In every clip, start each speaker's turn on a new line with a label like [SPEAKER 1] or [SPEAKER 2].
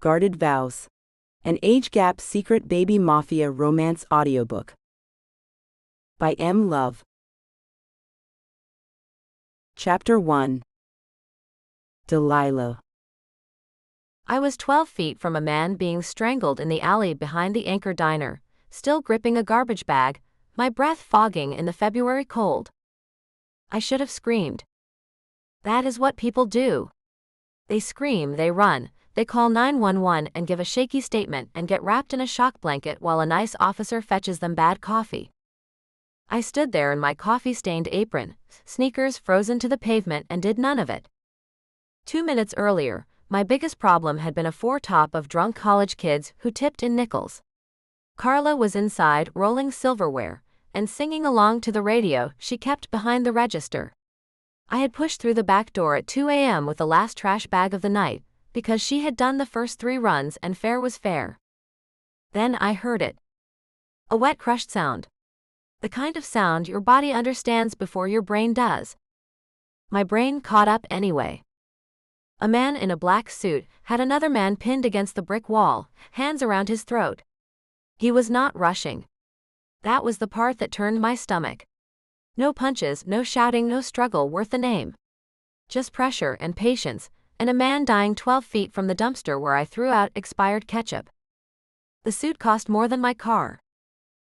[SPEAKER 1] Guarded Vows. An Age Gap Secret Baby Mafia Romance Audiobook. By M. Love. Chapter 1. Delilah.
[SPEAKER 2] I was 12 feet from a man being strangled in the alley behind the Anchor Diner, still gripping a garbage bag, my breath fogging in the February cold. I should have screamed. That is what people do. They scream, they run, they call 911 and give a shaky statement and get wrapped in a shock blanket while a nice officer fetches them bad coffee. I stood there in my coffee-stained apron, sneakers frozen to the pavement, and did none of it. 2 minutes earlier, my biggest problem had been a four-top of drunk college kids who tipped in nickels. Carla was inside rolling silverware and singing along to the radio she kept behind the register. I had pushed through the back door at 2 a.m. with the last trash bag of the night, because she had done the first 3 runs and fair was fair. Then I heard it. A wet crushed sound. The kind of sound your body understands before your brain does. My brain caught up anyway. A man in a black suit had another man pinned against the brick wall, hands around his throat. He was not rushing. That was the part that turned my stomach. No punches, no shouting, no struggle worth the name. Just pressure and patience, and a man dying 12 feet from the dumpster where I threw out expired ketchup. The suit cost more than my car.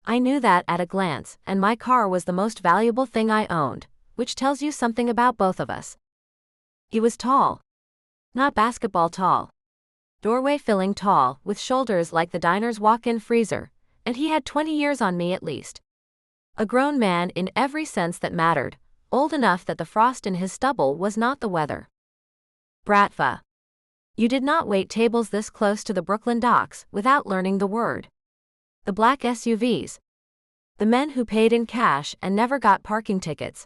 [SPEAKER 2] I knew that at a glance, and my car was the most valuable thing I owned, which tells you something about both of us. He was tall. Not basketball tall. Doorway-filling tall, with shoulders like the diner's walk-in freezer, and he had 20 years on me at least. A grown man in every sense that mattered, old enough that the frost in his stubble was not the weather. Bratva. You did not wait tables this close to the Brooklyn docks without learning the word. The black SUVs. The men who paid in cash and never got parking tickets.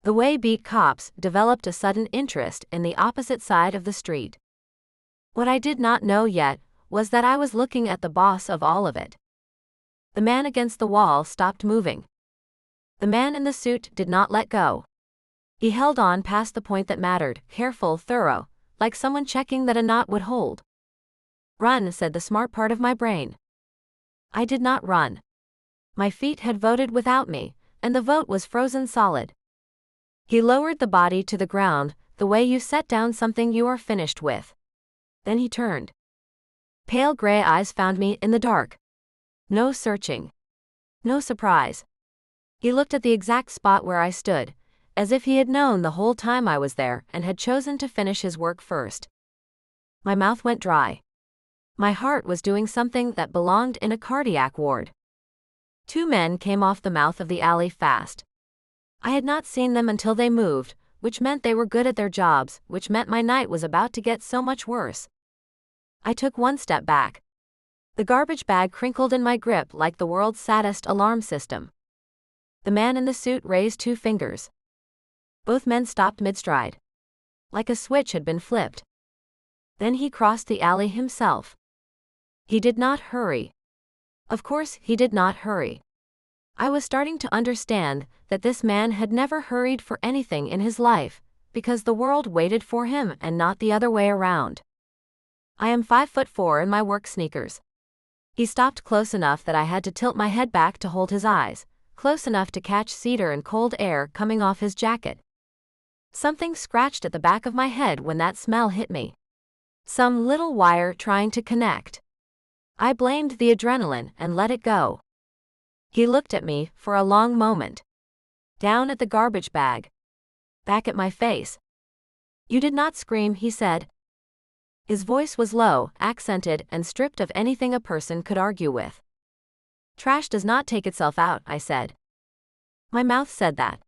[SPEAKER 2] The way beat cops developed a sudden interest in the opposite side of the street. What I did not know yet was that I was looking at the boss of all of it. The man against the wall stopped moving. The man in the suit did not let go. He held on past the point that mattered, careful, thorough, like someone checking that a knot would hold. Run, said the smart part of my brain. I did not run. My feet had voted without me, and the vote was frozen solid. He lowered the body to the ground, the way you set down something you are finished with. Then he turned. Pale gray eyes found me in the dark. No searching. No surprise. He looked at the exact spot where I stood, as if he had known the whole time I was there and had chosen to finish his work first. My mouth went dry. My heart was doing something that belonged in a cardiac ward. 2 men came off the mouth of the alley fast. I had not seen them until they moved, which meant they were good at their jobs, which meant my night was about to get so much worse. I took 1 step back. The garbage bag crinkled in my grip like the world's saddest alarm system. The man in the suit raised 2 fingers. Both men stopped mid-stride. Like a switch had been flipped. Then he crossed the alley himself. He did not hurry. Of course he did not hurry. I was starting to understand that this man had never hurried for anything in his life, because the world waited for him and not the other way around. I am 5'4" in my work sneakers. He stopped close enough that I had to tilt my head back to hold his eyes, close enough to catch cedar and cold air coming off his jacket. Something scratched at the back of my head when that smell hit me. Some little wire trying to connect. I blamed the adrenaline and let it go. He looked at me for a long moment. Down at the garbage bag. Back at my face. You did not scream, he said. His voice was low, accented, and stripped of anything a person could argue with. Trash does not take itself out, I said. My mouth said that.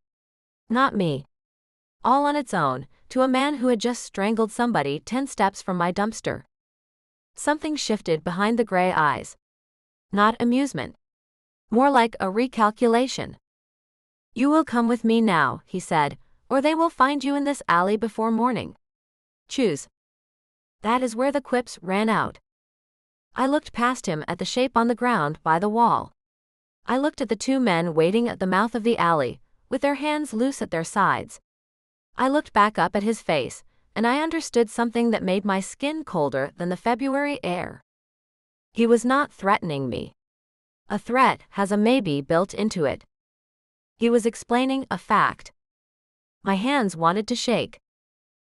[SPEAKER 2] Not me. All on its own, to a man who had just strangled somebody 10 steps from my dumpster. Something shifted behind the gray eyes. Not amusement. More like a recalculation. You will come with me now, he said, or they will find you in this alley before morning. Choose. That is where the quips ran out. I looked past him at the shape on the ground by the wall. I looked at the 2 men waiting at the mouth of the alley, with their hands loose at their sides. I looked back up at his face, and I understood something that made my skin colder than the February air. He was not threatening me. A threat has a maybe built into it. He was explaining a fact. My hands wanted to shake.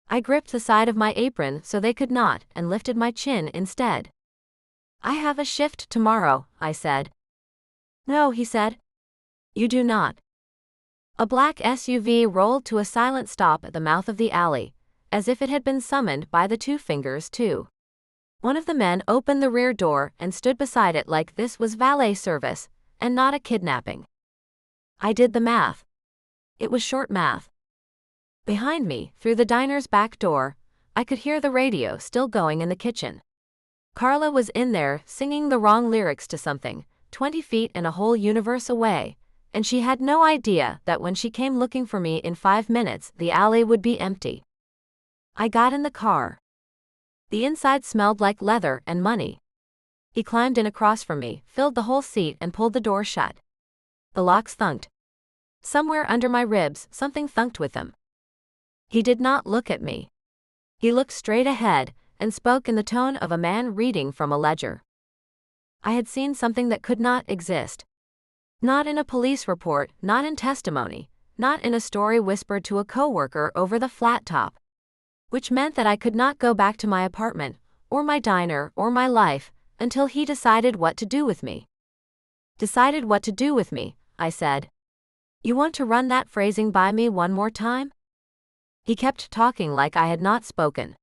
[SPEAKER 2] I gripped the side of my apron so they could not and lifted my chin instead. I have a shift tomorrow, I said. No, he said. You do not. A black SUV rolled to a silent stop at the mouth of the alley, as if it had been summoned by the two fingers too. One of the men opened the rear door and stood beside it like this was valet service, and not a kidnapping. I did the math. It was short math. Behind me, through the diner's back door, I could hear the radio still going in the kitchen. Carla was in there singing the wrong lyrics to something, 20 feet and a whole universe away, and she had no idea that when she came looking for me in 5 minutes, the alley would be empty. I got in the car. The inside smelled like leather and money. He climbed in across from me, filled the whole seat and pulled the door shut. The locks thunked. Somewhere under my ribs, something thunked with them. He did not look at me. He looked straight ahead and spoke in the tone of a man reading from a ledger. I had seen something that could not exist. Not in a police report, not in testimony, not in a story whispered to a coworker over the flat top. Which meant that I could not go back to my apartment, or my diner, or my life, until he decided what to do with me. Decided what to do with me, I said. You want to run that phrasing by me one more time? He kept talking like I had not spoken.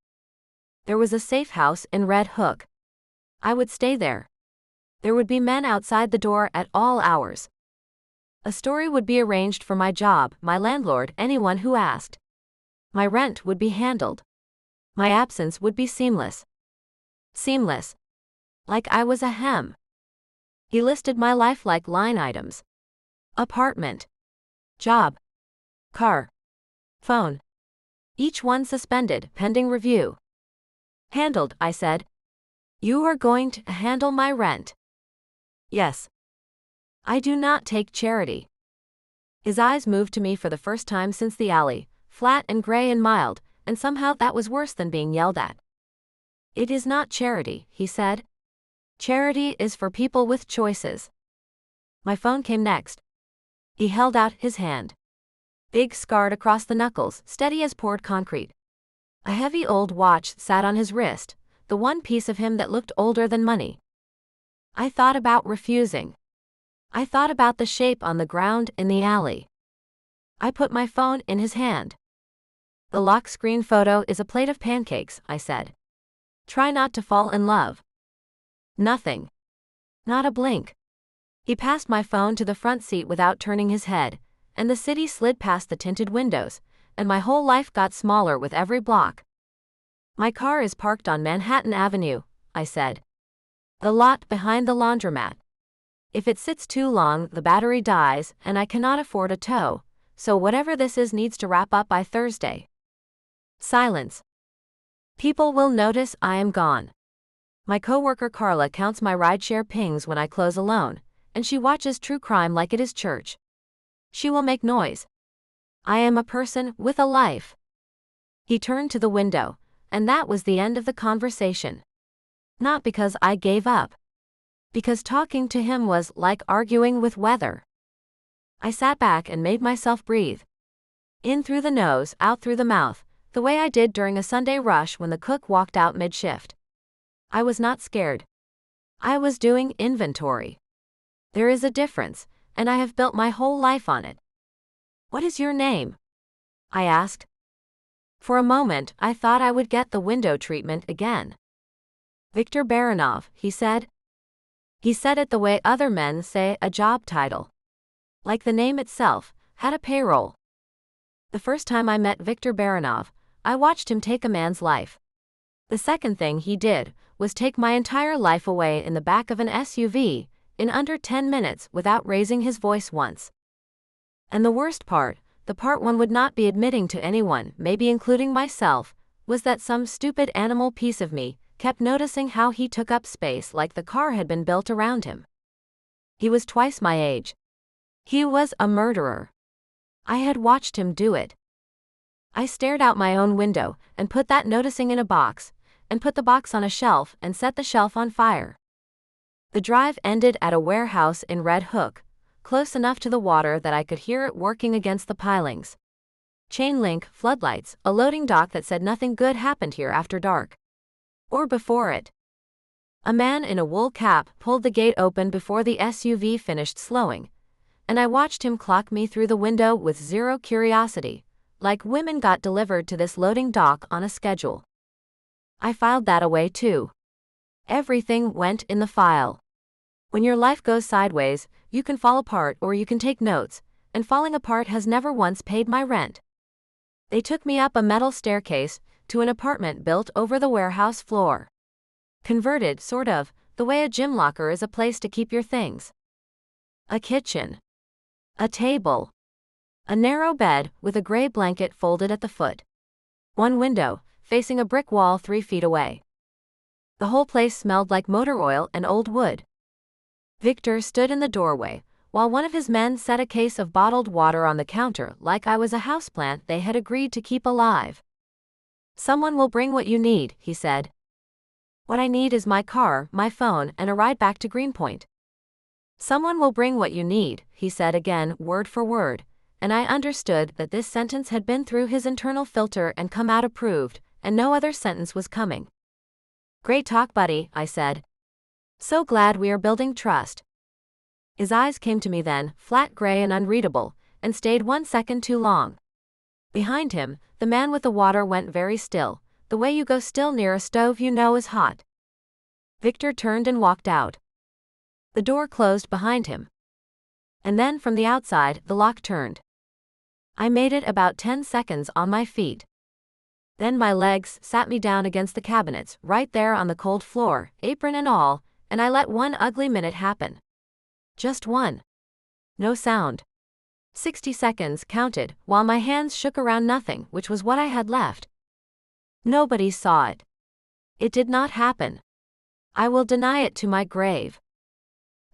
[SPEAKER 2] There was a safe house in Red Hook. I would stay there. There would be men outside the door at all hours. A story would be arranged for my job, my landlord, anyone who asked. My rent would be handled. My absence would be seamless. Seamless. Like I was a hem. He listed my life like line items. Apartment. Job. Car. Phone. Each one suspended, pending review. Handled, I said. You are going to handle my rent. Yes. I do not take charity. His eyes moved to me for the first time since the alley, flat and gray and mild, and somehow that was worse than being yelled at. It is not charity, he said. Charity is for people with choices. My phone came next. He held out his hand. Big scarred across the knuckles, steady as poured concrete. A heavy old watch sat on his wrist, the one piece of him that looked older than money. I thought about refusing. I thought about the shape on the ground in the alley. I put my phone in his hand. The lock screen photo is a plate of pancakes, I said. Try not to fall in love. Nothing. Not a blink. He passed my phone to the front seat without turning his head, and the city slid past the tinted windows, and my whole life got smaller with every block. My car is parked on Manhattan Avenue, I said. The lot behind the laundromat. If it sits too long, the battery dies, and I cannot afford a tow, so whatever this is needs to wrap up by Thursday. Silence. People will notice I am gone. My coworker Carla counts my rideshare pings when I close alone, and she watches true crime like it is church. She will make noise. I am a person with a life. He turned to the window, and that was the end of the conversation. Not because I gave up. Because talking to him was like arguing with weather. I sat back and made myself breathe. In through the nose, out through the mouth, the way I did during a Sunday rush when the cook walked out mid-shift. I was not scared. I was doing inventory. There is a difference, and I have built my whole life on it. What is your name? I asked. For a moment, I thought I would get the window treatment again. Viktor Baranov, he said. He said it the way other men say a job title. Like the name itself, had a payroll. The first time I met Viktor Baranov, I watched him take a man's life. The second thing he did was take my entire life away in the back of an SUV, in under 10 minutes without raising his voice once. And the worst part, the part one would not be admitting to anyone, maybe including myself, was that some stupid animal piece of me kept noticing how he took up space like the car had been built around him. He was twice my age. He was a murderer. I had watched him do it. I stared out my own window and put that noticing in a box, and put the box on a shelf and set the shelf on fire. The drive ended at a warehouse in Red Hook, close enough to the water that I could hear it working against the pilings. Chain link, floodlights, a loading dock that said nothing good happened here after dark. Or before it. A man in a wool cap pulled the gate open before the SUV finished slowing, and I watched him clock me through the window with zero curiosity, like women got delivered to this loading dock on a schedule. I filed that away too. Everything went in the file. When your life goes sideways, you can fall apart or you can take notes, and falling apart has never once paid my rent. They took me up a metal staircase to an apartment built over the warehouse floor. Converted, sort of, the way a gym locker is a place to keep your things. A kitchen. A table. A narrow bed with a gray blanket folded at the foot. One window, facing a brick wall 3 feet away. The whole place smelled like motor oil and old wood. Viktor stood in the doorway, while one of his men set a case of bottled water on the counter like I was a houseplant they had agreed to keep alive. "Someone will bring what you need," he said. "What I need is my car, my phone, and a ride back to Greenpoint." "Someone will bring what you need," he said again, word for word, and I understood that this sentence had been through his internal filter and come out approved, and no other sentence was coming. "Great talk, buddy," I said. "So glad we are building trust." His eyes came to me then, flat gray and unreadable, and stayed 1 second too long. Behind him, the man with the water went very still, the way you go still near a stove you know is hot. Viktor turned and walked out. The door closed behind him. And then from the outside, the lock turned. I made it about 10 seconds on my feet. Then my legs sat me down against the cabinets, right there on the cold floor, apron and all, and I let one ugly minute happen. Just one. No sound. 60 seconds counted, while my hands shook around nothing, which was what I had left. Nobody saw it. It did not happen. I will deny it to my grave.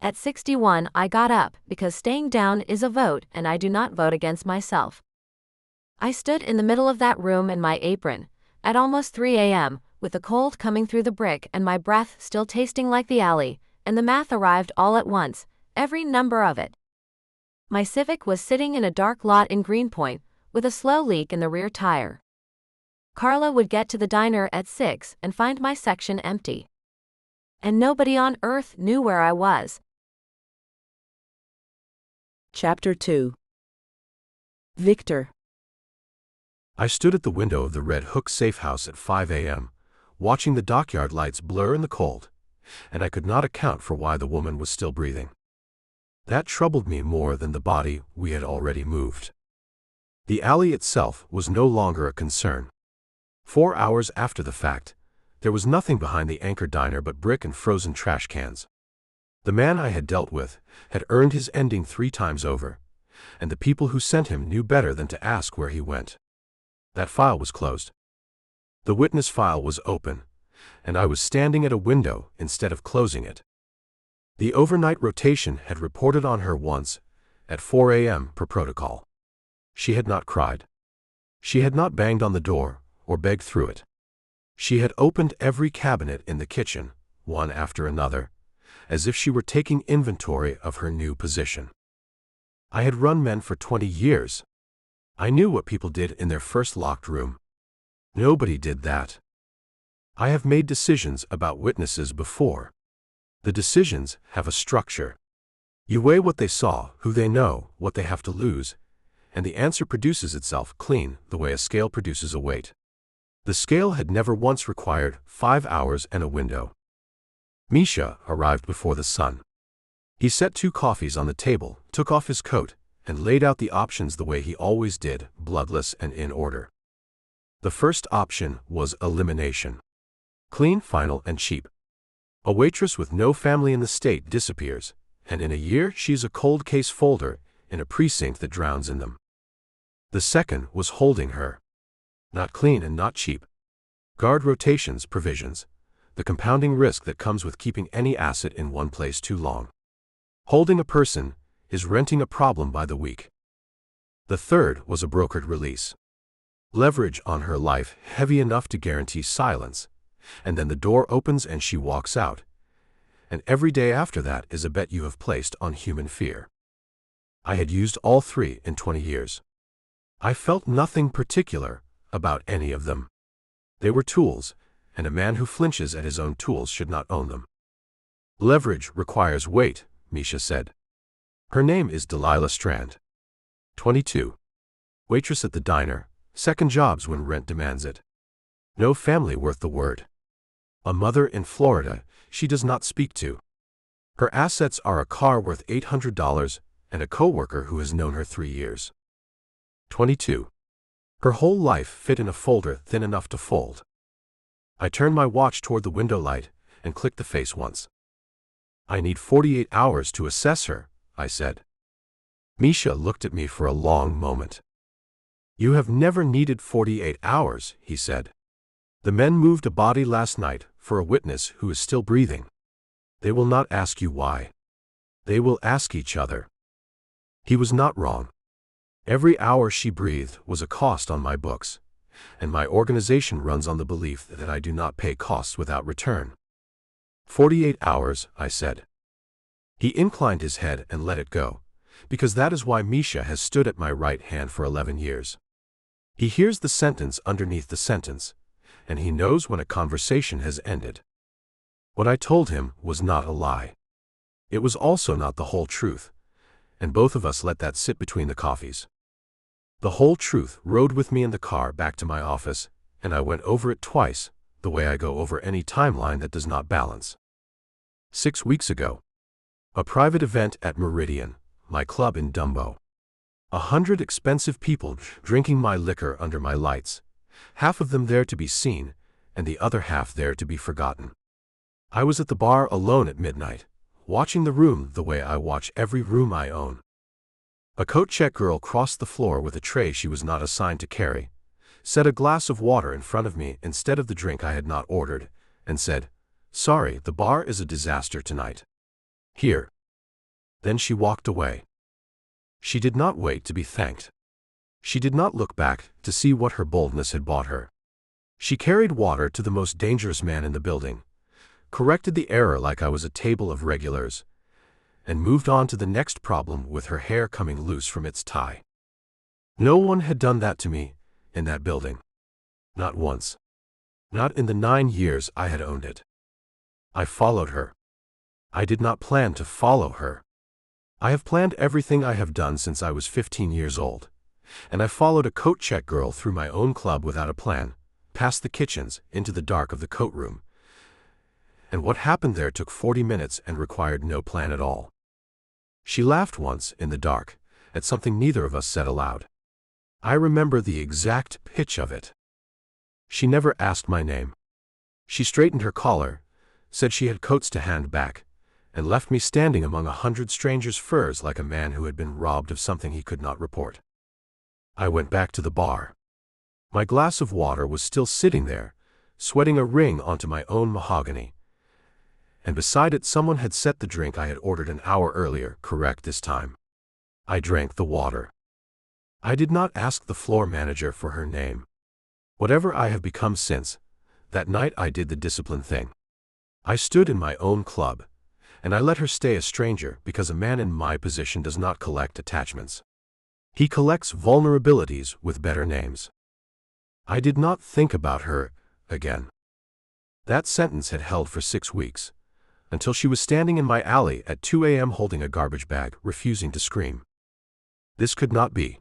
[SPEAKER 2] At 61 I got up, because staying down is a vote and I do not vote against myself. I stood in the middle of that room in my apron, at almost 3 a.m., with the cold coming through the brick and my breath still tasting like the alley, and the math arrived all at once, every number of it. My Civic was sitting in a dark lot in Greenpoint, with a slow leak in the rear tire. Carla would get to the diner at 6 and find my section empty. And nobody on earth knew where I was.
[SPEAKER 1] Chapter 2. Viktor.
[SPEAKER 3] I stood at the window of the Red Hook safe house at 5 a.m., watching the dockyard lights blur in the cold, and I could not account for why the woman was still breathing. That troubled me more than the body we had already moved. The alley itself was no longer a concern. 4 hours after the fact, there was nothing behind the Anchor diner but brick and frozen trash cans. The man I had dealt with had earned his ending 3 times over, and the people who sent him knew better than to ask where he went. That file was closed. The witness file was open, and I was standing at a window instead of closing it. The overnight rotation had reported on her once, at 4 a.m. per protocol. She had not cried. She had not banged on the door, or begged through it. She had opened every cabinet in the kitchen, one after another, as if she were taking inventory of her new position. I had run men for 20 years. I knew what people did in their first locked room. Nobody did that. I have made decisions about witnesses before. The decisions have a structure. You weigh what they saw, who they know, what they have to lose, and the answer produces itself clean, the way a scale produces a weight. The scale had never once required 5 hours and a window. Misha arrived before the sun. He set 2 coffees on the table, took off his coat, and laid out the options the way he always did, bloodless and in order. The first option was elimination. Clean, final, and cheap. A waitress with no family in the state disappears, and in a year she's a cold case folder in a precinct that drowns in them. The second was holding her. Not clean and not cheap. Guard rotations provisions, the compounding risk that comes with keeping any asset in one place too long. Holding a person is renting a problem by the week. The third was a brokered release. Leverage on her life heavy enough to guarantee silence, and then the door opens and she walks out. And every day after that is a bet you have placed on human fear. I had used all three in 20 years. I felt nothing particular about any of them. They were tools, and a man who flinches at his own tools should not own them. Leverage requires weight, Misha said. Her name is Delilah Strand. 22. Waitress at the diner, second jobs when rent demands it. No family worth the word. A mother in Florida she does not speak to. Her assets are a car worth $800 and a coworker who has known her 3 years. 22. Her whole life fit in a folder thin enough to fold. I turned my watch toward the window light and clicked the face once. I need 48 hours to assess her, I said. Misha looked at me for a long moment. You have never needed 48 hours, he said. The men moved a body last night for a witness who is still breathing. They will not ask you why. They will ask each other. He was not wrong. Every hour she breathed was a cost on my books, and my organization runs on the belief that I do not pay costs without return. 48 hours, I said. He inclined his head and let it go, because that is why Misha has stood at my right hand for 11 years. He hears the sentence underneath the sentence, and he knows when a conversation has ended. What I told him was not a lie. It was also not the whole truth, and both of us let that sit between the coffees. The whole truth rode with me in the car back to my office, and I went over it twice, the way I go over any timeline that does not balance. 6 weeks ago. A private event at Meridian, my club in Dumbo. 100 expensive people drinking my liquor under my lights, half of them there to be seen, and the other half there to be forgotten. I was at the bar alone at midnight, watching the room the way I watch every room I own. A coat check girl crossed the floor with a tray she was not assigned to carry, set a glass of water in front of me instead of the drink I had not ordered, and said, "Sorry, the bar is a disaster tonight. Here." Then she walked away. She did not wait to be thanked. She did not look back to see what her boldness had bought her. She carried water to the most dangerous man in the building, corrected the error like I was a table of regulars, and moved on to the next problem with her hair coming loose from its tie. No one had done that to me in that building. Not once. Not in the 9 years I had owned it. I followed her. I did not plan to follow her. I have planned everything I have done since I was 15 years old, and I followed a coat check girl through my own club without a plan, past the kitchens, into the dark of the coat room. And what happened there took 40 minutes and required no plan at all. She laughed once, in the dark, at something neither of us said aloud. I remember the exact pitch of it. She never asked my name. She straightened her collar, said she had coats to hand back, and left me standing among 100 strangers' furs like a man who had been robbed of something he could not report. I went back to the bar. My glass of water was still sitting there, sweating a ring onto my own mahogany, and beside it someone had set the drink I had ordered an hour earlier, correct this time. I drank the water. I did not ask the floor manager for her name. Whatever I have become since, that night I did the discipline thing. I stood in my own club, and I let her stay a stranger because a man in my position does not collect attachments. He collects vulnerabilities with better names. I did not think about her again. That sentence had held for 6 weeks, until she was standing in my alley at 2 a.m. holding a garbage bag, refusing to scream. This could not be.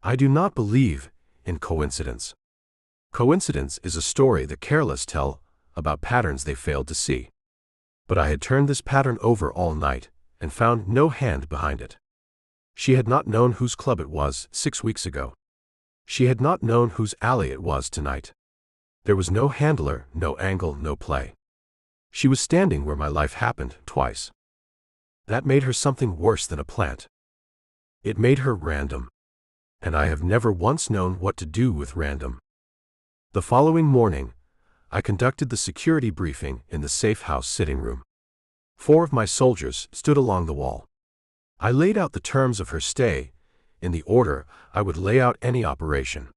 [SPEAKER 3] I do not believe in coincidence. Coincidence is a story the careless tell about patterns they failed to see. But I had turned this pattern over all night and found no hand behind it. She had not known whose club it was 6 weeks ago. She had not known whose alley it was tonight. There was no handler, no angle, no play. She was standing where my life happened twice. That made her something worse than a plant. It made her random. And I have never once known what to do with random. The following morning, I conducted the security briefing in the safe house sitting room. 4 of my soldiers stood along the wall. I laid out the terms of her stay, in the order I would lay out any operation.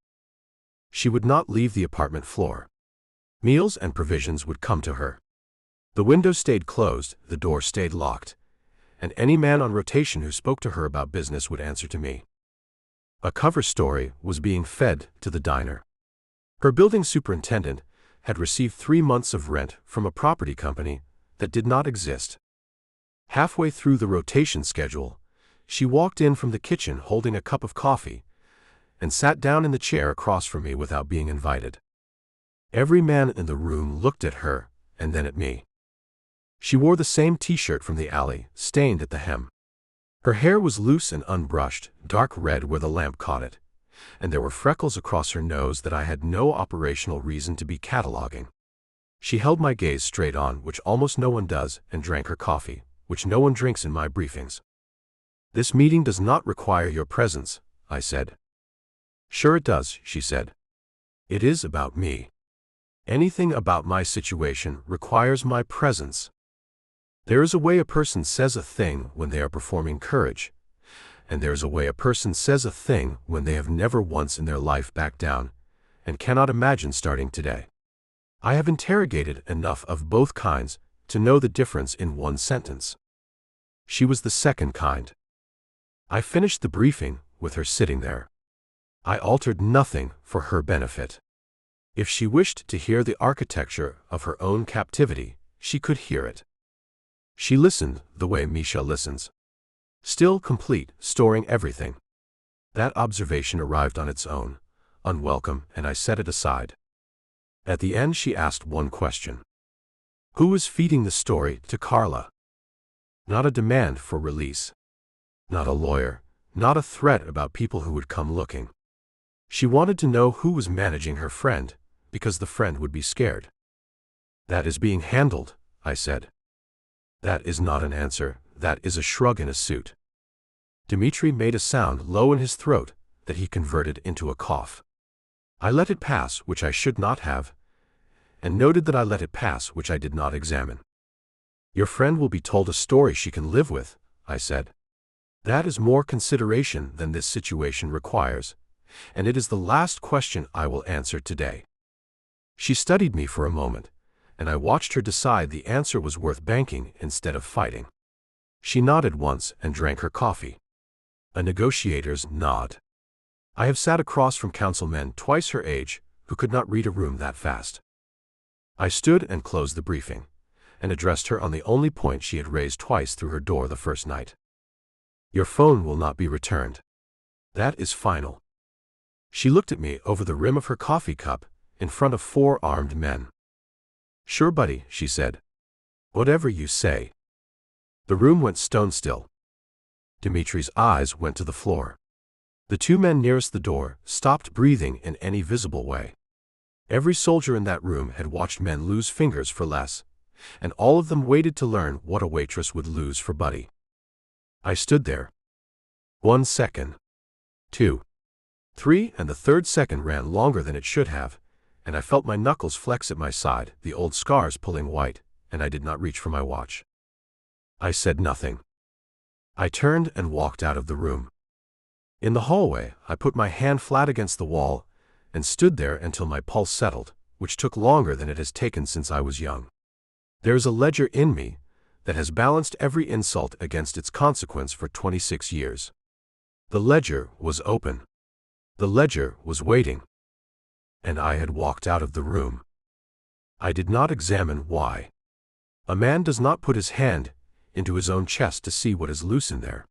[SPEAKER 3] She would not leave the apartment floor. Meals and provisions would come to her. The window stayed closed, the door stayed locked, and any man on rotation who spoke to her about business would answer to me. A cover story was being fed to the diner. Her building superintendent had received 3 months of rent from a property company that did not exist. Halfway through the rotation schedule, she walked in from the kitchen holding a cup of coffee and sat down in the chair across from me without being invited. Every man in the room looked at her and then at me. She wore the same t-shirt from the alley, stained at the hem. Her hair was loose and unbrushed, dark red where the lamp caught it, and there were freckles across her nose that I had no operational reason to be cataloging. She held my gaze straight on, which almost no one does, and drank her coffee, which no one drinks in my briefings. "This meeting does not require your presence," I said. "Sure it does," she said. "It is about me. Anything about my situation requires my presence. There is a way a person says a thing when they are performing courage, and there is a way a person says a thing when they have never once in their life backed down and cannot imagine starting today. I have interrogated enough of both kinds to know the difference in one sentence. She was the second kind. I finished the briefing with her sitting there. I altered nothing for her benefit. If she wished to hear the architecture of her own captivity, she could hear it. She listened the way Misha listens. Still complete, storing everything. That observation arrived on its own, unwelcome, and I set it aside. At the end she asked one question. Who was feeding the story to Carla? Not a demand for release. Not a lawyer, not a threat about people who would come looking. She wanted to know who was managing her friend, because the friend would be scared. That is being handled, I said. That is not an answer, that is a shrug in a suit. Dmitri made a sound low in his throat that he converted into a cough. I let it pass, which I should not have, and noted that I let it pass, which I did not examine. Your friend will be told a story she can live with, I said. That is more consideration than this situation requires, and it is the last question I will answer today. She studied me for a moment, and I watched her decide the answer was worth banking instead of fighting. She nodded once and drank her coffee. A negotiator's nod. I have sat across from councilmen twice her age who could not read a room that fast. I stood and closed the briefing, and addressed her on the only point she had raised twice through her door the first night. Your phone will not be returned. That is final. She looked at me over the rim of her coffee cup in front of 4 armed men. Sure, buddy, she said. Whatever you say. The room went stone still. Dmitri's eyes went to the floor. The 2 men nearest the door stopped breathing in any visible way. Every soldier in that room had watched men lose fingers for less, and all of them waited to learn what a waitress would lose for Buddy. I stood there. 1 second. 2. 3, and the 3rd second ran longer than it should have, and I felt my knuckles flex at my side, the old scars pulling white, and I did not reach for my watch. I said nothing. I turned and walked out of the room. In the hallway, I put my hand flat against the wall and stood there until my pulse settled, which took longer than it has taken since I was young. There is a ledger in me that has balanced every insult against its consequence for 26 years. The ledger was open. The ledger was waiting. And I had walked out of the room. I did not examine why. A man does not put his hand into his own chest to see what is loose in there.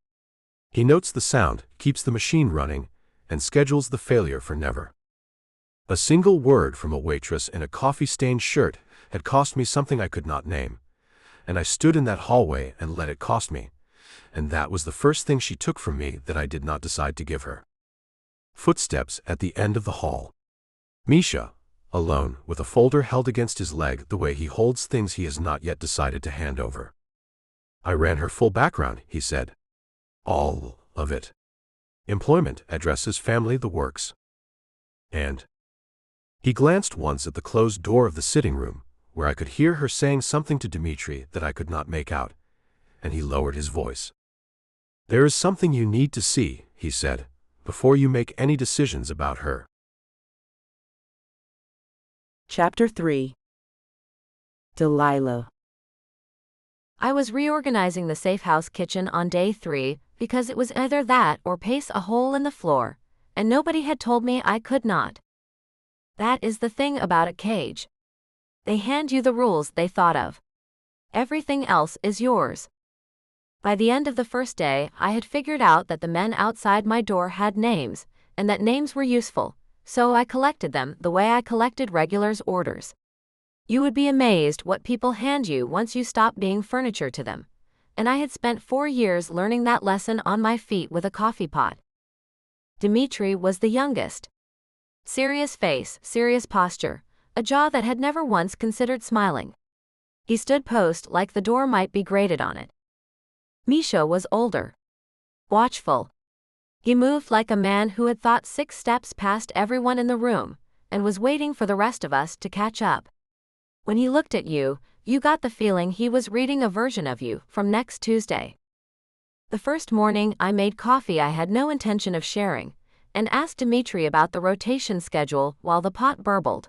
[SPEAKER 3] He notes the sound, keeps the machine running, and schedules the failure for never. A single word from a waitress in a coffee-stained shirt had cost me something I could not name, and I stood in that hallway and let it cost me, and that was the first thing she took from me that I did not decide to give her. Footsteps at the end of the hall. Misha, alone, with a folder held against his leg the way he holds things he has not yet decided to hand over. I ran her full background, he said. All of it. Employment, addresses, family, the works. And he glanced once at the closed door of the sitting room, where I could hear her saying something to Dmitri that I could not make out, and he lowered his voice. There is something you need to see, he said, before you make any decisions about her.
[SPEAKER 1] Chapter 3. Delilah.
[SPEAKER 2] I was reorganizing the safe house kitchen on day 3 because it was either that or pace a hole in the floor, and nobody had told me I could not. That is the thing about a cage. They hand you the rules they thought of. Everything else is yours. By the end of the first day, I had figured out that the men outside my door had names, and that names were useful, so I collected them the way I collected regulars' orders. You would be amazed what people hand you once you stop being furniture to them, and I had spent 4 years learning that lesson on my feet with a coffee pot. Dmitri was the youngest. Serious face, serious posture, a jaw that had never once considered smiling. He stood post like the door might be grated on it. Misha was older. Watchful. He moved like a man who had thought 6 steps past everyone in the room, and was waiting for the rest of us to catch up. When he looked at you, you got the feeling he was reading a version of you from next Tuesday. The first morning I made coffee I had no intention of sharing, and asked Dmitri about the rotation schedule while the pot burbled.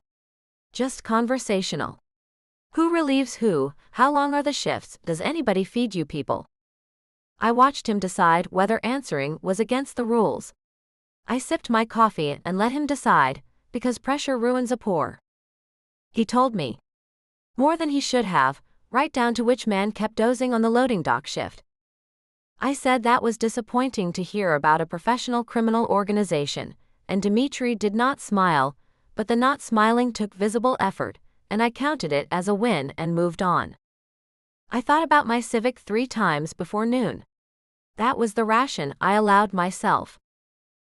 [SPEAKER 2] Just conversational. Who relieves who, how long are the shifts, does anybody feed you people? I watched him decide whether answering was against the rules. I sipped my coffee and let him decide, because pressure ruins a pour. He told me. More than he should have, right down to which man kept dozing on the loading dock shift. I said that was disappointing to hear about a professional criminal organization, and Dmitri did not smile, but the not smiling took visible effort, and I counted it as a win and moved on. I thought about my civic 3 times before noon. That was the ration I allowed myself.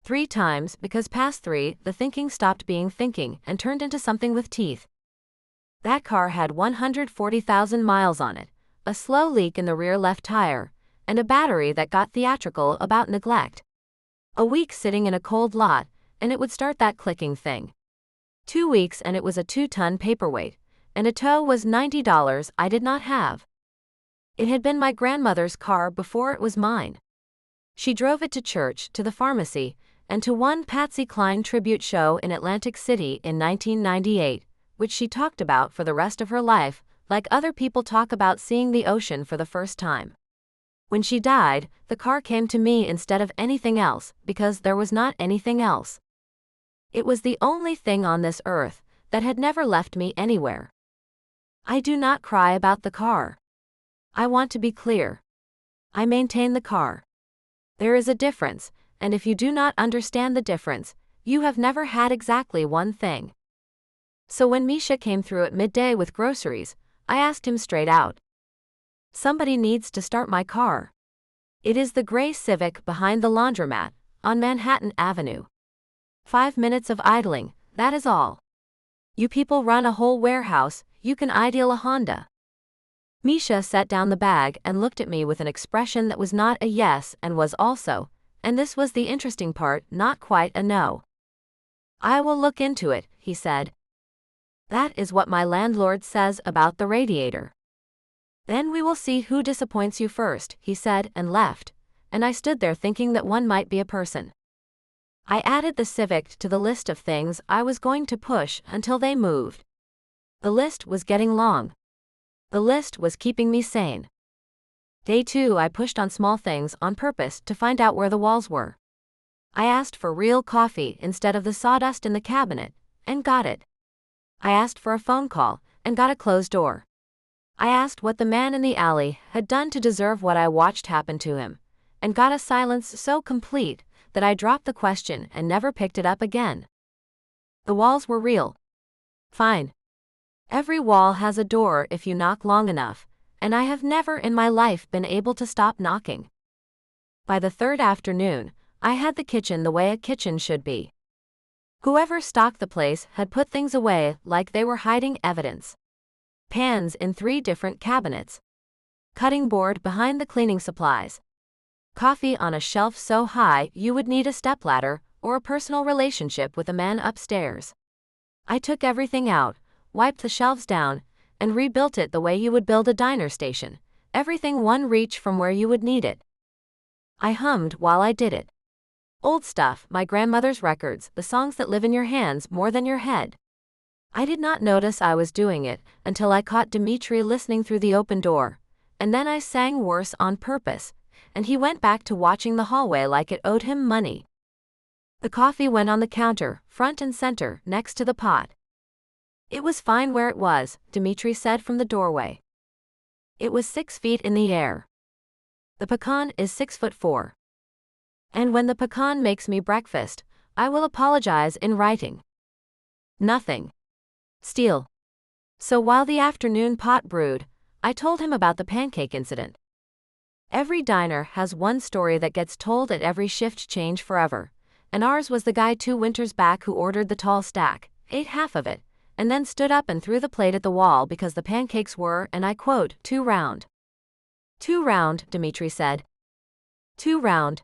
[SPEAKER 2] 3 times because past 3 the thinking stopped being thinking and turned into something with teeth. That car had 140,000 miles on it, a slow leak in the rear left tire, and a battery that got theatrical about neglect. A week sitting in a cold lot, and it would start that clicking thing. 2 weeks and it was a 2-ton paperweight, and a tow was $90 I did not have. It had been my grandmother's car before it was mine. She drove it to church, to the pharmacy, and to one Patsy Cline tribute show in Atlantic City in 1998, which she talked about for the rest of her life, like other people talk about seeing the ocean for the first time. When she died, the car came to me instead of anything else, because there was not anything else. It was the only thing on this earth that had never left me anywhere. I do not cry about the car. I want to be clear. I maintain the car. There is a difference, and if you do not understand the difference, you have never had exactly one thing. So when Misha came through at midday with groceries, I asked him straight out. Somebody needs to start my car. It is the gray Civic behind the laundromat, on Manhattan Avenue. 5 minutes of idling, that is all. You people run a whole warehouse, you can ideal a Honda. Misha set down the bag and looked at me with an expression that was not a yes and was also, and this was the interesting part, not quite a no. I will look into it, he said. That is what my landlord says about the radiator. Then we will see who disappoints you first, he said and left, and I stood there thinking that one might be a person. I added the Civic to the list of things I was going to push until they moved. The list was getting long. The list was keeping me sane. Day 2 I pushed on small things on purpose to find out where the walls were. I asked for real coffee instead of the sawdust in the cabinet, and got it. I asked for a phone call, and got a closed door. I asked what the man in the alley had done to deserve what I watched happen to him, and got a silence so complete that I dropped the question and never picked it up again. The walls were real. Fine. Every wall has a door if you knock long enough, and I have never in my life been able to stop knocking. By the 3rd afternoon, I had the kitchen the way a kitchen should be. Whoever stocked the place had put things away like they were hiding evidence. Pans in 3 different cabinets. Cutting board behind the cleaning supplies. Coffee on a shelf so high you would need a stepladder or a personal relationship with a man upstairs. I took everything out, wiped the shelves down, and rebuilt it the way you would build a diner station, everything one reach from where you would need it. I hummed while I did it. Old stuff, my grandmother's records, the songs that live in your hands more than your head. I did not notice I was doing it until I caught Dmitri listening through the open door, and then I sang worse on purpose, and he went back to watching the hallway like it owed him money. The coffee went on the counter, front and center, next to the pot. It was fine where it was, Dmitri said from the doorway. It was 6 feet in the air. The pecan is 6'4". And when the pecan makes me breakfast, I will apologize in writing. Nothing. Steal. So while the afternoon pot brewed, I told him about the pancake incident. Every diner has one story that gets told at every shift change forever, and ours was the guy 2 winters back who ordered the tall stack, ate half of it, and then stood up and threw the plate at the wall because the pancakes were, and I quote, too round. Too round, Dmitri said. Too round.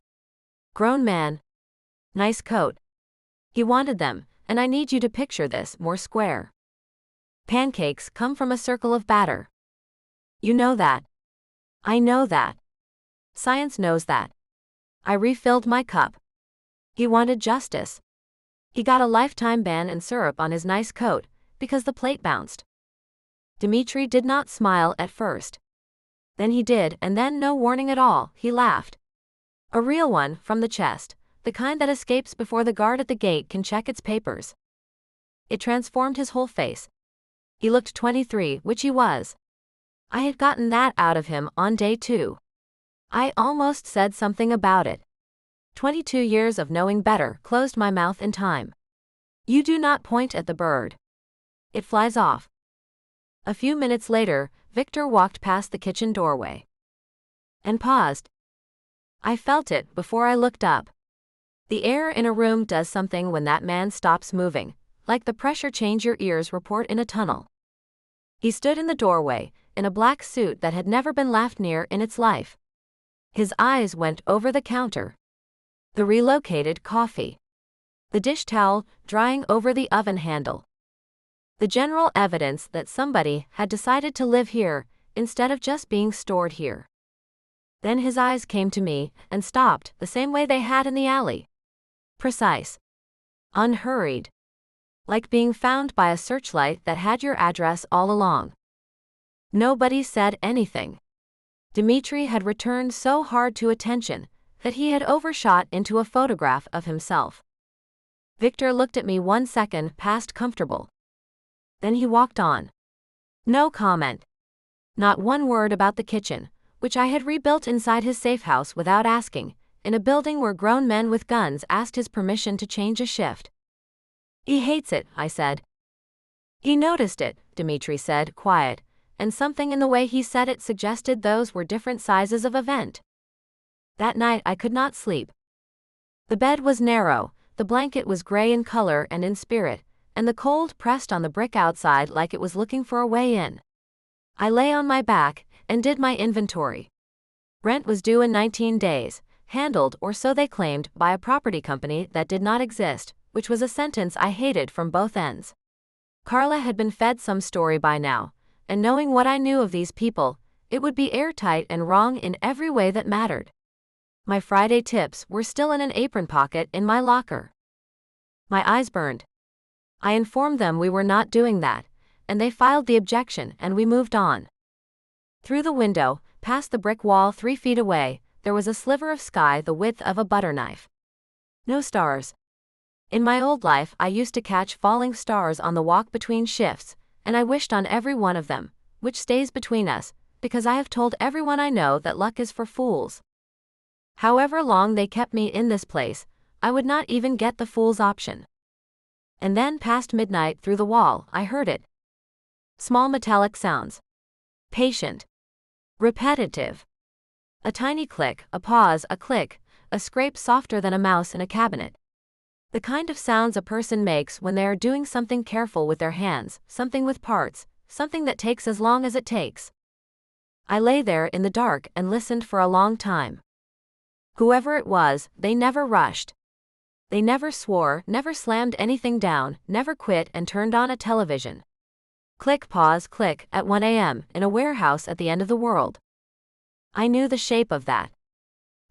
[SPEAKER 2] Grown man. Nice coat. He wanted them, and I need you to picture this, more square. Pancakes come from a circle of batter. You know that. I know that. Science knows that. I refilled my cup. He wanted justice. He got a lifetime ban and syrup on his nice coat, because the plate bounced. Dmitri did not smile at first. Then he did, and then, no warning at all, he laughed. A real one, from the chest, the kind that escapes before the guard at the gate can check its papers. It transformed his whole face. He looked 23, which he was. I had gotten that out of him on day 2. I almost said something about it. 22 years of knowing better closed my mouth in time. You do not point at the bird. It flies off. A few minutes later, Viktor walked past the kitchen doorway. And paused. I felt it before I looked up. The air in a room does something when that man stops moving, like the pressure change your ears report in a tunnel. He stood in the doorway, in a black suit that had never been laughed near in its life. His eyes went over the counter. The relocated coffee. The dish towel drying over the oven handle. The general evidence that somebody had decided to live here, instead of just being stored here. Then his eyes came to me, and stopped, the same way they had in the alley. Precise. Unhurried. Like being found by a searchlight that had your address all along. Nobody said anything. Dmitri had returned so hard to attention, that he had overshot into a photograph of himself. Viktor looked at me 1 second past comfortable. Then he walked on. No comment. Not one word about the kitchen, which I had rebuilt inside his safe house without asking, in a building where grown men with guns asked his permission to change a shift. He hates it, I said. He noticed it, Dmitri said, quiet, and something in the way he said it suggested those were different sizes of event. That night I could not sleep. The bed was narrow, the blanket was gray in color and in spirit, and the cold pressed on the brick outside like it was looking for a way in. I lay on my back, and did my inventory. Rent was due in 19 days, handled, or so they claimed, by a property company that did not exist, which was a sentence I hated from both ends. Carla had been fed some story by now, and knowing what I knew of these people, it would be airtight and wrong in every way that mattered. My Friday tips were still in an apron pocket in my locker. My eyes burned. I informed them we were not doing that, and they filed the objection and we moved on. Through the window, past the brick wall 3 feet away, there was a sliver of sky the width of a butter knife. No stars. In my old life I used to catch falling stars on the walk between shifts, and I wished on every one of them, which stays between us, because I have told everyone I know that luck is for fools. However long they kept me in this place, I would not even get the fool's option. And then past midnight through the wall, I heard it. Small metallic sounds. Patient. Repetitive. A tiny click, a pause, a click, a scrape softer than a mouse in a cabinet. The kind of sounds a person makes when they are doing something careful with their hands, something with parts, something that takes as long as it takes. I lay there in the dark and listened for a long time. Whoever it was, they never rushed. They never swore, never slammed anything down, never quit and turned on a television. Click, pause, click, at 1 a.m., in a warehouse at the end of the world. I knew the shape of that.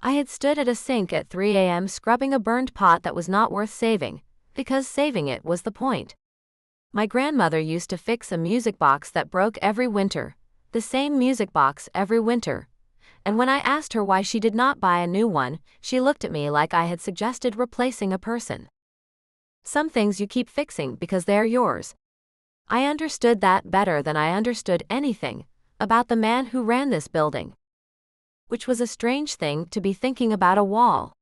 [SPEAKER 2] I had stood at a sink at 3 a.m. scrubbing a burned pot that was not worth saving, because saving it was the point. My grandmother used to fix a music box that broke every winter, the same music box every winter. And when I asked her why she did not buy a new one, she looked at me like I had suggested replacing a person. Some things you keep fixing because they are yours. I understood that better than I understood anything about the man who ran this building. Which was a strange thing to be thinking about a wall.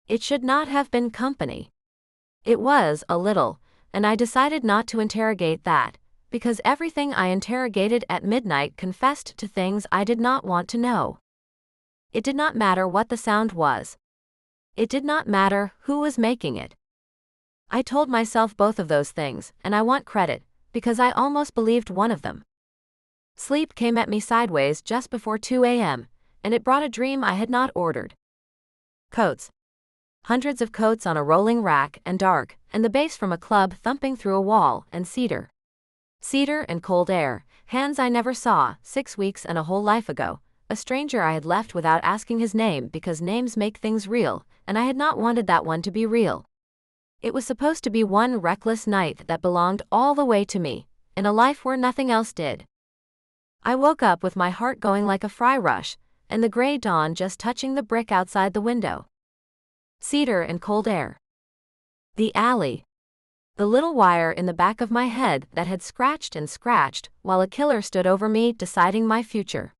[SPEAKER 2] It should not have been company. It was, a little, and I decided not to interrogate that, because everything I interrogated at midnight confessed to things I did not want to know. It did not matter what the sound was. It did not matter who was making it. I told myself both of those things, and I want credit, because I almost believed one of them. Sleep came at me sideways just before 2 a.m., and it brought a dream I had not ordered. Coats. Hundreds of coats on a rolling rack, and dark, and the bass from a club thumping through a wall, and cedar. Cedar and cold air, hands I never saw, 6 weeks and a whole life ago, a stranger I had left without asking his name because names make things real, and I had not wanted that one to be real. It was supposed to be one reckless night that belonged all the way to me, in a life where nothing else did. I woke up with my heart going like a fry rush, and the gray dawn just touching the brick outside the window. Cedar and cold air. The alley. The little wire in the back of my head that had scratched and scratched while a killer stood over me deciding my future.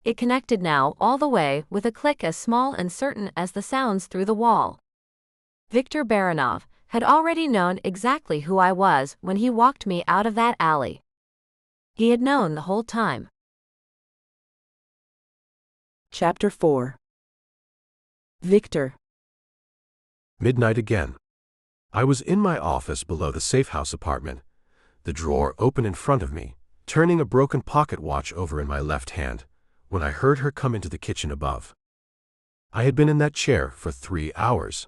[SPEAKER 2] It connected now all the way with a click as small and certain as the sounds through the wall. Viktor Baranov had already known exactly who I was when he walked me out of that alley. He had known the whole time.
[SPEAKER 1] Chapter 4. Viktor.
[SPEAKER 3] Midnight again. I was in my office below the safe house apartment, the drawer open in front of me, turning a broken pocket watch over in my left hand, when I heard her come into the kitchen above. I had been in that chair for 3 hours.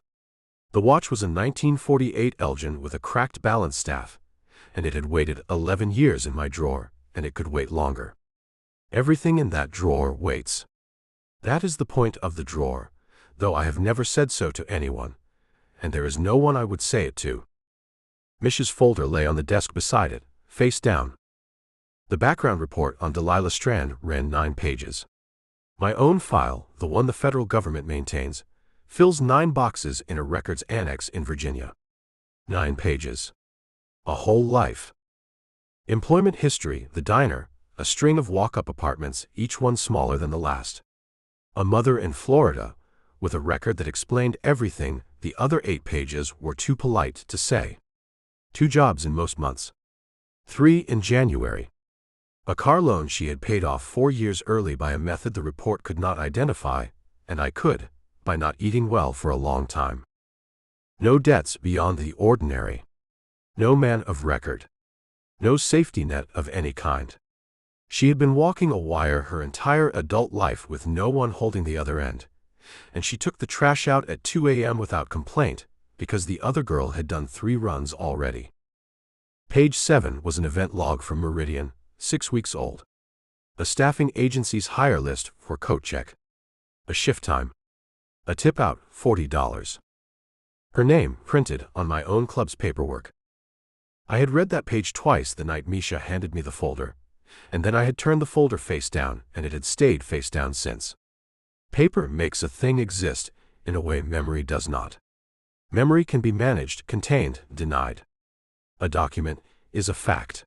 [SPEAKER 3] The watch was a 1948 Elgin with a cracked balance staff, and it had waited 11 years in my drawer, and it could wait longer. Everything in that drawer waits. That is the point of the drawer, though I have never said so to anyone, and there is no one I would say it to. Mish's folder lay on the desk beside it, face down. The background report on Delilah Strand ran 9 pages. My own file, the one the federal government maintains, fills 9 boxes in a records annex in Virginia. 9 pages. A whole life. Employment history, the diner, a string of walk-up apartments, each one smaller than the last. A mother in Florida, with a record that explained everything the other 8 pages were too polite to say. 2 jobs in most months. 3 in January. A car loan she had paid off 4 years early by a method the report could not identify, and I could, by not eating well for a long time. No debts beyond the ordinary. No man of record. No safety net of any kind. She had been walking a wire her entire adult life with no one holding the other end, and she took the trash out at 2 a.m. without complaint, because the other girl had done 3 runs already. Page 7 was an event log from Meridian, 6 weeks old. A staffing agency's hire list for coat check. A shift time. A tip out, $40. Her name printed on my own club's paperwork. I had read that page twice the night Misha handed me the folder, and then I had turned the folder face down, and it had stayed face down since. Paper makes a thing exist in a way memory does not. Memory can be managed, contained, denied. A document is a fact.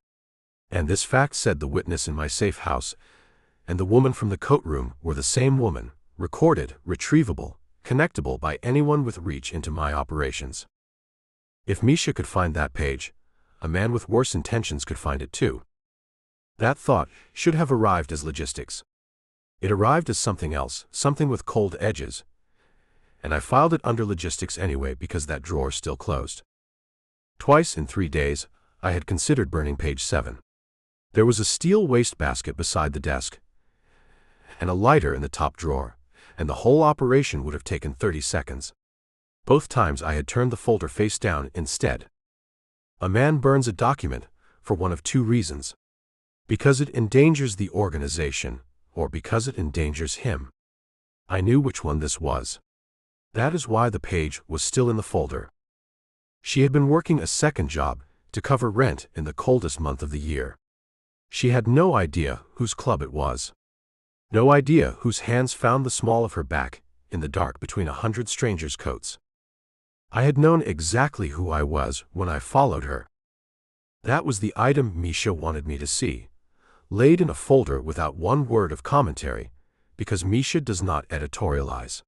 [SPEAKER 3] And this fact said the witness in my safe house and the woman from the coat room were the same woman, recorded, retrievable, connectable by anyone with reach into my operations. If Misha could find that page, a man with worse intentions could find it too. That thought should have arrived as logistics. It arrived as something else, something with cold edges, and I filed it under logistics anyway because that drawer still closed. Twice in 3 days, I had considered burning page 7. There was a steel wastebasket beside the desk, and a lighter in the top drawer, and the whole operation would have taken 30 seconds. Both times I had turned the folder face down instead. A man burns a document for one of 2 reasons. Because it endangers the organization, or because it endangers him. I knew which one this was. That is why the page was still in the folder. She had been working a second job, to cover rent in the coldest month of the year. She had no idea whose club it was. No idea whose hands found the small of her back in the dark between 100 strangers' coats. I had known exactly who I was when I followed her. That was the item Misha wanted me to see, laid in a folder without one word of commentary, because Misha does not editorialize.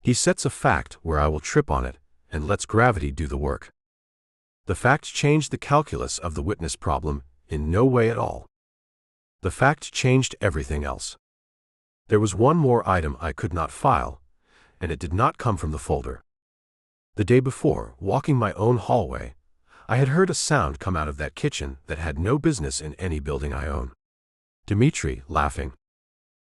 [SPEAKER 3] He sets a fact where I will trip on it and lets gravity do the work. The fact changed the calculus of the witness problem in no way at all. The fact changed everything else. There was one more item I could not file, and it did not come from the folder. The day before, walking my own hallway, I had heard a sound come out of that kitchen that had no business in any building I own. Dmitri laughing.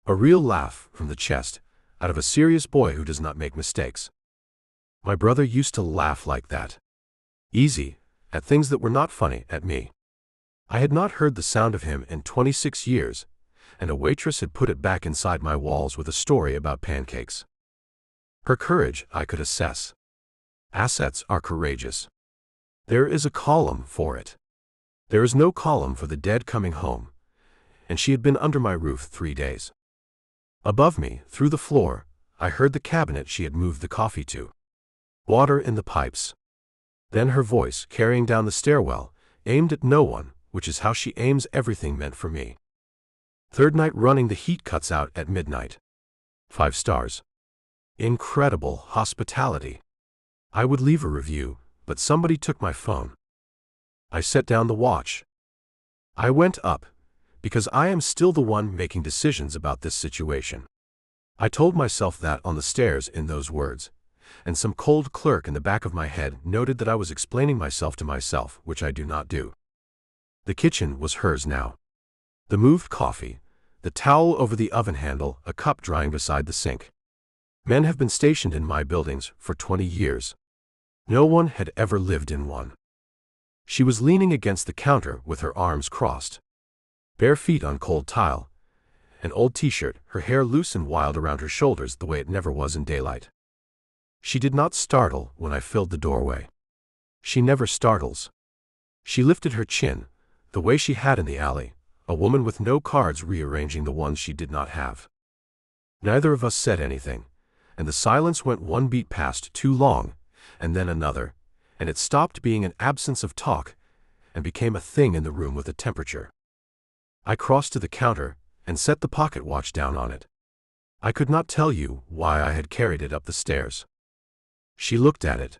[SPEAKER 3] A real laugh from the chest, out of a serious boy who does not make mistakes. My brother used to laugh like that. Easy, at things that were not funny, at me. I had not heard the sound of him in 26 years, and a waitress had put it back inside my walls with a story about pancakes. Her courage I could assess. Assets are courageous. There is a column for it. There is no column for the dead coming home, and she had been under my roof 3 days. Above me, through the floor, I heard the cabinet she had moved the coffee to. Water in the pipes. Then her voice, carrying down the stairwell, aimed at no one, which is how she aims everything meant for me. Third night running, the heat cuts out at midnight. 5 stars. Incredible hospitality. I would leave a review, but somebody took my phone. I set down the watch. I went up, because I am still the one making decisions about this situation. I told myself that on the stairs in those words, and some cold clerk in the back of my head noted that I was explaining myself to myself, which I do not do. The kitchen was hers now. The moved coffee, the towel over the oven handle, a cup drying beside the sink. Men have been stationed in my buildings for 20 years. No one had ever lived in one. She was leaning against the counter with her arms crossed. Bare feet on cold tile. An old t-shirt, her hair loose and wild around her shoulders the way it never was in daylight. She did not startle when I filled the doorway. She never startles. She lifted her chin, the way she had in the alley, a woman with no cards rearranging the ones she did not have. Neither of us said anything, and the silence went one beat past too long, and then another, and it stopped being an absence of talk and became a thing in the room with a temperature. I crossed to the counter and set the pocket watch down on it. I could not tell you why I had carried it up the stairs. She looked at it.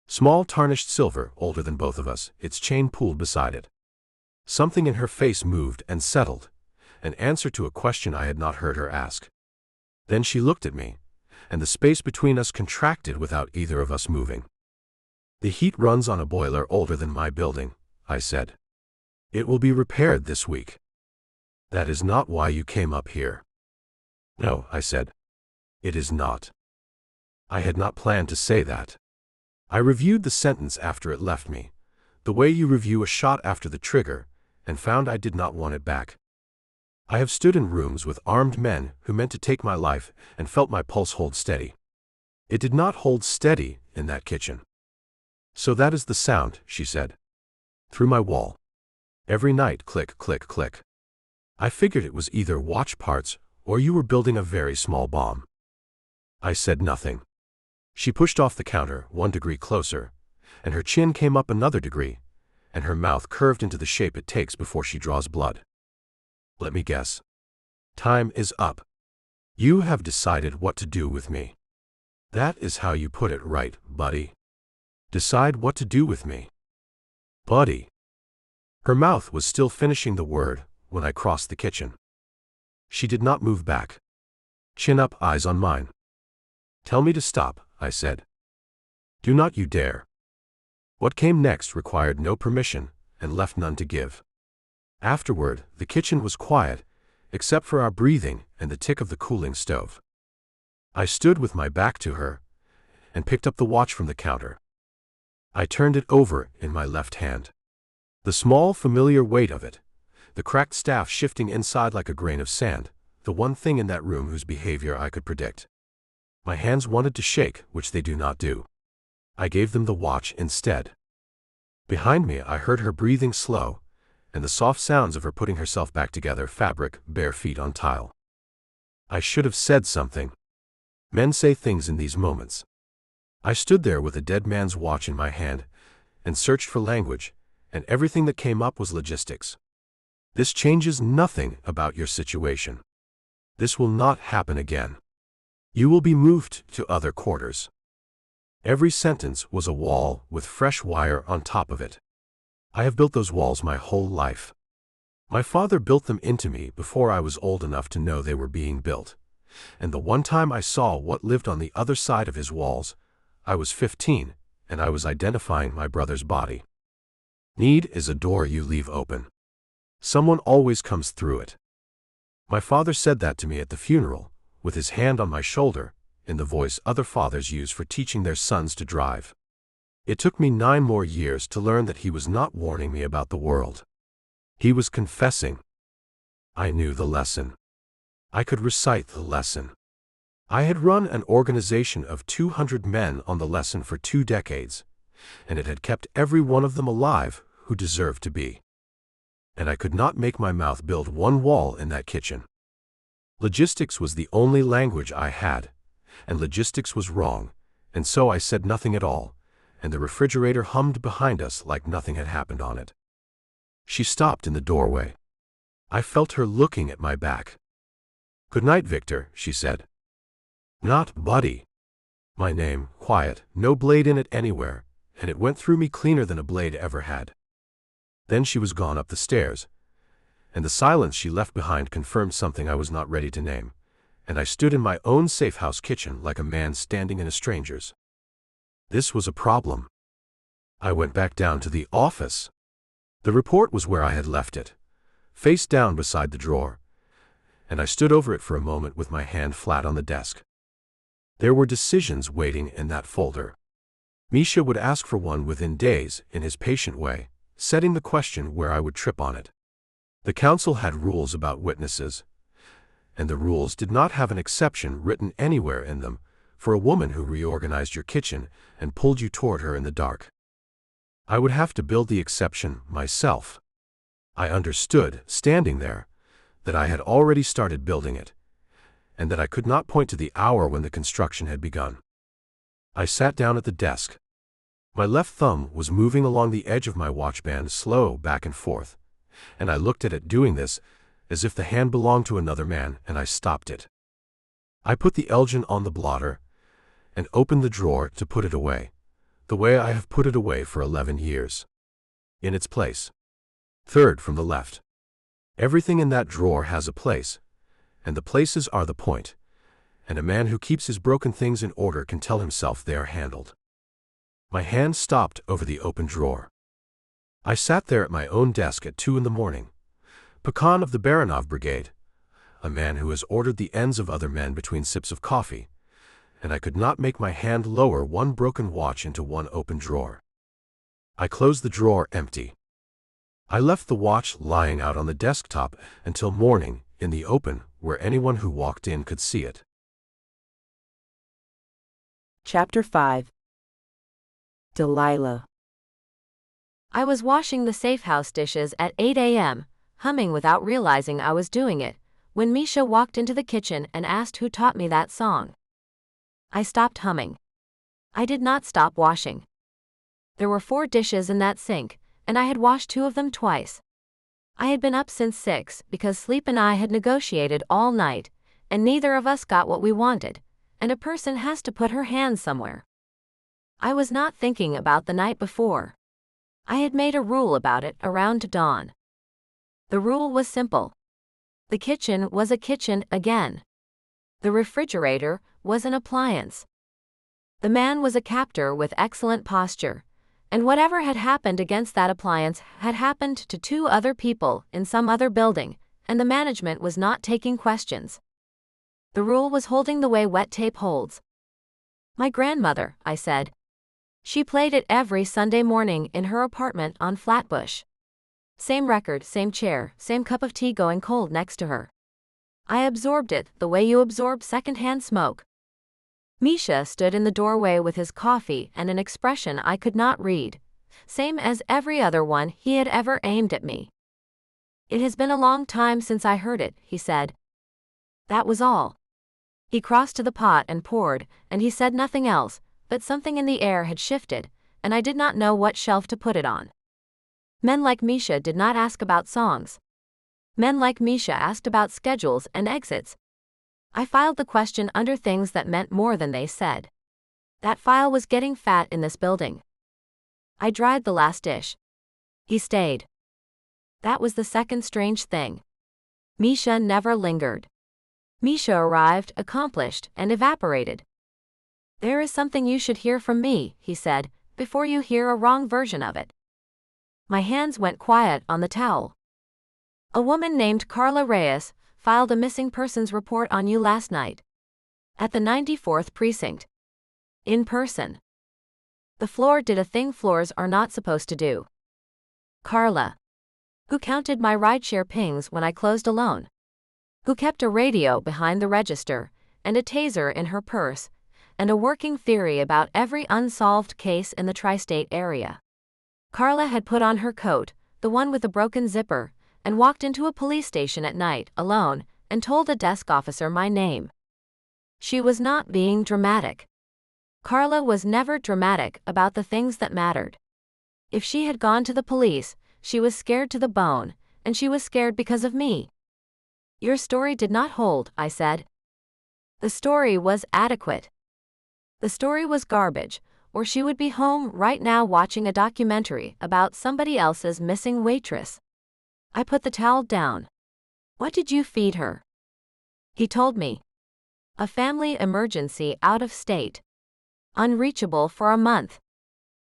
[SPEAKER 3] Small tarnished silver, older than both of us, its chain pooled beside it. Something in her face moved and settled, an answer to a question I had not heard her ask. Then she looked at me, and the space between us contracted without either of us moving. The heat runs on a boiler older than my building, I said. It will be repaired this week. That is not why you came up here. No, I said. It is not. I had not planned to say that. I reviewed the sentence after it left me, the way you review a shot after the trigger, and found I did not want it back. I have stood in rooms with armed men who meant to take my life and felt my pulse hold steady. It did not hold steady in that kitchen. So that is the sound, she said. Through my wall. Every night, click, click, click. I figured it was either watch parts or you were building a very small bomb. I said nothing. She pushed off the counter 1 degree closer, and her chin came up another degree, and her mouth curved into the shape it takes before she draws blood. Let me guess. Time is up. You have decided what to do with me. That is how you put it, right, buddy? Decide what to do with me. Buddy. Her mouth was still finishing the word when I crossed the kitchen. She did not move back. Chin up, eyes on mine. Tell me to stop, I said. Do not you dare. What came next required no permission and left none to give. Afterward, the kitchen was quiet, except for our breathing and the tick of the cooling stove. I stood with my back to her and picked up the watch from the counter. I turned it over in my left hand. The small, familiar weight of it, the cracked staff shifting inside like a grain of sand, the one thing in that room whose behavior I could predict. My hands wanted to shake, which they do not do. I gave them the watch instead. Behind me, I heard her breathing slow, and the soft sounds of her putting herself back together, fabric, bare feet on tile. I should have said something. Men say things in these moments. I stood there with a dead man's watch in my hand, and searched for language, and everything that came up was logistics. This changes nothing about your situation. This will not happen again. You will be moved to other quarters. Every sentence was a wall with fresh wire on top of it. I have built those walls my whole life. My father built them into me before I was old enough to know they were being built, and the one time I saw what lived on the other side of his walls, I was 15, and I was identifying my brother's body. Need is a door you leave open. Someone always comes through it. My father said that to me at the funeral, with his hand on my shoulder, in the voice other fathers use for teaching their sons to drive. It took me 9 more years to learn that he was not warning me about the world. He was confessing. I knew the lesson. I could recite the lesson. I had run an organization of 200 men on the lesson for 2 decades, and it had kept every one of them alive who deserved to be. And I could not make my mouth build one wall in that kitchen. Logistics was the only language I had, and logistics was wrong, and so I said nothing at all, and the refrigerator hummed behind us like nothing had happened on it. She stopped in the doorway. I felt her looking at my back. "Good night, Victor," she said. "Not Buddy." My name, quiet, no blade in it anywhere, and it went through me cleaner than a blade ever had. Then she was gone up the stairs, and the silence she left behind confirmed something I was not ready to name, and I stood in my own safe house kitchen like a man standing in a stranger's. This was a problem. I went back down to the office. The report was where I had left it, face down beside the drawer, and I stood over it for a moment with my hand flat on the desk. There were decisions waiting in that folder. Misha would ask for one within days in his patient way, setting the question where I would trip on it. The council had rules about witnesses, and the rules did not have an exception written anywhere in them for a woman who reorganized your kitchen and pulled you toward her in the dark. I would have to build the exception myself. I understood, standing there, that I had already started building it, and that I could not point to the hour when the construction had begun. I sat down at the desk. My left thumb was moving along the edge of my watch band, slow back and forth, and I looked at it doing this as if the hand belonged to another man, and I stopped it. I put the Elgin on the blotter and opened the drawer to put it away, the way I have put it away for 11 years. In its place. Third from the left. Everything in that drawer has a place, and the places are the point, and a man who keeps his broken things in order can tell himself they are handled. My hand stopped over the open drawer. I sat there at my own desk at 2 in the morning, Pecan of the Baranov brigade, a man who has ordered the ends of other men between sips of coffee, and I could not make my hand lower one broken watch into one open drawer. I closed the drawer empty. I left the watch lying out on the desktop until morning, in the open, where anyone who walked in could see it.
[SPEAKER 1] Chapter 5. Delilah.
[SPEAKER 2] I was washing the safe house dishes at 8 a.m., humming without realizing I was doing it, when Misha walked into the kitchen and asked who taught me that song. I stopped humming. I did not stop washing. There were 4 dishes in that sink, and I had washed 2 of them twice. I had been up since 6 because Sleep and I had negotiated all night, and neither of us got what we wanted, and a person has to put her hands somewhere. I was not thinking about the night before. I had made a rule about it around dawn. The rule was simple. The kitchen was a kitchen again. The refrigerator was an appliance. The man was a captor with excellent posture, and whatever had happened against that appliance had happened to 2 other people in some other building, and the management was not taking questions. The rule was holding the way wet tape holds. My grandmother, I said. She played it every Sunday morning in her apartment on Flatbush. Same record, same chair, same cup of tea going cold next to her. I absorbed it the way you absorb secondhand smoke. Misha stood in the doorway with his coffee and an expression I could not read, same as every other one he had ever aimed at me. "It has been a long time since I heard it," he said. That was all. He crossed to the pot and poured, and he said nothing else, but something in the air had shifted, and I did not know what shelf to put it on. Men like Misha did not ask about songs. Men like Misha asked about schedules and exits. I filed the question under things that meant more than they said. That file was getting fat in this building. I dried the last dish. He stayed. That was the second strange thing. Misha never lingered. Misha arrived, accomplished, and evaporated. "There is something you should hear from me," he said, "before you hear a wrong version of it." My hands went quiet on the towel. "A woman named Carla Reyes filed a missing persons report on you last night. At the 94th precinct. In person. The floor did a thing floors are not supposed to do. Carla. Who counted my rideshare pings when I closed alone. Who kept a radio behind the register, and a taser in her purse, and a working theory about every unsolved case in the tri-state area. Carla had put on her coat, the one with the broken zipper, and walked into a police station at night, alone, and told a desk officer my name. She was not being dramatic. Carla was never dramatic about the things that mattered. If she had gone to the police, she was scared to the bone, and she was scared because of me. Your story did not hold, I said. The story was adequate. The story was garbage, or she would be home right now watching a documentary about somebody else's missing waitress. I put the towel down. What did you feed her? He told me. A family emergency out of state. Unreachable for a month.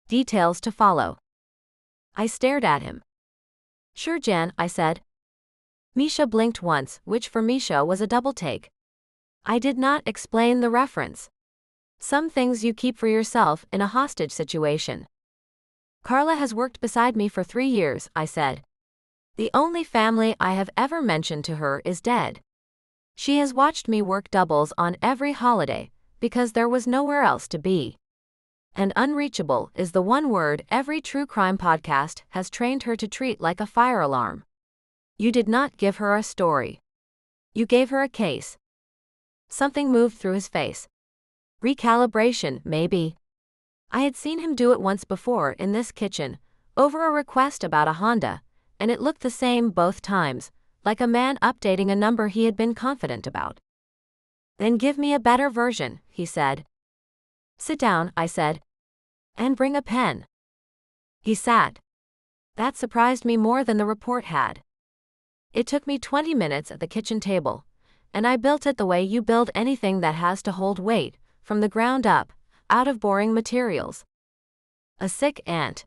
[SPEAKER 2] Details to follow. I stared at him. Sure, Jan, I said. Misha blinked once, which for Misha was a double take. I did not explain the reference. Some things you keep for yourself in a hostage situation. Carla has worked beside me for 3 years, I said. The only family I have ever mentioned to her is dead. She has watched me work doubles on every holiday, because there was nowhere else to be. And unreachable is the one word every true crime podcast has trained her to treat like a fire alarm. You did not give her a story. You gave her a case. Something moved through his face. Recalibration, maybe. I had seen him do it once before in this kitchen, over a request about a Honda, and it looked the same both times, like a man updating a number he had been confident about. Then give me a better version, he said. Sit down, I said. And bring a pen. He sat. That surprised me more than the report had. It took me 20 minutes at the kitchen table, and I built it the way you build anything that has to hold weight, from the ground up, out of boring materials. A sick aunt.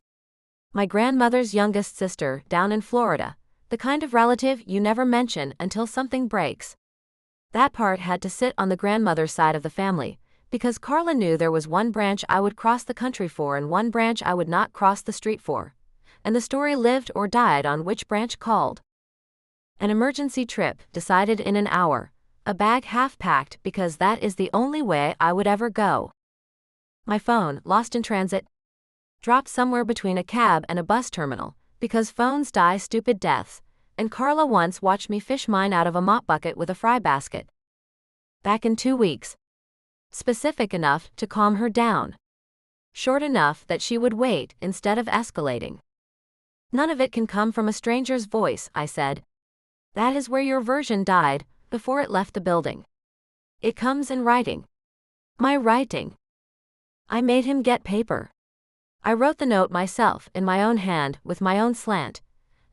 [SPEAKER 2] My grandmother's youngest sister down in Florida, the kind of relative you never mention until something breaks. That part had to sit on the grandmother's side of the family, because Carla knew there was one branch I would cross the country for and one branch I would not cross the street for, and the story lived or died on which branch called. An emergency trip, decided in an hour, a bag half packed because that is the only way I would ever go. My phone, lost in transit, dropped somewhere between a cab and a bus terminal, because phones die stupid deaths, and Carla once watched me fish mine out of a mop bucket with a fry basket. Back in 2 weeks. Specific enough to calm her down. Short enough that she would wait instead of escalating. None of it can come from a stranger's voice, I said. That is where your version died, before it left the building. It comes in writing. My writing. I made him get paper. I wrote the note myself, in my own hand, with my own slant,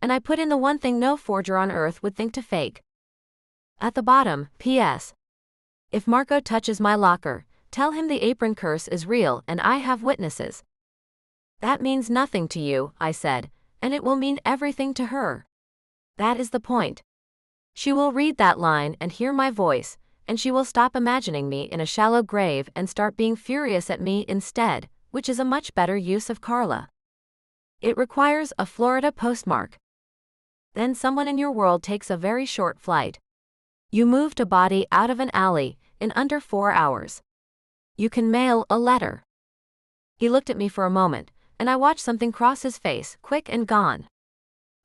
[SPEAKER 2] and I put in the one thing no forger on earth would think to fake. At the bottom, P.S. If Marco touches my locker, tell him the apron curse is real and I have witnesses. That means nothing to you, I said, and it will mean everything to her. That is the point. She will read that line and hear my voice, and she will stop imagining me in a shallow grave and start being furious at me instead, which is a much better use of Carla. It requires a Florida postmark. Then someone in your world takes a very short flight. You moved a body out of an alley in under 4 hours. You can mail a letter. He looked at me for a moment, and I watched something cross his face, quick and gone.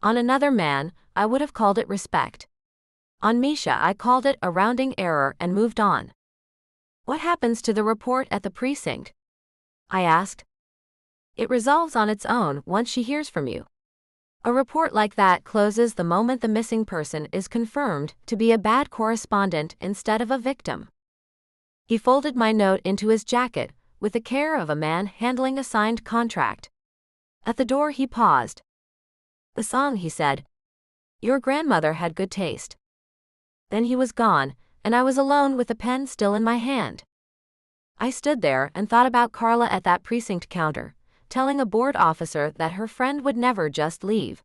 [SPEAKER 2] On another man, I would have called it respect. On Misha, I called it a rounding error and moved on. What happens to the report at the precinct? I asked. It resolves on its own once she hears from you. A report like that closes the moment the missing person is confirmed to be a bad correspondent instead of a victim. He folded my note into his jacket with the care of a man handling a signed contract. At the door he paused. The song, he said. Your grandmother had good taste. Then he was gone, and I was alone with the pen still in my hand. I stood there and thought about Carla at that precinct counter, telling a board officer that her friend would never just leave.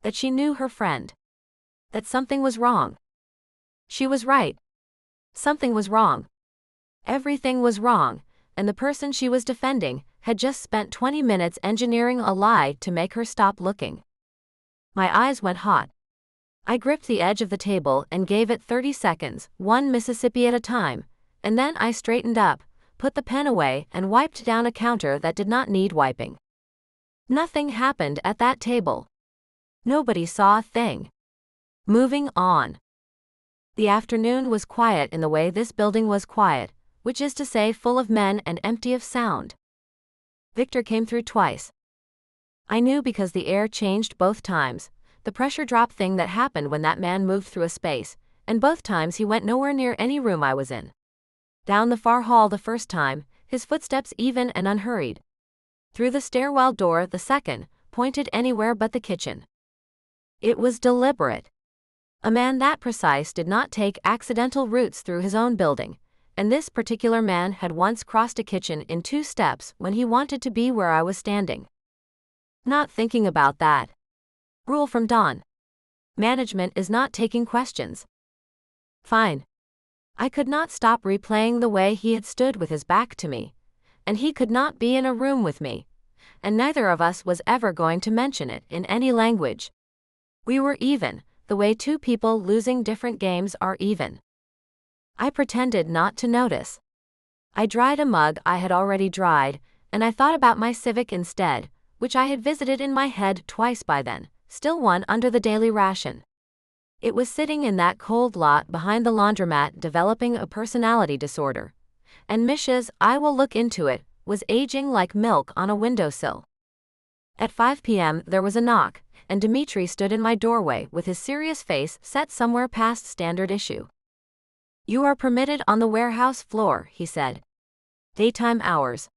[SPEAKER 2] That she knew her friend. That something was wrong. She was right. Something was wrong. Everything was wrong, and the person she was defending had just spent 20 minutes engineering a lie to make her stop looking. My eyes went hot. I gripped the edge of the table and gave it 30 seconds, one Mississippi at a time, and then I straightened up, put the pen away, and wiped down a counter that did not need wiping. Nothing happened at that table. Nobody saw a thing. Moving on. The afternoon was quiet in the way this building was quiet, which is to say full of men and empty of sound. Viktor came through twice. I knew because the air changed both times, the pressure drop thing that happened when that man moved through a space, and both times he went nowhere near any room I was in. Down the far hall the first time, his footsteps even and unhurried. Through the stairwell door the second, pointed anywhere but the kitchen. It was deliberate. A man that precise did not take accidental routes through his own building, and this particular man had once crossed a kitchen in 2 steps when he wanted to be where I was standing. Not thinking about that. Rule from Dawn. Management is not taking questions. Fine. I could not stop replaying the way he had stood with his back to me, and he could not be in a room with me, and neither of us was ever going to mention it in any language. We were even, the way 2 people losing different games are even. I pretended not to notice. I dried a mug I had already dried, and I thought about my Civic instead, which I had visited in my head twice by then, still one under the daily ration. It was sitting in that cold lot behind the laundromat developing a personality disorder, and Misha's "I will look into it" was aging like milk on a windowsill. At 5 p.m. there was a knock, and Dmitri stood in my doorway with his serious face set somewhere past standard issue. You are permitted on the warehouse floor, he said. Daytime hours.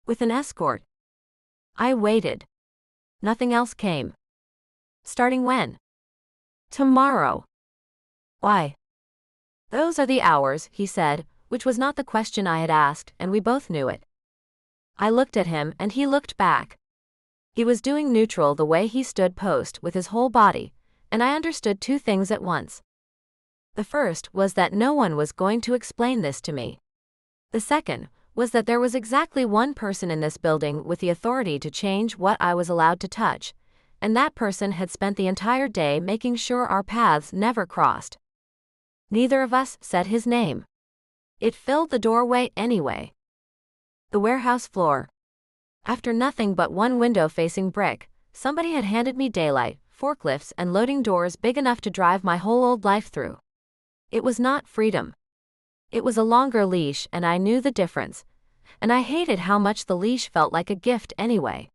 [SPEAKER 2] With an escort. I waited. Nothing else came. Starting when? Tomorrow. Why? Those are the hours, he said, which was not the question I had asked, and we both knew it. I looked at him and he looked back. He was doing neutral the way he stood post with his whole body, and I understood 2 things at once. The first was that no one was going to explain this to me. The second was that there was exactly one person in this building with the authority to change what I was allowed to touch, and that person had spent the entire day making sure our paths never crossed. Neither of us said his name. It filled the doorway anyway. The warehouse floor. After nothing but one window-facing brick, somebody had handed me daylight, forklifts and loading doors big enough to drive my whole old life through. It was not freedom. It was a longer leash, and I knew the difference, and I hated how much the leash felt like a gift anyway.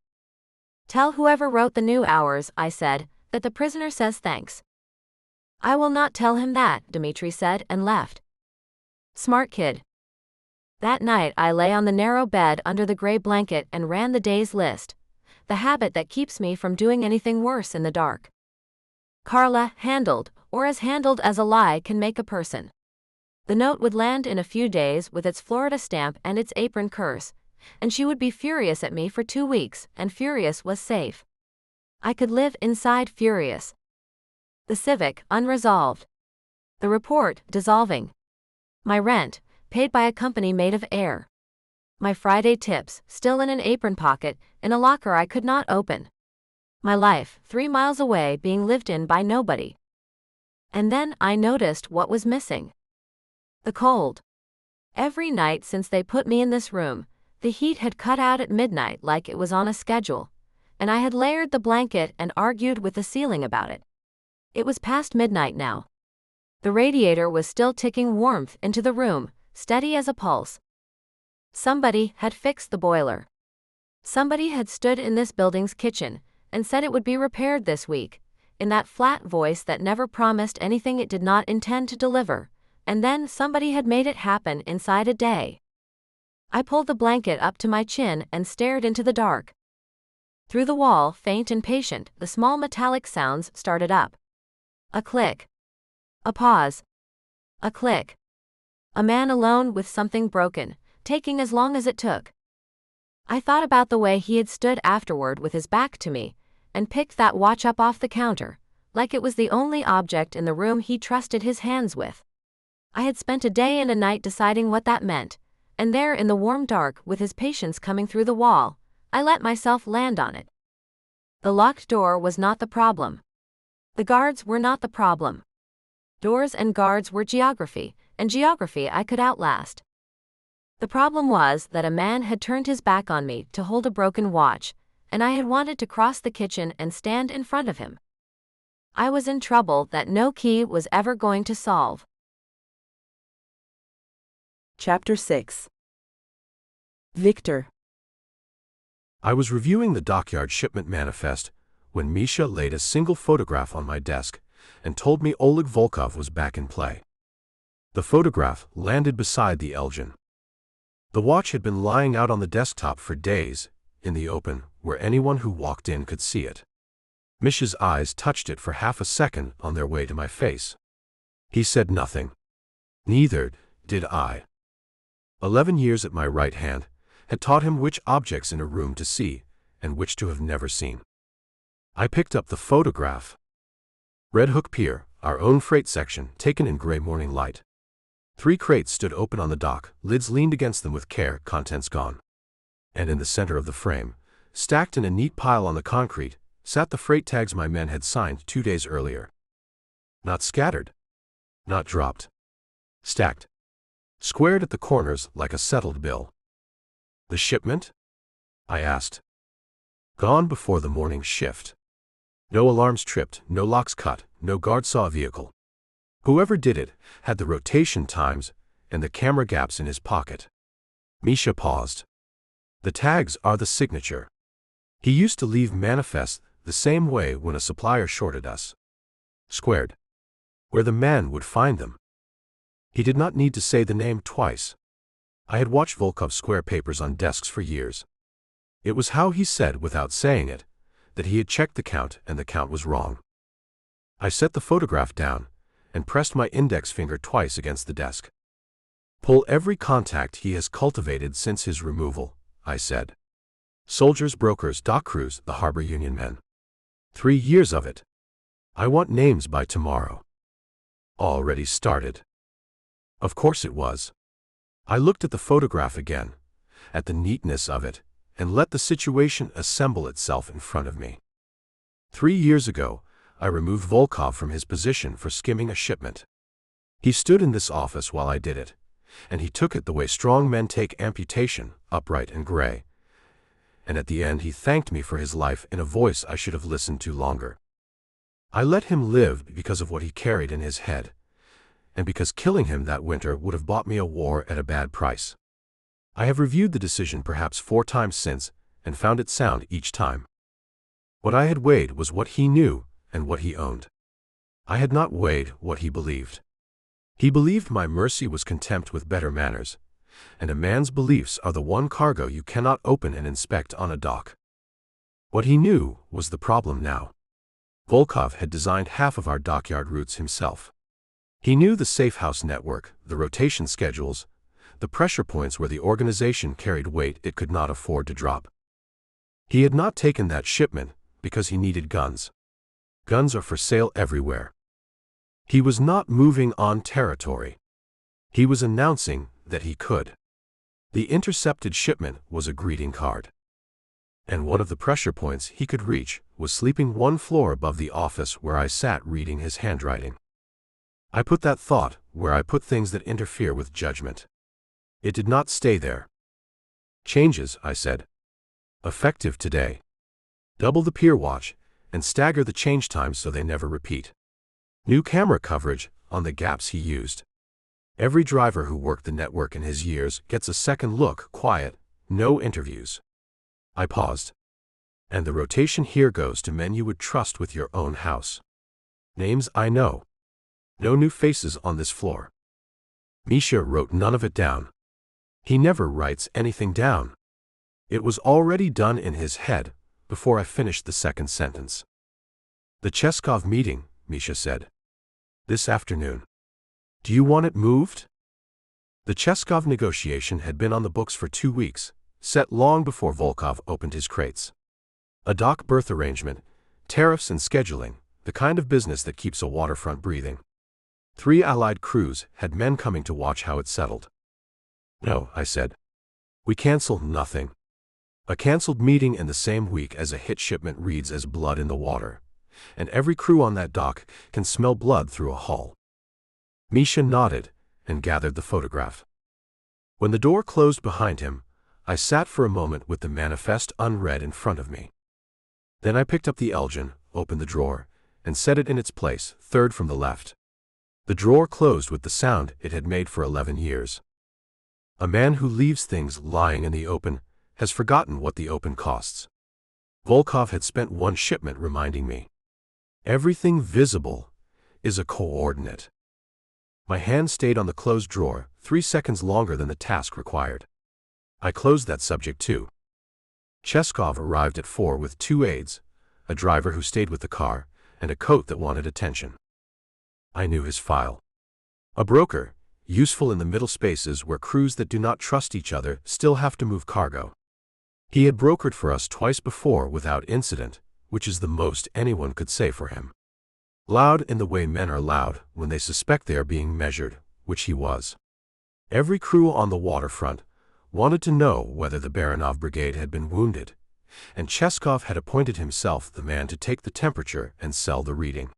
[SPEAKER 2] Tell whoever wrote the new hours, I said, that the prisoner says thanks. I will not tell him that, Dmitri said and left. Smart kid. That night I lay on the narrow bed under the gray blanket and ran the day's list, the habit that keeps me from doing anything worse in the dark. Carla, handled, or as handled as a lie can make a person. The note would land in a few days with its Florida stamp and its apron curse, and she would be furious at me for 2 weeks, and furious was safe. I could live inside furious. The Civic, unresolved. The report, dissolving. My rent, paid by a company made of air. My Friday tips, still in an apron pocket, in a locker I could not open. My life, 3 miles away, being lived in by nobody. And then I noticed what was missing. The cold. Every night since they put me in this room, The heat had cut out at midnight like it was on a schedule, and I had layered the blanket and argued with the ceiling about it. It was past midnight now. The radiator was still ticking warmth into the room, steady as a pulse. Somebody had fixed the boiler. Somebody had stood in this building's kitchen and said it would be repaired this week, in that flat voice that never promised anything it did not intend to deliver, and then somebody had made it happen inside a day. I pulled the blanket up to my chin and stared into the dark. Through the wall, faint and patient, the small metallic sounds started up. A click. A pause. A click. A man alone with something broken, taking as long as it took. I thought about the way he had stood afterward with his back to me, and picked that watch up off the counter, like it was the only object in the room he trusted his hands with. I had spent a day and a night deciding what that meant, and there in the warm dark, with his patience coming through the wall, I let myself land on it. The locked door was not the problem. The guards were not the problem. Doors and guards were geography, and geography I could outlast. The problem was that a man had turned his back on me to hold a broken watch, and I had wanted to cross the kitchen and stand in front of him. I was in trouble that no key was ever going to solve.
[SPEAKER 1] Chapter 6. Viktor.
[SPEAKER 3] I was reviewing the dockyard shipment manifest when Misha laid a single photograph on my desk and told me Oleg Volkov was back in play. The photograph landed beside the Elgin. The watch had been lying out on the desktop for days, in the open, where anyone who walked in could see it. Misha's eyes touched it for half a second on their way to my face. He said nothing. Neither did I. 11 years at my right hand had taught him which objects in a room to see and which to have never seen. I picked up the photograph. Red Hook Pier, our own freight section, taken in gray morning light. 3 crates stood open on the dock, lids leaned against them with care, contents gone. And in the center of the frame, stacked in a neat pile on the concrete, sat the freight tags my men had signed 2 days earlier. Not scattered. Not dropped. Stacked. Squared at the corners like a settled bill. The shipment? I asked. Gone before the morning shift. No alarms tripped, no locks cut, no guard saw a vehicle. Whoever did it had the rotation times and the camera gaps in his pocket. Misha paused. The tags are the signature. He used to leave manifests the same way when a supplier shorted us. Squared. Where the man would find them. He did not need to say the name twice. I had watched Volkov square papers on desks for years. It was how he said, without saying it, that he had checked the count and the count was wrong. I set the photograph down and pressed my index finger twice against the desk. Pull every contact he has cultivated since his removal, I said. Soldiers, brokers, dock crews, the harbor union men. 3 years of it. I want names by tomorrow. Already started. Of course it was. I looked at the photograph again, at the neatness of it, and let the situation assemble itself in front of me. 3 years ago, I removed Volkov from his position for skimming a shipment. He stood in this office while I did it, and he took it the way strong men take amputation, upright and gray. And at the end he thanked me for his life in a voice I should have listened to longer. I let him live because of what he carried in his head, and because killing him that winter would have bought me a war at a bad price. I have reviewed the decision perhaps 4 times since, and found it sound each time. What I had weighed was what he knew and what he owned. I had not weighed what he believed. He believed my mercy was contempt with better manners, and a man's beliefs are the one cargo you cannot open and inspect on a dock. What he knew was the problem now. Volkov had designed half of our dockyard routes himself. He knew the safe house network, the rotation schedules, the pressure points where the organization carried weight it could not afford to drop. He had not taken that shipment because he needed guns. Guns are for sale everywhere. He was not moving on territory. He was announcing that he could. The intercepted shipment was a greeting card. And one of the pressure points he could reach was sleeping 1 floor above the office where I sat reading his handwriting. I put that thought where I put things that interfere with judgment. It did not stay there. Changes, I said. Effective today. Double the pier watch, and stagger the change times so they never repeat. New camera coverage on the gaps he used. Every driver who worked the network in his years gets a second look, quiet, no interviews. I paused. And the rotation here goes to men you would trust with your own house. Names I know. No new faces on this floor. Misha wrote none of it down. He never writes anything down. It was already done in his head before I finished the second sentence. The Cheskov meeting, Misha said. This afternoon. Do you want it moved? The Cheskov negotiation had been on the books for 2 weeks, set long before Volkov opened his crates. A dock berth arrangement, tariffs and scheduling, the kind of business that keeps a waterfront breathing. 3 Allied crews had men coming to watch how it settled. No, I said. We cancel nothing. A cancelled meeting in the same week as a hit shipment reads as blood in the water, and every crew on that dock can smell blood through a hull. Misha nodded and gathered the photograph. When the door closed behind him, I sat for a moment with the manifest unread in front of me. Then I picked up the Elgin, opened the drawer, and set it in its place, third from the left. The drawer closed with the sound it had made for 11 years. A man who leaves things lying in the open has forgotten what the open costs. Volkov had spent 1 shipment reminding me. Everything visible is a coordinate. My hand stayed on the closed drawer 3 seconds longer than the task required. I closed that subject too. Cheskov arrived at 4 with 2 aides, a driver who stayed with the car, and a coat that wanted attention. I knew his file. A broker, useful in the middle spaces where crews that do not trust each other still have to move cargo. He had brokered for us twice before without incident, which is the most anyone could say for him. Loud in the way men are loud when they suspect they are being measured, which he was. Every crew on the waterfront wanted to know whether the Baranov brigade had been wounded, and Cheskov had appointed himself the man to take the temperature and sell the reading.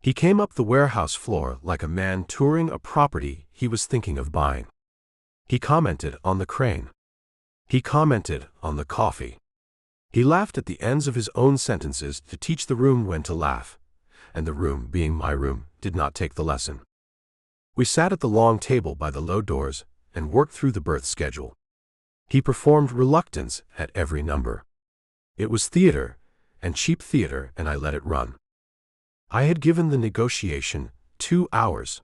[SPEAKER 3] He came up the warehouse floor like a man touring a property he was thinking of buying. He commented on the crane. He commented on the coffee. He laughed at the ends of his own sentences to teach the room when to laugh, and the room, being my room, did not take the lesson. We sat at the long table by the low doors and worked through the berth schedule. He performed reluctance at every number. It was theater, and cheap theater, and I let it run. I had given the negotiation 2 hours.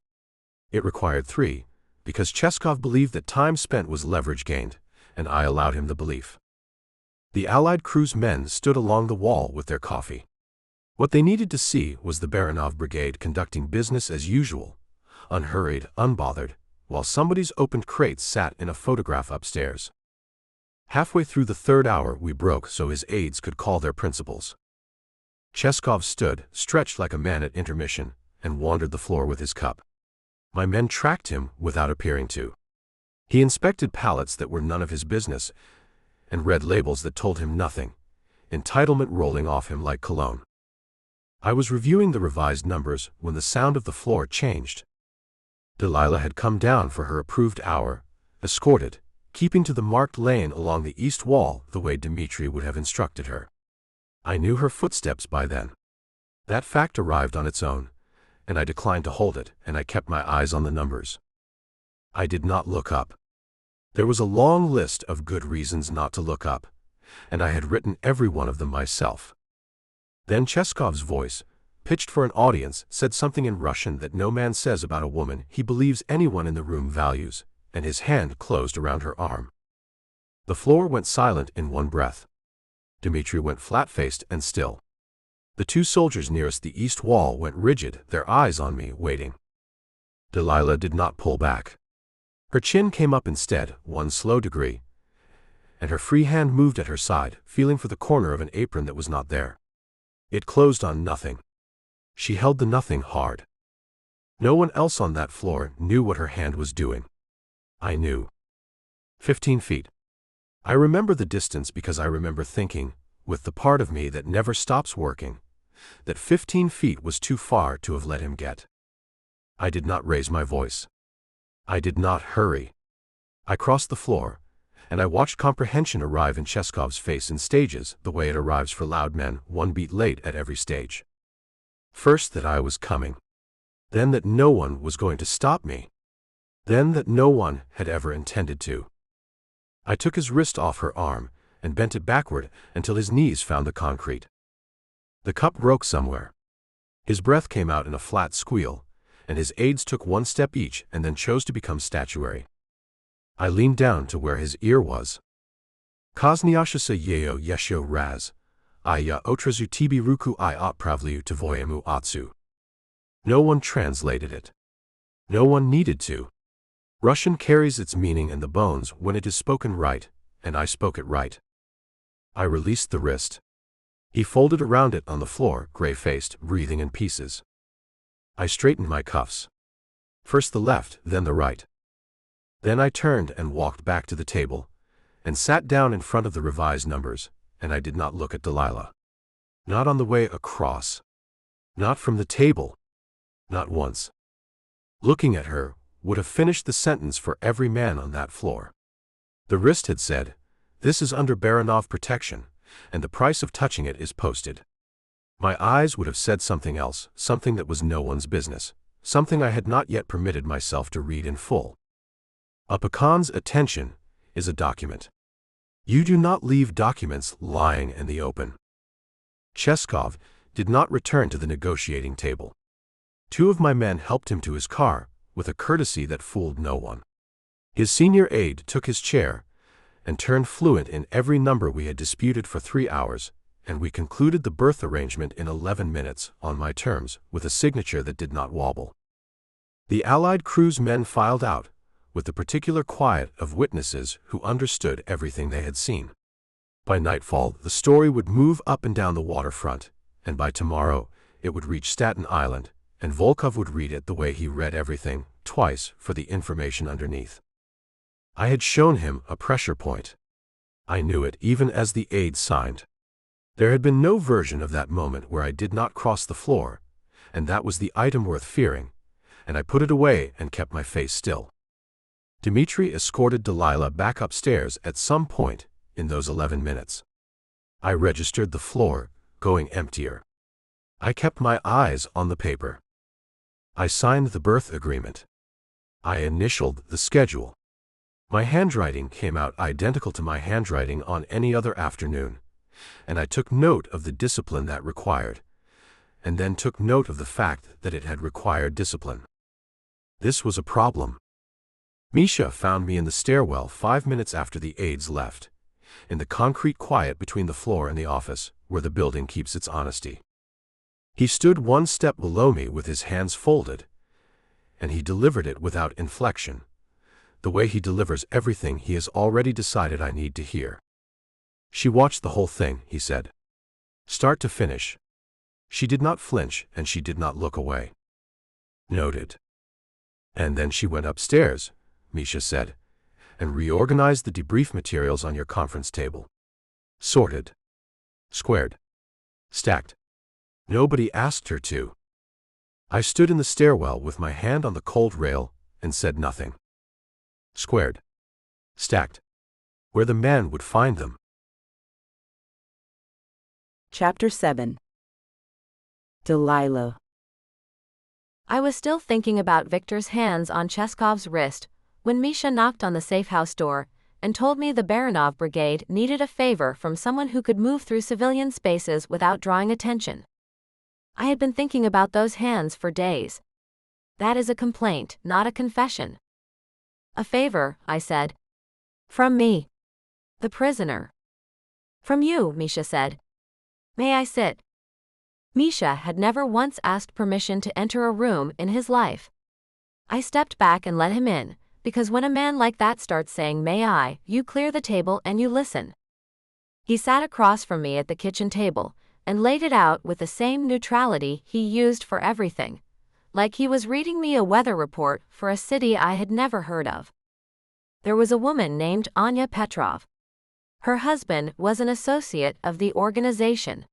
[SPEAKER 3] It required 3, because Cheskov believed that time spent was leverage gained, and I allowed him the belief. The Allied crew's men stood along the wall with their coffee. What they needed to see was the Baranov brigade conducting business as usual, unhurried, unbothered, while somebody's opened crates sat in a photograph upstairs. Halfway through the 3rd hour we broke so his aides could call their principals. Cheskov stood, stretched like a man at intermission, and wandered the floor with his cup. My men tracked him without appearing to. He inspected pallets that were none of his business, and read labels that told him nothing, entitlement rolling off him like cologne. I was reviewing the revised numbers when the sound of the floor changed. Delilah had come down for her approved hour, escorted, keeping to the marked lane along the east wall the way Dmitri would have instructed her. I knew her footsteps by then. That fact arrived on its own, and I declined to hold it, and I kept my eyes on the numbers. I did not look up. There was a long list of good reasons not to look up, and I had written every one of them myself. Then Cheskov's voice, pitched for an audience, said something in Russian that no man says about a woman he believes anyone in the room values, and his hand closed around her arm. The floor went silent in one breath. Dmitri went flat-faced and still. The 2 soldiers nearest the east wall went rigid, their eyes on me, waiting. Delilah did not pull back. Her chin came up instead, 1 slow degree, and her free hand moved at her side, feeling for the corner of an apron that was not there. It closed on nothing. She held the nothing hard. No one else on that floor knew what her hand was doing. I knew. 15 feet. I remember the distance because I remember thinking, with the part of me that never stops working, that 15 feet was too far to have let him get. I did not raise my voice. I did not hurry. I crossed the floor, And I watched comprehension arrive in Cheskov's face in stages, the way it arrives for loud men, one beat late at every stage. First that I was coming. Then that no one was going to stop me. Then that no one had ever intended to. I took his wrist off her arm and bent it backward until his knees found the concrete. The cup broke somewhere. His breath came out in a flat squeal, and his aides took one step each and then chose to become statuary. I leaned down to where his ear was. Kazniashasa yeo yesho raz, ya otrazu tibi ruku I otpravliu tvoyemu atsu. No one translated it. No one needed to. Russian carries its meaning in the bones when it is spoken right, and I spoke it right. I released the wrist. He folded around it on the floor, gray-faced, breathing in pieces. I straightened my cuffs. First the left, then the right. Then I turned and walked back to the table, and sat down in front of the revised numbers, and I did not look at Delilah. Not on the way across. Not from the table. Not once. Looking at her would have finished the sentence for every man on that floor. The wrist had said, "This is under Baranov protection, and the price of touching it is posted." My eyes would have said something else, something that was no one's business, something I had not yet permitted myself to read in full. A pecan's attention is a document. You do not leave documents lying in the open. Cheskov did not return to the negotiating table. Two of my men helped him to his car, with a courtesy that fooled no one. His senior aide took his chair and turned fluent in every number we had disputed for 3 hours, and we concluded the berth arrangement in 11 minutes, on my terms, with a signature that did not wobble. The Allied crew's men filed out, with the particular quiet of witnesses who understood everything they had seen. By nightfall, the story would move up and down the waterfront, and by tomorrow, it would reach Staten Island, and Volkov would read it the way he read everything, twice, for the information underneath. I had shown him a pressure point. I knew it even as the aide signed. There had been no version of that moment where I did not cross the floor, and that was the item worth fearing, and I put it away and kept my face still. Dmitri escorted Delilah back upstairs at some point in those 11 minutes. I registered the floor, going emptier. I kept my eyes on the paper. I signed the berth agreement. I initialed the schedule. My handwriting came out identical to my handwriting on any other afternoon, and I took note of the discipline that required, and then took note of the fact that it had required discipline. This was a problem. Misha found me in the stairwell 5 minutes after the aides left, in the concrete quiet between the floor and the office, where the building keeps its honesty. He stood one step below me with his hands folded, and he delivered it without inflection, the way he delivers everything he has already decided I need to hear. She watched the whole thing, he said. Start to finish. She did not flinch, and she did not look away. Noted. And then she went upstairs, Misha said, and reorganized the debrief materials on your conference table. Sorted. Squared. Stacked. Nobody asked her to. I stood in the stairwell with my hand on the cold rail and said nothing. Squared. Stacked. Where the man would find them.
[SPEAKER 1] Chapter 7. Delilah.
[SPEAKER 2] I was still thinking about Viktor's hands on Cheskov's wrist when Misha knocked on the safe house door and told me the Baranov brigade needed a favor from someone who could move through civilian spaces without drawing attention. I had been thinking about those hands for days. That is a complaint, not a confession. A favor, I said. From me. The prisoner. From you, Misha said. May I sit? Misha had never once asked permission to enter a room in his life. I stepped back and let him in, because when a man like that starts saying "may I," you clear the table and you listen. He sat across from me at the kitchen table, and laid it out with the same neutrality he used for everything, like he was reading me a weather report for a city I had never heard of. There was a woman named Anya Petrov. Her husband was an associate of the organization.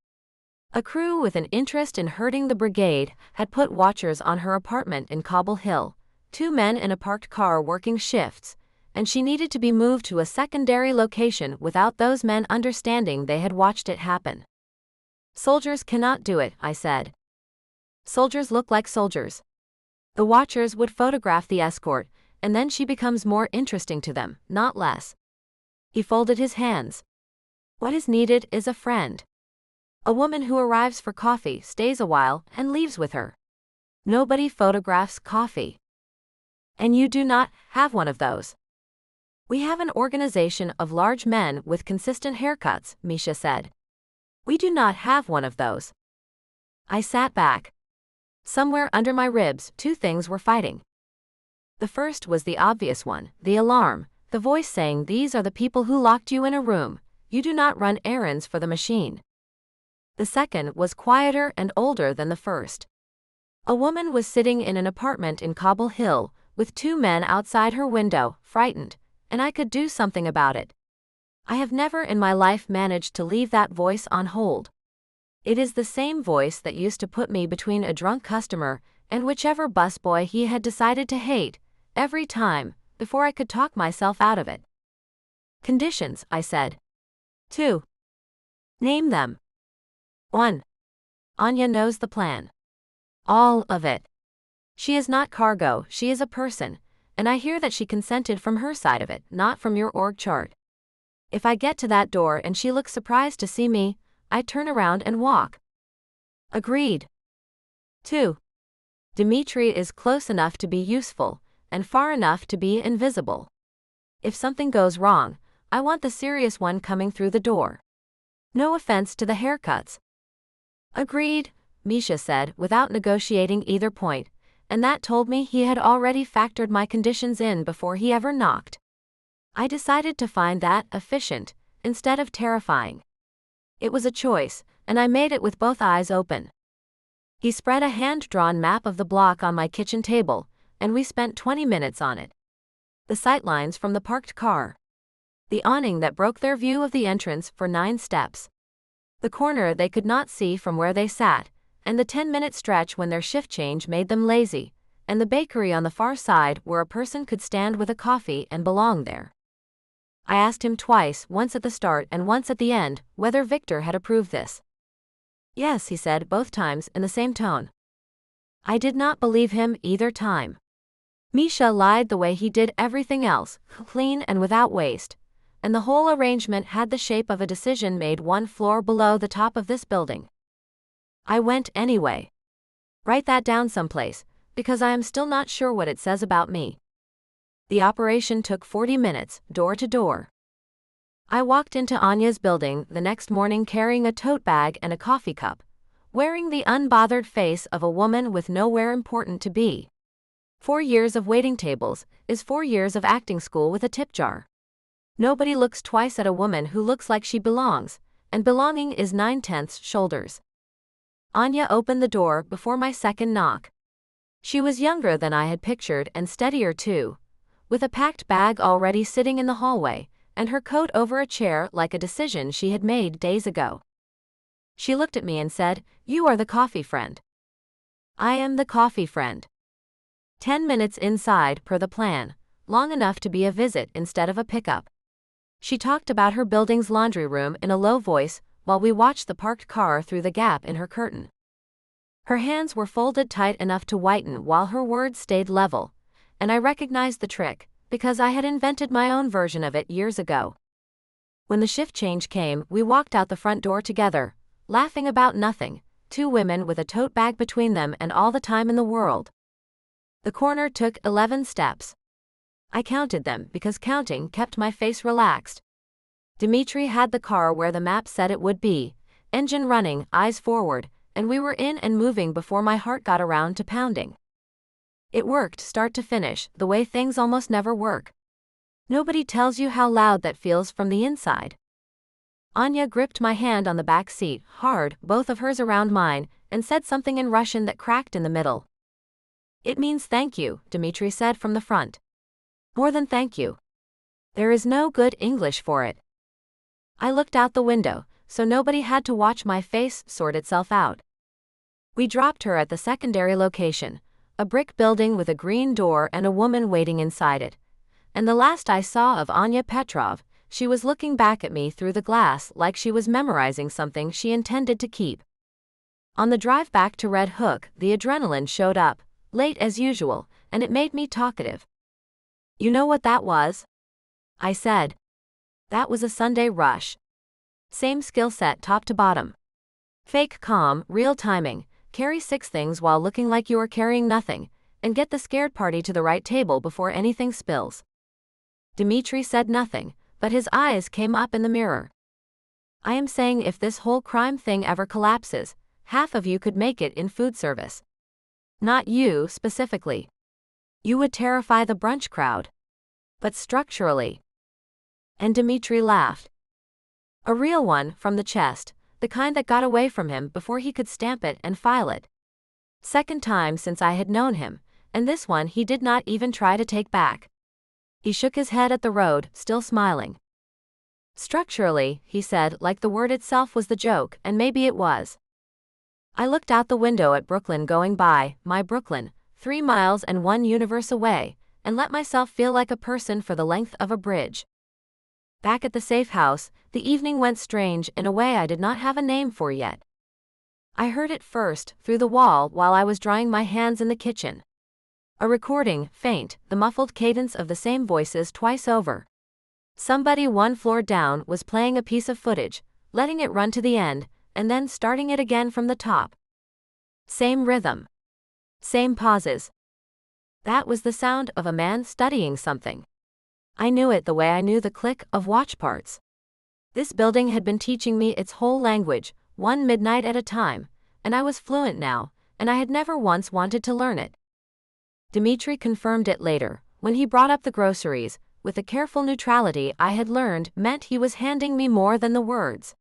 [SPEAKER 2] A crew with an interest in hurting the brigade had put watchers on her apartment in Cobble Hill, 2 men in a parked car working shifts, and she needed to be moved to a secondary location without those men understanding they had watched it happen. Soldiers cannot do it, I said. Soldiers look like soldiers. The watchers would photograph the escort, and then she becomes more interesting to them, not less. He folded his hands. What is needed is a friend. A woman who arrives for coffee, stays a while, and leaves with her. Nobody photographs coffee. And you do not have one of those. We have an organization of large men with consistent haircuts, Misha said. We do not have one of those. I sat back. Somewhere under my ribs, two things were fighting. The first was the obvious one, the alarm, the voice saying these are the people who locked you in a room, you do not run errands for the machine. The second was quieter and older than the first. A woman was sitting in an apartment in Cobble Hill, with two men outside her window, frightened, and I could do something about it. I have never in my life managed to leave that voice on hold. It is the same voice that used to put me between a drunk customer and whichever busboy he had decided to hate, every time, before I could talk myself out of it. Conditions, I said. 2. Name them. 1. Anya knows the plan. All of it. She is not cargo, she is a person, and I hear that she consented from her side of it, not from your org chart. If I get to that door and she looks surprised to see me, I turn around and walk. Agreed. 2. Dmitri is close enough to be useful, and far enough to be invisible. If something goes wrong, I want the serious one coming through the door. No offense to the haircuts. Agreed, Misha said without negotiating either point, and that told me he had already factored my conditions in before he ever knocked. I decided to find that efficient, instead of terrifying. It was a choice, and I made it with both eyes open. He spread a hand-drawn map of the block on my kitchen table, and we spent 20 minutes on it. The sightlines from the parked car. The awning that broke their view of the entrance for 9 steps. The corner they could not see from where they sat, and the 10-minute stretch when their shift change made them lazy, and the bakery on the far side where a person could stand with a coffee and belong there. I asked him twice, once at the start and once at the end, whether Viktor had approved this. Yes, he said both times in the same tone. I did not believe him either time. Misha lied the way he did everything else, clean and without waste, and the whole arrangement had the shape of a decision made 1 floor below the top of this building. I went anyway. Write that down someplace, because I am still not sure what it says about me. The operation took 40 minutes, door to door. I walked into Anya's building the next morning carrying a tote bag and a coffee cup, wearing the unbothered face of a woman with nowhere important to be. 4 years of waiting tables is 4 years of acting school with a tip jar. Nobody looks twice at a woman who looks like she belongs, and belonging is 9/10 shoulders. Anya opened the door before my second knock. She was younger than I had pictured and steadier too, with a packed bag already sitting in the hallway, and her coat over a chair like a decision she had made days ago. She looked at me and said, "You are the coffee friend." I am the coffee friend. 10 minutes inside per the plan, long enough to be a visit instead of a pickup. She talked about her building's laundry room in a low voice while we watched the parked car through the gap in her curtain. Her hands were folded tight enough to whiten while her words stayed level, and I recognized the trick, because I had invented my own version of it years ago. When the shift change came, we walked out the front door together, laughing about nothing, 2 women with a tote bag between them and all the time in the world. The corner took 11 steps. I counted them because counting kept my face relaxed. Dmitri had the car where the map said it would be, engine running, eyes forward, and we were in and moving before my heart got around to pounding. It worked start to finish, the way things almost never work. Nobody tells you how loud that feels from the inside. Anya gripped my hand on the back seat, hard, both of hers around mine, and said something in Russian that cracked in the middle. It means thank you, Dmitri said from the front. More than thank you. There is no good English for it. I looked out the window, so nobody had to watch my face sort itself out. We dropped her at the secondary location, a brick building with a green door and a woman waiting inside it, And the last I saw of Anya Petrov, she was looking back at me through the glass like she was memorizing something she intended to keep. On the drive back to Red Hook, the adrenaline showed up, late as usual, and it made me talkative. "You know what that was?" I said. "That was a Sunday rush. Same skill set top to bottom. Fake calm, real timing, carry 6 things while looking like you are carrying nothing, and get the scared party to the right table before anything spills." Dmitri said nothing, but his eyes came up in the mirror. "I am saying if this whole crime thing ever collapses, half of you could make it in food service. Not you, specifically. You would terrify the brunch crowd. But structurally." And Dmitri laughed. A real one, from the chest, the kind that got away from him before he could stamp it and file it. Second time since I had known him, and this one he did not even try to take back. He shook his head at the road, still smiling. "Structurally," he said, like the word itself was the joke, and maybe it was. I looked out the window at Brooklyn going by, my Brooklyn, 3 miles and 1 universe away, and let myself feel like a person for the length of a bridge. Back at the safe house, the evening went strange in a way I did not have a name for yet. I heard it first, through the wall while I was drying my hands in the kitchen. A recording, faint, the muffled cadence of the same voices twice over. Somebody 1 floor down was playing a piece of footage, letting it run to the end, and then starting it again from the top. Same rhythm. Same pauses. That was the sound of a man studying something. I knew it the way I knew the click of watch parts. This building had been teaching me its whole language, 1 midnight at a time, and I was fluent now, and I had never once wanted to learn it. Dmitri confirmed it later, when he brought up the groceries, with the careful neutrality I had learned meant he was handing me more than the words.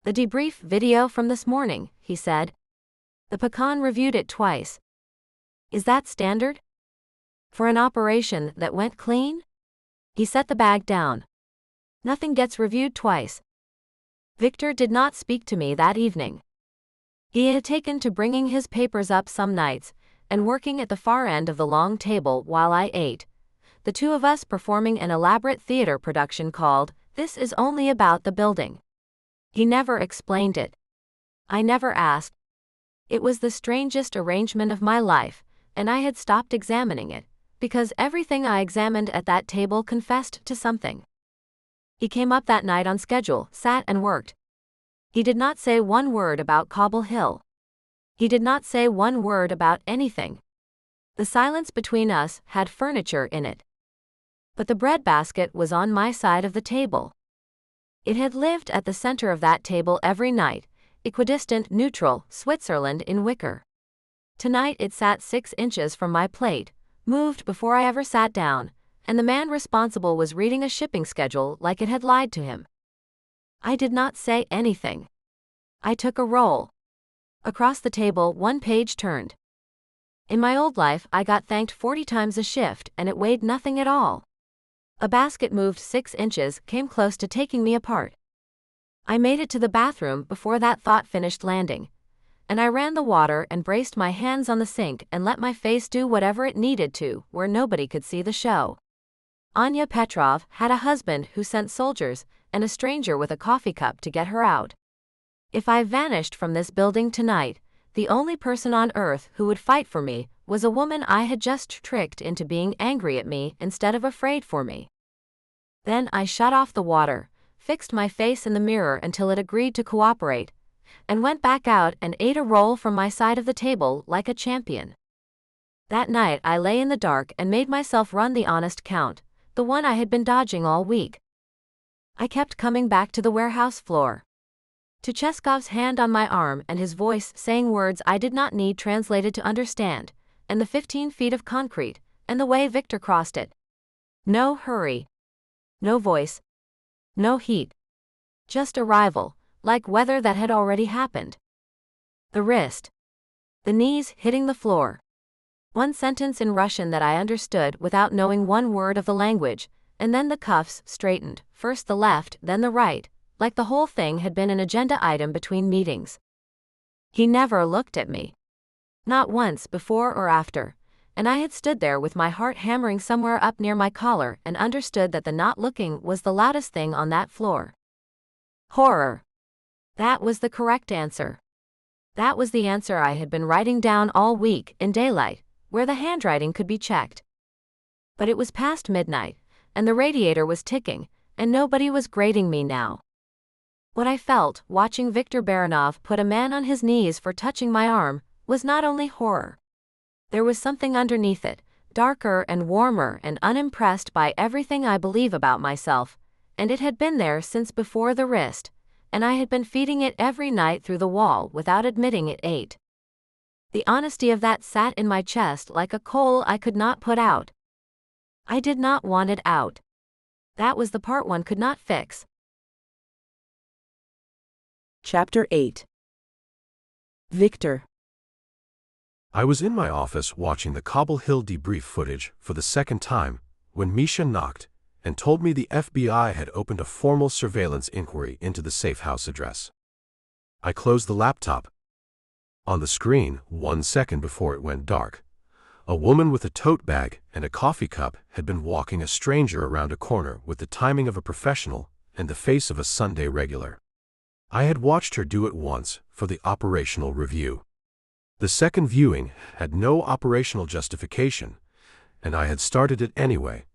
[SPEAKER 2] "The debrief video from this morning," he said. "The pecan reviewed it twice. Is that standard? For an operation that went clean?" He set the bag down. "Nothing gets reviewed twice." Viktor did not speak to me that evening. He had taken to bringing his papers up some nights, and working at the far end of the long table while I ate. The 2 of us performing an elaborate theater production called, "This Is Only About the Building." He never explained it. I never asked. It was the strangest arrangement of my life, and I had stopped examining it, because everything I examined at that table confessed to something. He came up that night on schedule, sat and worked. He did not say 1 word about Cobble Hill. He did not say 1 word about anything. The silence between us had furniture in it. But the breadbasket was on my side of the table. It had lived at the center of that table every night, equidistant, neutral, Switzerland in wicker. Tonight it sat 6 inches from my plate, moved before I ever sat down, and the man responsible was reading a shipping schedule like it had lied to him. I did not say anything. I took a roll. Across the table 1 page turned. In my old life I got thanked 40 times a shift and it weighed nothing at all. A basket moved 6 inches, came close to taking me apart. I made it to the bathroom before that thought finished landing, and I ran the water and braced my hands on the sink and let my face do whatever it needed to, where nobody could see the show. Anya Petrov had a husband who sent soldiers, and a stranger with a coffee cup to get her out. If I vanished from this building tonight, the only person on earth who would fight for me was a woman I had just tricked into being angry at me instead of afraid for me. Then I shut off the water, fixed my face in the mirror until it agreed to cooperate, and went back out and ate a roll from my side of the table like a champion. That night I lay in the dark and made myself run the honest count, the one I had been dodging all week. I kept coming back to the warehouse floor. To Cheskov's hand on my arm and his voice saying words I did not need translated to understand, and the 15 feet of concrete, and the way Viktor crossed it. No hurry. No voice. No heat. Just arrival, like weather that had already happened. The wrist. The knees hitting the floor. 1 sentence in Russian that I understood without knowing 1 word of the language, and then the cuffs straightened, first the left, then the right, like the whole thing had been an agenda item between meetings. He never looked at me. Not once before or after, and I had stood there with my heart hammering somewhere up near my collar and understood that the not looking was the loudest thing on that floor. Horror. That was the correct answer. That was the answer I had been writing down all week in daylight, where the handwriting could be checked. But it was past midnight, and the radiator was ticking, and nobody was grading me now. What I felt, watching Viktor Baranov put a man on his knees for touching my arm, was not only horror. There was something underneath it, darker and warmer and unimpressed by everything I believe about myself, and it had been there since before the wrist, and I had been feeding it every night through the wall without admitting it ate. The honesty of that sat in my chest like a coal I could not put out. I did not want it out. That was the part one could not fix.
[SPEAKER 1] Chapter 8. Viktor.
[SPEAKER 3] I was in my office watching the Cobble Hill debrief footage for the second time when Misha knocked and told me the FBI had opened a formal surveillance inquiry into the safe house address. I closed the laptop. On the screen, 1 second before it went dark, a woman with a tote bag and a coffee cup had been walking a stranger around a corner with the timing of a professional and the face of a Sunday regular. I had watched her do it once for the operational review. The second viewing had no operational justification, and I had started it anyway,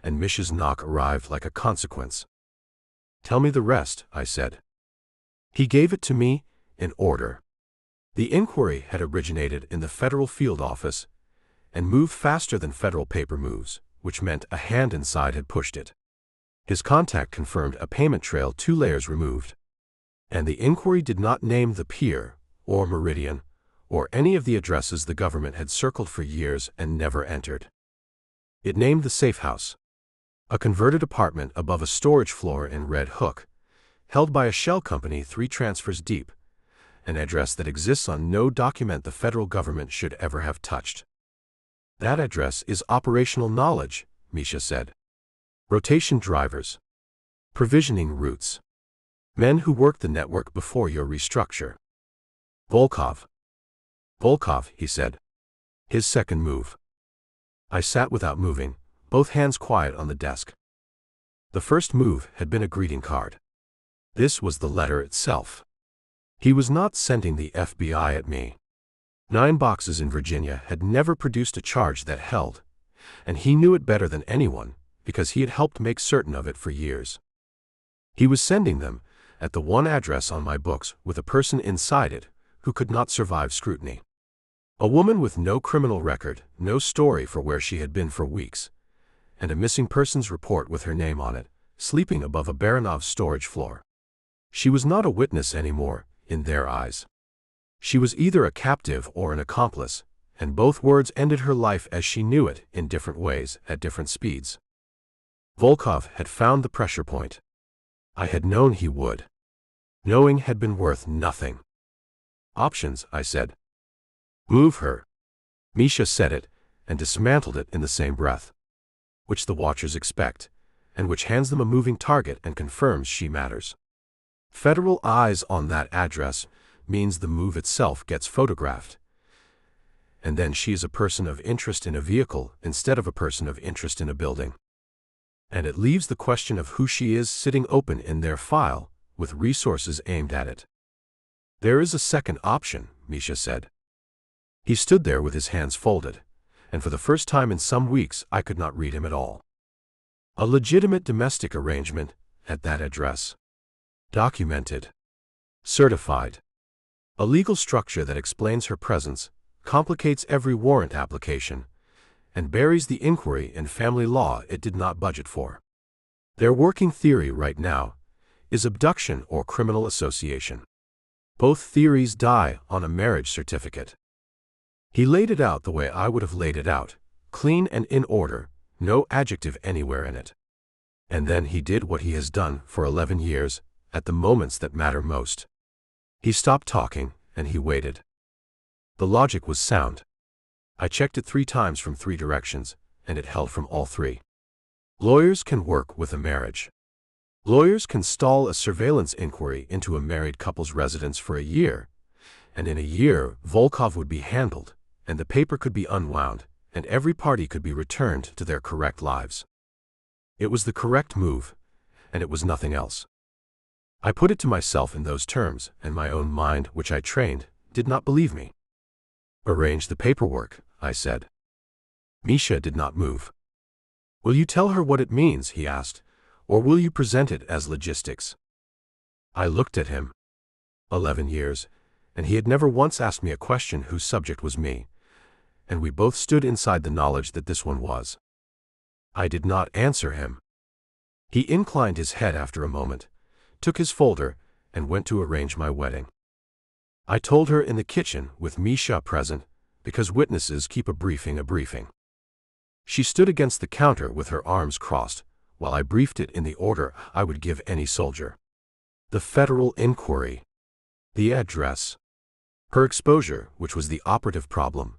[SPEAKER 3] and Misha's knock arrived like a consequence. "Tell me the rest," I said. He gave it to me in order. The inquiry had originated in the federal field office and moved faster than federal paper moves, which meant a hand inside had pushed it. His contact confirmed a payment trail 2 layers removed. And the inquiry did not name the pier, or meridian, or any of the addresses the government had circled for years and never entered. It named the safe house, a converted apartment above a storage floor in Red Hook, held by a shell company 3 transfers deep, an address that exists on no document the federal government should ever have touched. "That address is operational knowledge," Misha said. "Rotation drivers. Provisioning routes. Men who worked the network before your restructure. Volkov." "Volkov," he said. His second move. I sat without moving, both hands quiet on the desk. The first move had been a greeting card. This was the letter itself. He was not sending the FBI at me. 9 boxes in Virginia had never produced a charge that held, and he knew it better than anyone because he had helped make certain of it for years. He was sending them at the one address on my books with a person inside it who could not survive scrutiny. A woman with no criminal record, no story for where she had been for weeks, and a missing persons report with her name on it, sleeping above a Baranov storage floor. She was not a witness anymore, in their eyes. She was either a captive or an accomplice, and both words ended her life as she knew it in different ways at different speeds. Volkov had found the pressure point. I had known he would. Knowing had been worth nothing. "Options," I said. "Move her." Misha said it, and dismantled it in the same breath. Which the watchers expect, and which hands them a moving target and confirms she matters. Federal eyes on that address means the move itself gets photographed. And then she is a person of interest in a vehicle instead of a person of interest in a building. And it leaves the question of who she is sitting open in their file, with resources aimed at it. "There is a second option," Misha said. He stood there with his hands folded, and for the first time in some weeks I could not read him at all. "A legitimate domestic arrangement at that address. Documented. Certified. A legal structure that explains her presence, complicates every warrant application, and buries the inquiry in family law it did not budget for. Their working theory right now is abduction or criminal association. Both theories die on a marriage certificate." He laid it out the way I would have laid it out, clean and in order, no adjective anywhere in it. And then he did what he has done for 11 years, at the moments that matter most. He stopped talking, and he waited. The logic was sound. I checked it 3 times from 3 directions, and it held from all 3. Lawyers can work with a marriage. Lawyers can stall a surveillance inquiry into a married couple's residence for a year, and in a year Volkov would be handled, and the paper could be unwound, and every party could be returned to their correct lives. It was the correct move, and it was nothing else. I put it to myself in those terms, and my own mind, which I trained, did not believe me. "Arrange the paperwork," I said. Misha did not move. "Will you tell her what it means?" he asked, "or will you present it as logistics?" I looked at him. 11 years, and he had never once asked me a question whose subject was me, and we both stood inside the knowledge that this one was. I did not answer him. He inclined his head after a moment, took his folder, and went to arrange my wedding. I told her in the kitchen with Misha present, because witnesses keep a briefing. She stood against the counter with her arms crossed, while I briefed it in the order I would give any soldier. The federal inquiry. The address. Her exposure, which was the operative problem.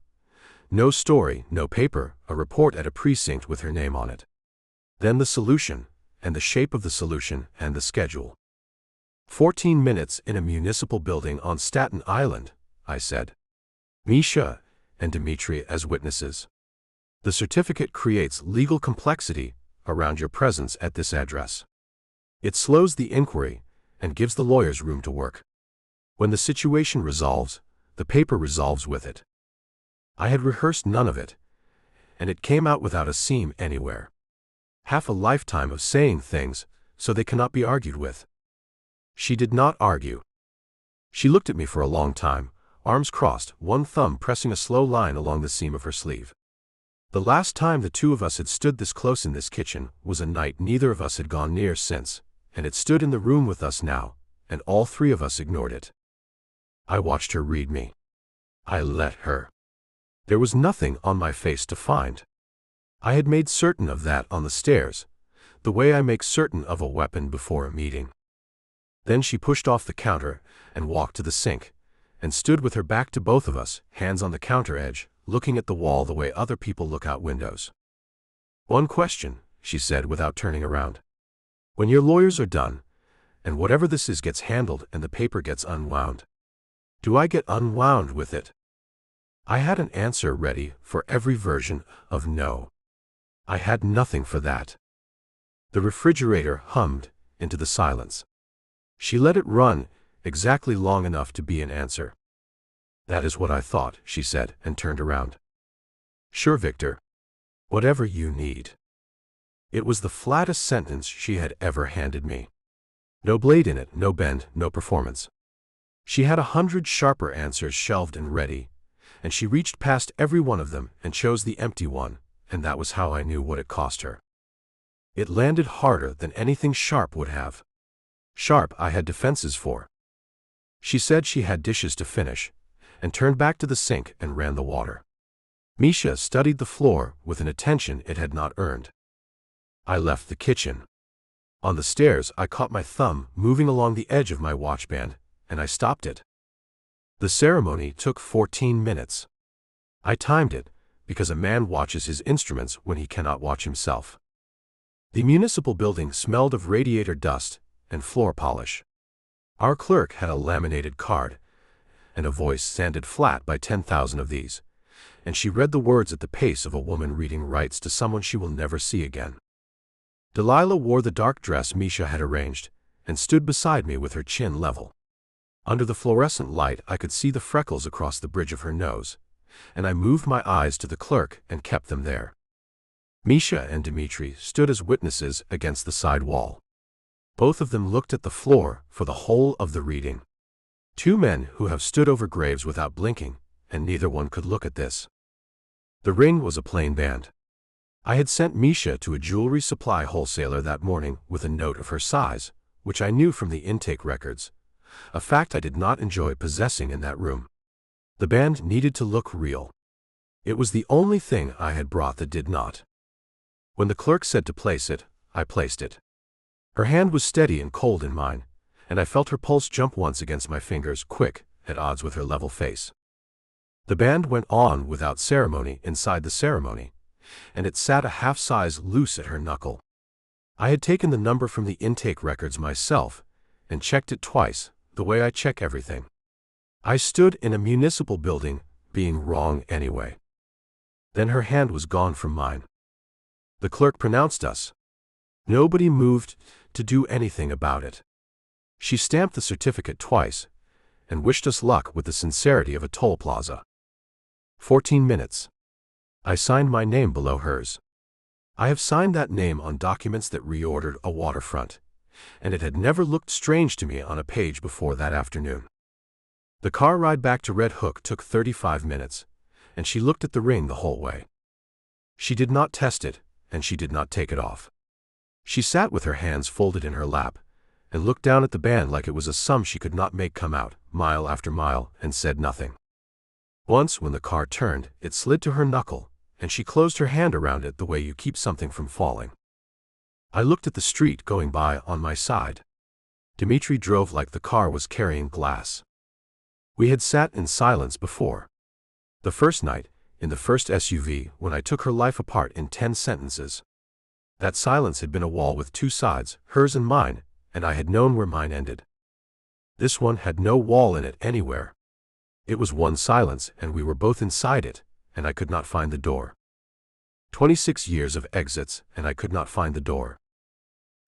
[SPEAKER 3] No story, no paper, a report at a precinct with her name on it. Then the solution, and the shape of the solution, and the schedule. 14 minutes in a municipal building on Staten Island, I said. Misha and Dmitri as witnesses. The certificate creates legal complexity around your presence at this address. It slows the inquiry and gives the lawyers room to work. When the situation resolves, the paper resolves with it. I had rehearsed none of it, and it came out without a seam anywhere. Half a lifetime of saying things, so they cannot be argued with. She did not argue. She looked at me for a long time, arms crossed, one thumb pressing a slow line along the seam of her sleeve. The last time the two of us had stood this close in this kitchen was a night neither of us had gone near since, and it stood in the room with us now, and all three of us ignored it. I watched her read me. I let her. There was nothing on my face to find. I had made certain of that on the stairs, the way I make certain of a weapon before a meeting. Then she pushed off the counter and walked to the sink, and stood with her back to both of us, hands on the counter edge, looking at the wall the way other people look out windows. "One question," she said without turning around. "When your lawyers are done, and whatever this is gets handled and the paper gets unwound, do I get unwound with it?" I had an answer ready for every version of no. I had nothing for that. The refrigerator hummed into the silence. She let it run exactly long enough to be an answer. "That is what I thought," she said, and turned around. "Sure, Viktor. Whatever you need." It was the flattest sentence she had ever handed me. No blade in it, no bend, no performance. She had 100 sharper answers shelved and ready, and she reached past every one of them and chose the empty one, and that was how I knew what it cost her. It landed harder than anything sharp would have. Sharp I had defenses for. She said she had dishes to finish, and turned back to the sink and ran the water. Misha studied the floor with an attention it had not earned. I left the kitchen. On the stairs I caught my thumb moving along the edge of my watchband, and I stopped it. The ceremony took 14 minutes. I timed it, because a man watches his instruments when he cannot watch himself. The municipal building smelled of radiator dust and floor polish. Our clerk had a laminated card, and a voice sanded flat by 10,000 of these, and she read the words at the pace of a woman reading rights to someone she will never see again. Delilah wore the dark dress Misha had arranged, and stood beside me with her chin level. Under the fluorescent light I could see the freckles across the bridge of her nose, and I moved my eyes to the clerk and kept them there. Misha and Dmitri stood as witnesses against the side wall. Both of them looked at the floor for the whole of the reading. Two men who have stood over graves without blinking, and neither one could look at this. The ring was a plain band. I had sent Misha to a jewelry supply wholesaler that morning with a note of her size, which I knew from the intake records, a fact I did not enjoy possessing in that room. The band needed to look real. It was the only thing I had brought that did not. When the clerk said to place it, I placed it. Her hand was steady and cold in mine, and I felt her pulse jump once against my fingers, quick, at odds with her level face. The band went on without ceremony inside the ceremony, and it sat a half size loose at her knuckle. I had taken the number from the intake records myself, and checked it twice, the way I check everything. I stood in a municipal building, being wrong anyway. Then her hand was gone from mine. The clerk pronounced us. Nobody moved to do anything about it. She stamped the certificate twice and wished us luck with the sincerity of a toll plaza. 14 minutes. I signed my name below hers. I have signed that name on documents that reordered a waterfront, and it had never looked strange to me on a page before that afternoon. The car ride back to Red Hook took 35 minutes, and she looked at the ring the whole way. She did not test it, and she did not take it off. She sat with her hands folded in her lap, and looked down at the band like it was a sum she could not make come out, mile after mile, and said nothing. Once, when the car turned, it slid to her knuckle, and she closed her hand around it the way you keep something from falling. I looked at the street going by on my side. Dmitri drove like the car was carrying glass. We had sat in silence before. The first night, in the first SUV, when I took her life apart in 10 sentences. That silence had been a wall with two sides, hers and mine, and I had known where mine ended. This one had no wall in it anywhere. It was one silence, and we were both inside it, and I could not find the door. 26 years of exits, and I could not find the door.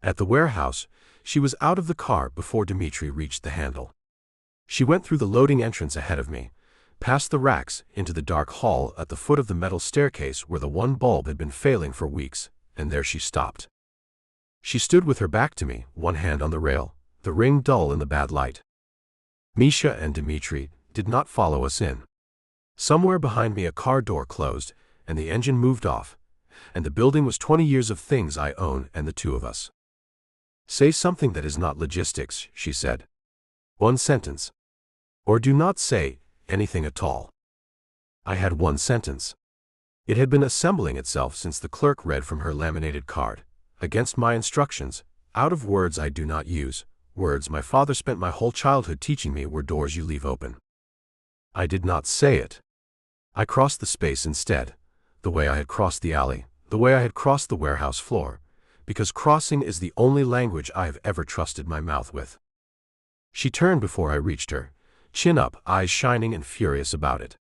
[SPEAKER 3] At the warehouse, she was out of the car before Dmitri reached the handle. She went through the loading entrance ahead of me, past the racks, into the dark hall at the foot of the metal staircase where the one bulb had been failing for weeks, and there she stopped. She stood with her back to me, one hand on the rail, the ring dull in the bad light. Misha and Dmitri did not follow us in. Somewhere behind me a car door closed, and the engine moved off, and the building was 20 years of things I own and the two of us. Say something that is not logistics, she said. One sentence. Or do not say anything at all. I had one sentence. It had been assembling itself since the clerk read from her laminated card, against my instructions, out of words I do not use, words my father spent my whole childhood teaching me were doors you leave open. I did not say it. I crossed the space instead, the way I had crossed the alley, the way I had crossed the warehouse floor, because crossing is the only language I have ever trusted my mouth with. She turned before I reached her, chin up, eyes shining and furious about it.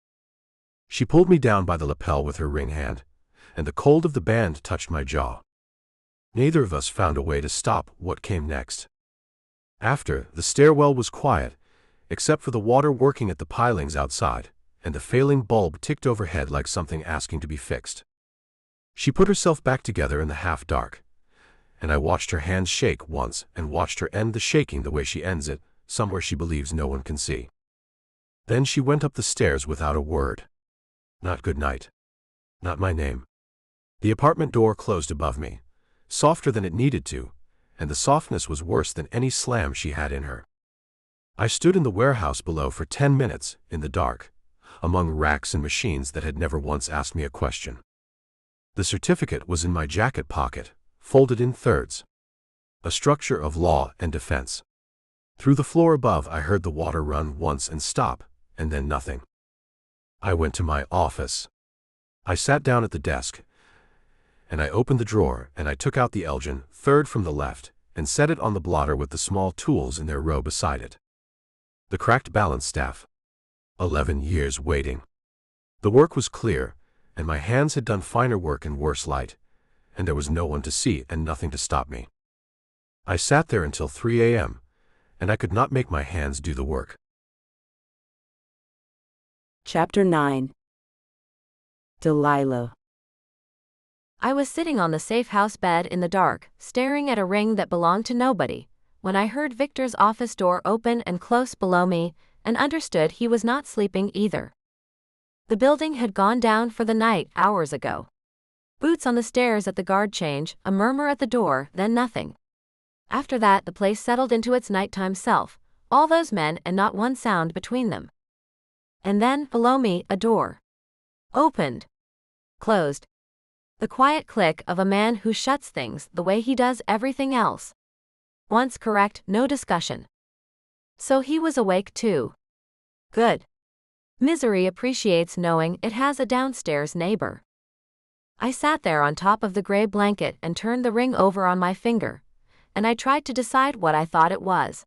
[SPEAKER 3] She pulled me down by the lapel with her ring hand, and the cold of the band touched my jaw. Neither of us found a way to stop what came next. After, the stairwell was quiet, except for the water working at the pilings outside, and the failing bulb ticked overhead like something asking to be fixed. She put herself back together in the half-dark, and I watched her hands shake once and watched her end the shaking the way she ends it, somewhere she believes no one can see. Then she went up the stairs without a word. Not good night. Not my name. The apartment door closed above me, softer than it needed to, and the softness was worse than any slam she had in her. I stood in the warehouse below for 10 minutes, in the dark, among racks and machines that had never once asked me a question. The certificate was in my jacket pocket, folded in thirds. A structure of law and defense. Through the floor above I heard the water run once and stop, and then nothing. I went to my office. I sat down at the desk, and I opened the drawer and I took out the Elgin, third from the left, and set it on the blotter with the small tools in their row beside it. The cracked balance staff. 11 years waiting. The work was clear, and my hands had done finer work in worse light, and there was no one to see and nothing to stop me. I sat there until 3 a.m., and I could not make my hands do the work.
[SPEAKER 1] Chapter 9. Delilah.
[SPEAKER 2] I was sitting on the safe house bed in the dark, staring at a ring that belonged to nobody, when I heard Viktor's office door open and close below me, and understood he was not sleeping either. The building had gone down for the night hours ago. Boots on the stairs at the guard change, a murmur at the door, then nothing. After that the place settled into its nighttime self, all those men and not one sound between them. And then, below me, a door. Opened. Closed. The quiet click of a man who shuts things the way he does everything else. Once correct, no discussion. So he was awake too. Good. Misery appreciates knowing it has a downstairs neighbor. I sat there on top of the gray blanket and turned the ring over on my finger, and I tried to decide what I thought it was.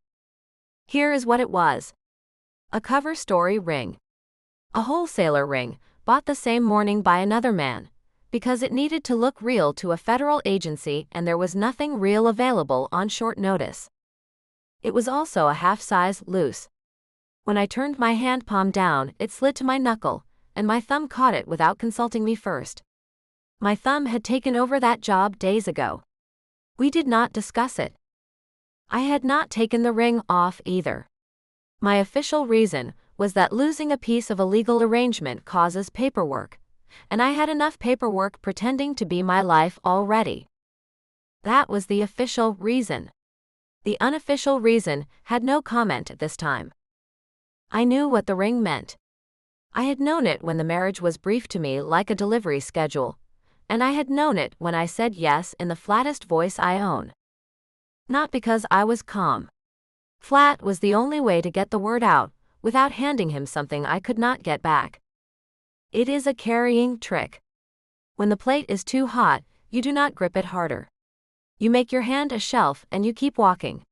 [SPEAKER 2] Here is what it was. A cover story ring. A wholesaler ring, bought the same morning by another man, because it needed to look real to a federal agency and there was nothing real available on short notice. It was also a half size loose. When I turned my hand palm down, it slid to my knuckle, and my thumb caught it without consulting me first. My thumb had taken over that job days ago. We did not discuss it. I had not taken the ring off either. My official reason was that losing a piece of a legal arrangement causes paperwork, and I had enough paperwork pretending to be my life already. That was the official reason. The unofficial reason had no comment at this time. I knew what the ring meant. I had known it when the marriage was briefed to me like a delivery schedule, and I had known it when I said yes in the flattest voice I own. Not because I was calm. Flat was the only way to get the word out, without handing him something I could not get back. It is a carrying trick. When the plate is too hot, you do not grip it harder. You make your hand a shelf and you keep walking.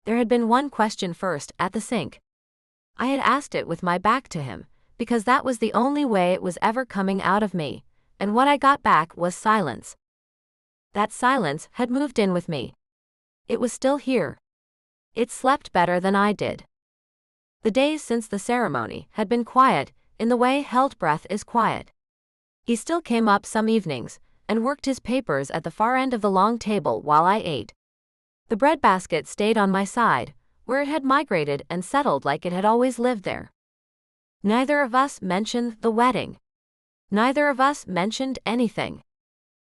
[SPEAKER 2] There had been one question first, at the sink. I had asked it with my back to him, because that was the only way it was ever coming out of me, and what I got back was silence. That silence had moved in with me. It was still here. It slept better than I did. The days since the ceremony had been quiet, in the way held breath is quiet. He still came up some evenings, and worked his papers at the far end of the long table while I ate. The breadbasket stayed on my side, where it had migrated and settled like it had always lived there. Neither of us mentioned the wedding. Neither of us mentioned anything.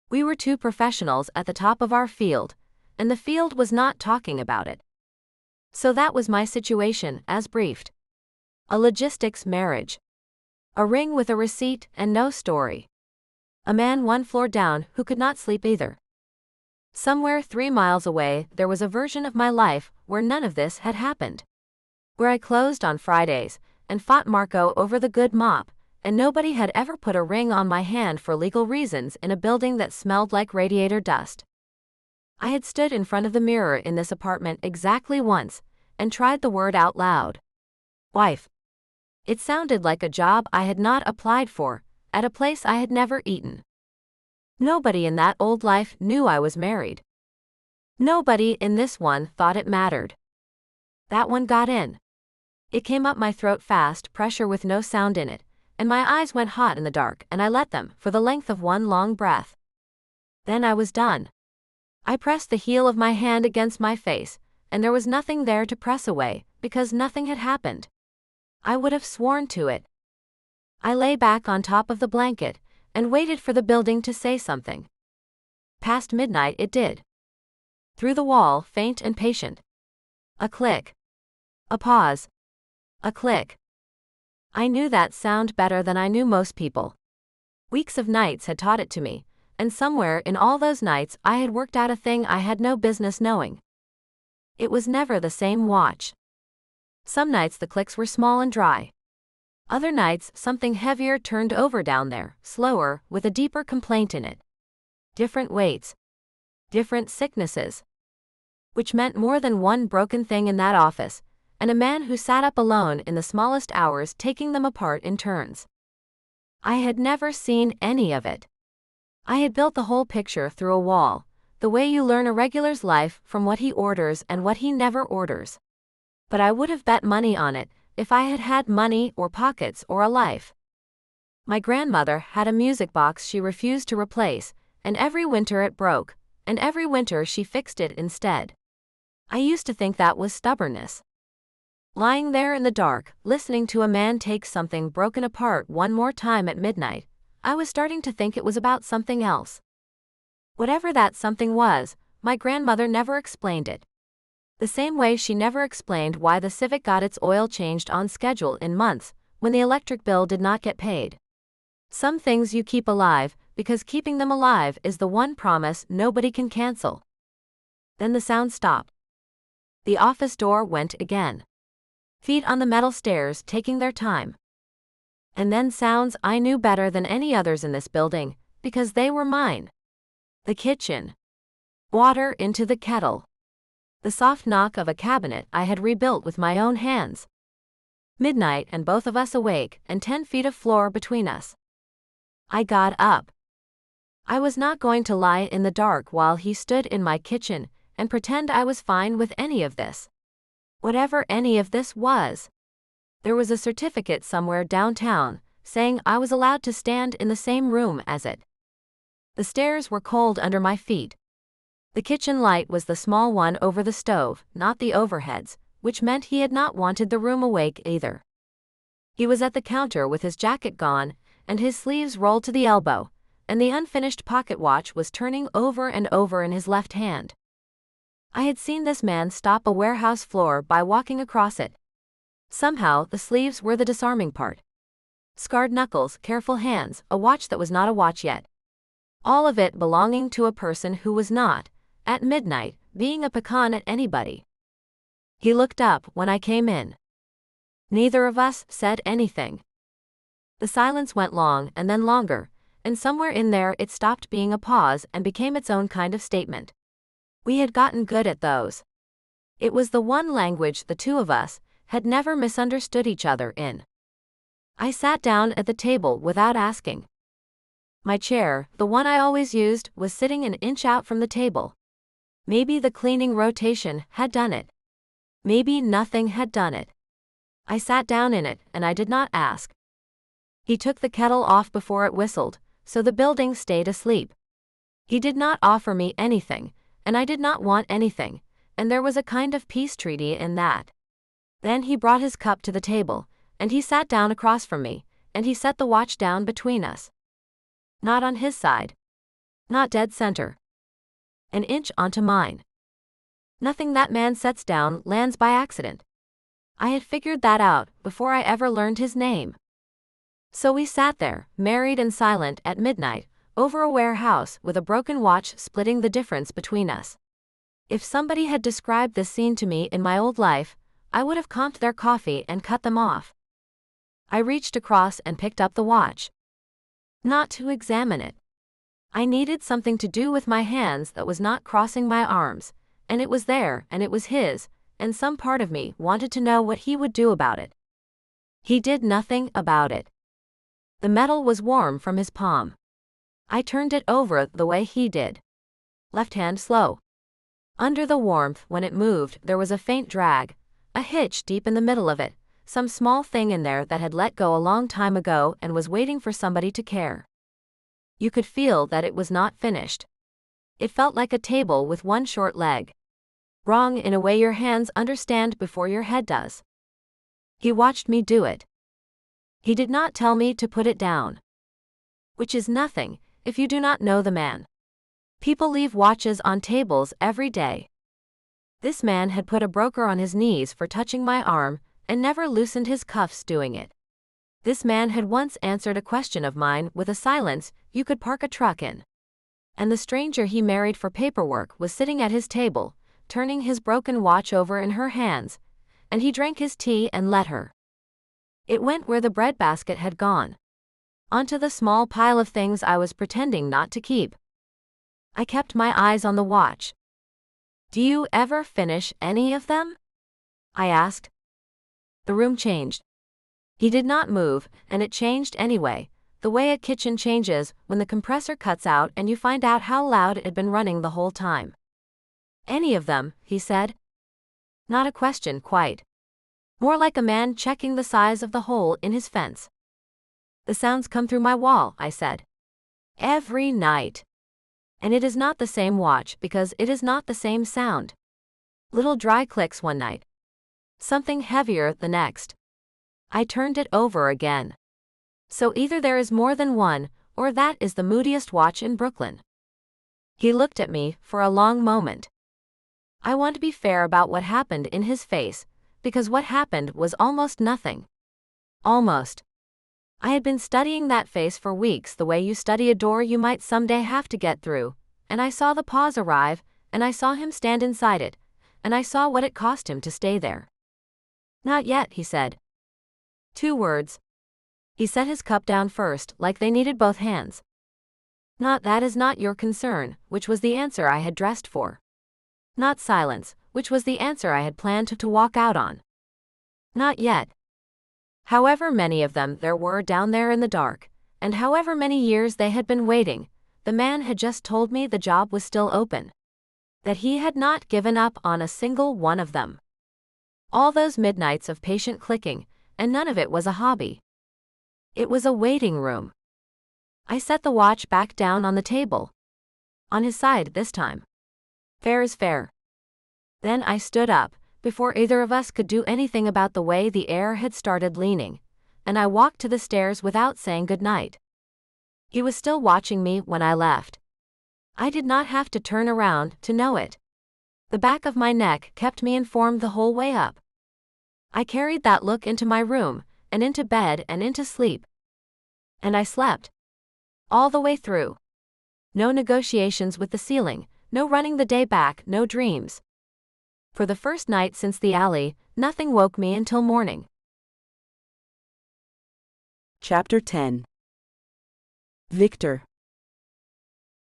[SPEAKER 2] We were two professionals at the top of our field, and the field was not talking about it. So that was my situation, as briefed. A logistics marriage. A ring with a receipt and no story. A man one floor down who could not sleep either. Somewhere 3 miles away there was a version of my life where none of this had happened. Where I closed on Fridays, and fought Marco over the good mop, and nobody had ever put a ring on my hand for legal reasons in a building that smelled like radiator dust. I had stood in front of the mirror in this apartment exactly once, and tried the word out loud. Wife. It sounded like a job I had not applied for, at a place I had never eaten. Nobody in that old life knew I was married. Nobody in this one thought it mattered. That one got in. It came up my throat fast, pressure with no sound in it, and my eyes went hot in the dark, and I let them, for the length of one long breath. Then I was done. I pressed the heel of my hand against my face, and there was nothing there to press away, because nothing had happened. I would have sworn to it. I lay back on top of the blanket, and waited for the building to say something. Past midnight it did. Through the wall, faint and patient. A click. A pause. A click. I knew that sound better than I knew most people. Weeks of nights had taught it to me, and somewhere in all those nights I had worked out a thing I had no business knowing. It was never the same watch. Some nights the clicks were small and dry. Other nights something heavier turned over down there, slower, with a deeper complaint in it. Different weights. Different sicknesses. Which meant more than one broken thing in that office, and a man who sat up alone in the smallest hours taking them apart in turns. I had never seen any of it. I had built the whole picture through a wall, the way you learn a regular's life from what he orders and what he never orders. But I would have bet money on it, if I had had money or pockets or a life. My grandmother had a music box she refused to replace, and every winter it broke, and every winter she fixed it instead. I used to think that was stubbornness. Lying there in the dark, listening to a man take something broken apart one more time at midnight, I was starting to think it was about something else. Whatever that something was, my grandmother never explained it. The same way she never explained why the Civic got its oil changed on schedule in months, when the electric bill did not get paid. Some things you keep alive, because keeping them alive is the one promise nobody can cancel. Then the sound stopped. The office door went again. Feet on the metal stairs taking their time. And then sounds I knew better than any others in this building, because they were mine. The kitchen. Water into the kettle. The soft knock of a cabinet I had rebuilt with my own hands. Midnight and both of us awake and 10 feet of floor between us. I got up. I was not going to lie in the dark while he stood in my kitchen and pretend I was fine with any of this. Whatever any of this was. There was a certificate somewhere downtown saying I was allowed to stand in the same room as it. The stairs were cold under my feet. The kitchen light was the small one over the stove, not the overheads, which meant he had not wanted the room awake either. He was at the counter with his jacket gone and his sleeves rolled to the elbow, and the unfinished pocket watch was turning over and over in his left hand. I had seen this man stop a warehouse floor by walking across it. Somehow, the sleeves were the disarming part. Scarred knuckles, careful hands, a watch that was not a watch yet. All of it belonging to a person who was not, at midnight, being a pecan at anybody. He looked up when I came in. Neither of us said anything. The silence went long and then longer, and somewhere in there it stopped being a pause and became its own kind of statement. We had gotten good at those. It was the one language the two of us had never misunderstood each other in. I sat down at the table without asking. My chair, the one I always used, was sitting an inch out from the table. Maybe the cleaning rotation had done it. Maybe nothing had done it. I sat down in it, and I did not ask. He took the kettle off before it whistled, so the building stayed asleep. He did not offer me anything, and I did not want anything, and there was a kind of peace treaty in that. Then he brought his cup to the table, and he sat down across from me, and he set the watch down between us. Not on his side. Not dead center. An inch onto mine. Nothing that man sets down lands by accident. I had figured that out before I ever learned his name. So we sat there, married and silent at midnight, over a warehouse with a broken watch splitting the difference between us. If somebody had described this scene to me in my old life, I would have comped their coffee and cut them off. I reached across and picked up the watch. Not to examine it. I needed something to do with my hands that was not crossing my arms, and it was there, and it was his, and some part of me wanted to know what he would do about it. He did nothing about it. The metal was warm from his palm. I turned it over the way he did. Left hand slow. Under the warmth, when it moved, there was a faint drag, a hitch deep in the middle of it, some small thing in there that had let go a long time ago and was waiting for somebody to care. You could feel that it was not finished. It felt like a table with one short leg. Wrong in a way your hands understand before your head does. He watched me do it. He did not tell me to put it down. Which is nothing, if you do not know the man. People leave watches on tables every day. This man had put a broker on his knees for touching my arm, and never loosened his cuffs doing it. This man had once answered a question of mine with a silence you could park a truck in. And the stranger he married for paperwork was sitting at his table, turning his broken watch over in her hands, and he drank his tea and let her. It went where the breadbasket had gone. Onto the small pile of things I was pretending not to keep. I kept my eyes on the watch. Do you ever finish any of them? I asked. The room changed. He did not move, and it changed anyway, the way a kitchen changes when the compressor cuts out and you find out how loud it had been running the whole time. Any of them, he said. Not a question quite. More like a man checking the size of the hole in his fence. The sounds come through my wall, I said. Every night. And it is not the same watch because it is not the same sound. Little dry clicks one night. Something heavier the next. I turned it over again. So either there is more than one, or that is the moodiest watch in Brooklyn. He looked at me for a long moment. I want to be fair about what happened in his face, because what happened was almost nothing. Almost. I had been studying that face for weeks the way you study a door you might someday have to get through, and I saw the pause arrive, and I saw him stand inside it, and I saw what it cost him to stay there. Not yet, he said. 2 words. He set his cup down first, like they needed both hands. Not that is not your concern, which was the answer I had dressed for. Not silence, which was the answer I had planned to walk out on. Not yet. However many of them there were down there in the dark, And however many years they had been waiting, the man had just told me the job was still open. That he had not given up on a single one of them. All those midnights of patient clicking, and none of it was a hobby. It was a waiting room. I set the watch back down on the table. On his side this time. Fair is fair. Then I stood up, before either of us could do anything about the way the air had started leaning, and I walked to the stairs without saying goodnight. He was still watching me when I left. I did not have to turn around to know it. The back of my neck kept me informed the whole way up. I carried that look into my room, and into bed and into sleep. And I slept. All the way through. No negotiations with the ceiling, no running the day back, no dreams. For the first night since the alley, nothing woke me until morning.
[SPEAKER 1] Chapter 10. Viktor.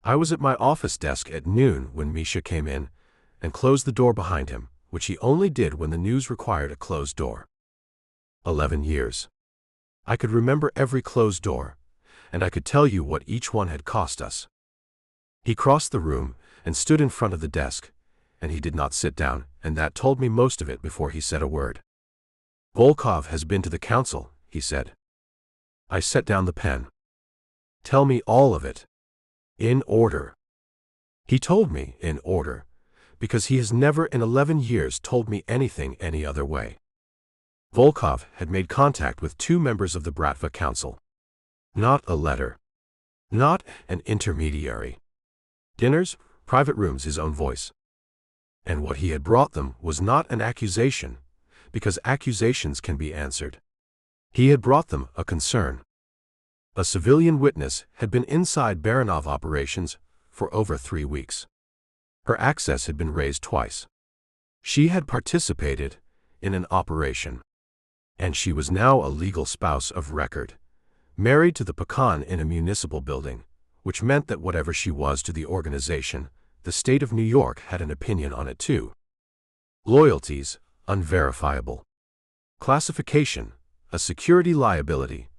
[SPEAKER 3] I was at my office desk at noon when Misha came in and closed the door behind him, which he only did when the news required a closed door. 11 years. I could remember every closed door, and I could tell you what each one had cost us. He crossed the room and stood in front of the desk, and he did not sit down, and that told me most of it before he said a word. Volkov has been to the council, he said. I set down the pen. Tell me all of it. In order. He told me in order, because he has never in 11 years told me anything any other way. Volkov had made contact with 2 members of the Bratva council. Not a letter. Not an intermediary. Dinners, private rooms, his own voice. And what he had brought them was not an accusation, because accusations can be answered. He had brought them a concern. A civilian witness had been inside Baranov operations for over 3 weeks. Her access had been raised twice. She had participated in an operation. And she was now a legal spouse of record, married to the Pakan in a municipal building, which meant that whatever she was to the organization, the state of New York had an opinion on it too. Loyalties, unverifiable. Classification, a security liability,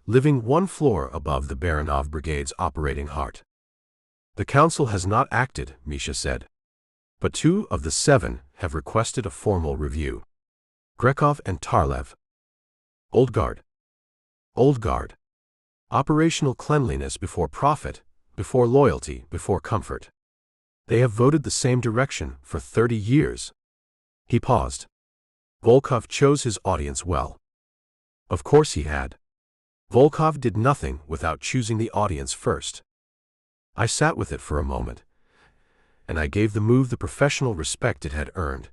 [SPEAKER 3] living 1 floor above the Baranov Brigade's operating heart. The council has not acted, Misha said. But 2 of the 7 have requested a formal review. Grekov and Tarlev. Old Guard. Old Guard. Operational cleanliness before profit, before loyalty, before comfort. They have voted the same direction for 30 years. He paused. Volkov chose his audience well. Of course he had. Volkov did nothing without choosing the audience first. I sat with it for a moment, and I gave the move the professional respect it had earned,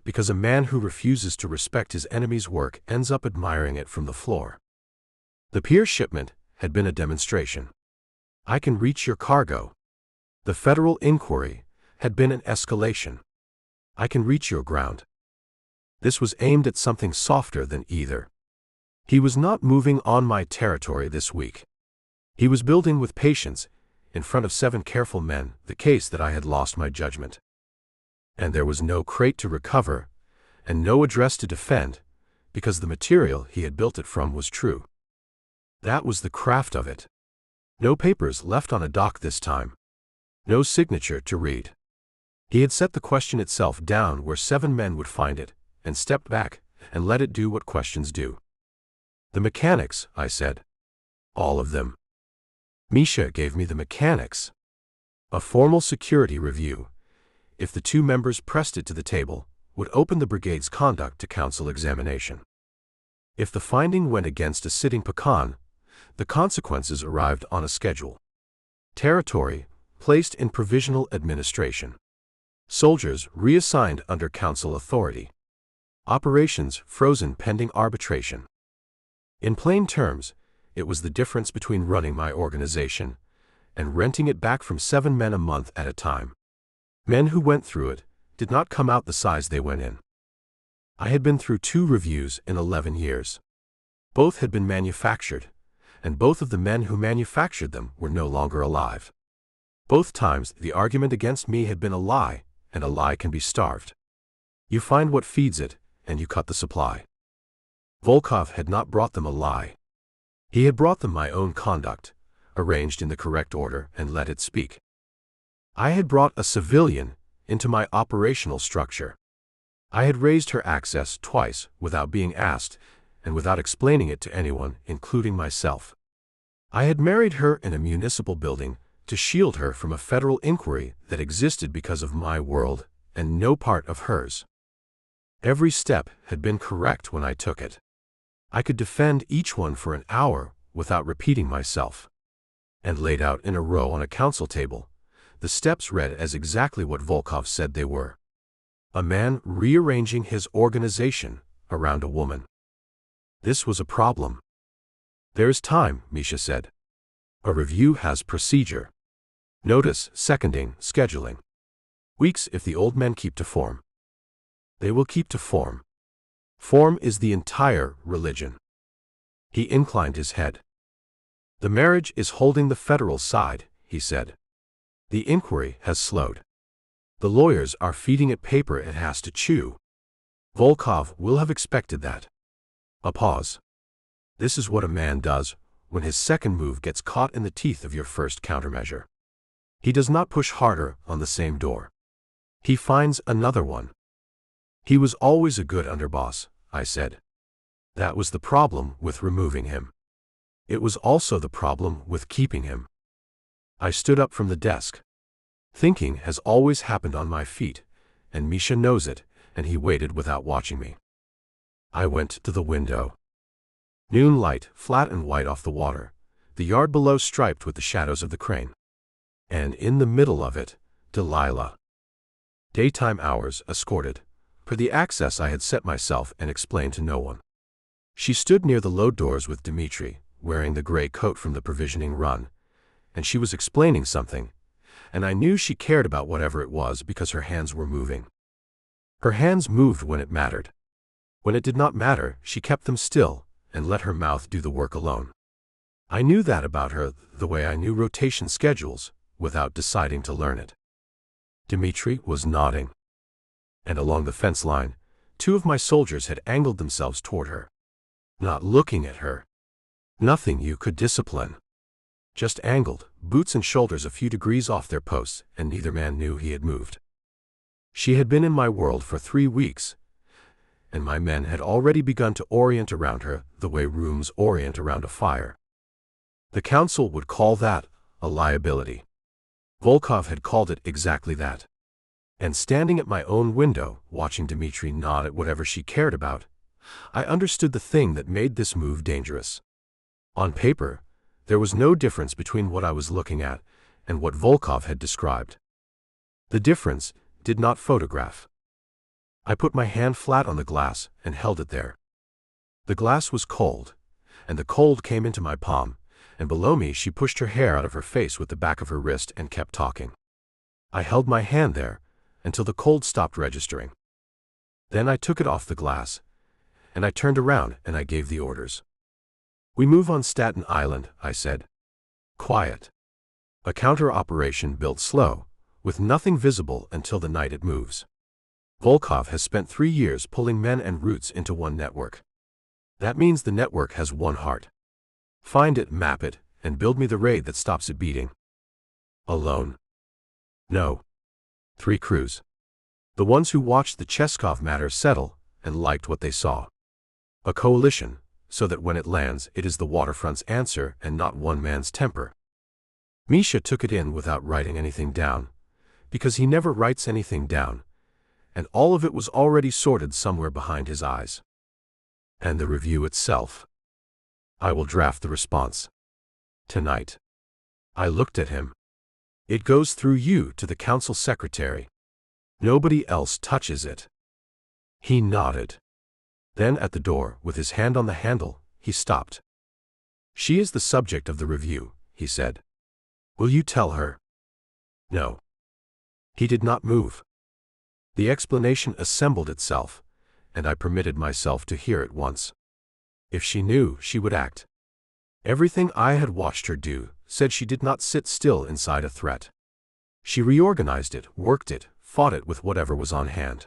[SPEAKER 3] because a man who refuses to respect his enemy's work ends up admiring it from the floor. The pier shipment had been a demonstration. I can reach your cargo. The federal inquiry had been an escalation. I can reach your ground. This was aimed at something softer than either. He was not moving on my territory this week. He was building with patience, in front of 7 careful men, the case that I had lost my judgment. And there was no crate to recover, and no address to defend, because the material he had built it from was true. That was the craft of it. No papers left on a dock this time. No signature to read. He had set the question itself down where 7 men would find it, and stepped back, and let it do what questions do. The mechanics, I said. All of them. Misha gave me the mechanics. A formal security review, if the 2 members pressed it to the table, would open the brigade's conduct to council examination. If the finding went against a sitting Pakan, the consequences arrived on a schedule. Territory, placed in provisional administration. Soldiers reassigned under council authority. Operations frozen pending arbitration. In plain terms, it was the difference between running my organization and renting it back from 7 men a month at a time. Men who went through it did not come out the size they went in. I had been through 2 reviews in 11 years. Both had been manufactured, and both of the men who manufactured them were no longer alive. Both times the argument against me had been a lie, and a lie can be starved. You find what feeds it, and you cut the supply. Volkov had not brought them a lie. He had brought them my own conduct, arranged in the correct order, and let it speak. I had brought a civilian into my operational structure. I had raised her access twice without being asked and without explaining it to anyone, including myself. I had married her in a municipal building to shield her from a federal inquiry that existed because of my world and no part of hers. Every step had been correct when I took it. I could defend each one for an hour without repeating myself. And laid out in a row on a council table, the steps read as exactly what Volkov said they were. A man rearranging his organization around a woman. This was a problem. There's time, Misha said. A review has procedure. Notice, seconding, scheduling. Weeks if the old men keep to form. They will keep to form. Form is the entire religion. He inclined his head. The marriage is holding the federal side, he said. The inquiry has slowed. The lawyers are feeding it paper it has to chew. Volkov will have expected that. A pause. This is what a man does when his second move gets caught in the teeth of your first countermeasure. He does not push harder on the same door. He finds another one. He was always a good underboss, I said. That was the problem with removing him. It was also the problem with keeping him. I stood up from the desk. Thinking has always happened on my feet, and Misha knows it, and he waited without watching me. I went to the window. Noon light, flat and white off the water, the yard below striped with the shadows of the crane. And in the middle of it, Delilah. Daytime hours escorted, for the access I had set myself and explained to no one. She stood near the load doors with Dmitri, wearing the gray coat from the provisioning run, and she was explaining something, and I knew she cared about whatever it was because her hands were moving. Her hands moved when it mattered. When it did not matter, she kept them still and let her mouth do the work alone. I knew that about her the way I knew rotation schedules without deciding to learn it. Dmitri was nodding. And along the fence line, 2 of my soldiers had angled themselves toward her. Not looking at her. Nothing you could discipline. Just angled, boots and shoulders a few degrees off their posts, and neither man knew he had moved. She had been in my world for 3 weeks, and my men had already begun to orient around her the way rooms orient around a fire. The council would call that a liability. Volkov had called it exactly that. And standing at my own window, watching Dmitri nod at whatever she cared about, I understood the thing that made this move dangerous. On paper, there was no difference between what I was looking at and what Volkov had described. The difference did not photograph. I put my hand flat on the glass and held it there. The glass was cold, and the cold came into my palm, and below me she pushed her hair out of her face with the back of her wrist and kept talking. I held my hand there until the cold stopped registering. Then I took it off the glass, and I turned around and I gave the orders. We move on Staten Island, I said. Quiet. A counter-operation built slow, with nothing visible until the night it moves. Volkov has spent 3 years pulling men and routes into one network. That means the network has one heart. Find it, map it, and build me the raid that stops it beating. Alone? No. 3 crews. The ones who watched the Cheskov matter settle and liked what they saw. A coalition, so that when it lands it is the waterfront's answer and not one man's temper. Misha took it in without writing anything down, because he never writes anything down, and all of it was already sorted somewhere behind his eyes. And the review itself. I will draft the response. Tonight. I looked at him. It goes through you to the council secretary. Nobody else touches it. He nodded. Then at the door, with his hand on the handle, he stopped. She is the subject of the review, he said. Will you tell her? No. He did not move. The explanation assembled itself, and I permitted myself to hear it once. If she knew, she would act. Everything I had watched her do said she did not sit still inside a threat. She reorganized it, worked it, fought it with whatever was on hand.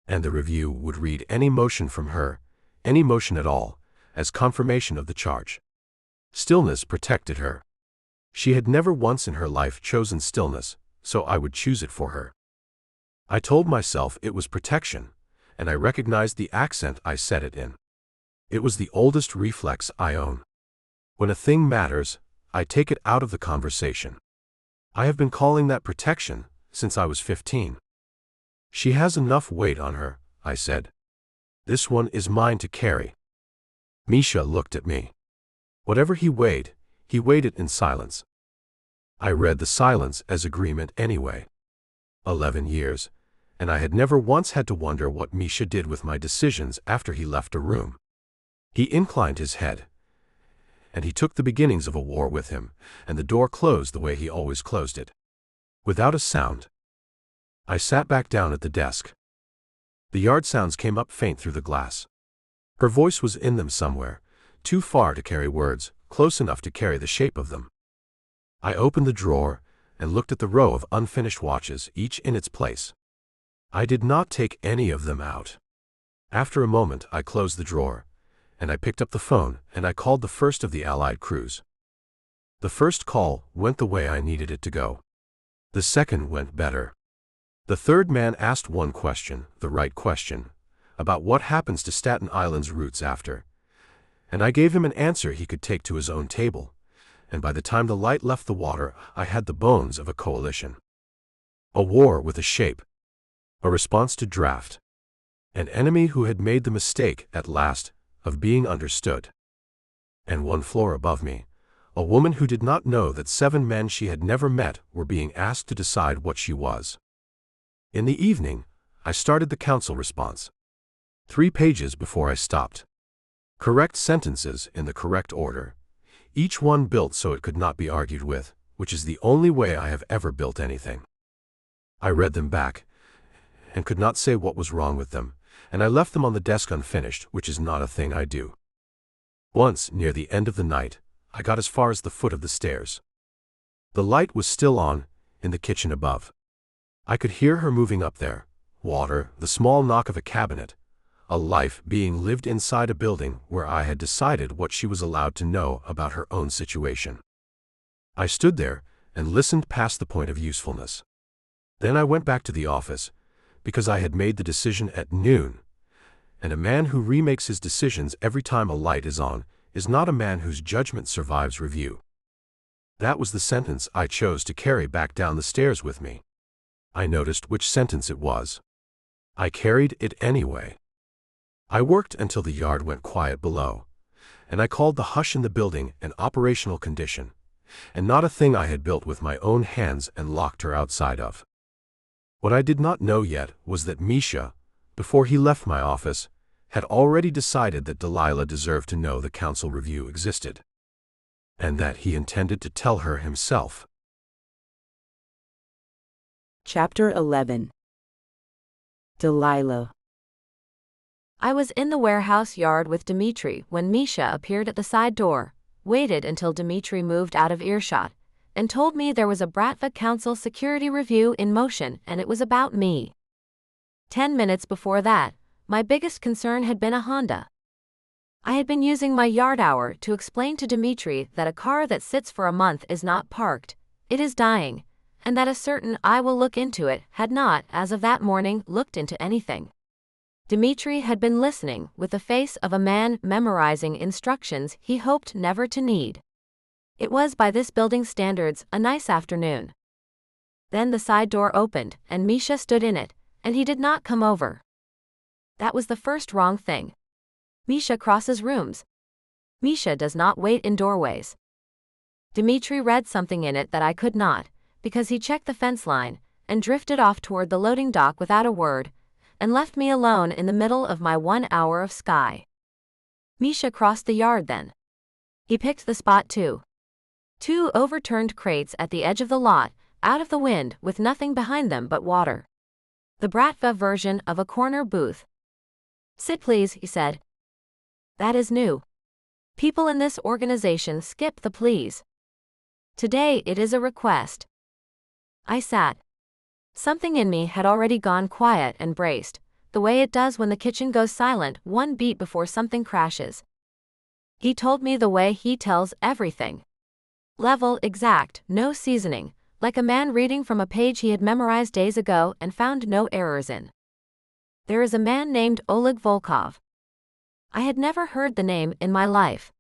[SPEAKER 3] And the review would read any motion from her, any motion at all, as confirmation of the charge. Stillness protected her. She had never once in her life chosen stillness, so I would choose it for her. I told myself it was protection, and I recognized the accent I said it in. It was the oldest reflex I own. When a thing matters, I take it out of the conversation. I have been calling that protection since I was 15. She has enough weight on her, I said. This one is mine to carry. Misha looked at me. Whatever he weighed it in silence. I read the silence as agreement anyway. 11 years, and I had never once had to wonder what Misha did with my decisions after he left a room. He inclined his head, and he took the beginnings of a war with him, and the door closed the way he always closed it. Without a sound. I sat back down at the desk. The yard sounds came up faint through the glass. Her voice was in them somewhere, too far to carry words, close enough to carry the shape of them. I opened the drawer and looked at the row of unfinished watches, each in its place. I did not take any of them out. After a moment I closed the drawer, and I picked up the phone and I called the first of the Allied crews. The first call went the way I needed it to go. The second went better. The third man asked one question, the right question, about what happens to Staten Island's roots after, and I gave him an answer he could take to his own table, and by the time the light left the water I had the bones of a coalition. A war with a shape. A response to draft. An enemy who had made the mistake, at last, of being understood. And one floor above me, a woman who did not know that 7 men she had never met were being asked to decide what she was. In the evening, I started the council response. 3 pages before I stopped. Correct sentences in the correct order, each one built so it could not be argued with, which is the only way I have ever built anything. I read them back, and could not say what was wrong with them, and I left them on the desk unfinished, which is not a thing I do. Once, near the end of the night, I got as far as the foot of the stairs. The light was still on, in the kitchen above. I could hear her moving up there, water, the small knock of a cabinet, a life being lived inside a building where I had decided what she was allowed to know about her own situation. I stood there and listened past the point of usefulness. Then I went back to the office, because I had made the decision at noon, and a man who remakes his decisions every time a light is on is not a man whose judgment survives review. That was the sentence I chose to carry back down the stairs with me. I noticed which sentence it was. I carried it anyway. I worked until the yard went quiet below, and I called the hush in the building an operational condition, and not a thing I had built with my own hands and locked her outside of. What I did not know yet was that Misha, before he left my office, had already decided that Delilah deserved to know the council review existed, and that he intended to tell her himself.
[SPEAKER 1] Chapter 11. Delilah.
[SPEAKER 2] I was in the warehouse yard with Dmitri when Misha appeared at the side door, waited until Dmitri moved out of earshot, and told me there was a Bratva Council security review in motion and it was about me. 10 minutes before that, my biggest concern had been a Honda. I had been using my yard hour to explain to Dmitri that a car that sits for a month is not parked, it is dying, and that a certain I will look into it had not, as of that morning, looked into anything. Dmitri had been listening with the face of a man memorizing instructions he hoped never to need. It was, by this building's standards, a nice afternoon. Then the side door opened, and Misha stood in it, and he did not come over. That was the first wrong thing. Misha crosses rooms. Misha does not wait in doorways. Dmitri read something in it that I could not, because he checked the fence line, and drifted off toward the loading dock without a word, and left me alone in the middle of my 1 hour of sky. Misha crossed the yard then. He picked the spot too. 2 overturned crates at the edge of the lot, out of the wind with nothing behind them but water. The Bratva version of a corner booth. "Sit please," he said. That is new. People in this organization skip the please. Today it is a request. I sat. Something in me had already gone quiet and braced, the way it does when the kitchen goes silent 1 beat before something crashes. He told me the way he tells everything. Level exact, no seasoning, like a man reading from a page he had memorized days ago and found no errors in. There is a man named Oleg Volkov. I had never heard the name in my life.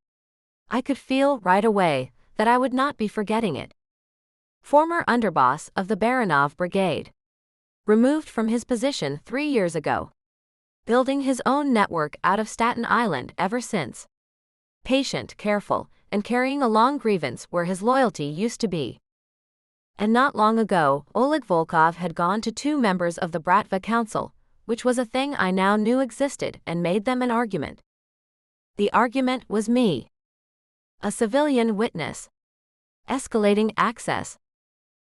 [SPEAKER 2] I could feel right away that I would not be forgetting it. Former underboss of the Baranov brigade. Removed from his position 3 years ago. Building his own network out of Staten Island ever since. Patient, careful, and carrying a long grievance where his loyalty used to be. And not long ago, Oleg Volkov had gone to 2 members of the Bratva council, which was a thing I now knew existed, and made them an argument. The argument was me. A civilian witness. Escalating access.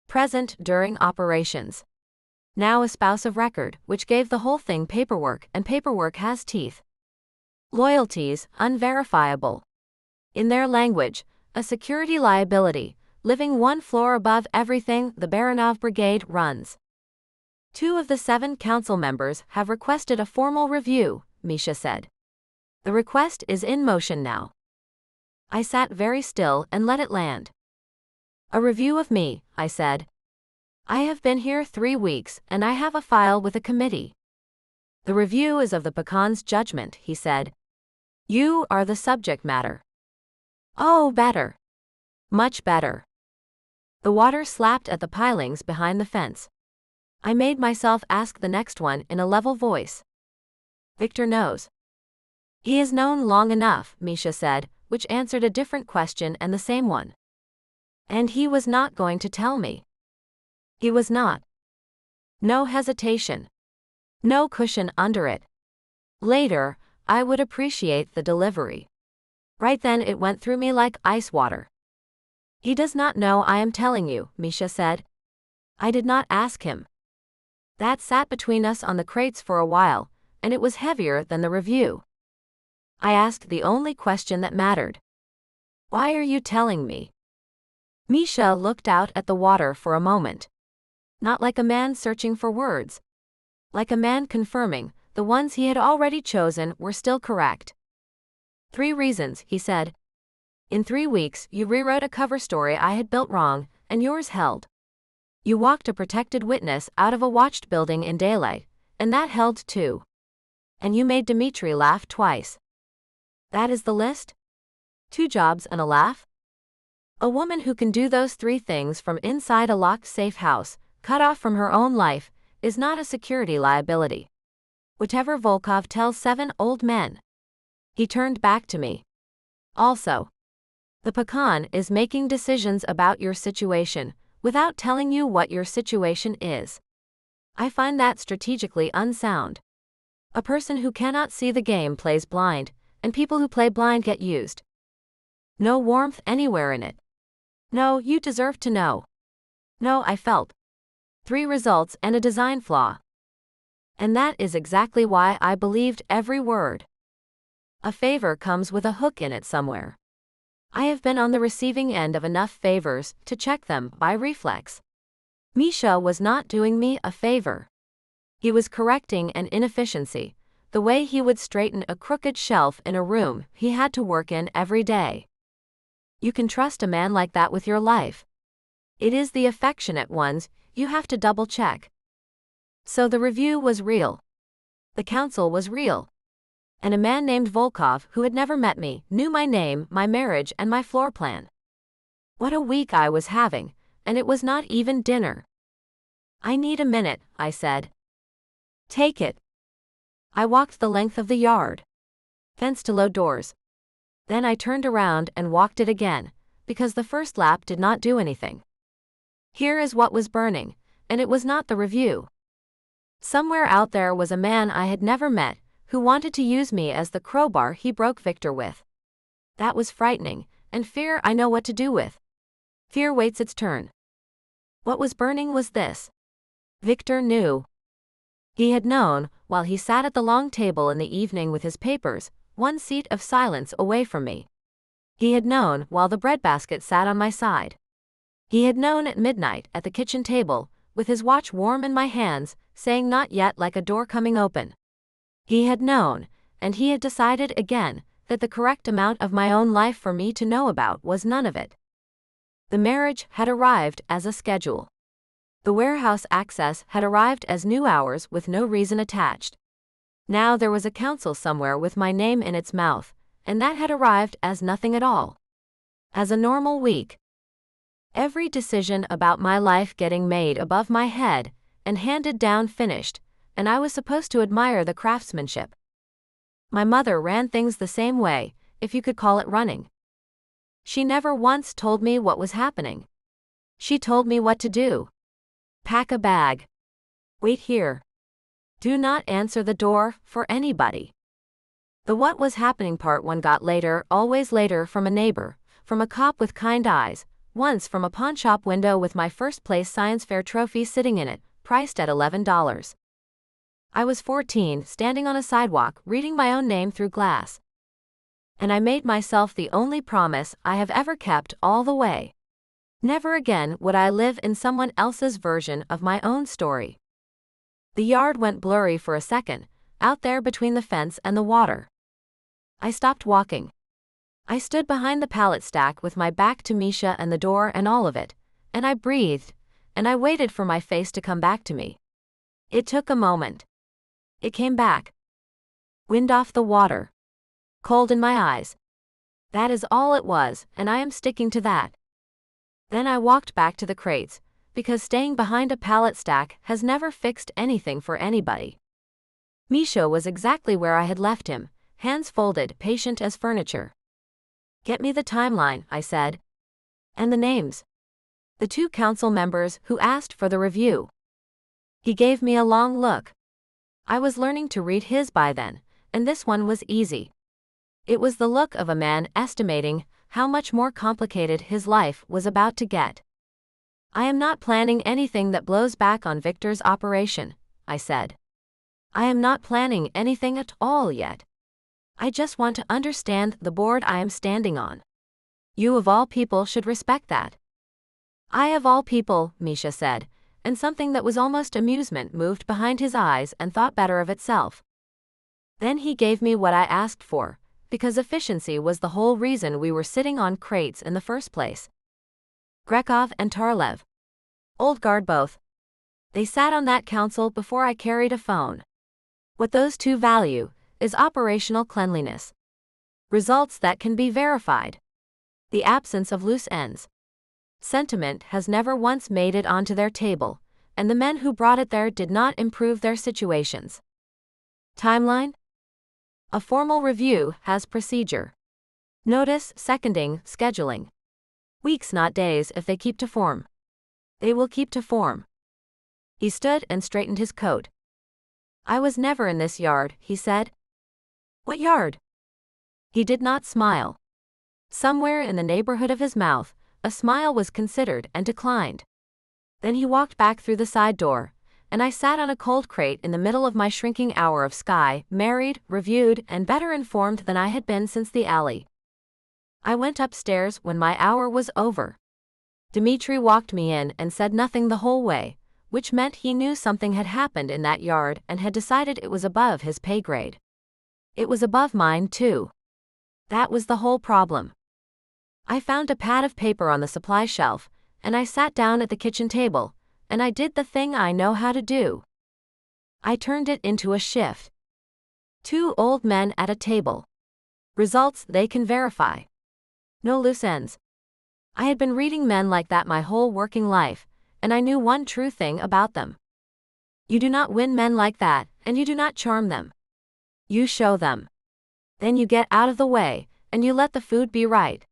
[SPEAKER 2] Present during operations. Now a spouse of record, which gave the whole thing paperwork, and paperwork has teeth. Loyalties, unverifiable. In their language, a security liability, living 1 floor above everything the Baranov brigade runs. 2 of the 7 council members have requested a formal review, Misha said. The request is in motion now. I sat very still and let it land. A review of me, I said. I have been here 3 weeks, and I have a file with a committee. The review is of the pecan's judgment, he said. You are the subject matter. Oh, better. Much better. The water slapped at the pilings behind the fence. I made myself ask the next one in a level voice. Viktor knows. He is known long enough, Misha said, which answered a different question and the same one. And he was not going to tell me. He was not. No hesitation. No cushion under it. Later, I would appreciate the delivery. Right then it went through me like ice water. He does not know I am telling you, Misha said. I did not ask him. That sat between us on the crates for a while, and it was heavier than the review. I asked the only question that mattered. Why are you telling me? Misha looked out at the water for a moment. Not like a man searching for words. Like a man confirming the ones he had already chosen were still correct. 3 reasons, he said. In 3 weeks, you rewrote a cover story I had built wrong, and yours held. You walked a protected witness out of a watched building in Delilah, and that held too. And you made Dmitri laugh twice. That is the list? 2 jobs and a laugh? A woman who can do those 3 things from inside a locked safe house, cut off from her own life, is not a security liability. Whatever Volkov tells 7 old men. He turned back to me. Also, the pecan is making decisions about your situation, without telling you what your situation is. I find that strategically unsound. A person who cannot see the game plays blind, and people who play blind get used. No warmth anywhere in it. No, you deserve to know. No, I felt. 3 results and a design flaw. And that is exactly why I believed every word. A favor comes with a hook in it somewhere. I have been on the receiving end of enough favors to check them by reflex. Misha was not doing me a favor. He was correcting an inefficiency, the way he would straighten a crooked shelf in a room he had to work in every day. You can trust a man like that with your life. It is the affectionate ones you have to double-check. So the review was real. The council was real. And a man named Volkov, who had never met me, knew my name, my marriage, and my floor plan. What a week I was having, and it was not even dinner. I need a minute, I said. Take it. I walked the length of the yard. Fence to load doors. Then I turned around and walked it again, because the first lap did not do anything. Here is what was burning, and it was not the review. Somewhere out there was a man I had never met, who wanted to use me as the crowbar he broke Viktor with. That was frightening, and fear I know what to do with. Fear waits its turn. What was burning was this. Viktor knew. He had known, while he sat at the long table in the evening with his papers, 1 seat of silence away from me. He had known while the breadbasket sat on my side. He had known at midnight at the kitchen table, with his watch warm in my hands, saying not yet like a door coming open. He had known, and he had decided again, that the correct amount of my own life for me to know about was none of it. The marriage had arrived as a schedule. The warehouse access had arrived as new hours with no reason attached. Now there was a council somewhere with my name in its mouth, and that had arrived as nothing at all. As a normal week. Every decision about my life getting made above my head and handed down finished, and I was supposed to admire the craftsmanship. My mother ran things the same way, if you could call it running. She never once told me what was happening. She told me what to do. Pack a bag. Wait here. Do not answer the door for anybody. The what was happening part one got later, always later, from a neighbor, from a cop with kind eyes, once from a pawn shop window with my first place science fair trophy sitting in it, priced at $11. I was 14, standing on a sidewalk, reading my own name through glass. And I made myself the only promise I have ever kept all the way. Never again would I live in someone else's version of my own story. The yard went blurry for a second, out there between the fence and the water. I stopped walking. I stood behind the pallet stack with my back to Misha and the door and all of it, and I breathed, and I waited for my face to come back to me. It took a moment. It came back. Wind off the water. Cold in my eyes. That is all it was, and I am sticking to that. Then I walked back to the crates, because staying behind a pallet stack has never fixed anything for anybody. Misha was exactly where I had left him, hands folded, patient as furniture. Get me the timeline, I said. And the names. The 2 council members who asked for the review. He gave me a long look. I was learning to read his by then, and this one was easy. It was the look of a man estimating how much more complicated his life was about to get. I am not planning anything that blows back on Viktor's operation, I said. I am not planning anything at all yet. I just want to understand the board I am standing on. You of all people should respect that. I of all people, Misha said, and something that was almost amusement moved behind his eyes and thought better of itself. Then he gave me what I asked for, because efficiency was the whole reason we were sitting on crates in the first place. Grekov and Tarlev. Old guard both. They sat on that council before I carried a phone. What those 2 value is operational cleanliness. Results that can be verified. The absence of loose ends. Sentiment has never once made it onto their table, and the men who brought it there did not improve their situations. Timeline? A formal review has procedure. Notice, seconding, scheduling. Weeks, not days, if they keep to form. They will keep to form. He stood and straightened his coat. I was never in this yard, he said. What yard? He did not smile. Somewhere in the neighborhood of his mouth, a smile was considered and declined. Then he walked back through the side door, and I sat on a cold crate in the middle of my shrinking hour of sky, married, reviewed, and better informed than I had been since the alley. I went upstairs when my hour was over. Dmitri walked me in and said nothing the whole way, which meant he knew something had happened in that yard and had decided it was above his pay grade. It was above mine, too. That was the whole problem. I found a pad of paper on the supply shelf, and I sat down at the kitchen table, and I did the thing I know how to do. I turned it into a shift. 2 old men at a table. Results they can verify. No loose ends. I had been reading men like that my whole working life, and I knew one true thing about them. You do not win men like that, and you do not charm them. You show them. Then you get out of the way, and you let the food be right.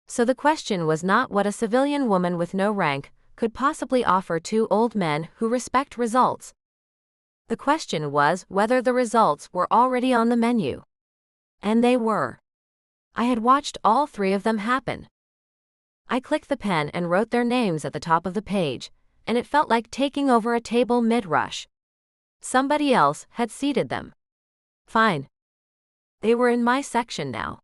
[SPEAKER 2] So the question was not what a civilian woman with no rank could possibly offer 2 old men who respect results. The question was whether the results were already on the menu. And they were. I had watched all 3 of them happen. I clicked the pen and wrote their names at the top of the page, and it felt like taking over a table mid-rush. Somebody else had seated them. Fine. They were in my section now.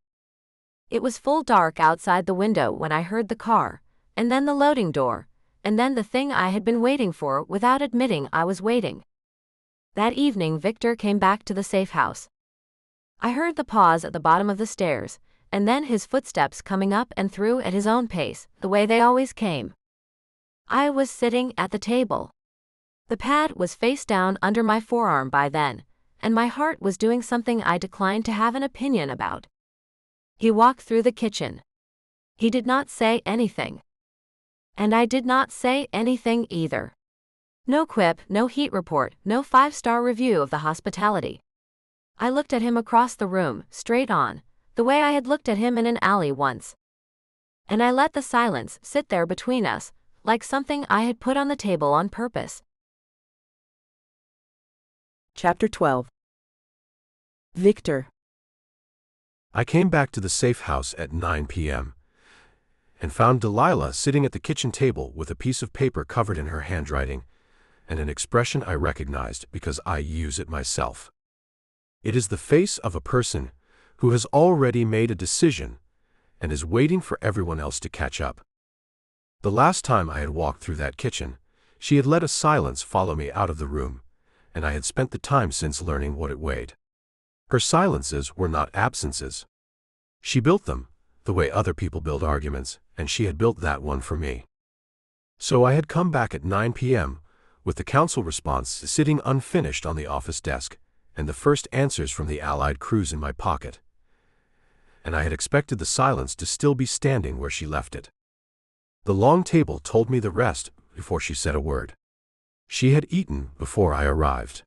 [SPEAKER 2] It was full dark outside the window when I heard the car, and then the loading door, and then the thing I had been waiting for without admitting I was waiting. That evening Viktor came back to the safe house. I heard the pause at the bottom of the stairs, and then his footsteps coming up and through at his own pace, the way they always came. I was sitting at the table. The pad was face down under my forearm by then, and my heart was doing something I declined to have an opinion about. He walked through the kitchen. He did not say anything. And I did not say anything either. No quip, no heat report, no 5-star review of the hospitality. I looked at him across the room, straight on, the way I had looked at him in an alley once. And I let the silence sit there between us, like something I had put on the table on purpose.
[SPEAKER 1] Chapter 12. Viktor.
[SPEAKER 3] I came back to the safe house at 9 p.m. and found Delilah sitting at the kitchen table with a piece of paper covered in her handwriting, and an expression I recognized because I use it myself. It is the face of a person who has already made a decision and is waiting for everyone else to catch up. The last time I had walked through that kitchen, she had let a silence follow me out of the room, and I had spent the time since learning what it weighed. Her silences were not absences. She built them, the way other people build arguments, and she had built that one for me. So I had come back at 9 p.m., with the council response sitting unfinished on the office desk, and the first answers from the Allied crews in my pocket. And I had expected the silence to still be standing where she left it. The long table told me the rest before she said a word. She had eaten before I arrived.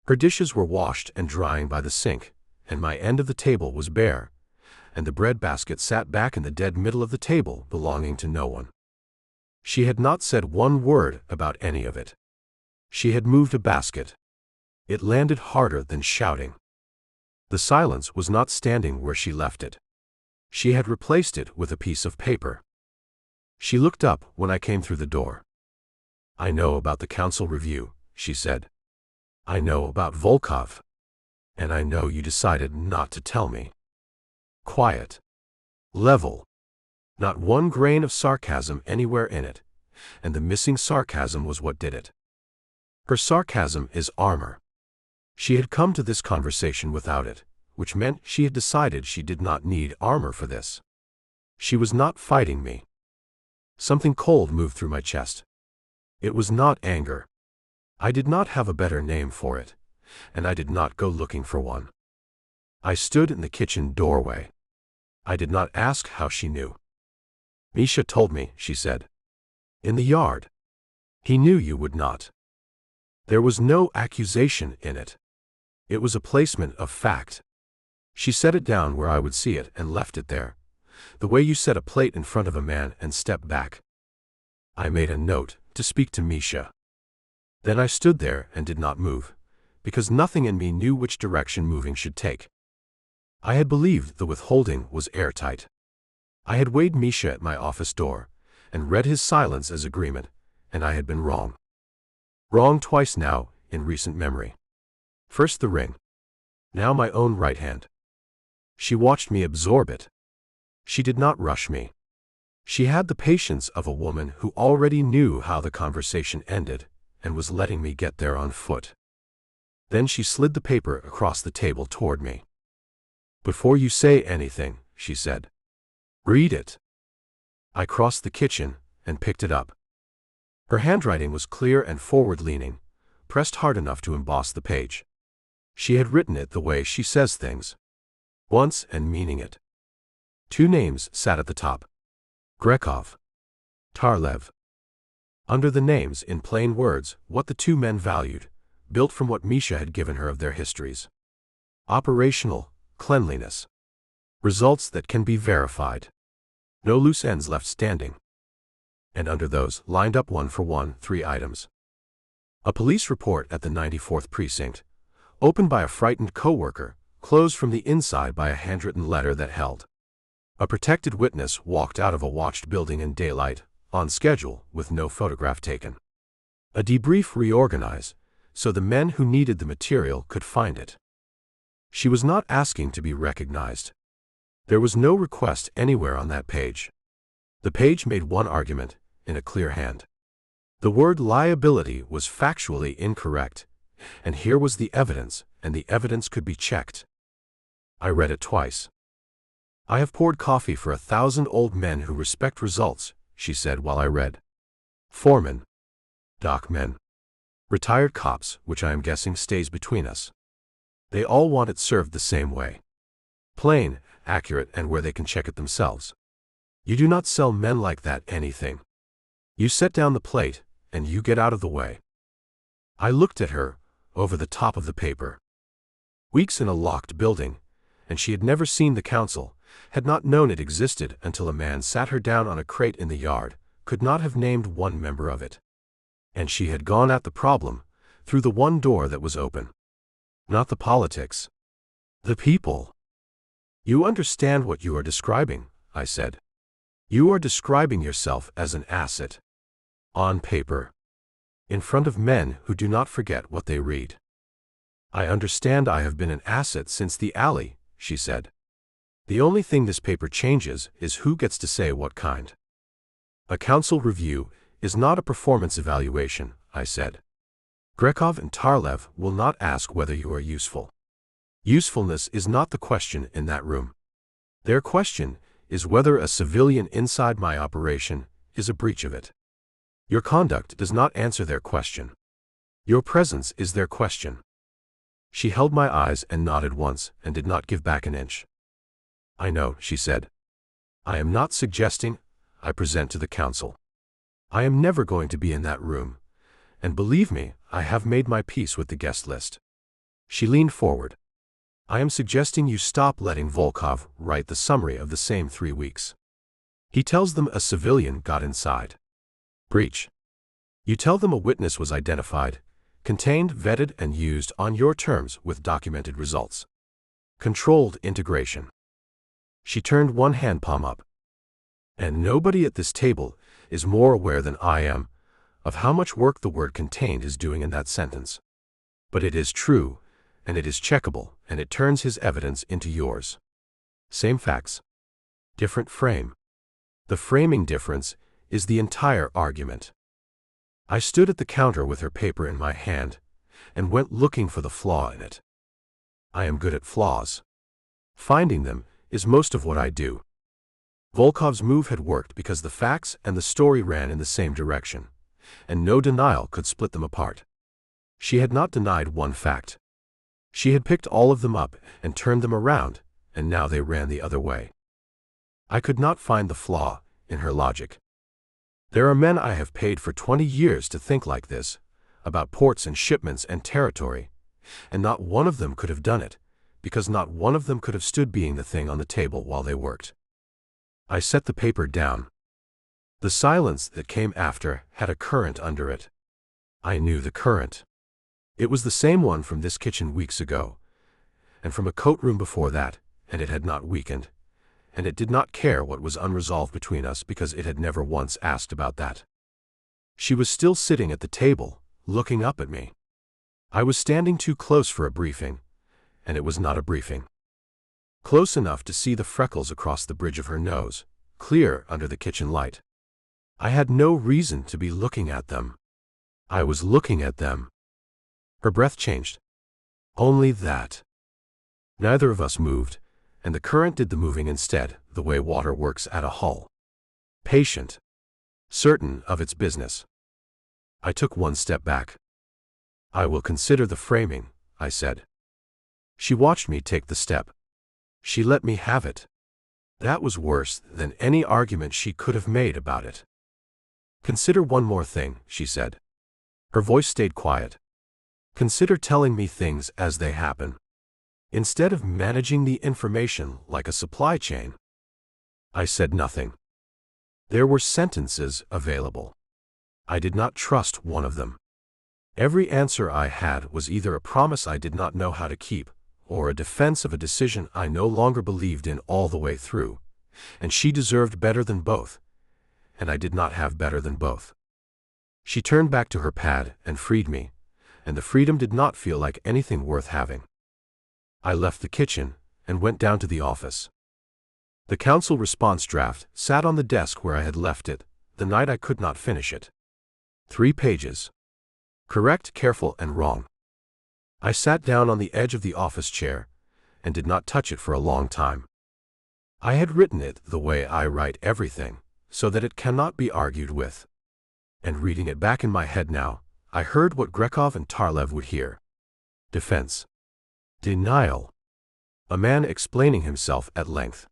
[SPEAKER 3] Her dishes were washed and drying by the sink, and my end of the table was bare, and the bread basket sat back in the dead middle of the table belonging to no one. She had not said one word about any of it. She had moved a basket. It landed harder than shouting. The silence was not standing where she left it. She had replaced it with a piece of paper. She looked up when I came through the door. "I know about the council review," she said. "I know about Volkov. And I know you decided not to tell me." Quiet. Level. Not one grain of sarcasm anywhere in it, and the missing sarcasm was what did it. Her sarcasm is armor. She had come to this conversation without it, which meant she had decided she did not need armor for this. She was not fighting me. Something cold moved through my chest. It was not anger. I did not have a better name for it, and I did not go looking for one. I stood in the kitchen doorway. I did not ask how she knew. "Misha told me," she said. "In the yard. He knew you would not." There was no accusation in it. It was a placement of fact. She set it down where I would see it and left it there, the way you set a plate in front of a man and step back. I made a note to speak to Misha. Then I stood there and did not move, because nothing in me knew which direction moving should take. I had believed the withholding was airtight. I had weighed Misha at my office door, and read his silence as agreement, and I had been wrong. Wrong twice now, in recent memory. First the ring. Now my own right hand. She watched me absorb it. She did not rush me. She had the patience of a woman who already knew how the conversation ended, and was letting me get there on foot. Then she slid the paper across the table toward me. "Before you say anything," she said, "read it." I crossed the kitchen and picked it up. Her handwriting was clear and forward-leaning, pressed hard enough to emboss the page. She had written it the way she says things, once and meaning it. 2 names sat at the top. Grekov. Tarlev. Under the names, in plain words, what the 2 men valued, built from what Misha had given her of their histories. Operational cleanliness. Results that can be verified. No loose ends left standing. And under those, lined up one for one, 3 items. A police report at the 94th precinct, opened by a frightened co-worker, closed from the inside by a handwritten letter that held. A protected witness walked out of a watched building in daylight, on schedule, with no photograph taken. A debrief reorganized, so the men who needed the material could find it. She was not asking to be recognized. There was no request anywhere on that page. The page made one argument, in a clear hand. The word liability was factually incorrect, and here was the evidence, and the evidence could be checked. I read it twice. I have poured coffee for 1,000 old men who respect results, she said while I read. Foremen. Dock men. Retired cops, which I am guessing stays between us. They all want it served the same way. Plain, accurate, and where they can check it themselves. You do not sell men like that anything. You set down the plate, and you get out of the way. I looked at her, over the top of the paper. Weeks in a locked building, and she had never seen the council, had not known it existed until a man sat her down on a crate in the yard, could not have named one member of it. And she had gone at the problem, through the one door that was open. Not the politics. The people. You understand what you are describing, I said. You are describing yourself as an asset. On paper. In front of men who do not forget what they read. I understand I have been an asset since the alley, she said. The only thing this paper changes is who gets to say what kind. A council review is not a performance evaluation, I said. Grekov and Tarlev will not ask whether you are useful. Usefulness is not the question in that room. Their question is whether a civilian inside my operation is a breach of it. Your conduct does not answer their question. Your presence is their question. She held my eyes and nodded once and did not give back an inch. I know, she said. I am not suggesting I present to the council. I am never going to be in that room, and believe me, I have made my peace with the guest list. She leaned forward. I am suggesting you stop letting Volkov write the summary of the same 3 weeks. He tells them a civilian got inside. Breach. You tell them a witness was identified, contained, vetted, and used on your terms with documented results. Controlled integration. She turned one hand palm up. And nobody at this table is more aware than I am of how much work the word contained is doing in that sentence. But it is true, and it is checkable, and it turns his evidence into yours. Same facts. Different frame. The framing difference is the entire argument. I stood at the counter with her paper in my hand, and went looking for the flaw in it. I am good at flaws. Finding them is most of what I do. Volkov's move had worked because the facts and the story ran in the same direction, and no denial could split them apart. She had not denied one fact. She had picked all of them up and turned them around, and now they ran the other way. I could not find the flaw in her logic. There are men I have paid for 20 years to think like this, about ports and shipments and territory, and not one of them could have done it, because not one of them could have stood being the thing on the table while they worked. I set the paper down. The silence that came after had a current under it. I knew the current. It was the same one from this kitchen weeks ago, and from a coat room before that, and it had not weakened, and it did not care what was unresolved between us because it had never once asked about that. She was still sitting at the table, looking up at me. I was standing too close for a briefing, and it was not a briefing. Close enough to see the freckles across the bridge of her nose, clear under the kitchen light. I had no reason to be looking at them. I was looking at them. Her breath changed. Only that. Neither of us moved, and the current did the moving instead, the way water works at a hull. Patient. Certain of its business. I took one step back. I will consider the framing, I said. She watched me take the step. She let me have it. That was worse than any argument she could have made about it. Consider one more thing, she said. Her voice stayed quiet. Consider telling me things as they happen, instead of managing the information like a supply chain. I said nothing. There were sentences available. I did not trust one of them. Every answer I had was either a promise I did not know how to keep, or a defense of a decision I no longer believed in all the way through, and she deserved better than both, and I did not have better than both. She turned back to her pad and freed me, and the freedom did not feel like anything worth having. I left the kitchen and went down to the office. The council response draft sat on the desk where I had left it the night I could not finish it. 3 pages. Correct, careful, and wrong. I sat down on the edge of the office chair and did not touch it for a long time. I had written it the way I write everything, so that it cannot be argued with. And reading it back in my head now, I heard what Grekov and Tarlev would hear. Defense. Denial. A man explaining himself at length.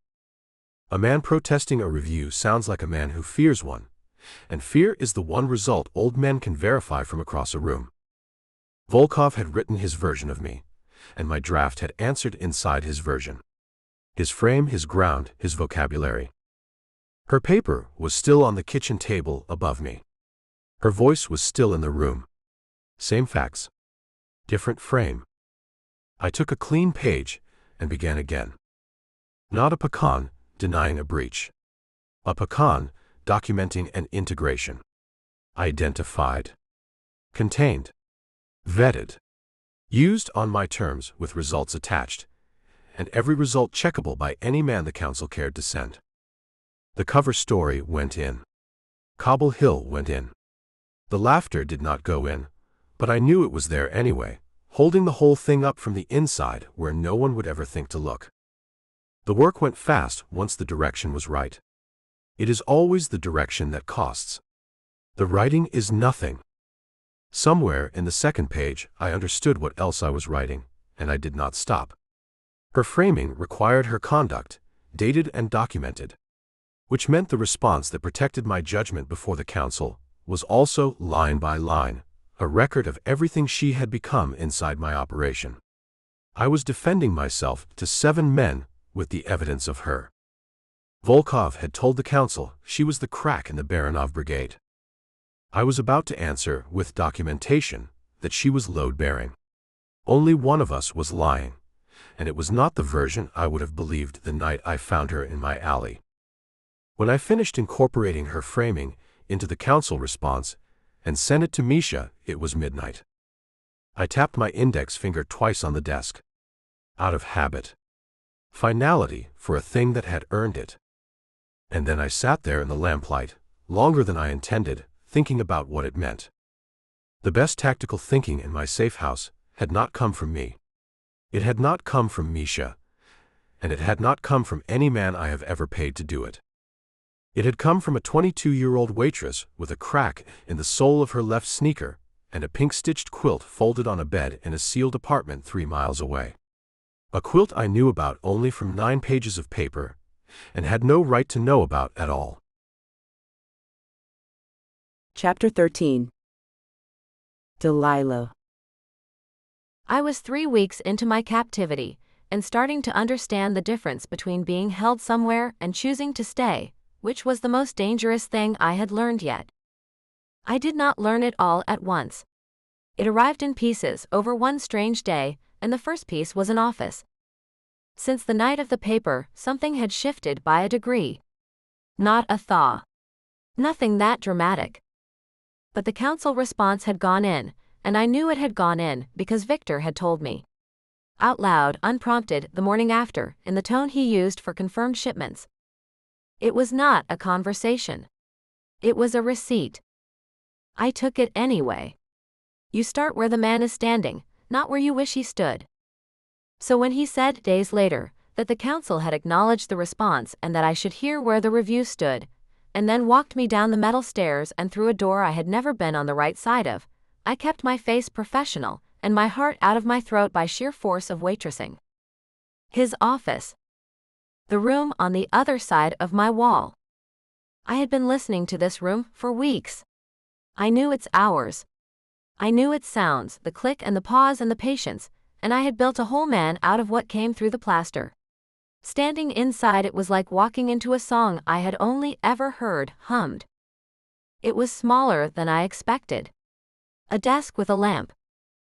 [SPEAKER 3] A man protesting a review sounds like a man who fears one, and fear is the one result old men can verify from across a room. Volkov had written his version of me, and my draft had answered inside his version. His frame, his ground, his vocabulary. Her paper was still on the kitchen table above me. Her voice was still in the room. Same facts. Different frame. I took a clean page and began again. Not a pecan, denying a breach. A pecan, documenting an integration. Identified. Contained. Vetted. Used on my terms with results attached, and every result checkable by any man the council cared to send. The cover story went in. Cobble Hill went in. The laughter did not go in, but I knew it was there anyway, holding the whole thing up from the inside where no one would ever think to look. The work went fast once the direction was right. It is always the direction that costs. The writing is nothing. Somewhere in the second page I understood what else I was writing, and I did not stop. Her framing required her conduct, dated and documented, which meant the response that protected my judgment before the council was also, line by line, a record of everything she had become inside my operation. I was defending myself to 7 men with the evidence of her. Volkov had told the council she was the crack in the Baranov brigade. I was about to answer with documentation that she was load-bearing. Only one of us was lying, and it was not the version I would have believed the night I found her in my alley. When I finished incorporating her framing into the council response and sent it to Misha, it was midnight. I tapped my index finger twice on the desk. Out of habit. Finality for a thing that had earned it. And then I sat there in the lamplight, longer than I intended, thinking about what it meant. The best tactical thinking in my safe house had not come from me. It had not come from Misha, and it had not come from any man I have ever paid to do it. It had come from a 22-year-old waitress with a crack in the sole of her left sneaker and a pink-stitched quilt folded on a bed in a sealed apartment 3 miles away. A quilt I knew about only from 9 pages of paper and had no right to know about at all.
[SPEAKER 1] Chapter 13. Delilah.
[SPEAKER 2] I was 3 weeks into my captivity, and starting to understand the difference between being held somewhere and choosing to stay, which was the most dangerous thing I had learned yet. I did not learn it all at once. It arrived in pieces over one strange day, and the first piece was an office. Since the night of the paper, something had shifted by a degree. Not a thaw. Nothing that dramatic. But the council response had gone in, and I knew it had gone in because Viktor had told me. Out loud, unprompted, the morning after, in the tone he used for confirmed shipments. It was not a conversation. It was a receipt. I took it anyway. You start where the man is standing, not where you wish he stood. So when he said, days later, that the council had acknowledged the response and that I should hear where the review stood, and then walked me down the metal stairs and through a door I had never been on the right side of, I kept my face professional and my heart out of my throat by sheer force of waitressing. His office. The room on the other side of my wall. I had been listening to this room for weeks. I knew its hours. I knew its sounds, the click and the pause and the patience, and I had built a whole man out of what came through the plaster. Standing inside it was like walking into a song I had only ever heard hummed. It was smaller than I expected. A desk with a lamp.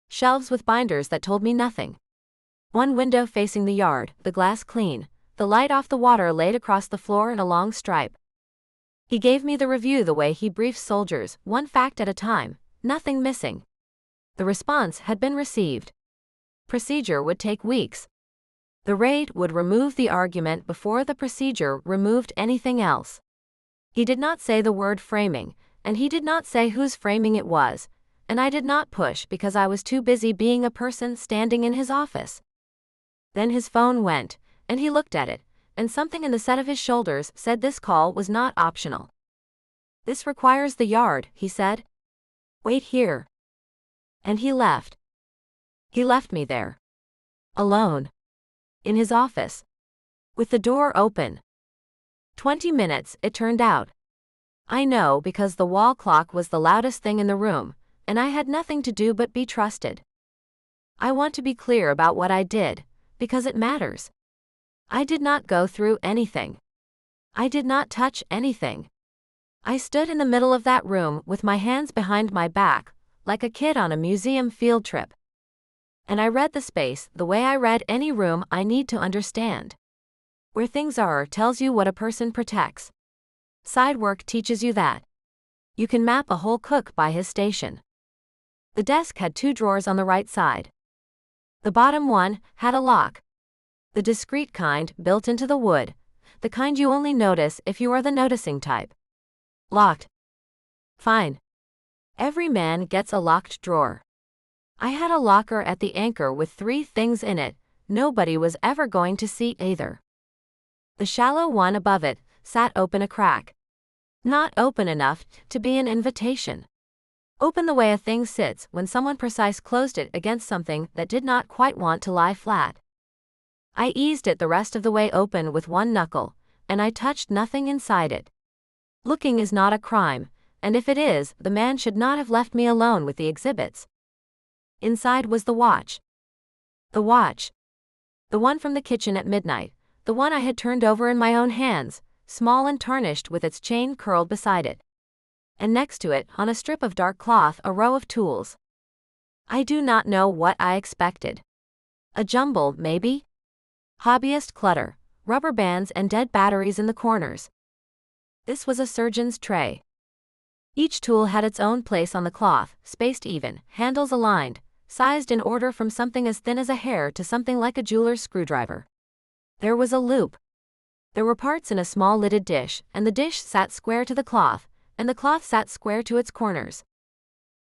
[SPEAKER 2] Shelves with binders that told me nothing. One window facing the yard, the glass clean, the light off the water laid across the floor in a long stripe. He gave me the review the way he briefs soldiers, one fact at a time, nothing missing. The response had been received. Procedure would take weeks. The raid would remove the argument before the procedure removed anything else. He did not say the word framing, and he did not say whose framing it was, and I did not push because I was too busy being a person standing in his office. Then his phone went, and he looked at it, and something in the set of his shoulders said this call was not optional. "This requires the yard," he said. "Wait here." And he left. He left me there. Alone. In his office. With the door open. 20 minutes, it turned out. I know because the wall clock was the loudest thing in the room, and I had nothing to do but be trusted. I want to be clear about what I did, because it matters. I did not go through anything. I did not touch anything. I stood in the middle of that room with my hands behind my back, like a kid on a museum field trip. And I read the space the way I read any room I need to understand. Where things are tells you what a person protects. Side work teaches you that. You can map a whole cook by his station. The desk had 2 drawers on the right side. The bottom one had a lock. The discreet kind built into the wood, the kind you only notice if you are the noticing type. Locked. Fine. Every man gets a locked drawer. I had a locker at the anchor with 3 things in it nobody was ever going to see either. The shallow one above it sat open a crack. Not open enough to be an invitation. Open the way a thing sits when someone precise closed it against something that did not quite want to lie flat. I eased it the rest of the way open with 1 knuckle, and I touched nothing inside it. Looking is not a crime, and if it is, the man should not have left me alone with the exhibits. Inside was the watch. The watch. The one from the kitchen at midnight, the one I had turned over in my own hands, small and tarnished with its chain curled beside it. And next to it, on a strip of dark cloth, a row of tools. I do not know what I expected. A jumble, maybe? Hobbyist clutter, rubber bands and dead batteries in the corners. This was a surgeon's tray. Each tool had its own place on the cloth, spaced even, handles aligned, sized in order from something as thin as a hair to something like a jeweler's screwdriver. There was a loop. There were parts in a small lidded dish, and the dish sat square to the cloth, and the cloth sat square to its corners.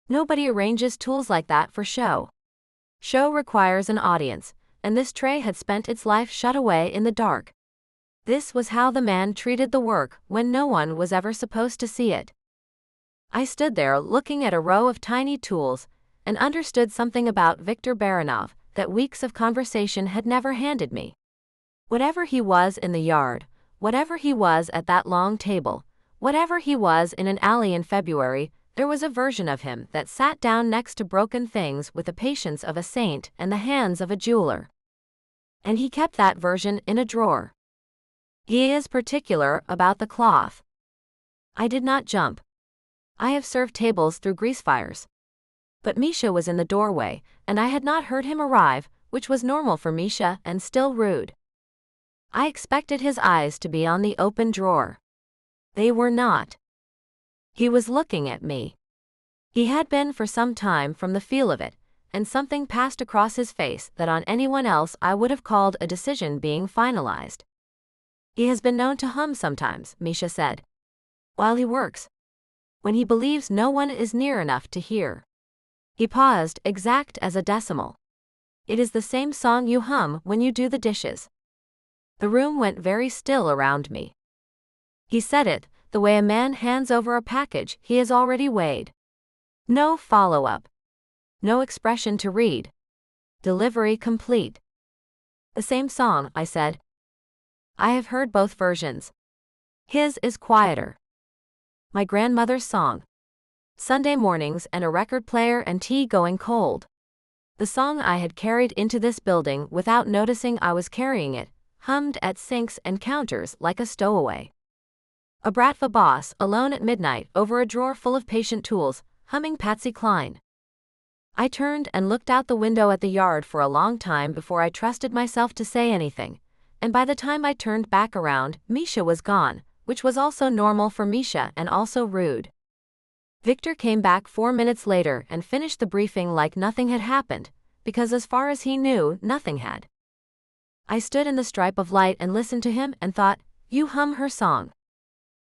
[SPEAKER 2] Nobody arranges tools like that for show. Show requires an audience, and this tray had spent its life shut away in the dark. This was how the man treated the work when no one was ever supposed to see it. I stood there looking at a row of tiny tools, and understood something about Viktor Baranov that weeks of conversation had never handed me. Whatever he was in the yard, whatever he was at that long table, whatever he was in an alley in February, there was a version of him that sat down next to broken things with the patience of a saint and the hands of a jeweler. And he kept that version in a drawer. He is particular about the cloth. I did not jump. I have served tables through grease fires. But Misha was in the doorway, and I had not heard him arrive, which was normal for Misha and still rude. I expected his eyes to be on the open drawer. They were not. He was looking at me. He had been for some time from the feel of it, and something passed across his face that on anyone else I would have called a decision being finalized. He has been known to hum sometimes, Misha said. While he works. When he believes no one is near enough to hear. He paused, exact as a decimal. It is the same song you hum when you do the dishes. The room went very still around me. He said it, the way a man hands over a package he has already weighed. No follow-up. No expression to read. Delivery complete. The same song, I said. I have heard both versions. His is quieter. My grandmother's song. Sunday mornings and a record player and tea going cold. The song I had carried into this building without noticing I was carrying it, hummed at sinks and counters like a stowaway. A Bratva boss alone at midnight over a drawer full of patient tools, humming Patsy Cline. I turned and looked out the window at the yard for a long time before I trusted myself to say anything, and by the time I turned back around, Misha was gone, which was also normal for Misha and also rude. Viktor came back 4 minutes later and finished the briefing like nothing had happened, because as far as he knew, nothing had. I stood in the stripe of light and listened to him and thought, you hum her song.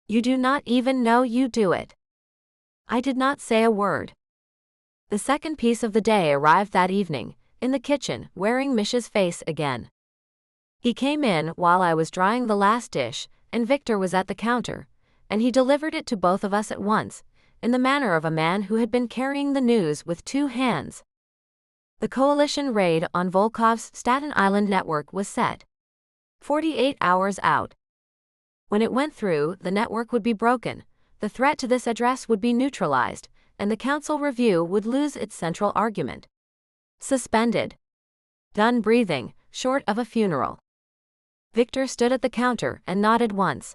[SPEAKER 2] You do not even know you do it. I did not say a word. The second piece of the day arrived that evening, in the kitchen, wearing Misha's face again. He came in while I was drying the last dish, and Viktor was at the counter, and he delivered it to both of us at once, in the manner of a man who had been carrying the news with two hands. The coalition raid on Volkov's Staten Island network was set. 48 hours out. When it went through, the network would be broken, the threat to this address would be neutralized, and the council review would lose its central argument. Suspended. Done breathing, short of a funeral. Viktor stood at the counter and nodded once.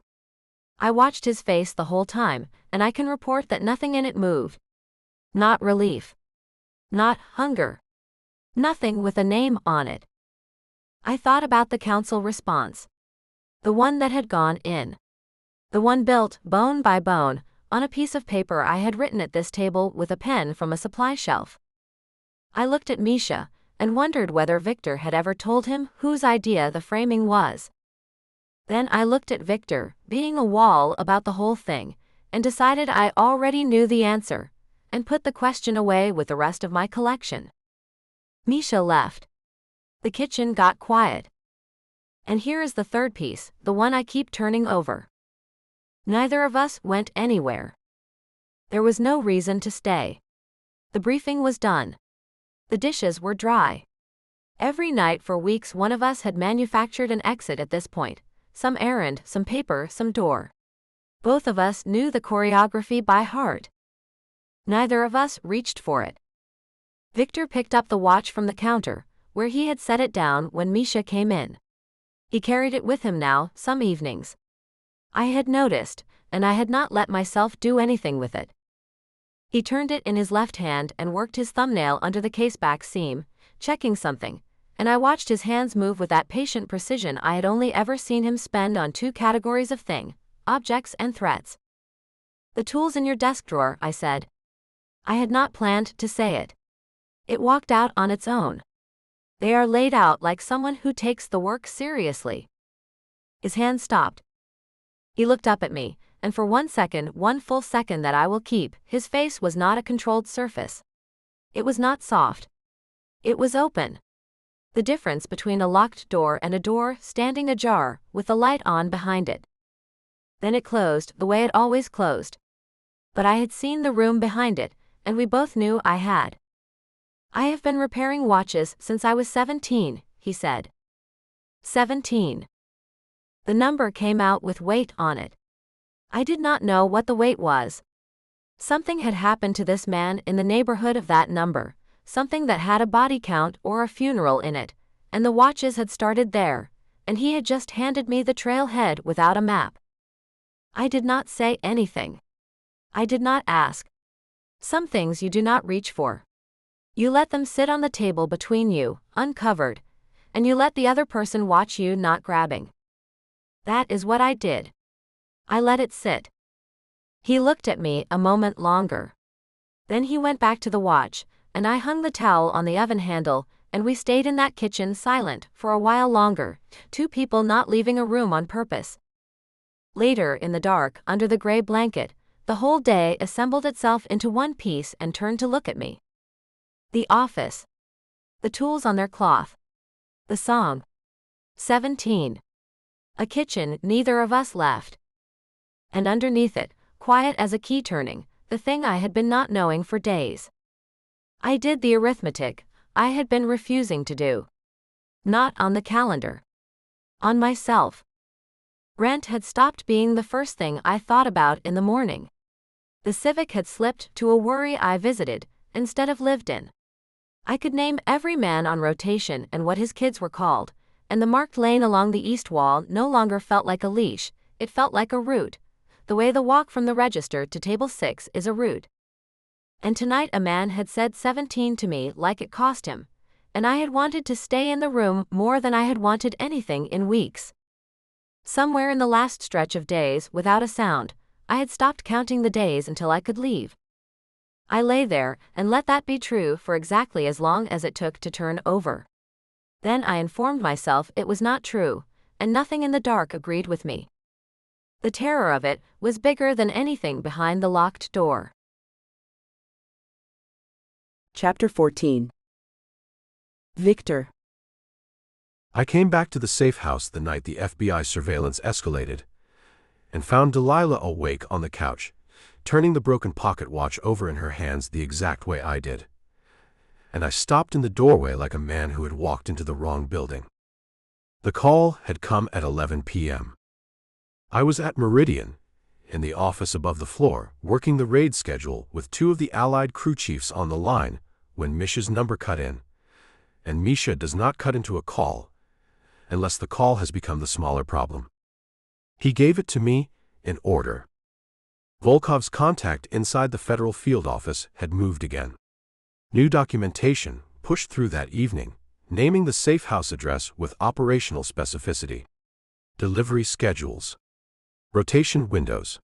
[SPEAKER 2] I watched his face the whole time, and I can report that nothing in it moved. Not relief. Not hunger. Nothing with a name on it. I thought about the council response. The one that had gone in. The one built, bone by bone, on a piece of paper I had written at this table with a pen from a supply shelf. I looked at Misha, and wondered whether Viktor had ever told him whose idea the framing was. Then I looked at Viktor, being a wall about the whole thing, and decided I already knew the answer, and put the question away with the rest of my collection. Misha left. The kitchen got quiet. And here is the third piece, the one I keep turning over. Neither of us went anywhere. There was no reason to stay. The briefing was done. The dishes were dry. Every night for weeks one of us had manufactured an exit at this point, some errand, some paper, some door. Both of us knew the choreography by heart. Neither of us reached for it. Viktor picked up the watch from the counter, where he had set it down when Misha came in. He carried it with him now, some evenings. I had noticed, and I had not let myself do anything with it. He turned it in his left hand and worked his thumbnail under the caseback seam, checking something, and I watched his hands move with that patient precision I had only ever seen him spend on two categories of thing, objects and threats. "The tool's in your desk drawer," I said. I had not planned to say it. It walked out on its own. They are laid out like someone who takes the work seriously. His hand stopped. He looked up at me, and for one full second that I will keep, his face was not a controlled surface. It was not soft. It was open. The difference between a locked door and a door standing ajar, with the light on behind it. Then it closed the way it always closed. But I had seen the room behind it, and we both knew I had. "I have been repairing watches since I was 17, he said. 17. The number came out with weight on it. I did not know what the weight was. Something had happened to this man in the neighborhood of that number, something that had a body count or a funeral in it, and the watches had started there, and he had just handed me the trailhead without a map. I did not say anything. I did not ask. Some things you do not reach for. You let them sit on the table between you, uncovered, and you let the other person watch you not grabbing. That is what I did. I let it sit. He looked at me a moment longer. Then he went back to the watch, and I hung the towel on the oven handle, and we stayed in that kitchen silent for a while longer, two people not leaving a room on purpose. Later, in the dark, under the gray blanket, the whole day assembled itself into one piece and turned to look at me. The office. The tools on their cloth. The song. 17. A kitchen neither of us left. And underneath it, quiet as a key turning, the thing I had been not knowing for days. I did the arithmetic I had been refusing to do. Not on the calendar. On myself. Rent had stopped being the first thing I thought about in the morning. The Civic had slipped to a worry I visited, instead of lived in. I could name every man on rotation and what his kids were called, and the marked lane along the east wall no longer felt like a leash, it felt like a route, the way the walk from the register to table 6 is a route. And tonight a man had said 17 to me like it cost him, and I had wanted to stay in the room more than I had wanted anything in weeks. Somewhere in the last stretch of days, without a sound, I had stopped counting the days until I could leave. I lay there and let that be true for exactly as long as it took to turn over. Then I informed myself it was not true, and nothing in the dark agreed with me. The terror of it was bigger than anything behind the locked door.
[SPEAKER 1] Chapter 14. Viktor.
[SPEAKER 3] I came back to the safe house the night the FBI surveillance escalated, and found Delilah awake on the couch, turning the broken pocket watch over in her hands the exact way I did. And I stopped in the doorway like a man who had walked into the wrong building. The call had come at 11 p.m. I was at Meridian, in the office above the floor, working the raid schedule with two of the Allied crew chiefs on the line when Misha's number cut in, and Misha does not cut into a call unless the call has become the smaller problem. He gave it to me in order. Volkov's contact inside the federal field office had moved again. New documentation pushed through that evening, naming the safe house address with operational specificity. Delivery schedules. Rotation windows.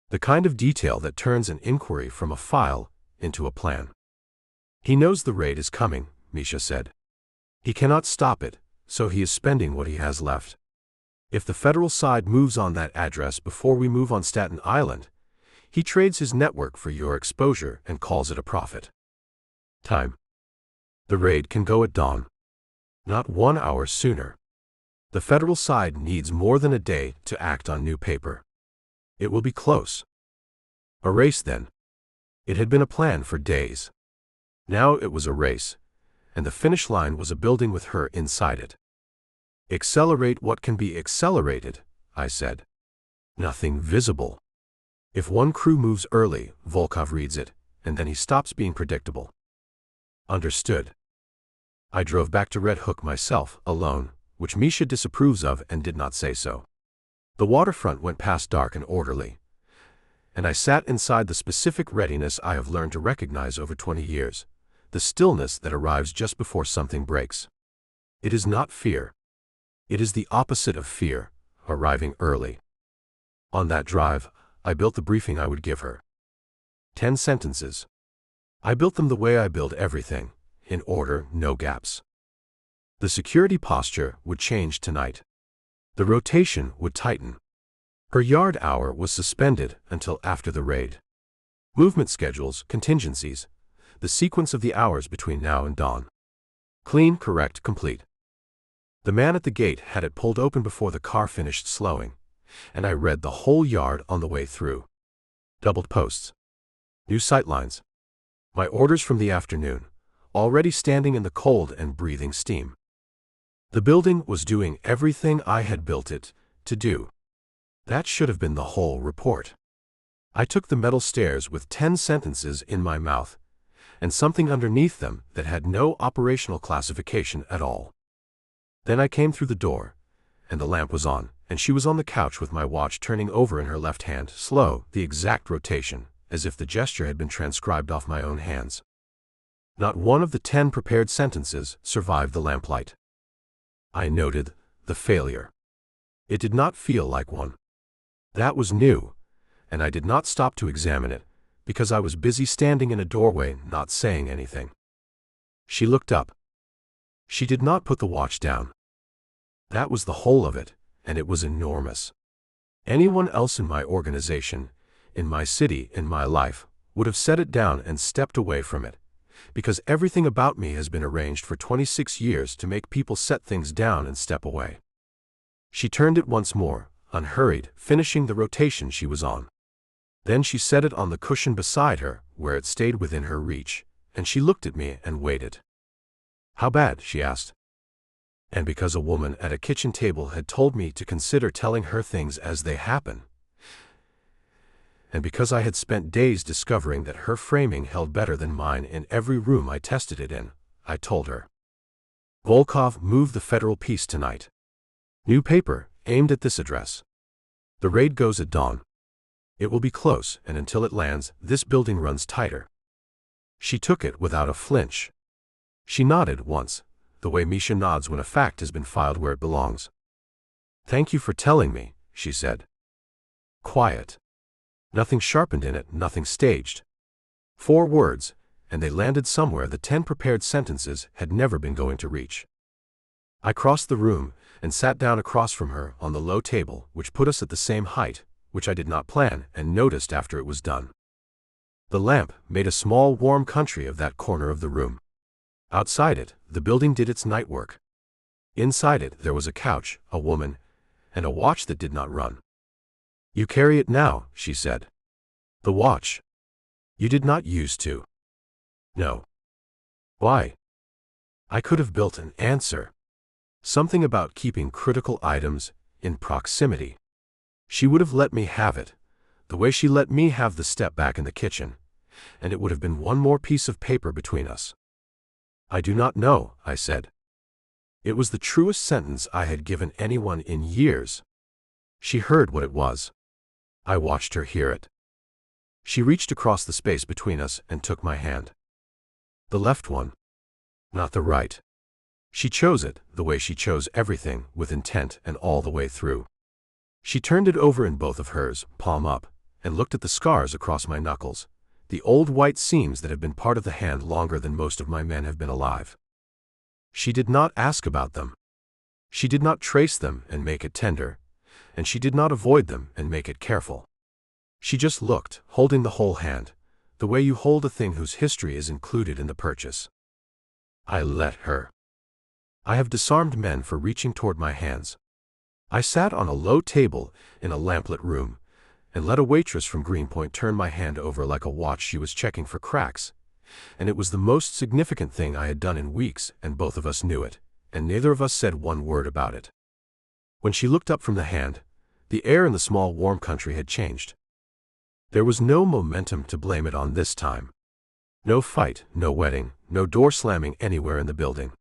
[SPEAKER 3] The kind of detail that turns an inquiry from a file into a plan. He knows the raid is coming, Misha said. He cannot stop it, so he is spending what he has left. If the federal side moves on that address before we move on Staten Island, he trades his network for your exposure and calls it a profit. Time. The raid can go at dawn. Not 1 hour sooner. The federal side needs more than a day to act on new paper. It will be close. A race then. It had been a plan for days. Now it was a race, and the finish line was a building with her inside it. Accelerate what can be accelerated, I said. Nothing visible. If one crew moves early, Volkov reads it, and then he stops being predictable. Understood. I drove back to Red Hook myself, alone, which Misha disapproves of and did not say so. The waterfront went past dark and orderly, and I sat inside the specific readiness I have learned to recognize over 20 years, the stillness that arrives just before something breaks. It is not fear. It is the opposite of fear, arriving early. On that drive, I built the briefing I would give her. 10 sentences. I built them the way I build everything, in order, no gaps. The security posture would change tonight. The rotation would tighten. Her yard hour was suspended until after the raid. Movement schedules, contingencies, the sequence of the hours between now and dawn. Clean, correct, complete. The man at the gate had it pulled open before the car finished slowing, and I read the whole yard on the way through. Doubled posts. New sightlines. My orders from the afternoon, already standing in the cold and breathing steam. The building was doing everything I had built it to do. That should have been the whole report. I took the metal stairs with 10 sentences in my mouth, and something underneath them that had no operational classification at all. Then I came through the door, and the lamp was on, and she was on the couch with my watch turning over in her left hand, slow, the exact rotation, as if the gesture had been transcribed off my own hands. Not one of the 10 prepared sentences survived the lamplight. I noted the failure. It did not feel like one. That was new, and I did not stop to examine it, because I was busy standing in a doorway not saying anything. She looked up. She did not put the watch down. That was the whole of it, and it was enormous. Anyone else in my organization, in my city, in my life, would have set it down and stepped away from it, because everything about me has been arranged for 26 years to make people set things down and step away. She turned it once more, unhurried, finishing the rotation she was on. Then she set it on the cushion beside her, where it stayed within her reach, and she looked at me and waited. How bad? She asked. And because a woman at a kitchen table had told me to consider telling her things as they happen, and because I had spent days discovering that her framing held better than mine in every room I tested it in, I told her. Volkov moved the federal piece tonight. New paper, aimed at this address. The raid goes at dawn. It will be close, and until it lands, this building runs tighter. She took it without a flinch. She nodded once, the way Misha nods when a fact has been filed where it belongs. Thank you for telling me, she said. Quiet. Nothing sharpened in it, nothing staged. 4 words, and they landed somewhere the 10 prepared sentences had never been going to reach. I crossed the room and sat down across from her on the low table, which put us at the same height, which I did not plan and noticed after it was done. The lamp made a small warm country of that corner of the room. Outside it, the building did its night work. Inside it there was a couch, a woman, and a watch that did not run. "You carry it now," she said. "The watch. You did not used to." "No." "Why?" I could have built an answer. Something about keeping critical items in proximity. She would have let me have it, the way she let me have the step back in the kitchen, and it would have been one more piece of paper between us. "I do not know," I said. It was the truest sentence I had given anyone in years. She heard what it was. I watched her hear it. She reached across the space between us and took my hand. The left one, not the right. She chose it the way she chose everything, with intent and all the way through. She turned it over in both of hers, palm up, and looked at the scars across my knuckles, the old white seams that have been part of the hand longer than most of my men have been alive. She did not ask about them. She did not trace them and make it tender, and she did not avoid them and make it careful. She just looked, holding the whole hand, the way you hold a thing whose history is included in the purchase. I let her. I have disarmed men for reaching toward my hands. I sat on a low table in a lamplit room, and let a waitress from Greenpoint turn my hand over like a watch she was checking for cracks, and it was the most significant thing I had done in weeks, and both of us knew it, and neither of us said one word about it. When she looked up from the hand, the air in the small warm country had changed. There was no momentum to blame it on this time. No fight, no wedding, no door slamming anywhere in the building.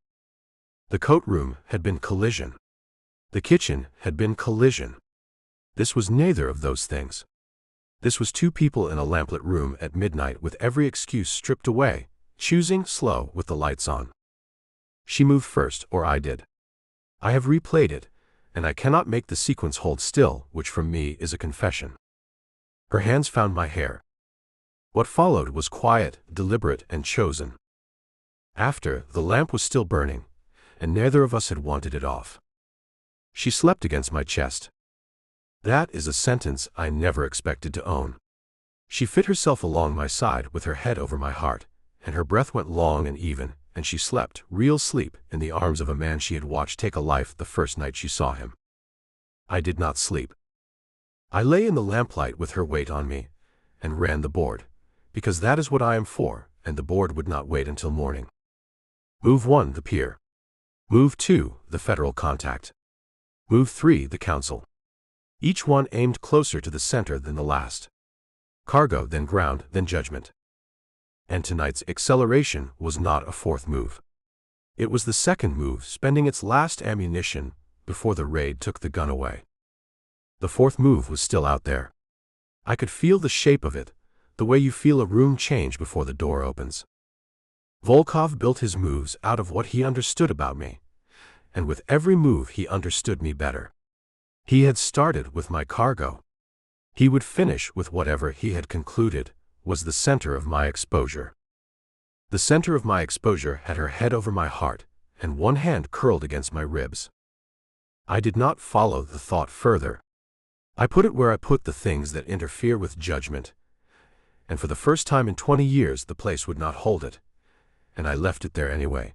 [SPEAKER 3] The coat room had been collision. The kitchen had been collision. This was neither of those things. This was two people in a lamplit room at midnight with every excuse stripped away, choosing slow with the lights on. She moved first, or I did. I have replayed it, and I cannot make the sequence hold still, which from me is a confession. Her hands found my hair. What followed was quiet, deliberate, and chosen. After, the lamp was still burning, and neither of us had wanted it off. She slept against my chest. That is a sentence I never expected to own. She fit herself along my side with her head over my heart, and her breath went long and even, and she slept, real sleep, in the arms of a man she had watched take a life the first night she saw him. I did not sleep. I lay in the lamplight with her weight on me, and ran the board, because that is what I am for, and the board would not wait until morning. Move 1, the pier. Move 2, the federal contact. Move 3, the council. Each one aimed closer to the center than the last. Cargo, then ground, then judgment. And tonight's acceleration was not a fourth move. It was the second move, spending its last ammunition before the raid took the gun away. The fourth move was still out there. I could feel the shape of it, the way you feel a room change before the door opens. Volkov built his moves out of what he understood about me, and with every move he understood me better. He had started with my cargo. He would finish with whatever he had concluded was the center of my exposure. The center of my exposure had her head over my heart, and one hand curled against my ribs. I did not follow the thought further. I put it where I put the things that interfere with judgment, and for the first time in 20 years the place would not hold it, and I left it there anyway,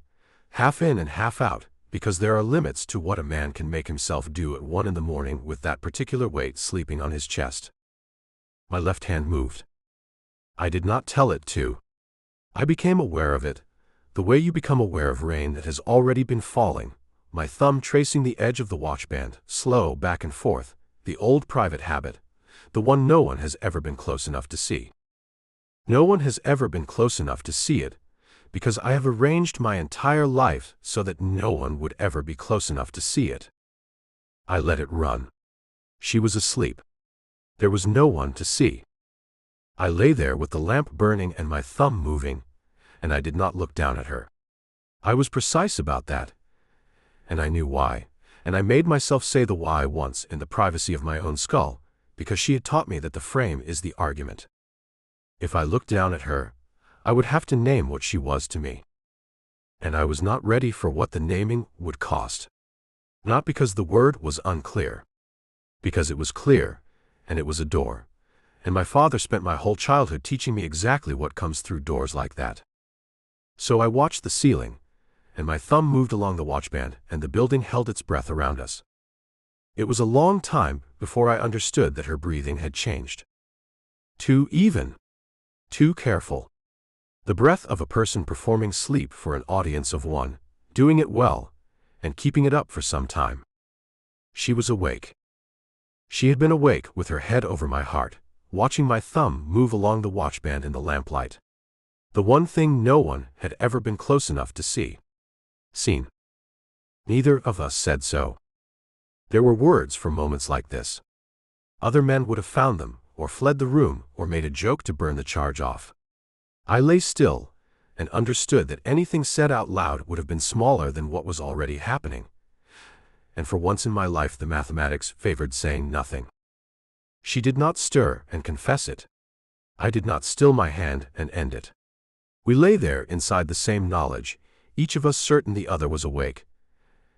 [SPEAKER 3] half in and half out, because there are limits to what a man can make himself do at 1 in the morning with that particular weight sleeping on his chest. My left hand moved. I did not tell it to. I became aware of it, the way you become aware of rain that has already been falling, my thumb tracing the edge of the watchband, slow back and forth, the old private habit, the one no one has ever been close enough to see. No one has ever been close enough to see it, because I have arranged my entire life so that no one would ever be close enough to see it. I let it run. She was asleep. There was no one to see. I lay there with the lamp burning and my thumb moving, and I did not look down at her. I was precise about that, and I knew why, and I made myself say the why once in the privacy of my own skull, because she had taught me that the frame is the argument. If I looked down at her, I would have to name what she was to me. And I was not ready for what the naming would cost. Not because the word was unclear. Because it was clear, and it was a door. And my father spent my whole childhood teaching me exactly what comes through doors like that. So I watched the ceiling, and my thumb moved along the watchband, and the building held its breath around us. It was a long time before I understood that her breathing had changed. Too even. Too careful. The breath of a person performing sleep for an audience of one, doing it well, and keeping it up for some time. She was awake. She had been awake with her head over my heart, watching my thumb move along the watchband in the lamplight. The one thing no one had ever been close enough to see. Seen. Neither of us said so. There were words for moments like this. Other men would have found them, or fled the room, or made a joke to burn the charge off. I lay still, and understood that anything said out loud would have been smaller than what was already happening. And for once in my life the mathematics favored saying nothing. She did not stir and confess it. I did not still my hand and end it. We lay there inside the same knowledge, each of us certain the other was awake.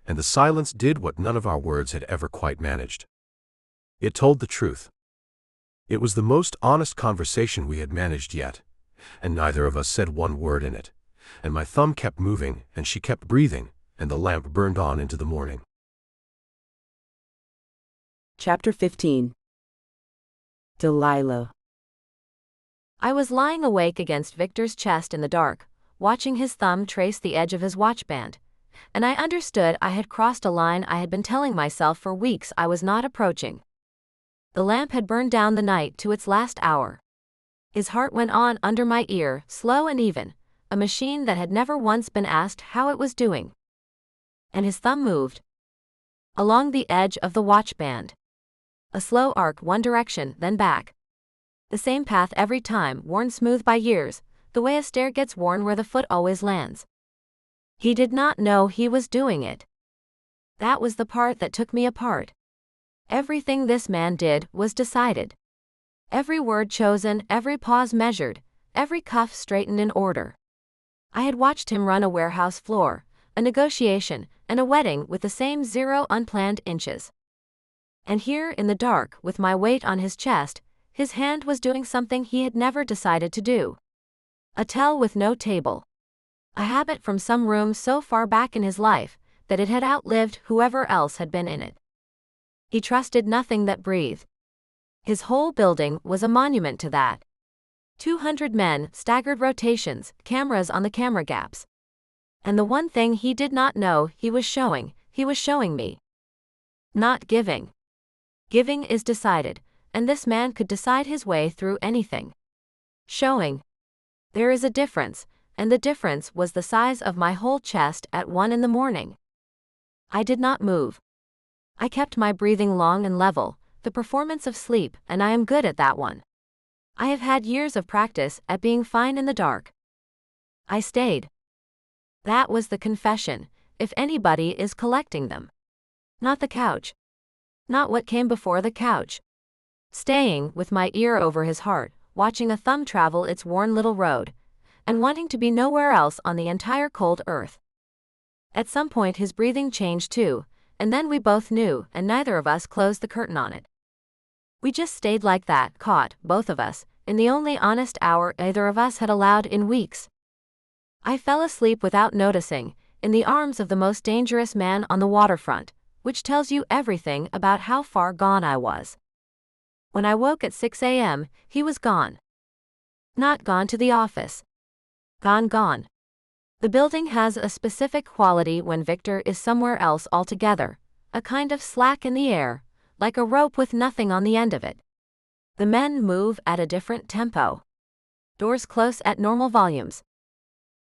[SPEAKER 3] And the silence did what none of our words had ever quite managed. It told the truth. It was the most honest conversation we had managed yet, and neither of us said one word in it, and my thumb kept moving, and she kept breathing, and the lamp burned on into the morning.
[SPEAKER 1] Chapter 15. Delilah.
[SPEAKER 2] I was lying awake against Victor's chest in the dark, watching his thumb trace the edge of his watchband, and I understood I had crossed a line I had been telling myself for weeks I was not approaching. The lamp had burned down the night to its last hour. His heart went on under my ear, slow and even, a machine that had never once been asked how it was doing. And his thumb moved along the edge of the watchband. A slow arc one direction, then back. The same path every time, worn smooth by years, the way a stair gets worn where the foot always lands. He did not know he was doing it. That was the part that took me apart. Everything this man did was decided. Every word chosen, every pause measured, every cuff straightened in order. I had watched him run a warehouse floor, a negotiation, and a wedding with the same 0 unplanned inches. And here in the dark, with my weight on his chest, his hand was doing something he had never decided to do. A tell with no table. A habit from some room so far back in his life that it had outlived whoever else had been in it. He trusted nothing that breathed. His whole building was a monument to that. 200 men, staggered rotations, cameras on the camera gaps. And the one thing he did not know he was showing me. Not giving. Giving is decided, and this man could decide his way through anything. Showing. There is a difference, and the difference was the size of my whole chest at 1 in the morning. I did not move. I kept my breathing long and level, the performance of sleep, and I am good at that one. I have had years of practice at being fine in the dark. I stayed. That was the confession, if anybody is collecting them. Not the couch. Not what came before the couch. Staying, with my ear over his heart, watching a thumb travel its worn little road, and wanting to be nowhere else on the entire cold earth. At some point his breathing changed too, and then we both knew, and neither of us closed the curtain on it. We just stayed like that, caught, both of us, in the only honest hour either of us had allowed in weeks. I fell asleep without noticing, in the arms of the most dangerous man on the waterfront, which tells you everything about how far gone I was. When I woke at 6 a.m., he was gone. Not gone to the office. Gone. The building has a specific quality when Victor is somewhere else altogether, a kind of slack in the air, like a rope with nothing on the end of it. The men move at a different tempo. Doors close at normal volumes.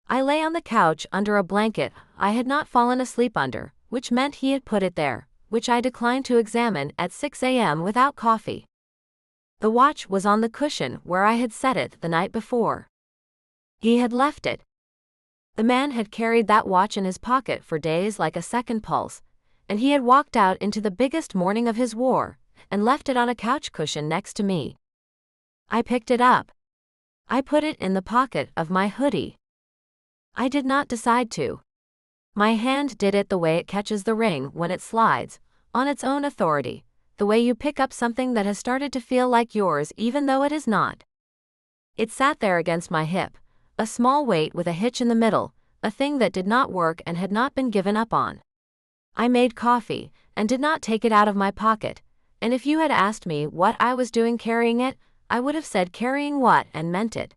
[SPEAKER 2] I lay on the couch under a blanket I had not fallen asleep under, which meant he had put it there, which I declined to examine at 6 a.m. without coffee. The watch was on the cushion where I had set it the night before. He had left it. The man had carried that watch in his pocket for days like a second pulse, and he had walked out into the biggest morning of his war, and left it on a couch cushion next to me. I picked it up. I put it in the pocket of my hoodie. I did not decide to. My hand did it the way it catches the ring when it slides, on its own authority, the way you pick up something that has started to feel like yours even though it is not. It sat there against my hip, a small weight with a hitch in the middle, a thing that did not work and had not been given up on. I made coffee, and did not take it out of my pocket, and if you had asked me what I was doing carrying it, I would have said carrying what and meant it.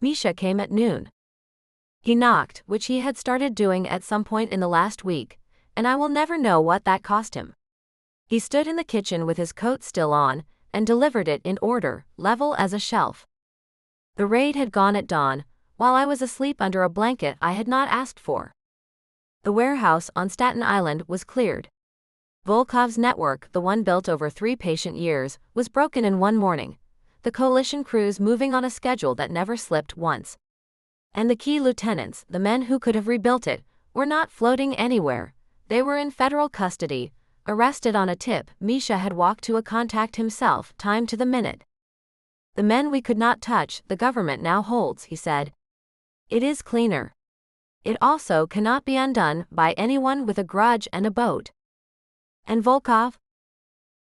[SPEAKER 2] Misha came at noon. He knocked, which he had started doing at some point in the last week, and I will never know what that cost him. He stood in the kitchen with his coat still on, and delivered it in order, level as a shelf. The raid had gone at dawn, while I was asleep under a blanket I had not asked for. The warehouse on Staten Island was cleared. Volkov's network, the one built over 3 patient years, was broken in one morning, the coalition crews moving on a schedule that never slipped once. And the key lieutenants, the men who could have rebuilt it, were not floating anywhere. They were in federal custody, arrested on a tip Misha had walked to a contact himself, timed to the minute. The men we could not touch, the government now holds, he said. It is cleaner. It also cannot be undone by anyone with a grudge and a boat. And Volkov?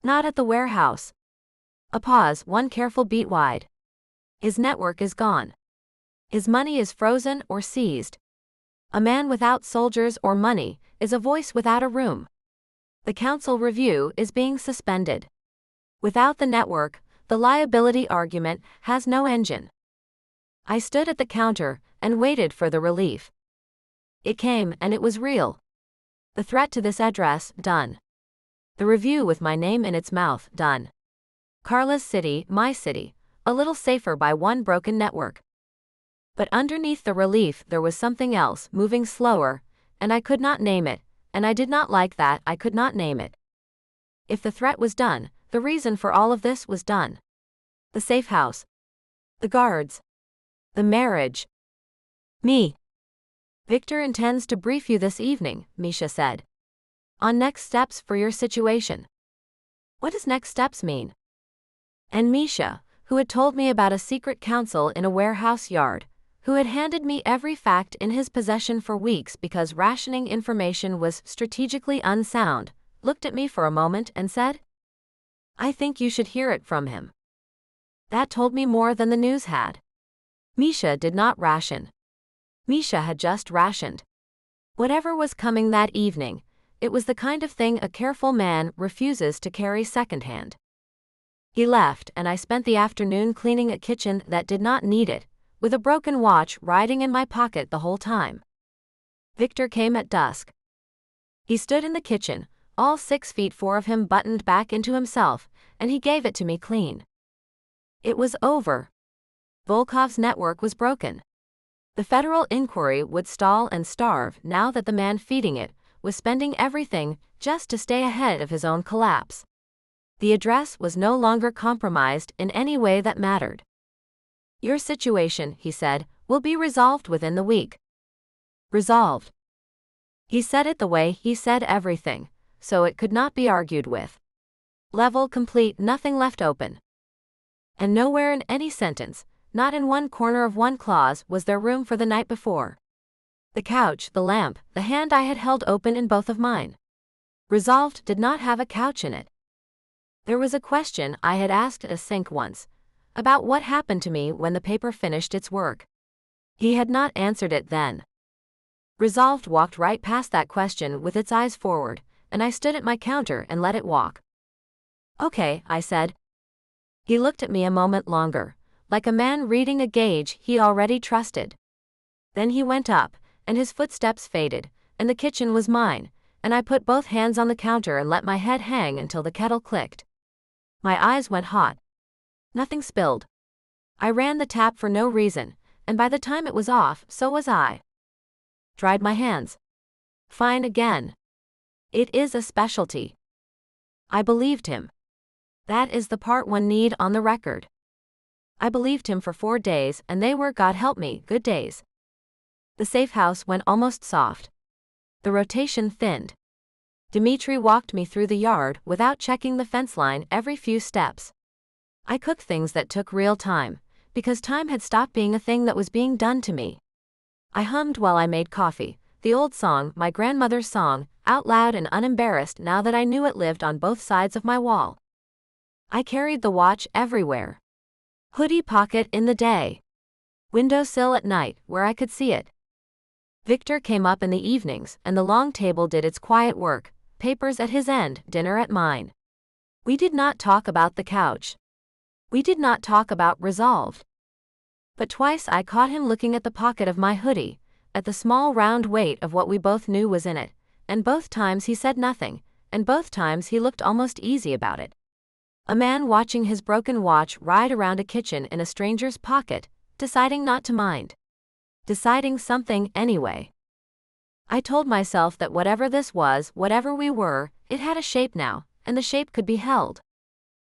[SPEAKER 2] Not at the warehouse. A pause, one careful beat wide. His network is gone. His money is frozen or seized. A man without soldiers or money is a voice without a room. The council review is being suspended. Without the network, the liability argument has no engine. I stood at the counter and waited for the relief. It came, and it was real. The threat to this address, done. The review with my name in its mouth, done. Carla's city, my city, a little safer by one broken network. But underneath the relief there was something else, moving slower, and I could not name it, and I did not like that I could not name it. If the threat was done, the reason for all of this was done. The safe house. The guards. The marriage. Me. Viktor intends to brief you this evening, Misha said. On next steps for your situation. What does next steps mean? And Misha, who had told me about a secret council in a warehouse yard, who had handed me every fact in his possession for weeks because rationing information was strategically unsound, looked at me for a moment and said, I think you should hear it from him. That told me more than the news had. Misha did not ration. Misha had just rationed. Whatever was coming that evening, it was the kind of thing a careful man refuses to carry secondhand. He left, and I spent the afternoon cleaning a kitchen that did not need it, with a broken watch riding in my pocket the whole time. Viktor came at dusk. He stood in the kitchen, all 6'4" of him buttoned back into himself, and he gave it to me clean. It was over. Volkov's network was broken. The federal inquiry would stall and starve now that the man feeding it was spending everything just to stay ahead of his own collapse. The address was no longer compromised in any way that mattered. Your situation, he said, will be resolved within the week. Resolved. He said it the way he said everything, so it could not be argued with. Level complete, nothing left open. And nowhere in any sentence, not in one corner of one clause, was there room for the night before. The couch, the lamp, the hand I had held open in both of mine. Resolved did not have a couch in it. There was a question I had asked at a sink once, about what happened to me when the paper finished its work. He had not answered it then. Resolved walked right past that question with its eyes forward, and I stood at my counter and let it walk. Okay, I said. He looked at me a moment longer, like a man reading a gauge he already trusted. Then he went up, and his footsteps faded, and the kitchen was mine, and I put both hands on the counter and let my head hang until the kettle clicked. My eyes went hot. Nothing spilled. I ran the tap for no reason, and by the time it was off, so was I. Dried my hands. Fine again. It is a specialty. I believed him. That is the part one need on the record. I believed him for 4 days, and they were, God help me, good days. The safe house went almost soft. The rotation thinned. Dmitri walked me through the yard without checking the fence line every few steps. I cooked things that took real time, because time had stopped being a thing that was being done to me. I hummed while I made coffee, the old song, my grandmother's song, out loud and unembarrassed now that I knew it lived on both sides of my wall. I carried the watch everywhere. Hoodie pocket in the day. Windowsill at night, where I could see it. Viktor came up in the evenings, and the long table did its quiet work, papers at his end, dinner at mine. We did not talk about the couch. We did not talk about resolved. But twice I caught him looking at the pocket of my hoodie, at the small round weight of what we both knew was in it, and both times he said nothing, and both times he looked almost easy about it. A man watching his broken watch ride around a kitchen in a stranger's pocket, deciding not to mind. Deciding something anyway. I told myself that whatever this was, whatever we were, it had a shape now, and the shape could be held.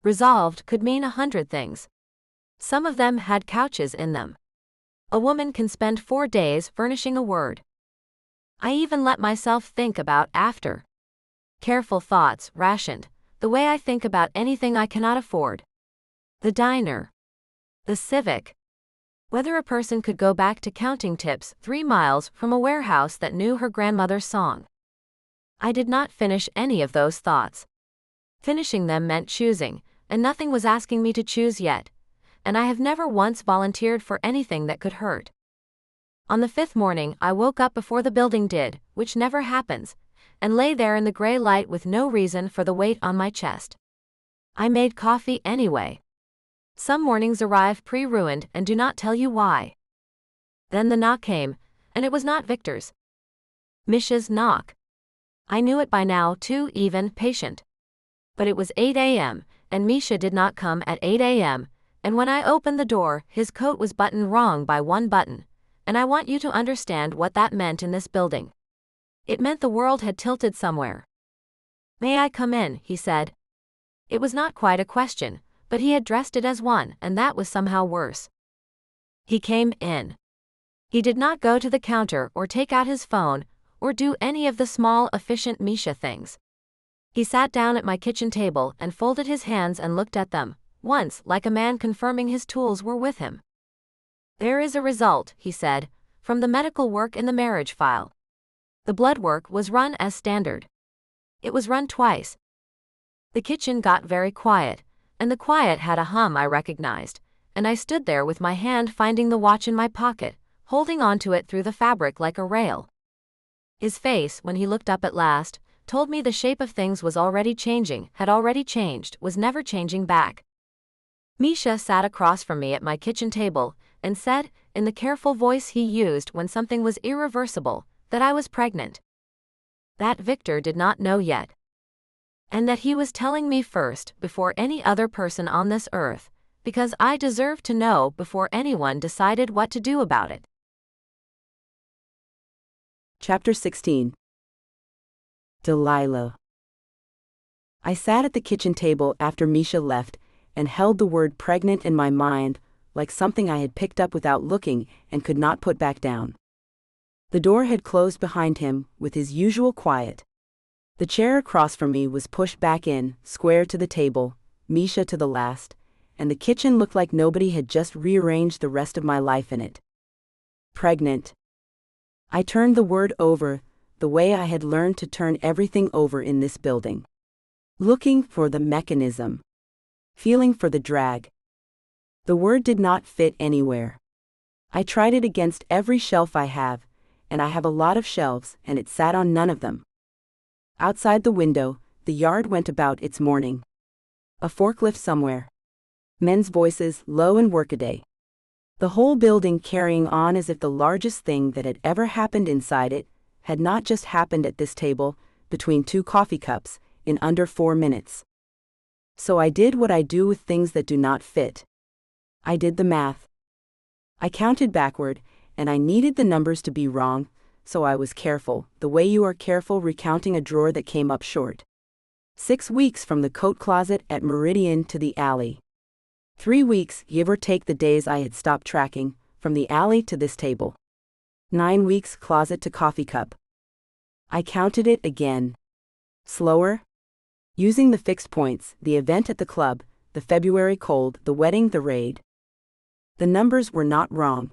[SPEAKER 2] Resolved could mean 100 things. Some of them had couches in them. A woman can spend 4 days furnishing a word. I even let myself think about after. Careful thoughts, rationed, the way I think about anything I cannot afford. The diner. The Civic. Whether a person could go back to counting tips 3 miles from a warehouse that knew her grandmother's song. I did not finish any of those thoughts. Finishing them meant choosing, and nothing was asking me to choose yet, and I have never once volunteered for anything that could hurt. On the 5th morning I woke up before the building did, which never happens, and lay there in the gray light with no reason for the weight on my chest. I made coffee anyway. Some mornings arrive pre-ruined and do not tell you why. Then the knock came, and it was not Viktor's. Misha's knock. I knew it by now too, even patient. But it was 8 a.m., and Misha did not come at 8 a.m., and when I opened the door, his coat was buttoned wrong by 1 button, and I want you to understand what that meant in this building. It meant the world had tilted somewhere. "May I come in?" he said. It was not quite a question, but he had dressed it as one, and that was somehow worse. He came in. He did not go to the counter or take out his phone, or do any of the small, efficient Misha things. He sat down at my kitchen table and folded his hands and looked at them, once like a man confirming his tools were with him. "There is a result," he said, "from the medical work in the marriage file. The blood work was run as standard. It was run twice." The kitchen got very quiet, and the quiet had a hum I recognized, and I stood there with my hand finding the watch in my pocket, holding onto it through the fabric like a rail. His face, when he looked up at last, told me the shape of things was already changing, had already changed, was never changing back. Misha sat across from me at my kitchen table, and said, in the careful voice he used when something was irreversible, that I was pregnant. That Viktor did not know yet. And that he was telling me first, before any other person on this earth, because I deserved to know before anyone decided what to do about it.
[SPEAKER 1] Chapter 16. Delilah. I sat at the kitchen table after Misha left, and held the word pregnant in my mind, like something I had picked up without looking and could not put back down. The door had closed behind him, with his usual quiet. The chair across from me was pushed back in, square to the table, Misha to the last, and the kitchen looked like nobody had just rearranged the rest of my life in it. Pregnant. I turned the word over, the way I had learned to turn everything over in this building. Looking for the mechanism. Feeling for the drag. The word did not fit anywhere. I tried it against every shelf I have, and I have a lot of shelves, and it sat on none of them. Outside the window, the yard went about its morning. A forklift somewhere. Men's voices, low and workaday. The whole building carrying on as if the largest thing that had ever happened inside it had not just happened at this table, between 2 coffee cups, in under 4 minutes. So I did what I do with things that do not fit. I did the math. I counted backward, and I needed the numbers to be wrong, so I was careful, the way you are careful recounting a drawer that came up short. 6 weeks from the coat closet at Meridian to the alley. 3 weeks, give or take the days I had stopped tracking, from the alley to this table. 9 weeks, closet to coffee cup. I counted it again. Slower? Using the fixed points, the event at the club, the February cold, the wedding, the raid. The numbers were not wrong.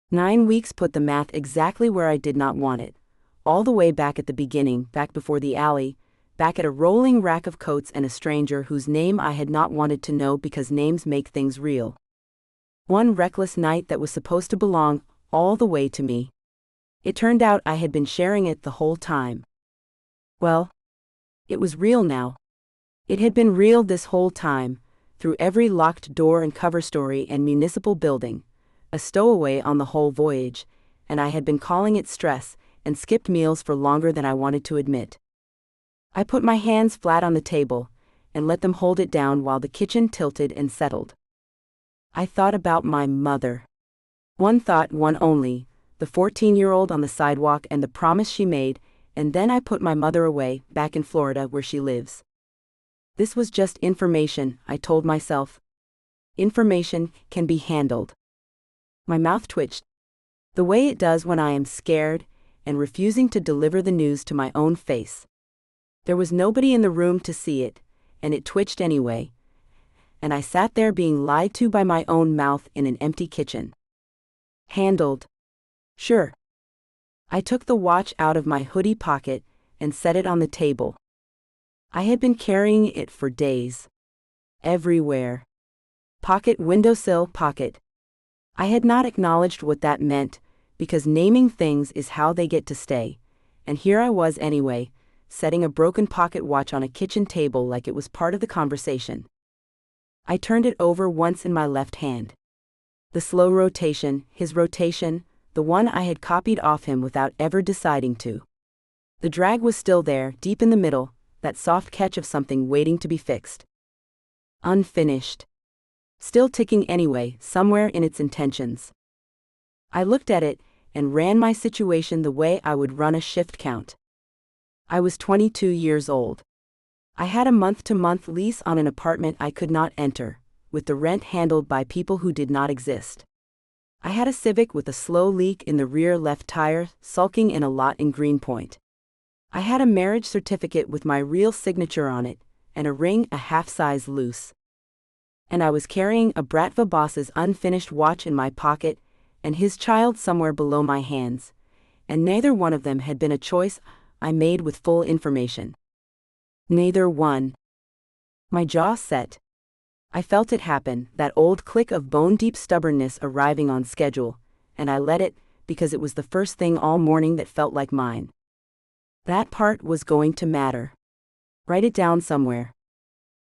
[SPEAKER 1] 9 weeks put the math exactly where I did not want it. All the way back at the beginning, back before the alley, back at a rolling rack of coats and a stranger whose name I had not wanted to know because names make things real. One reckless night that was supposed to belong all the way to me. It turned out I had been sharing it the whole time. Well, it was real now. It had been real this whole time, through every locked door and cover story and municipal building, a stowaway on the whole voyage, and I had been calling it stress and skipped meals for longer than I wanted to admit. I put my hands flat on the table and let them hold it down while the kitchen tilted and settled. I thought about my mother. One thought, one only, the 14-year-old on the sidewalk and the promise she made, and then I put my mother away, back in Florida where she lives. This was just information, I told myself. Information can be handled. My mouth twitched, the way it does when I am scared and refusing to deliver the news to my own face. There was nobody in the room to see it, and it twitched anyway, and I sat there being lied to by my own mouth in an empty kitchen. Handled. Sure. I took the watch out of my hoodie pocket and set it on the table. I had been carrying it for days. Everywhere. Pocket, windowsill, pocket. I had not acknowledged what that meant, because naming things is how they get to stay, and here I was anyway, setting a broken pocket watch on a kitchen table like it was part of the conversation. I turned it over once in my left hand. The slow rotation, his rotation, the one I had copied off him without ever deciding to. The drag was still there, deep in the middle, that soft catch of something waiting to be fixed. Unfinished. Still ticking anyway, somewhere in its intentions. I looked at it and ran my situation the way I would run a shift count. I was 22 years old. I had a month-to-month lease on an apartment I could not enter, with the rent handled by people who did not exist. I had a Civic with a slow leak in the rear left tire, sulking in a lot in Greenpoint. I had a marriage certificate with my real signature on it, and a ring a half-size loose. And I was carrying a Bratva boss's unfinished watch in my pocket, and his child somewhere below my hands, and neither one of them had been a choice I made with full information. Neither one. My jaw set. I felt it happen, that old click of bone-deep stubbornness arriving on schedule, and I let it, because it was the first thing all morning that felt like mine. That part was going to matter. Write it down somewhere.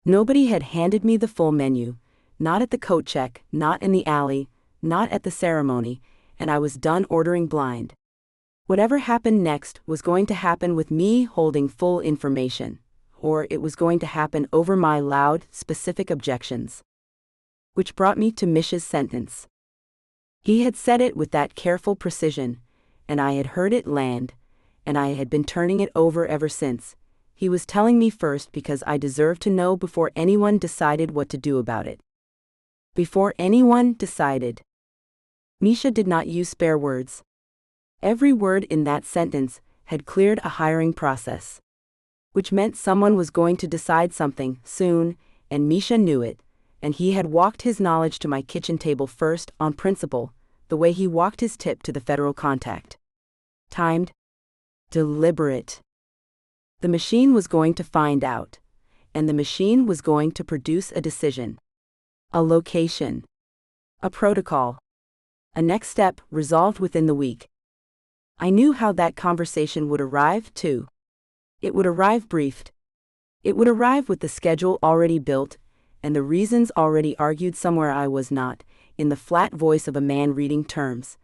[SPEAKER 1] Nobody had handed me the full menu, not at the coat check, not in the alley, not at the ceremony, and I was done ordering blind. Whatever happened next was going to happen with me holding full information, or it was going to happen over my loud, specific objections. Which brought me to Mish's sentence. He had said it with that careful precision, and I had heard it land, and I had been turning it over ever since. He was telling me first because I deserved to know before anyone decided what to do about it. Before anyone decided. Misha did not use spare words. Every word in that sentence had cleared a hiring process. Which meant someone was going to decide something, soon, and Misha knew it, and he had walked his knowledge to my kitchen table first, on principle, the way he walked his tip to the federal contact. Timed. Deliberate. The machine was going to find out, and the machine was going to produce a decision. A location. A protocol. A next step, resolved within the week. I knew how that conversation would arrive, too. It would arrive briefed. It would arrive with the schedule already built, and the reasons already argued somewhere I was not, in the flat voice of a man reading terms.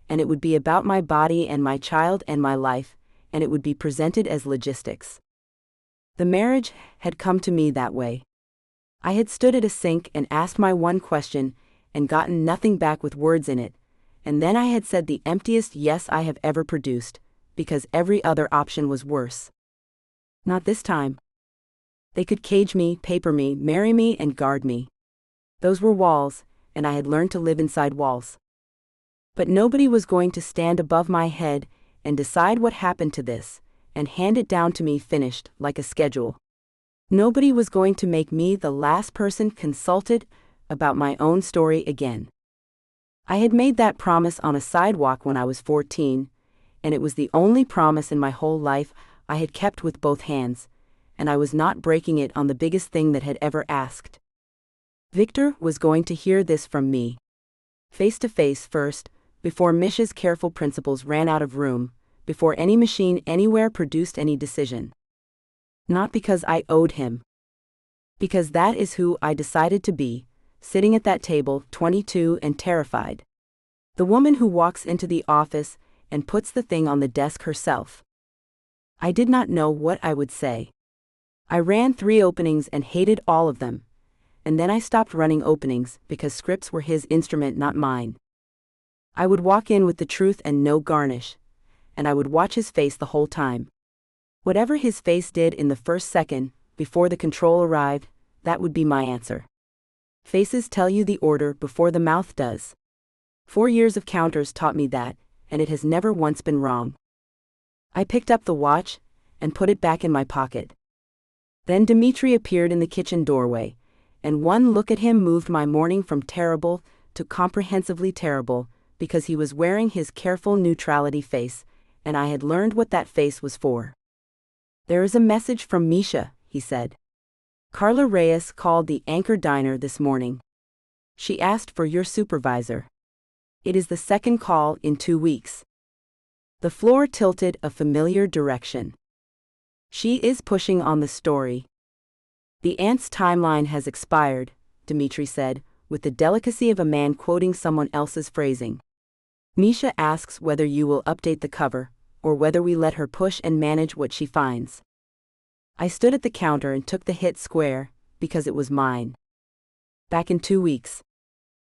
[SPEAKER 1] And it would be about my body and my child and my life, and it would be presented as logistics. The marriage had come to me that way. I had stood at a sink and asked my one question, and gotten nothing back with words in it, and then I had said the emptiest yes I have ever produced, because every other option was worse. Not this time. They could cage me, paper me, marry me, and guard me. Those were walls, and I had learned to live inside walls. But nobody was going to stand above my head and decide what happened to this, and hand it down to me finished, like a schedule. Nobody was going to make me the last person consulted about my own story again. I had made that promise on a sidewalk when I was 14, and it was the only promise in my whole life I had kept with both hands, and I was not breaking it on the biggest thing that had ever asked. Viktor was going to hear this from me. Face to face first, before Misha's careful principles ran out of room, before any machine anywhere produced any decision. Not because I owed him. Because that is who I decided to be, sitting at that table, 22 and terrified. The woman who walks into the office and puts the thing on the desk herself. I did not know what I would say. I ran 3 openings and hated all of them, and then I stopped running openings because scripts were his instrument, not mine. I would walk in with the truth and no garnish, and I would watch his face the whole time. Whatever his face did in the first second, before the control arrived, that would be my answer. Faces tell you the order before the mouth does. 4 years of counters taught me that, and it has never once been wrong. I picked up the watch and put it back in my pocket. Then Dmitri appeared in the kitchen doorway, and one look at him moved my morning from terrible to comprehensively terrible, because he was wearing his careful neutrality face, and I had learned what that face was for. "There is a message from Misha," he said. "Carla Reyes called the Anchor Diner this morning. She asked for your supervisor. It is the second call in 2 weeks." The floor tilted a familiar direction. "She is pushing on the story." "The aunt's timeline has expired," Dmitri said, with the delicacy of a man quoting someone else's phrasing. "Misha asks whether you will update the cover, or whether we let her push and manage what she finds." I stood at the counter and took the hit square, because it was mine. Back in 2 weeks.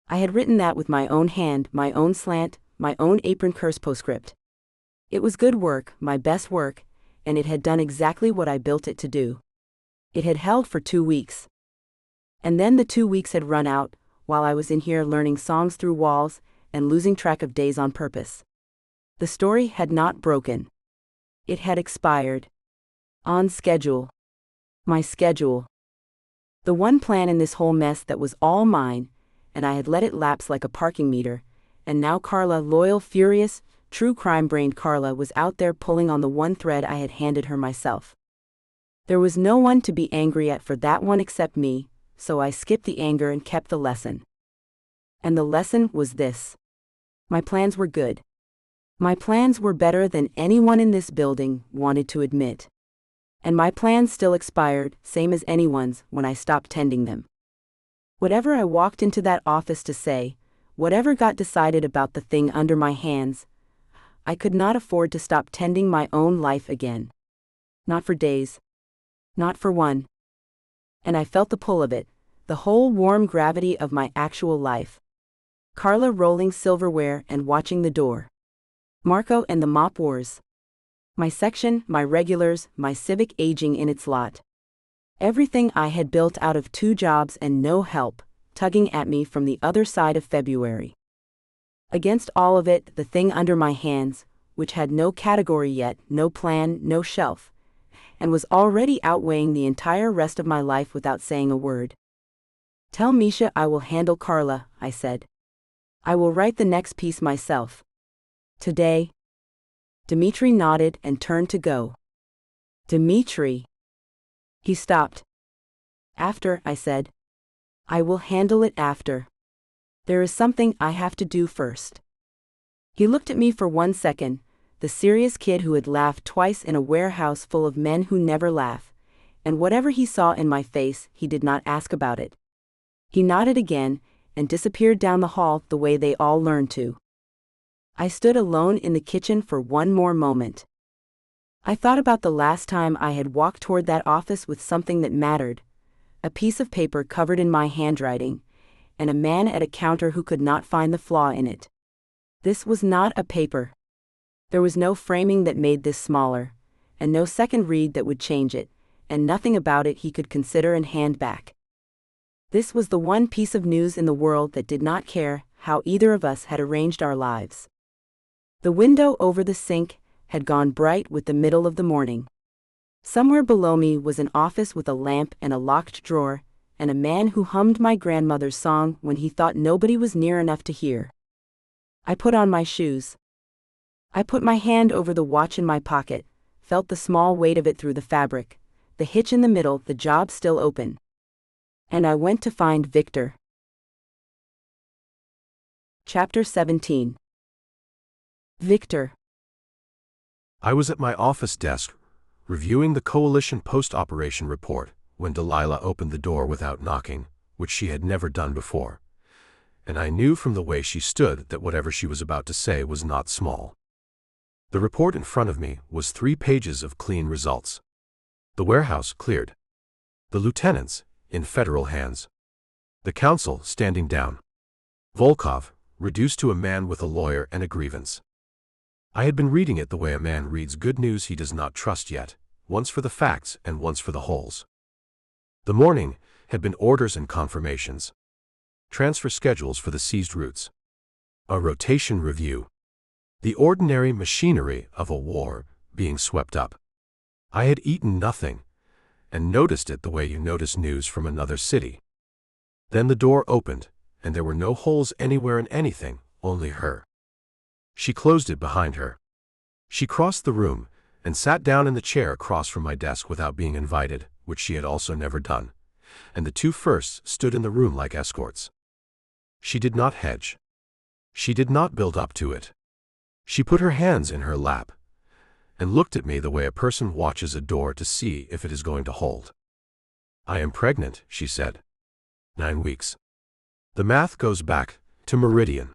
[SPEAKER 1] I had written that with my own hand, my own slant, my own apron curse postscript. It was good work, my best work, and it had done exactly what I built it to do. It had held for 2 weeks. And then the 2 weeks had run out, while I was in here learning songs through walls, and losing track of days on purpose. The story had not broken. It had expired. On schedule. My schedule. The one plan in this whole mess that was all mine, and I had let it lapse like a parking meter, and now Carla, loyal, furious, true crime-brained Carla, was out there pulling on the one thread I had handed her myself. There was no one to be angry at for that one except me, so I skipped the anger and kept the lesson. And the lesson was this. My plans were good. My plans were better than anyone in this building wanted to admit. And my plans still expired, same as anyone's, when I stopped tending them. Whatever I walked into that office to say, whatever got decided about the thing under my hands, I could not afford to stop tending my own life again. Not for days. Not for one. And I felt the pull of it, the whole warm gravity of my actual life. Carla rolling silverware and watching the door. Marco and the mop wars. My section, my regulars, my civic aging in its lot. Everything I had built out of 2 jobs and no help, tugging at me from the other side of February. Against all of it, the thing under my hands, which had no category yet, no plan, no shelf, and was already outweighing the entire rest of my life without saying a word. "Tell Misha I will handle Carla," I said. "I will write the next piece myself. Today." Dmitri nodded and turned to go. "Dmitri." He stopped. "After," I said. "I will handle it after. There is something I have to do first." He looked at me for 1 second, the serious kid who had laughed twice in a warehouse full of men who never laugh, and whatever he saw in my face, he did not ask about it. He nodded again, and disappeared down the hall the way they all learned to. I stood alone in the kitchen for one more moment. I thought about the last time I had walked toward that office with something that mattered, a piece of paper covered in my handwriting, and a man at a counter who could not find the flaw in it. This was not a paper. There was no framing that made this smaller, and no second read that would change it, and nothing about it he could consider and hand back. This was the one piece of news in the world that did not care how either of us had arranged our lives. The window over the sink had gone bright with the middle of the morning. Somewhere below me was an office with a lamp and a locked drawer, and a man who hummed my grandmother's song when he thought nobody was near enough to hear. I put on my shoes. I put my hand over the watch in my pocket, felt the small weight of it through the fabric, the hitch in the middle, the job still open. And I went to find Viktor. Chapter 17. Viktor.
[SPEAKER 3] I was at my office desk, reviewing the Coalition post-operation report, when Delilah opened the door without knocking, which she had never done before. And I knew from the way she stood that whatever she was about to say was not small. The report in front of me was 3 pages of clean results. The warehouse cleared. The lieutenants in federal hands. The council standing down. Volkov reduced to a man with a lawyer and a grievance. I had been reading it the way a man reads good news he does not trust yet, once for the facts and once for the holes. The morning had been orders and confirmations. Transfer schedules for the seized routes. A rotation review. The ordinary machinery of a war being swept up. I had eaten nothing, and noticed it the way you notice news from another city. Then the door opened, and there were no holes anywhere in anything, only her. She closed it behind her. She crossed the room, and sat down in the chair across from my desk without being invited, which she had also never done, and the 2 firsts stood in the room like escorts. She did not hedge. She did not build up to it. She put her hands in her lap, and looked at me the way a person watches a door to see if it is going to hold. "I am pregnant," she said. 9 weeks. The math goes back to Meridian.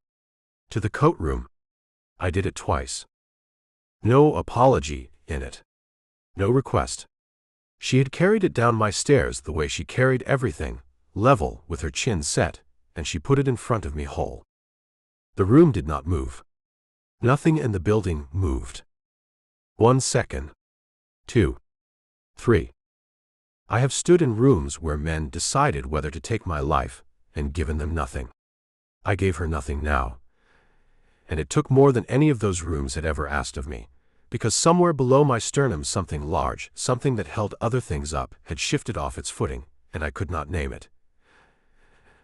[SPEAKER 3] To the coat room. I did it twice. No apology in it. No request. She had carried it down my stairs the way she carried everything, level with her chin set, and she put it in front of me whole. The room did not move. Nothing in the building moved. 1 second. 2. 3. I have stood in rooms where men decided whether to take my life, and given them nothing. I gave her nothing now. And it took more than any of those rooms had ever asked of me, because somewhere below my sternum something large, something that held other things up, had shifted off its footing, and I could not name it.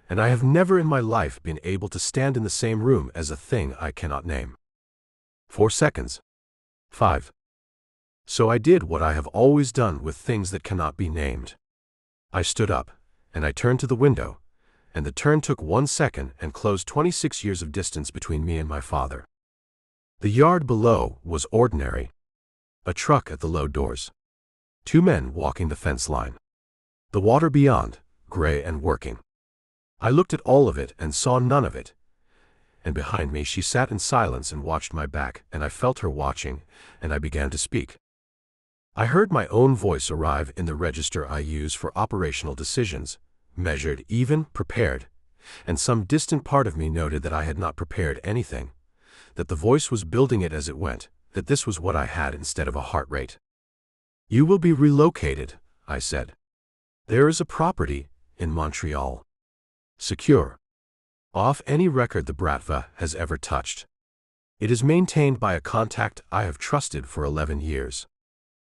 [SPEAKER 3] And I have never in my life been able to stand in the same room as a thing I cannot name. 4 seconds. 5. So I did what I have always done with things that cannot be named. I stood up, and I turned to the window, and the turn took 1 second and closed 26 years of distance between me and my father. The yard below was ordinary. A truck at the load doors. 2 men walking the fence line. The water beyond, gray and working. I looked at all of it and saw none of it. And behind me she sat in silence and watched my back, and I felt her watching, and I began to speak. I heard my own voice arrive in the register I use for operational decisions, measured, even, prepared, and some distant part of me noted that I had not prepared anything, that the voice was building it as it went, that this was what I had instead of a heart rate. "You will be relocated," I said. "There is a property in Montreal. Secure. Off any record the Bratva has ever touched. It is maintained by a contact I have trusted for 11 years.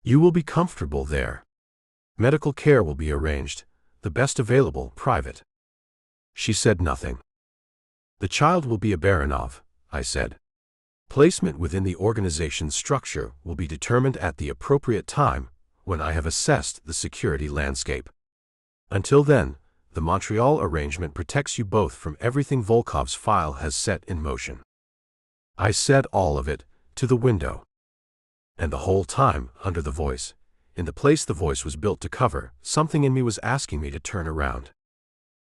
[SPEAKER 3] You will be comfortable there. Medical care will be arranged, the best available, private." She said nothing. "The child will be a Baranov," I said. "Placement within the organization's structure will be determined at the appropriate time, when I have assessed the security landscape. Until then, the Montreal arrangement protects you both from everything Volkov's file has set in motion." I said all of it, to the window. And the whole time, under the voice, in the place the voice was built to cover, something in me was asking me to turn around.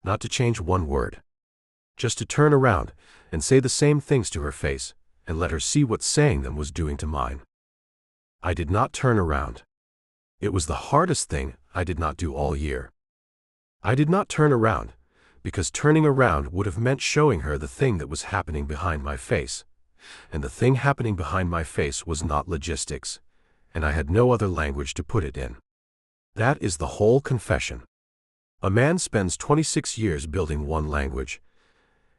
[SPEAKER 3] Not to change one word. Just to turn around, and say the same things to her face, and let her see what saying them was doing to mine. I did not turn around. It was the hardest thing I did not do all year. I did not turn around, because turning around would have meant showing her the thing that was happening behind my face, and the thing happening behind my face was not logistics, and I had no other language to put it in. That is the whole confession. A man spends 26 years building one language,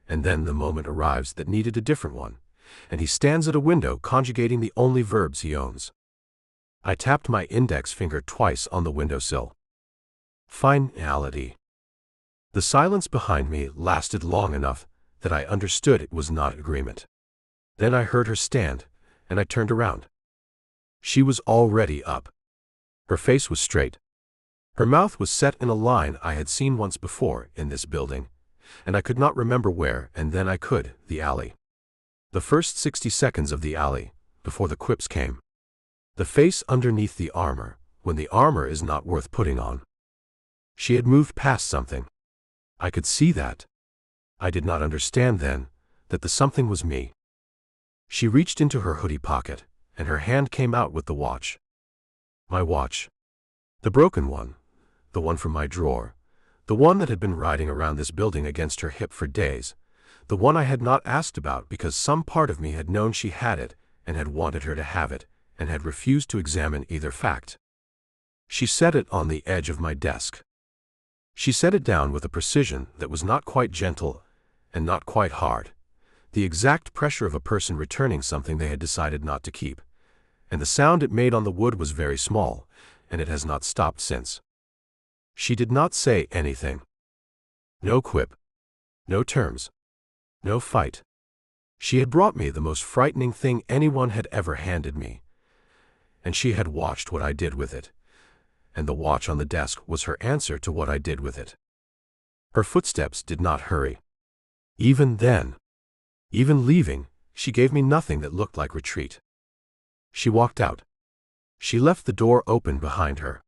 [SPEAKER 3] and then the moment arrives that needed a different one, and he stands at a window conjugating the only verbs he owns. I tapped my index finger twice on the windowsill. Finality. The silence behind me lasted long enough that I understood it was not agreement. Then I heard her stand, and I turned around. She was already up. Her face was straight. Her mouth was set in a line I had seen once before in this building, and I could not remember where, and then I could, the alley. The first 60 seconds of the alley, before the quips came. The face underneath the armor, when the armor is not worth putting on. She had moved past something. I could see that. I did not understand then that the something was me. She reached into her hoodie pocket, and her hand came out with the watch. My watch. The broken one. The one from my drawer. The one that had been riding around this building against her hip for days. The one I had not asked about because some part of me had known she had it and had wanted her to have it and had refused to examine either fact. She set it on the edge of my desk. She set it down with a precision that was not quite gentle and not quite hard. The exact pressure of a person returning something they had decided not to keep. And the sound it made on the wood was very small, and it has not stopped since. She did not say anything. No quip. No terms. No fight. She had brought me the most frightening thing anyone had ever handed me. And she had watched what I did with it. And the watch on the desk was her answer to what I did with it. Her footsteps did not hurry. Even then. Even leaving, she gave me nothing that looked like retreat. She walked out. She left the door open behind her.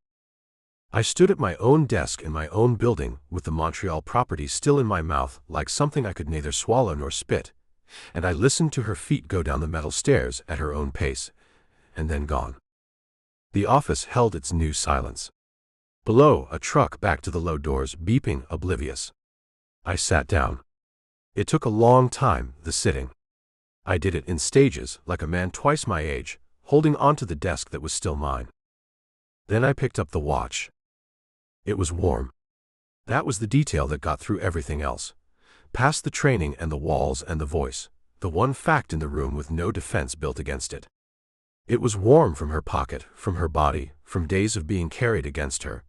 [SPEAKER 3] I stood at my own desk in my own building with the Montreal property still in my mouth like something I could neither swallow nor spit, and I listened to her feet go down the metal stairs at her own pace, and then gone. The office held its new silence. Below, a truck backed to the low doors, beeping, oblivious. I sat down. It took a long time, the sitting. I did it in stages, like a man twice my age, holding onto the desk that was still mine. Then I picked up the watch. It was warm. That was the detail that got through everything else. Past the training and the walls and the voice, the one fact in the room with no defense built against it. It was warm from her pocket, from her body, from days of being carried against her,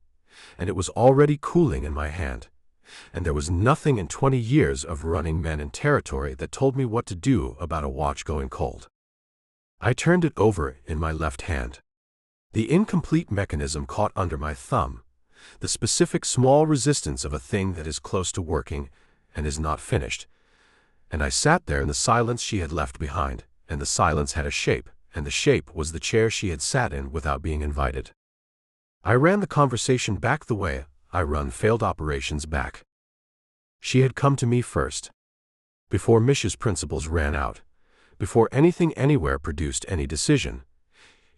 [SPEAKER 3] and it was already cooling in my hand. And there was nothing in 20 years of running men in territory that told me what to do about a watch going cold. I turned it over in my left hand. The incomplete mechanism caught under my thumb, the specific small resistance of a thing that is close to working and is not finished. And I sat there in the silence she had left behind, and the silence had a shape, and the shape was the chair she had sat in without being invited. I ran the conversation back the way I run failed operations back. She had come to me first. Before Mish's principles ran out, before anything anywhere produced any decision,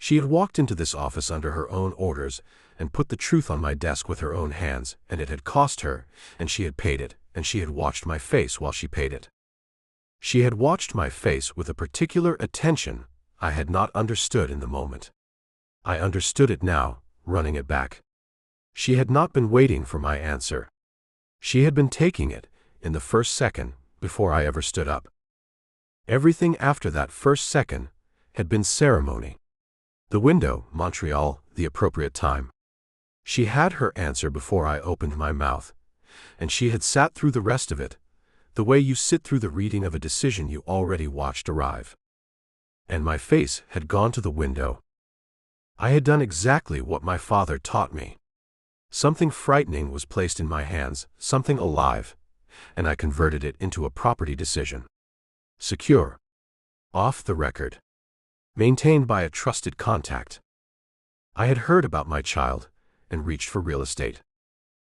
[SPEAKER 3] she had walked into this office under her own orders and put the truth on my desk with her own hands, and it had cost her, and she had paid it, and she had watched my face while she paid it. She had watched my face with a particular attention I had not understood in the moment. I understood it now, running it back. She had not been waiting for my answer. She had been taking it, in the first second, before I ever stood up. Everything after that first second had been ceremony. The window, Montreal, the appropriate time. She had her answer before I opened my mouth, and she had sat through the rest of it, the way you sit through the reading of a decision you already watched arrive. And my face had gone to the window. I had done exactly what my father taught me. Something frightening was placed in my hands, something alive, and I converted it into a property decision. Secure. Off the record. Maintained by a trusted contact. I had heard about my child and reached for real estate.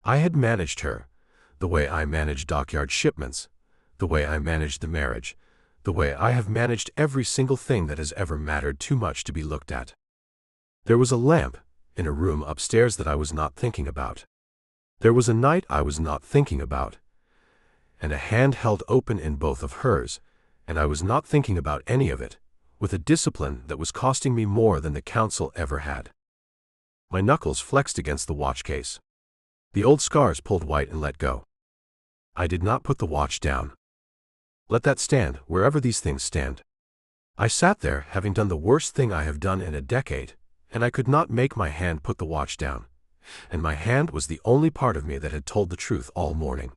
[SPEAKER 3] I had managed her, the way I manage dockyard shipments, the way I managed the marriage, the way I have managed every single thing that has ever mattered too much to be looked at. There was a lamp in a room upstairs that I was not thinking about. There was a night I was not thinking about, and a hand held open in both of hers, and I was not thinking about any of it, with a discipline that was costing me more than the council ever had. My knuckles flexed against the watch case. The old scars pulled white and let go. I did not put the watch down. Let that stand wherever these things stand. I sat there having done the worst thing I have done in a decade, and I could not make my hand put the watch down, and my hand was the only part of me that had told the truth all morning.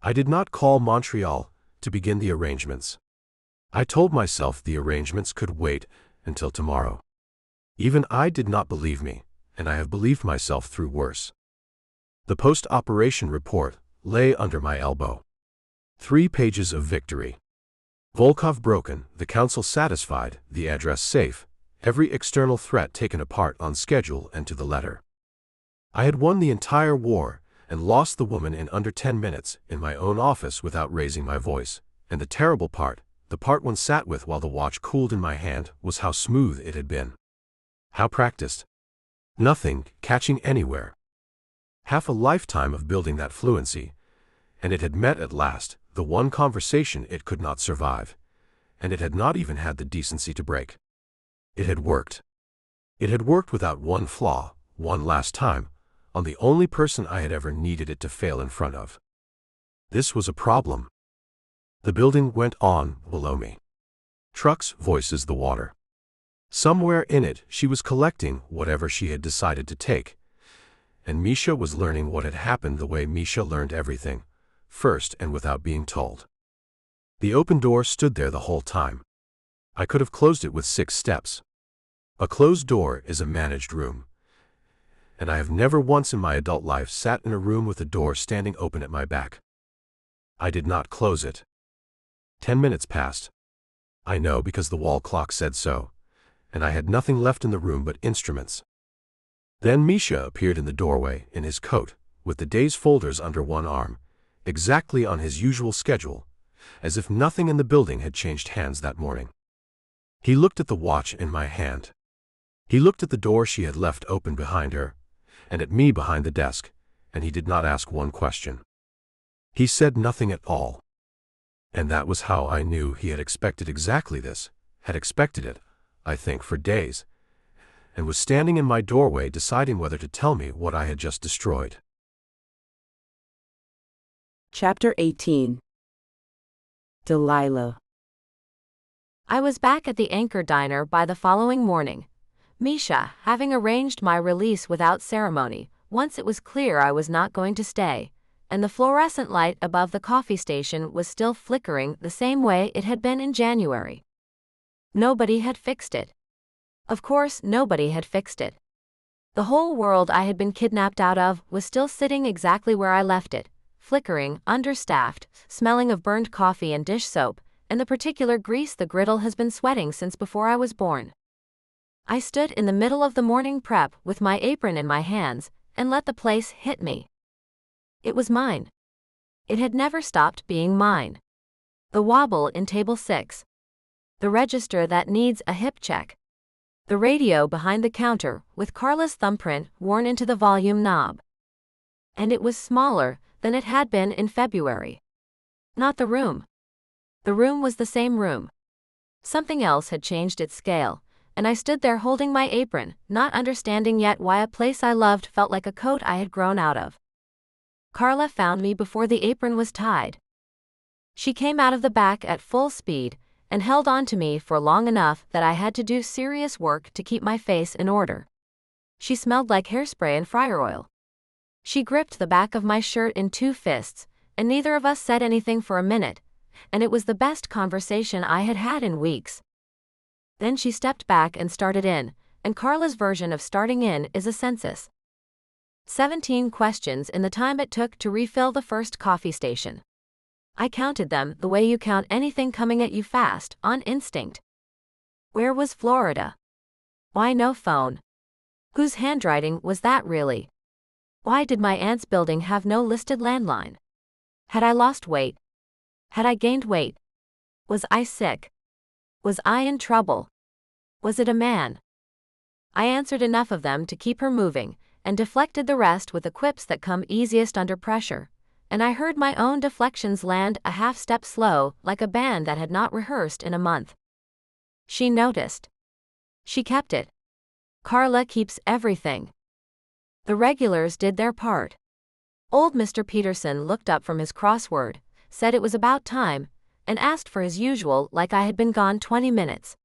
[SPEAKER 3] I did not call Montreal to begin the arrangements. I told myself the arrangements could wait until tomorrow. Even I did not believe me, and I have believed myself through worse. The post-operation report lay under my elbow. 3 pages of victory. Volkov broken, the council satisfied, the address safe, every external threat taken apart on schedule and to the letter. I had won the entire war and lost the woman in under 10 minutes in my own office without raising my voice, and the terrible part, the part one sat with while the watch cooled in my hand, was how smooth it had been. How practiced. Nothing catching anywhere. Half a lifetime of building that fluency, and it had met at last, the one conversation it could not survive, and it had not even had the decency to break. It had worked. It had worked without one flaw, one last time, on the only person I had ever needed it to fail in front of. This was a problem. The building went on below me. Trucks, voices, the water. Somewhere in it she was collecting whatever she had decided to take, and Misha was learning what had happened the way Misha learned everything, first and without being told. The open door stood there the whole time. I could have closed it with 6 steps. A closed door is a managed room, and I have never once in my adult life sat in a room with a door standing open at my back. I did not close it. 10 minutes passed. I know because the wall clock said so, and I had nothing left in the room but instruments. Then Misha appeared in the doorway in his coat, with the day's folders under one arm, exactly on his usual schedule, as if nothing in the building had changed hands that morning. He looked at the watch in my hand. He looked at the door she had left open behind her, and at me behind the desk, and he did not ask one question. He said nothing at all. And that was how I knew he had expected exactly this, had expected it, I think, for days, and was standing in my doorway deciding whether to tell me what I had just destroyed.
[SPEAKER 1] Chapter 18. Delilah.
[SPEAKER 2] I was back at the Anchor Diner by the following morning, Misha having arranged my release without ceremony, once it was clear I was not going to stay, and the fluorescent light above the coffee station was still flickering the same way it had been in January. Nobody had fixed it. Of course, nobody had fixed it. The whole world I had been kidnapped out of was still sitting exactly where I left it, flickering, understaffed, smelling of burned coffee and dish soap, and the particular grease the griddle has been sweating since before I was born. I stood in the middle of the morning prep with my apron in my hands and let the place hit me. It was mine. It had never stopped being mine. The wobble in table 6. The register that needs a hip check. The radio behind the counter with Carla's thumbprint worn into the volume knob. And it was smaller than it had been in February. Not the room. The room was the same room. Something else had changed its scale, and I stood there holding my apron, not understanding yet why a place I loved felt like a coat I had grown out of. Carla found me before the apron was tied. She came out of the back at full speed and held on to me for long enough that I had to do serious work to keep my face in order. She smelled like hairspray and fryer oil. She gripped the back of my shirt in 2 fists, and neither of us said anything for a minute, and it was the best conversation I had had in weeks. Then she stepped back and started in, and Carla's version of starting in is a census. 17 questions in the time it took to refill the first coffee station. I counted them the way you count anything coming at you fast, on instinct. Where was Florida? Why no phone? Whose handwriting was that really? Why did my aunt's building have no listed landline? Had I lost weight? Had I gained weight? Was I sick? Was I in trouble? Was it a man? I answered enough of them to keep her moving, and deflected the rest with the quips that come easiest under pressure, and I heard my own deflections land a half step slow, like a band that had not rehearsed in a month. She noticed. She kept it. Carla keeps everything. The regulars did their part. Old Mr. Peterson looked up from his crossword, said it was about time, and asked for his usual like I had been gone 20 minutes.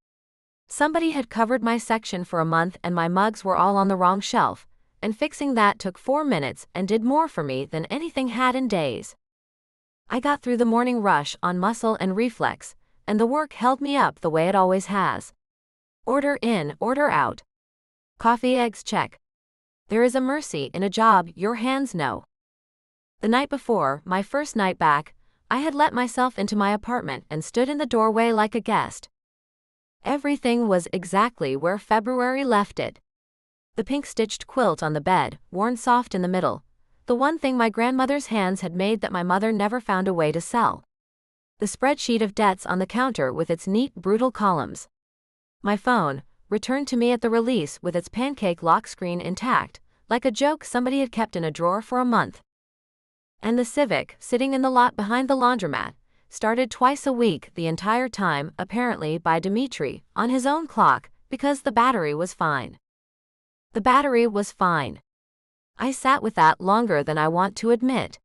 [SPEAKER 2] Somebody had covered my section for a month and my mugs were all on the wrong shelf, and fixing that took 4 minutes and did more for me than anything had in days. I got through the morning rush on muscle and reflex, and the work held me up the way it always has. Order in, order out. Coffee, eggs, check. There is a mercy in a job your hands know. The night before, my first night back, I had let myself into my apartment and stood in the doorway like a guest. Everything was exactly where February left it. The pink-stitched quilt on the bed, worn soft in the middle, the one thing my grandmother's hands had made that my mother never found a way to sell. The spreadsheet of debts on the counter with its neat, brutal columns. My phone, returned to me at the release with its pancake lock screen intact, like a joke somebody had kept in a drawer for a month. And the Civic, sitting in the lot behind the laundromat, started twice a week the entire time, apparently by Dmitri, on his own clock, because the battery was fine. The battery was fine. I sat with that longer than I want to admit.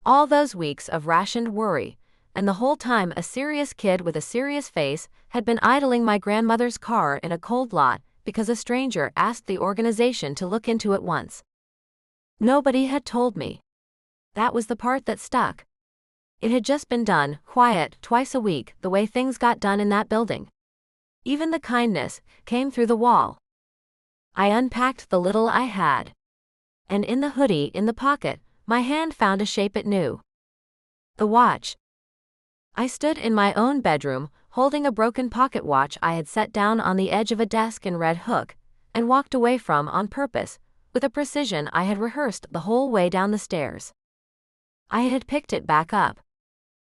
[SPEAKER 2] All those weeks of rationed worry, and the whole time a serious kid with a serious face had been idling my grandmother's car in a cold lot because a stranger asked the organization to look into it once. Nobody had told me. That was the part that stuck. It had just been done, quiet, twice a week, the way things got done in that building. Even the kindness came through the wall. I unpacked the little I had. And in the hoodie in the pocket, my hand found a shape it knew. The watch. I stood in my own bedroom, holding a broken pocket watch I had set down on the edge of a desk in Red Hook, and walked away from on purpose, with a precision I had rehearsed the whole way down the stairs. I had picked it back up.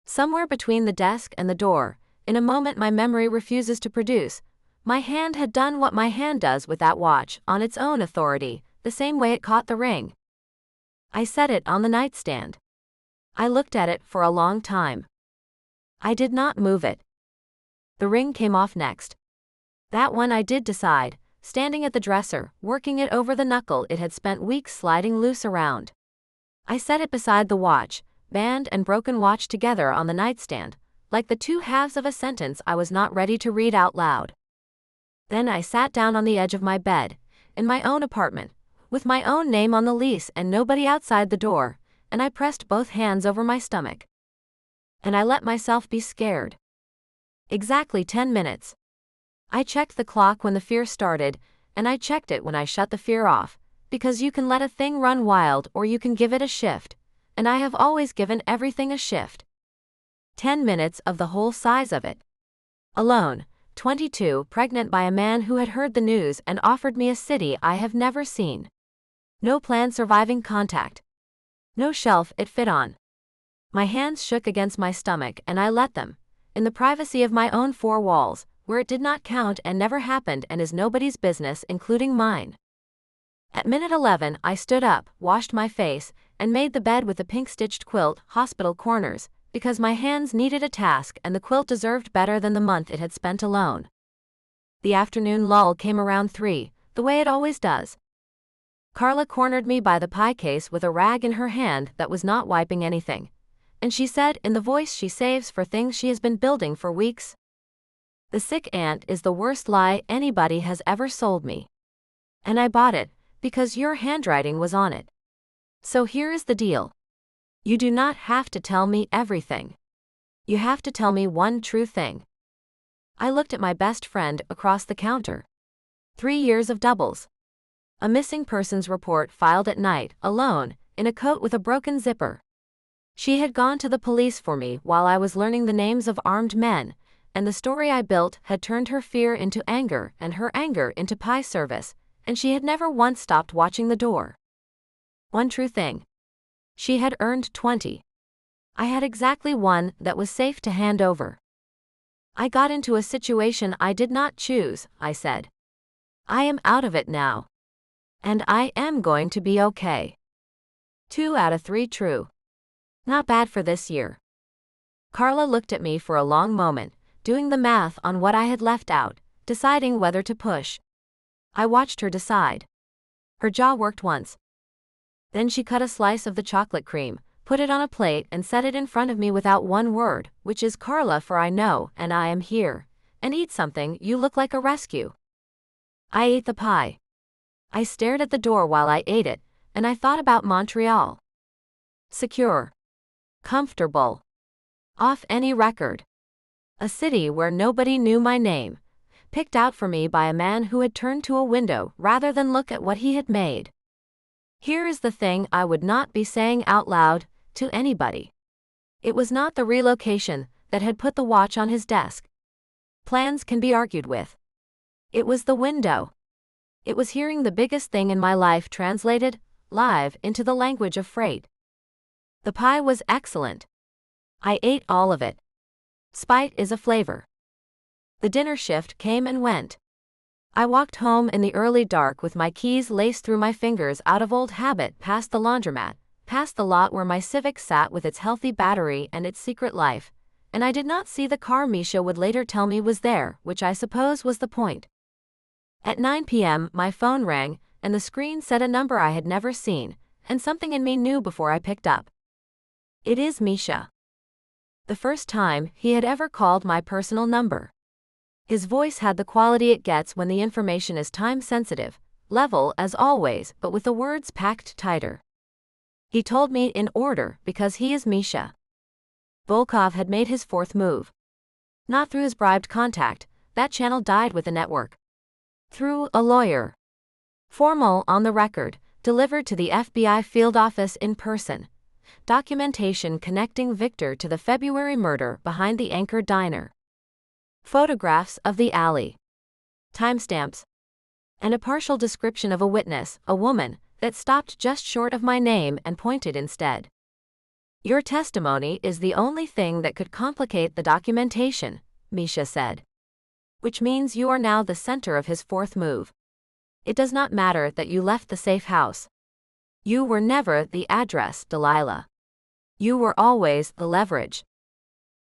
[SPEAKER 2] Somewhere between the desk and the door, in a moment my memory refuses to produce, my hand had done what my hand does with that watch, on its own authority, the same way it caught the ring. I set it on the nightstand. I looked at it for a long time. I did not move it. The ring came off next. That one I did decide, standing at the dresser, working it over the knuckle it had spent weeks sliding loose around. I set it beside the watch, band and broken watch together on the nightstand, like the two halves of a sentence I was not ready to read out loud. Then I sat down on the edge of my bed, in my own apartment, with my own name on the lease and nobody outside the door, and I pressed both hands over my stomach. And I let myself be scared. Exactly 10 minutes. I checked the clock when the fear started, and I checked it when I shut the fear off, because you can let a thing run wild or you can give it a shift, and I have always given everything a shift. 10 minutes of the whole size of it. Alone, 22, pregnant by a man who had heard the news and offered me a city I have never seen. No planned surviving contact. No shelf it fit on. My hands shook against my stomach and I let them, in the privacy of my own four walls, where it did not count and never happened and is nobody's business including mine. At minute 11 I stood up, washed my face, and made the bed with the pink-stitched quilt, hospital corners, because my hands needed a task and the quilt deserved better than the month it had spent alone. The afternoon lull came around 3, the way it always does. Carla cornered me by the pie case with a rag in her hand that was not wiping anything, and she said in the voice she saves for things she has been building for weeks, "The sick aunt is the worst lie anybody has ever sold me. And I bought it, because your handwriting was on it. So here is the deal. You do not have to tell me everything. You have to tell me one true thing." I looked at my best friend across the counter. 3 years of doubles. A missing persons report filed at night, alone, in a coat with a broken zipper. She had gone to the police for me while I was learning the names of armed men, and the story I built had turned her fear into anger and her anger into pie service, and she had never once stopped watching the door. One true thing. She had earned 20. I had exactly one that was safe to hand over. I got into a situation I did not choose, I said. I am out of it now. And I am going to be okay. 2 out of 3 true. Not bad for this year. Carla looked at me for a long moment, doing the math on what I had left out, deciding whether to push. I watched her decide. Her jaw worked once. Then she cut a slice of the chocolate cream, put it on a plate and set it in front of me without one word, which is Carla for I know and I am here, and eat something, you look like a rescue. I ate the pie. I stared at the door while I ate it, and I thought about Montreal. Secure. Comfortable. Off any record. A city where nobody knew my name, picked out for me by a man who had turned to a window rather than look at what he had made. Here is the thing I would not be saying out loud to anybody. It was not the relocation that had put the watch on his desk. Plans can be argued with. It was the window. It was hearing the biggest thing in my life translated, live, into the language of freight. The pie was excellent. I ate all of it. Spite is a flavor. The dinner shift came and went. I walked home in the early dark with my keys laced through my fingers out of old habit, past the laundromat, past the lot where my Civic sat with its healthy battery and its secret life, and I did not see the car Misha would later tell me was there, which I suppose was the point. At 9 p.m. my phone rang, and the screen said a number I had never seen, and something in me knew before I picked up. It is Misha. The first time he had ever called my personal number. His voice had the quality it gets when the information is time-sensitive, level as always, but with the words packed tighter. He told me in order because he is Misha. Volkov had made his fourth move. Not through his bribed contact, that channel died with the network. Through a lawyer. Formal, on the record, delivered to the FBI field office in person. Documentation connecting Viktor to the February murder behind the Anchor Diner. Photographs of the alley. Timestamps. And a partial description of a witness, a woman, that stopped just short of my name and pointed instead. Your testimony is the only thing that could complicate the documentation, Misha said. Which means you are now the center of his fourth move. It does not matter that you left the safe house. You were never the address, Delilah. You were always the leverage.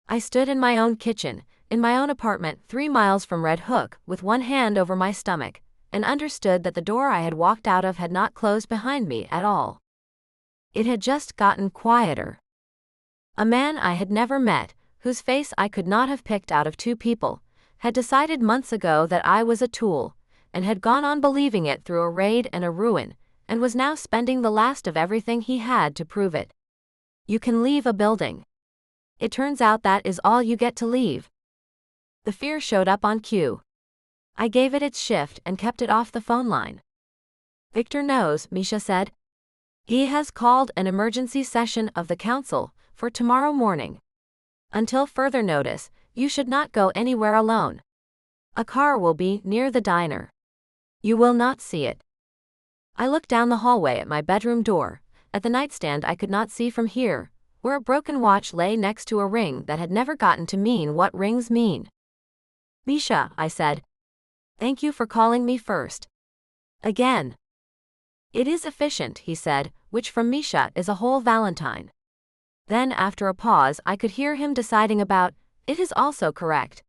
[SPEAKER 2] I stood in my own kitchen, in my own apartment 3 miles from Red Hook, with one hand over my stomach, and understood that the door I had walked out of had not closed behind me at all. It had just gotten quieter. A man I had never met, whose face I could not have picked out of 2 people, had decided months ago that I was a tool, and had gone on believing it through a raid and a ruin, and was now spending the last of everything he had to prove it. You can leave a building. It turns out that is all you get to leave. The fear showed up on cue. I gave it its shift and kept it off the phone line. Viktor knows, Misha said. He has called an emergency session of the council for tomorrow morning. Until further notice, you should not go anywhere alone. A car will be near the diner. You will not see it. I looked down the hallway at my bedroom door, at the nightstand I could not see from here, where a broken watch lay next to a ring that had never gotten to mean what rings mean. Misha, I said. Thank you for calling me first. Again. It is efficient, he said, which from Misha is a whole Valentine. Then after a pause I could hear him deciding about, it is also correct.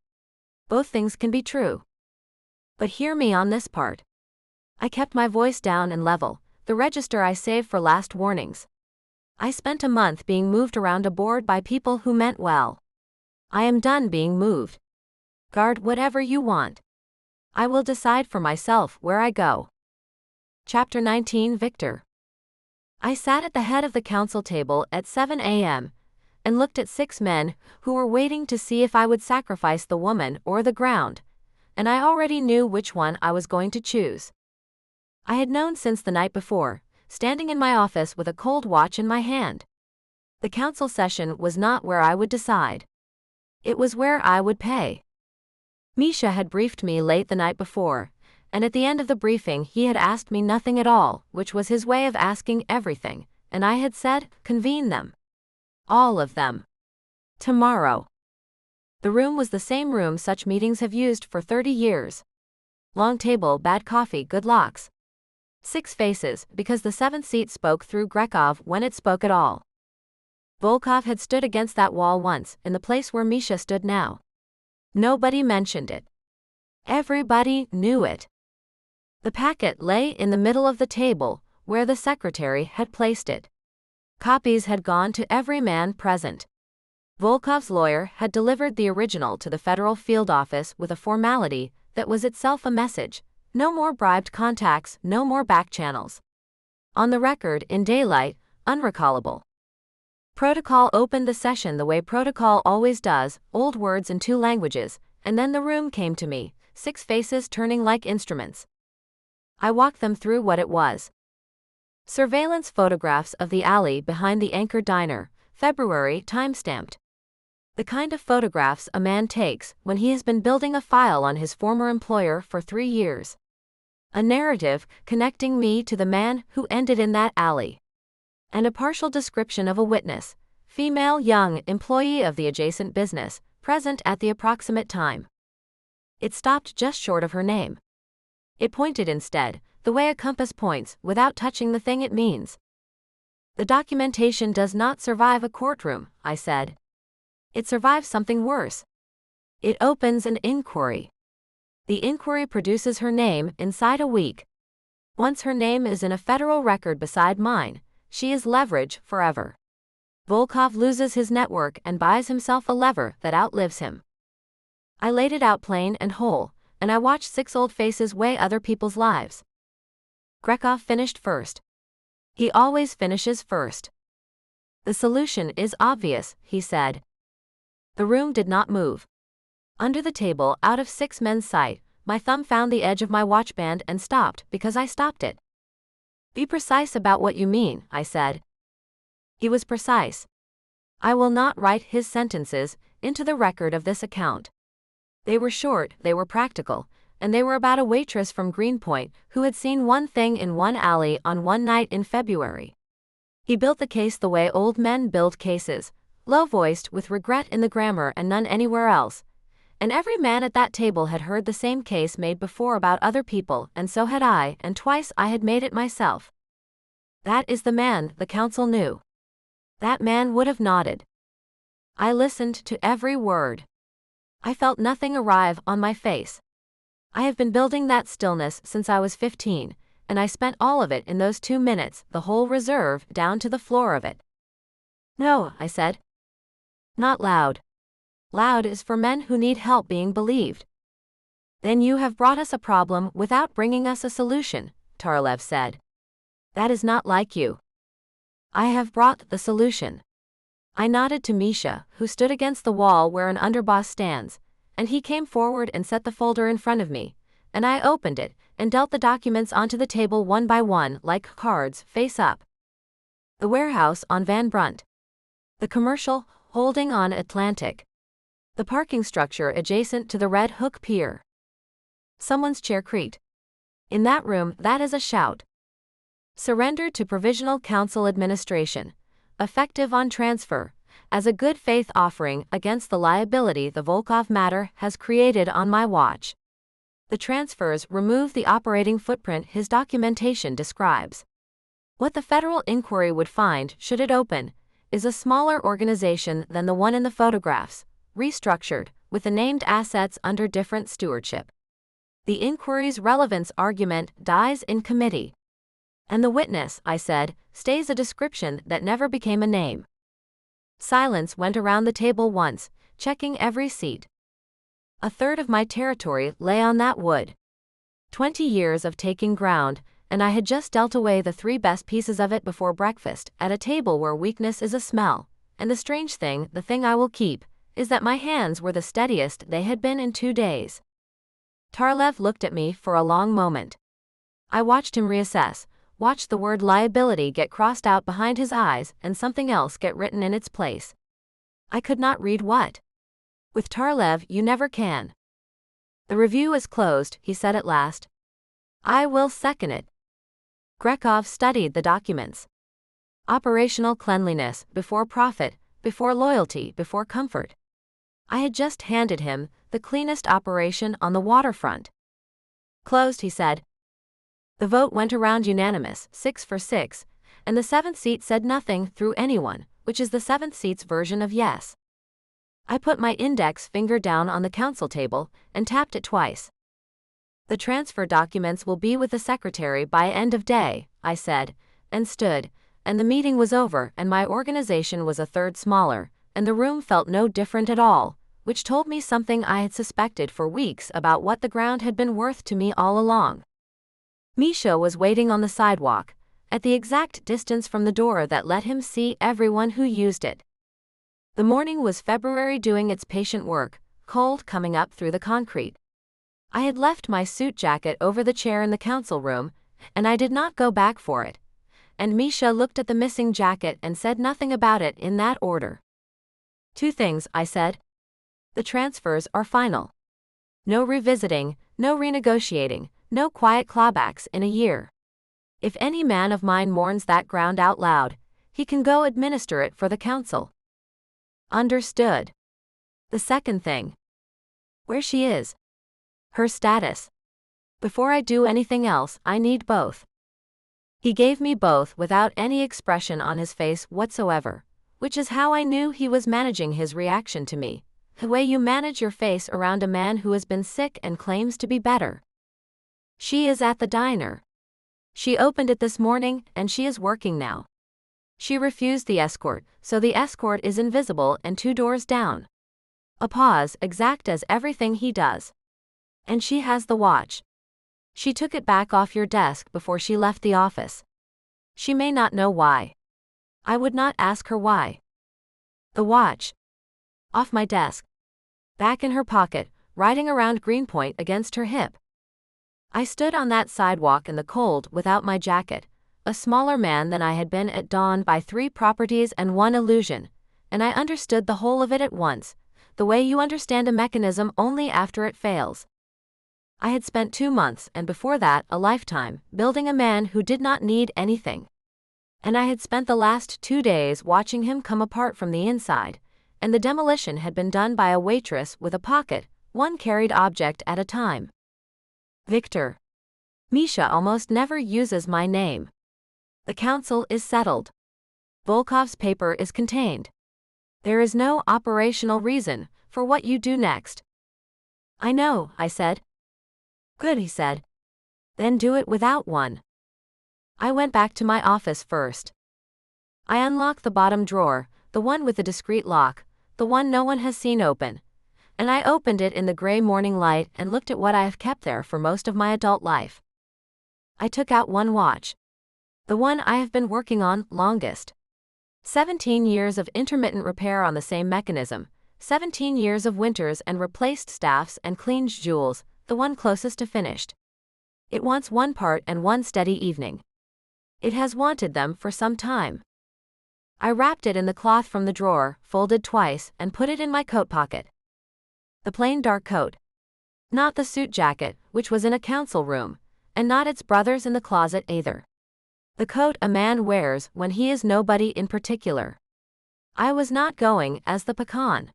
[SPEAKER 2] Both things can be true. But hear me on this part. I kept my voice down and level, the register I saved for last warnings. I spent a month being moved around a board by people who meant well. I am done being moved. Guard whatever you want. I will decide for myself where I go. Chapter 19 Viktor. I sat at the head of the council table at 7 a.m. and looked at 6 men who were waiting to see if I would sacrifice the woman or the ground, and I already knew which one I was going to choose. I had known since the night before, standing in my office with a cold watch in my hand. The council session was not where I would decide. It was where I would pay. Misha had briefed me late the night before, and at the end of the briefing he had asked me nothing at all, which was his way of asking everything, and I had said, convene them. All of them. Tomorrow. The room was the same room such meetings have used for 30 years. Long table, bad coffee, good locks. 6 faces, because the 7th seat spoke through Grekov when it spoke at all. Volkov had stood against that wall once, in the place where Misha stood now. Nobody mentioned it. Everybody knew it. The packet lay in the middle of the table, where the secretary had placed it. Copies had gone to every man present. Volkov's lawyer had delivered the original to the federal field office with a formality that was itself a message. No more bribed contacts, no more back channels. On the record, in daylight, unrecallable. Protocol opened the session the way protocol always does, old words in 2 languages, and then the room came to me, 6 faces turning like instruments. I walked them through what it was. Surveillance photographs of the alley behind the Anchor Diner, February timestamped. The kind of photographs a man takes when he has been building a file on his former employer for 3 years. A narrative connecting me to the man who ended in that alley. And a partial description of a witness, female young employee of the adjacent business, present at the approximate time. It stopped just short of her name. It pointed instead, the way a compass points, without touching the thing it means. The documentation does not survive a courtroom, I said. It survives something worse. It opens an inquiry. The inquiry produces her name inside a week. Once her name is in a federal record beside mine, she is leverage forever. Volkov loses his network and buys himself a lever that outlives him. I laid it out plain and whole, and I watched 6 old faces weigh other people's lives. Grekov finished first. He always finishes first. The solution is obvious, he said. The room did not move. Under the table, out of 6 men's sight, my thumb found the edge of my watchband and stopped because I stopped it. Be precise about what you mean, I said. He was precise. I will not write his sentences into the record of this account. They were short, they were practical, and they were about a waitress from Greenpoint who had seen one thing in one alley on one night in February. He built the case the way old men build cases, low-voiced with regret in the grammar and none anywhere else. And every man at that table had heard the same case made before about other people, and so had I, and twice I had made it myself. That is the man, the counsel knew. That man would have nodded. I listened to every word. I felt nothing arrive on my face. I have been building that stillness since I was 15, and I spent all of it in those 2 minutes, the whole reserve down to the floor of it. No, I said. Not loud. Loud is for men who need help being believed. Then you have brought us a problem without bringing us a solution, Tarlev said. That is not like you. I have brought the solution. I nodded to Misha, who stood against the wall where an underboss stands, and he came forward and set the folder in front of me, and I opened it and dealt the documents onto the table one by one like cards, face up. The warehouse on Van Brunt. The commercial holding on Atlantic. The parking structure adjacent to the Red Hook Pier. Someone's chair creaked. In that room, that is a shout. Surrendered to Provisional Council Administration. Effective on transfer, as a good faith offering against the liability the Volkov matter has created on my watch. The transfers remove the operating footprint his documentation describes. What the federal inquiry would find, should it open, is a smaller organization than the one in the photographs, restructured, with the named assets under different stewardship. The inquiry's relevance argument dies in committee. And the witness, I said, stays a description that never became a name. Silence went around the table once, checking every seat. A third of my territory lay on that wood. 20 years of taking ground, and I had just dealt away the 3 best pieces of it before breakfast, at a table where weakness is a smell, and the strange thing, the thing I will keep, is that my hands were the steadiest they had been in 2 days. Tarlev looked at me for a long moment. I watched him reassess, watched the word liability get crossed out behind his eyes and something else get written in its place. I could not read what. With Tarlev you never can. The review is closed, he said at last. I will second it. Grekov studied the documents. Operational cleanliness, before profit, before loyalty, before comfort. I had just handed him the cleanest operation on the waterfront. Closed, he said. The vote went around unanimous, 6 for 6, and the 7th seat said nothing through anyone, which is the 7th seat's version of yes. I put my index finger down on the council table and tapped it twice. The transfer documents will be with the secretary by end of day, I said, and stood, and the meeting was over and my organization was a third smaller, and the room felt no different at all, which told me something I had suspected for weeks about what the ground had been worth to me all along. Misha was waiting on the sidewalk, at the exact distance from the door that let him see everyone who used it. The morning was February doing its patient work, cold coming up through the concrete. I had left my suit jacket over the chair in the council room, and I did not go back for it, and Misha looked at the missing jacket and said nothing about it in that order. "Two things," I said. "The transfers are final. No revisiting, no renegotiating, no quiet clawbacks in a year. If any man of mine mourns that ground out loud, he can go administer it for the council." "Understood." "The second thing. Where she is. Her status. Before I do anything else, I need both." He gave me both without any expression on his face whatsoever, which is how I knew he was managing his reaction to me, the way you manage your face around a man who has been sick and claims to be better. "She is at the diner. She opened it this morning, and she is working now. She refused the escort, so the escort is invisible and 2 doors down." A pause, exact as everything he does. "And she has the watch. She took it back off your desk before she left the office. She may not know why. I would not ask her why." "The watch. Off my desk. Back in her pocket, riding around Greenpoint against her hip." I stood on that sidewalk in the cold without my jacket, a smaller man than I had been at dawn by 3 properties and 1 illusion, and I understood the whole of it at once, the way you understand a mechanism only after it fails. I had spent 2 months, and before that a lifetime, building a man who did not need anything. And I had spent the last 2 days watching him come apart from the inside, and the demolition had been done by a waitress with a pocket, 1 carried object at a time. Viktor. Misha almost never uses my name. The council is settled. Volkov's paper is contained. There is no operational reason for what you do next. "I know," I said. "Good," he said. "Then do it without one." I went back to my office first. I unlocked the bottom drawer, the one with the discreet lock, the one no one has seen open, and I opened it in the gray morning light and looked at what I have kept there for most of my adult life. I took out 1 watch. The one I have been working on longest. 17 years of intermittent repair on the same mechanism, 17 years of winters and replaced staffs and cleaned jewels, the one closest to finished. It wants 1 part and 1 steady evening. It has wanted them for some time. I wrapped it in the cloth from the drawer, folded twice, and put it in my coat pocket. The plain dark coat. Not the suit jacket, which was in a council room, and not its brothers in the closet either. The coat a man wears when he is nobody in particular. I was not going as the pecan.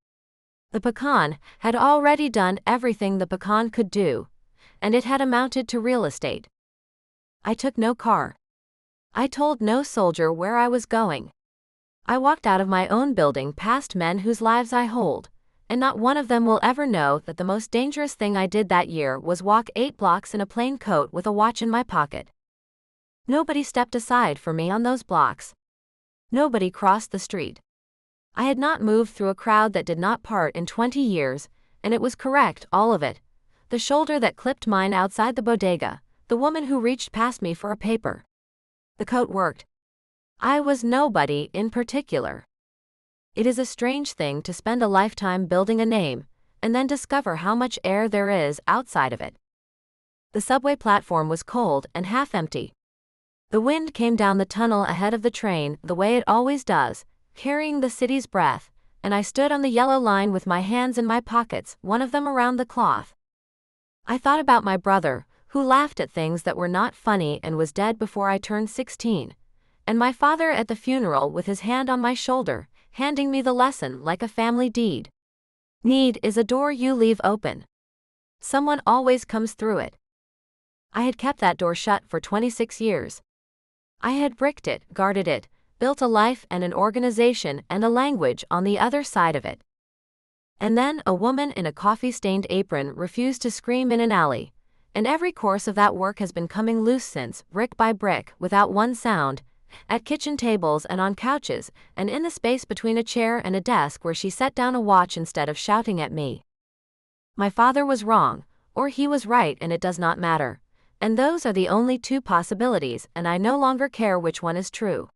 [SPEAKER 2] The pecan had already done everything the pecan could do, and it had amounted to real estate. I took no car. I told no soldier where I was going. I walked out of my own building past men whose lives I hold, and not one of them will ever know that the most dangerous thing I did that year was walk 8 blocks in a plain coat with a watch in my pocket. Nobody stepped aside for me on those blocks. Nobody crossed the street. I had not moved through a crowd that did not part in 20 years, and it was correct, all of it. The shoulder that clipped mine outside the bodega, the woman who reached past me for a paper. The coat worked. I was nobody in particular. It is a strange thing to spend a lifetime building a name, and then discover how much air there is outside of it. The subway platform was cold and half empty. The wind came down the tunnel ahead of the train the way it always does, carrying the city's breath, and I stood on the yellow line with my hands in my pockets, one of them around the cloth. I thought about my brother, who laughed at things that were not funny and was dead before I turned 16, and my father at the funeral with his hand on my shoulder, handing me the lesson like a family deed. Need is a door you leave open. Someone always comes through it. I had kept that door shut for 26 years. I had bricked it, guarded it, built a life and an organization and a language on the other side of it. And then a woman in a coffee-stained apron refused to scream in an alley, and every course of that work has been coming loose since, brick by brick, without one sound, at kitchen tables and on couches, and in the space between a chair and a desk where she set down a watch instead of shouting at me. My father was wrong, or he was right, and it does not matter. And those are the only 2 possibilities, and I no longer care which one is true.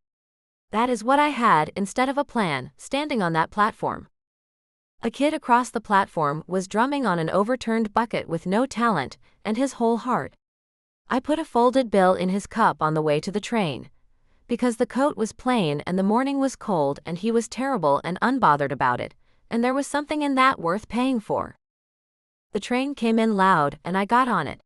[SPEAKER 2] That is what I had instead of a plan, standing on that platform. A kid across the platform was drumming on an overturned bucket with no talent, and his whole heart. I put a folded bill in his cup on the way to the train. Because the coat was plain and the morning was cold and he was terrible and unbothered about it, and there was something in that worth paying for. The train came in loud and I got on it.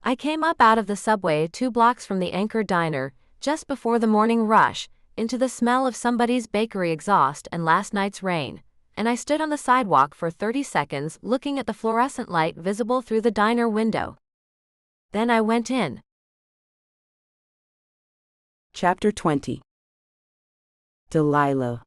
[SPEAKER 2] I came up out of the subway 2 blocks from the Anchor Diner, just before the morning rush, into the smell of somebody's bakery exhaust and last night's rain, and I stood on the sidewalk for 30 seconds looking at the fluorescent light visible through the diner window. Then I went in.
[SPEAKER 1] Chapter 20. Delilah.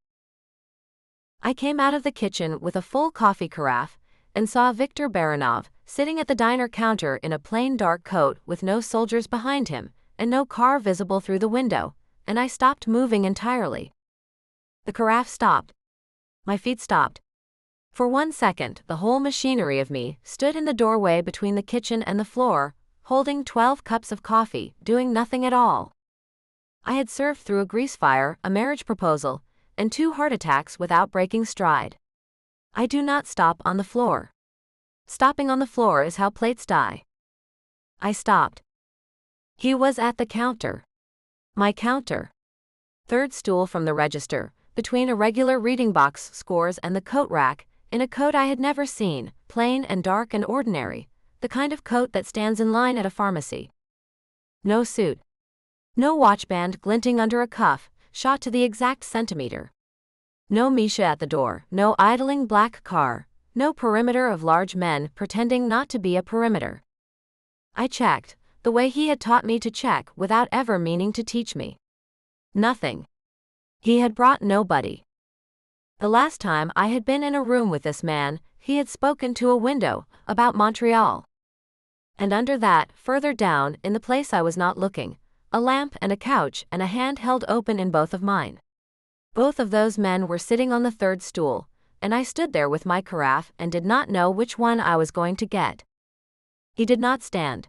[SPEAKER 2] I came out of the kitchen with a full coffee carafe and saw Viktor Baranov sitting at the diner counter in a plain dark coat with no soldiers behind him and no car visible through the window, and I stopped moving entirely. The carafe stopped. My feet stopped. For 1 second, the whole machinery of me stood in the doorway between the kitchen and the floor, holding 12 cups of coffee, doing nothing at all. I had served through a grease fire, a marriage proposal, and 2 heart attacks without breaking stride. I do not stop on the floor. Stopping on the floor is how plates die. I stopped. He was at the counter. My counter. 3rd stool from the register, between a regular reading box scores and the coat rack, in a coat I had never seen, plain and dark and ordinary, the kind of coat that stands in line at a pharmacy. No suit. No watchband glinting under a cuff, shot to the exact centimeter. No Misha at the door, no idling black car, no perimeter of large men pretending not to be a perimeter. I checked, the way he had taught me to check without ever meaning to teach me. Nothing. He had brought nobody. The last time I had been in a room with this man, he had spoken to a window, about Montreal. And under that, further down, in the place I was not looking, a lamp and a couch and a hand held open in both of mine. Both of those men were sitting on the 3rd stool, and I stood there with my carafe and did not know which one I was going to get. He did not stand.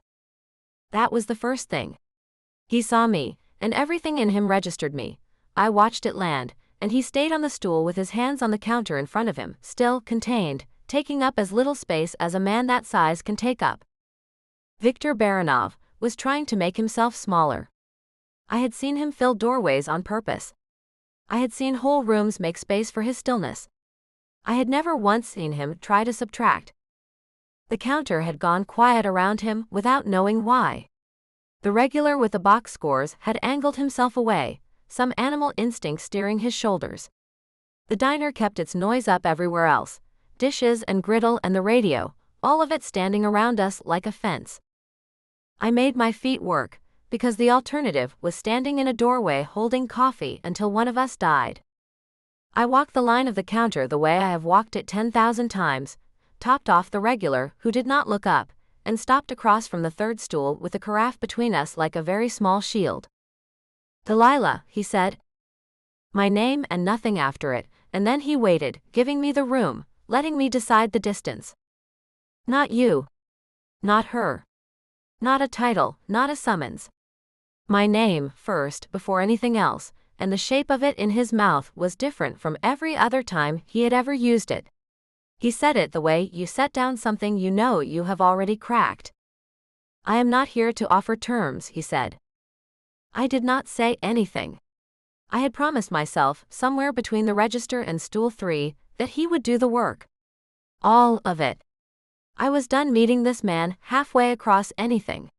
[SPEAKER 2] That was the first thing. He saw me, and everything in him registered me. I watched it land, and he stayed on the stool with his hands on the counter in front of him, still contained, taking up as little space as a man that size can take up. Viktor Baranov was trying to make himself smaller. I had seen him fill doorways on purpose. I had seen whole rooms make space for his stillness. I had never once seen him try to subtract. The counter had gone quiet around him without knowing why. The regular with the box scores had angled himself away, some animal instinct steering his shoulders. The diner kept its noise up everywhere else, dishes and griddle and the radio, all of it standing around us like a fence. I made my feet work, because the alternative was standing in a doorway holding coffee until one of us died. I walked the line of the counter the way I have walked it 10,000 times, topped off the regular who did not look up, and stopped across from the 3rd stool with the carafe between us like a very small shield. Delilah, he said. My name and nothing after it, and then he waited, giving me the room, letting me decide the distance. Not you. Not her. Not a title, not a summons. My name, first, before anything else, and the shape of it in his mouth was different from every other time he had ever used it. He said it the way you set down something you know you have already cracked. I am not here to offer terms, he said. I did not say anything. I had promised myself, somewhere between the register and stool 3, that he would do the work. All of it. I was done meeting this man halfway across anything.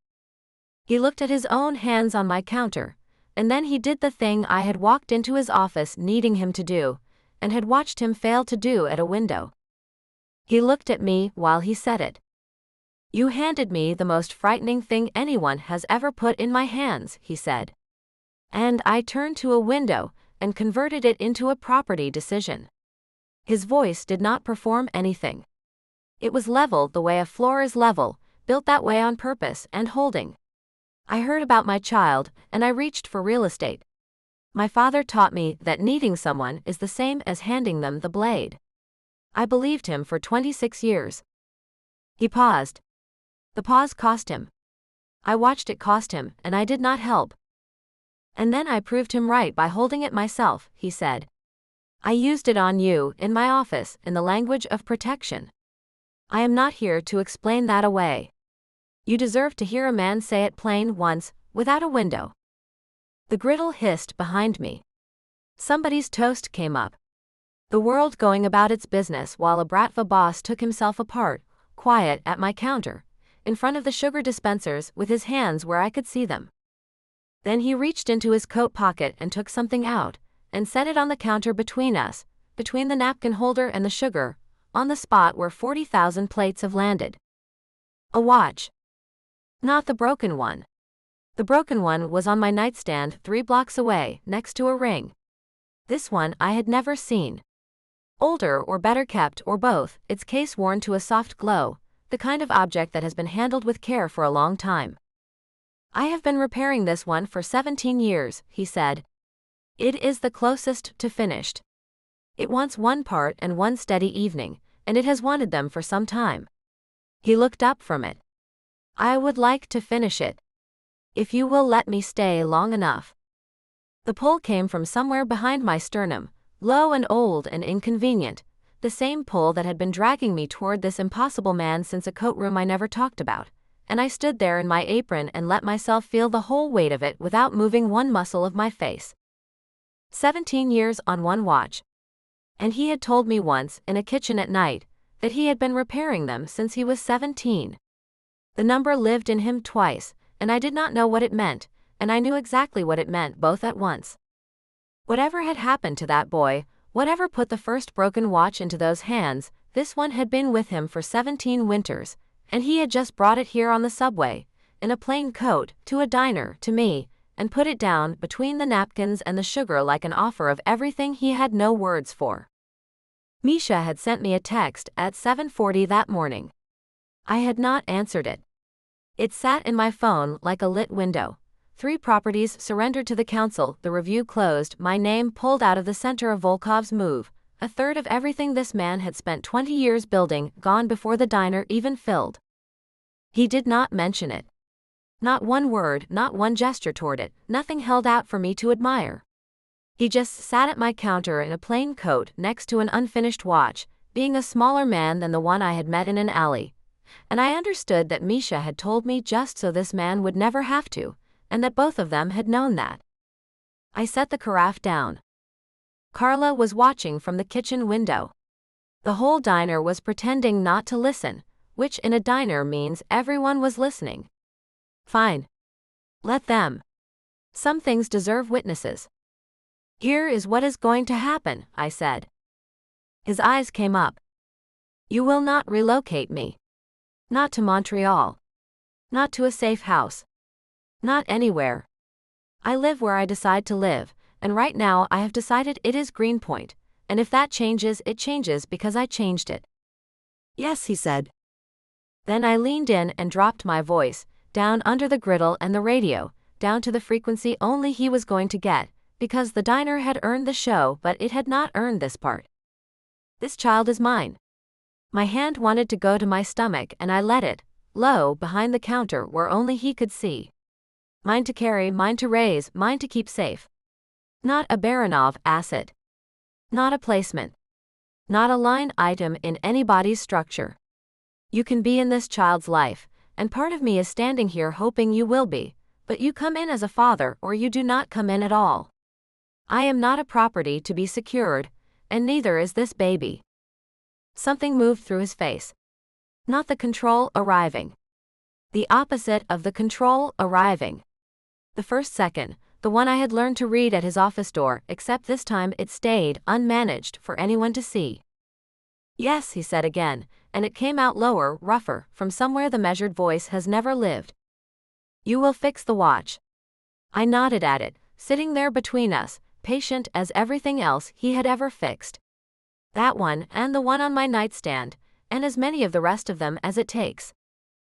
[SPEAKER 2] He looked at his own hands on my counter, and then he did the thing I had walked into his office needing him to do, and had watched him fail to do at a window. He looked at me while he said it. You handed me the most frightening thing anyone has ever put in my hands, he said. And I turned to a window and converted it into a property decision. His voice did not perform anything. It was level the way a floor is level, built that way on purpose and holding. I heard about my child, and I reached for real estate. My father taught me that needing someone is the same as handing them the blade. I believed him for 26 years. He paused. The pause cost him. I watched it cost him, and I did not help. And then I proved him right by holding it myself, he said. I used it on you, in my office, in the language of protection. I am not here to explain that away. You deserve to hear a man say it plain once, without a window. The griddle hissed behind me. Somebody's toast came up. The world going about its business while a Bratva boss took himself apart, quiet at my counter, in front of the sugar dispensers with his hands where I could see them. Then he reached into his coat pocket and took something out, and set it on the counter between us, between the napkin holder and the sugar, on the spot where 40,000 plates have landed. A watch. Not the broken one. The broken one was on my nightstand 3 blocks away, next to a ring. This one I had never seen. Older or better kept or both, its case worn to a soft glow, the kind of object that has been handled with care for a long time. I have been repairing this one for 17 years, he said. It is the closest to finished. It wants one part and one steady evening, and it has wanted them for some time. He looked up from it. I would like to finish it. If you will let me stay long enough. The pull came from somewhere behind my sternum, low and old and inconvenient, the same pull that had been dragging me toward this impossible man since a coat room I never talked about, and I stood there in my apron and let myself feel the whole weight of it without moving one muscle of my face. 17 years on one watch. And he had told me once, in a kitchen at night, that he had been repairing them since he was 17. The number lived in him twice, and I did not know what it meant, and I knew exactly what it meant both at once. Whatever had happened to that boy, whatever put the first broken watch into those hands, this one had been with him for 17 winters, and he had just brought it here on the subway, in a plain coat, to a diner, to me, and put it down between the napkins and the sugar like an offer of everything he had no words for. Misha had sent me a text at 7:40 that morning. I had not answered it. It sat in my phone like a lit window. 3 properties surrendered to the council, the review closed, my name pulled out of the center of Volkov's move, a third of everything this man had spent 20 years building gone before the diner even filled. He did not mention it. Not one word, not one gesture toward it, nothing held out for me to admire. He just sat at my counter in a plain coat next to an unfinished watch, being a smaller man than the one I had met in an alley. And I understood that Misha had told me just so this man would never have to, and that both of them had known that. I set the carafe down. Carla was watching from the kitchen window. The whole diner was pretending not to listen, which in a diner means everyone was listening. Fine. Let them. Some things deserve witnesses. Here is what is going to happen, I said. His eyes came up. You will not relocate me. Not to Montreal. Not to a safe house. Not anywhere. I live where I decide to live, and right now I have decided it is Greenpoint, and if that changes, it changes because I changed it.
[SPEAKER 1] Yes, he said.
[SPEAKER 2] Then I leaned in and dropped my voice, down under the griddle and the radio, down to the frequency only he was going to get, because the diner had earned the show but it had not earned this part. This child is mine. My hand wanted to go to my stomach and I let it, low behind the counter where only he could see. Mine to carry, mine to raise, mine to keep safe. Not a Baranov asset. Not a placement. Not a line item in anybody's structure. You can be in this child's life, and part of me is standing here hoping you will be, but you come in as a father or you do not come in at all. I am not a property to be secured, and neither is this baby. Something moved through his face. Not the control arriving. The opposite of the control arriving. The first second, the one I had learned to read at his office door, except this time it stayed unmanaged for anyone to see. Yes, he said again, and it came out lower, rougher, from somewhere the measured voice has never lived. You will fix the watch. I nodded at it, sitting there between us, patient as everything else he had ever fixed. That one, and the one on my nightstand, and as many of the rest of them as it takes.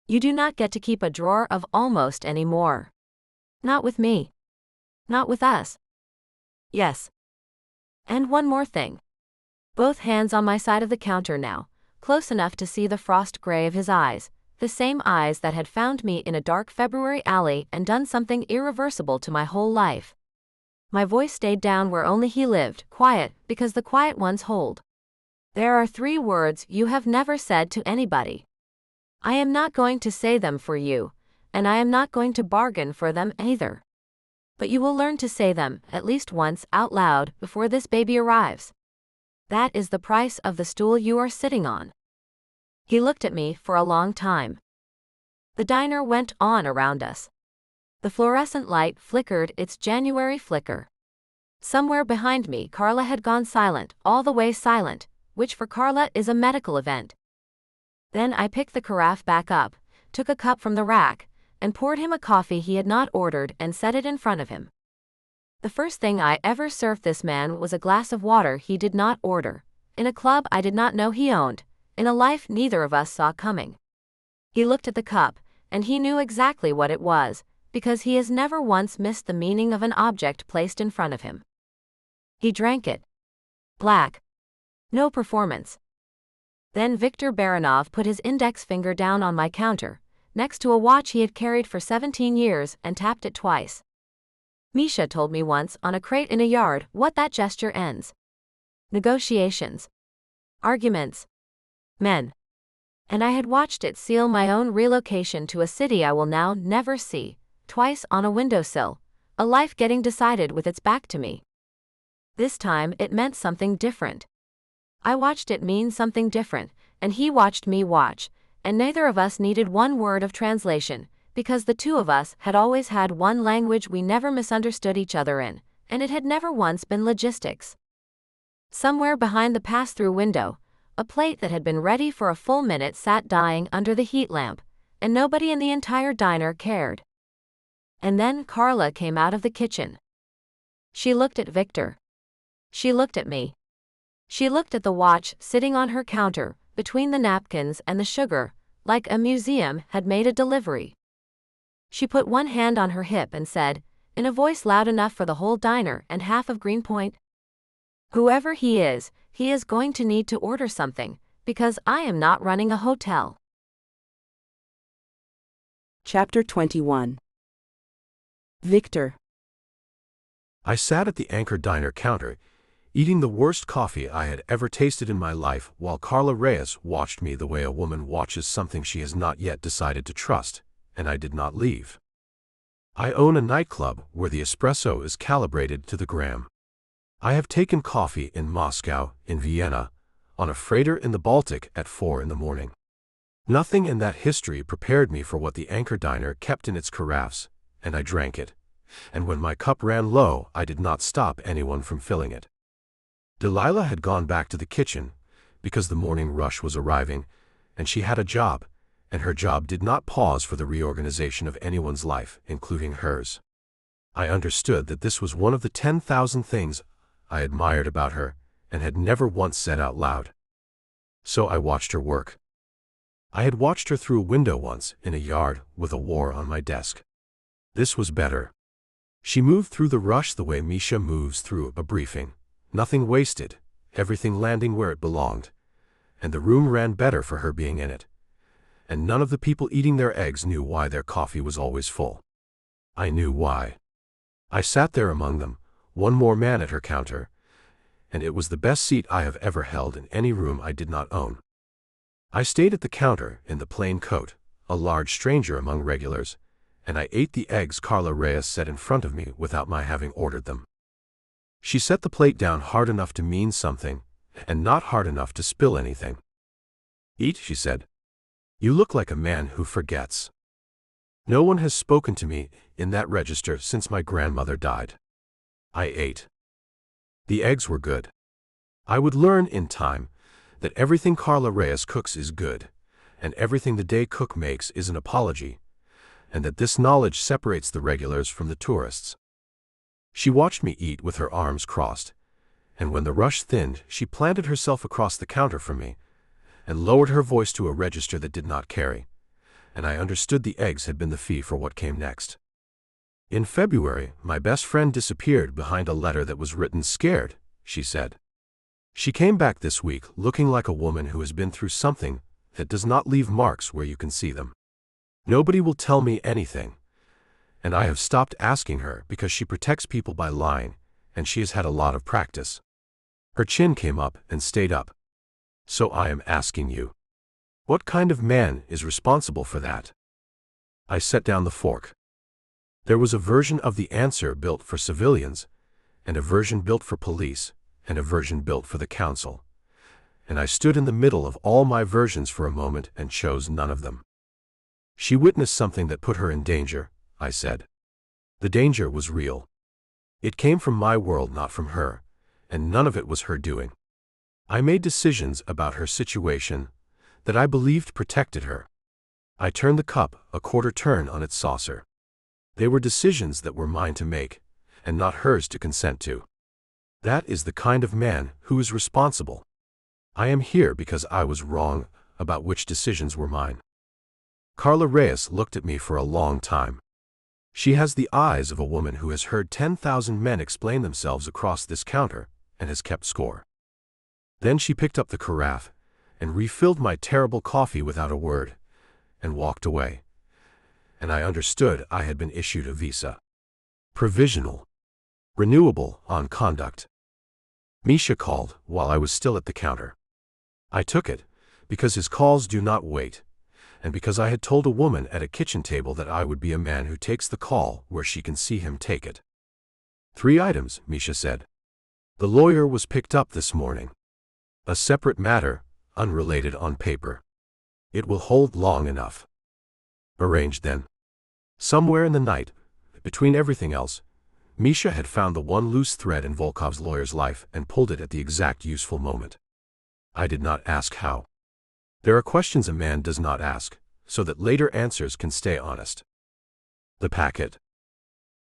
[SPEAKER 2] You do not get to keep a drawer of almost any more. Not with me. Not with us. Yes. And one more thing. Both hands on my side of the counter now, close enough to see the frost gray of his eyes, the same eyes that had found me in a dark February alley and done something irreversible to my whole life. My voice stayed down where only he lived, quiet, because the quiet ones hold. There are 3 words you have never said to anybody. I am not going to say them for you, and I am not going to bargain for them either. But you will learn to say them, at least once, out loud, before this baby arrives. That is the price of the stool you are sitting on. He looked at me for a long time. The diner went on around us. The fluorescent light flickered its January flicker. Somewhere behind me, Carla had gone silent, all the way silent, which for Carla is a medical event. Then I picked the carafe back up, took a cup from the rack, and poured him a coffee he had not ordered and set it in front of him. The first thing I ever served this man was a glass of water he did not order, in a club I did not know he owned, in a life neither of us saw coming. He looked at the cup, and he knew exactly what it was, because he has never once missed the meaning of an object placed in front of him. He drank it. Black. No performance. Then Viktor Baranov put his index finger down on my counter, next to a watch he had carried for 17 years, and tapped it twice. Misha told me once on a crate in a yard what that gesture ends. Negotiations. Arguments. Men. And I had watched it seal my own relocation to a city I will now never see, twice on a windowsill, a life getting decided with its back to me. This time it meant something different. I watched it mean something different, and he watched me watch, and neither of us needed one word of translation, because the two of us had always had one language we never misunderstood each other in, and it had never once been logistics. Somewhere behind the pass-through window, a plate that had been ready for a full minute sat dying under the heat lamp, and nobody in the entire diner cared. And then Carla came out of the kitchen. She looked at Viktor. She looked at me. She looked at the watch sitting on her counter, between the napkins and the sugar, like a museum had made a delivery. She put one hand on her hip and said, in a voice loud enough for the whole diner and half of Greenpoint, "Whoever he is going to need to order something, because I am not running a hotel."
[SPEAKER 1] Chapter 21. Viktor.
[SPEAKER 3] I sat at the Anchor Diner counter, eating the worst coffee I had ever tasted in my life, while Carla Reyes watched me the way a woman watches something she has not yet decided to trust, and I did not leave. I own a nightclub where the espresso is calibrated to the gram. I have taken coffee in Moscow, in Vienna, on a freighter in the Baltic at 4 in the morning. Nothing in that history prepared me for what the Anchor Diner kept in its carafes, and I drank it. And when my cup ran low, I did not stop anyone from filling it. Delilah had gone back to the kitchen, because the morning rush was arriving, and she had a job, and her job did not pause for the reorganization of anyone's life, including hers. I understood that this was one of the 10,000 things I admired about her, and had never once said out loud. So I watched her work. I had watched her through a window once, in a yard, with a war on my desk. This was better. She moved through the rush the way Misha moves through a briefing. Nothing wasted, everything landing where it belonged. And the room ran better for her being in it. And none of the people eating their eggs knew why their coffee was always full. I knew why. I sat there among them, one more man at her counter, and it was the best seat I have ever held in any room I did not own. I stayed at the counter, in the plain coat, a large stranger among regulars, and I ate the eggs Carla Reyes set in front of me without my having ordered them. She set the plate down hard enough to mean something, and not hard enough to spill anything. "Eat," she said. "You look like a man who forgets." No one has spoken to me in that register since my grandmother died. I ate. The eggs were good. I would learn in time that everything Carla Reyes cooks is good, and everything the day cook makes is an apology, and that this knowledge separates the regulars from the tourists. She watched me eat with her arms crossed, and when the rush thinned, she planted herself across the counter from me, and lowered her voice to a register that did not carry, and I understood the eggs had been the fee for what came next. In February, my best friend disappeared behind a letter that was written scared, she said. She came back this week looking like a woman who has been through something that does not leave marks where you can see them. Nobody will tell me anything, and I have stopped asking her because she protects people by lying, and she has had a lot of practice. Her chin came up and stayed up. So I am asking you. What kind of man is responsible for that? I set down the fork. There was a version of the answer built for civilians, and a version built for police, and a version built for the council. And I stood in the middle of all my versions for a moment and chose none of them. She witnessed something that put her in danger, I said. The danger was real. It came from my world, not from her, and none of it was her doing. I made decisions about her situation that I believed protected her. I turned the cup a quarter turn on its saucer. They were decisions that were mine to make, and not hers to consent to. That is the kind of man who is responsible. I am here because I was wrong about which decisions were mine. Carla Reyes looked at me for a long time. She has the eyes of a woman who has heard 10,000 men explain themselves across this counter and has kept score. Then she picked up the carafe and refilled my terrible coffee without a word and walked away. And I understood I had been issued a visa. Provisional. Renewable on conduct. Misha called while I was still at the counter. I took it because his calls do not wait, and because I had told a woman at a kitchen table that I would be a man who takes the call where she can see him take it. 3 items, Misha said. The lawyer was picked up this morning. A separate matter, unrelated on paper. It will hold long enough. Arranged then. Somewhere in the night, between everything else, Misha had found the one loose thread in Volkov's lawyer's life and pulled it at the exact useful moment. I did not ask how. There are questions a man does not ask, so that later answers can stay honest. The packet.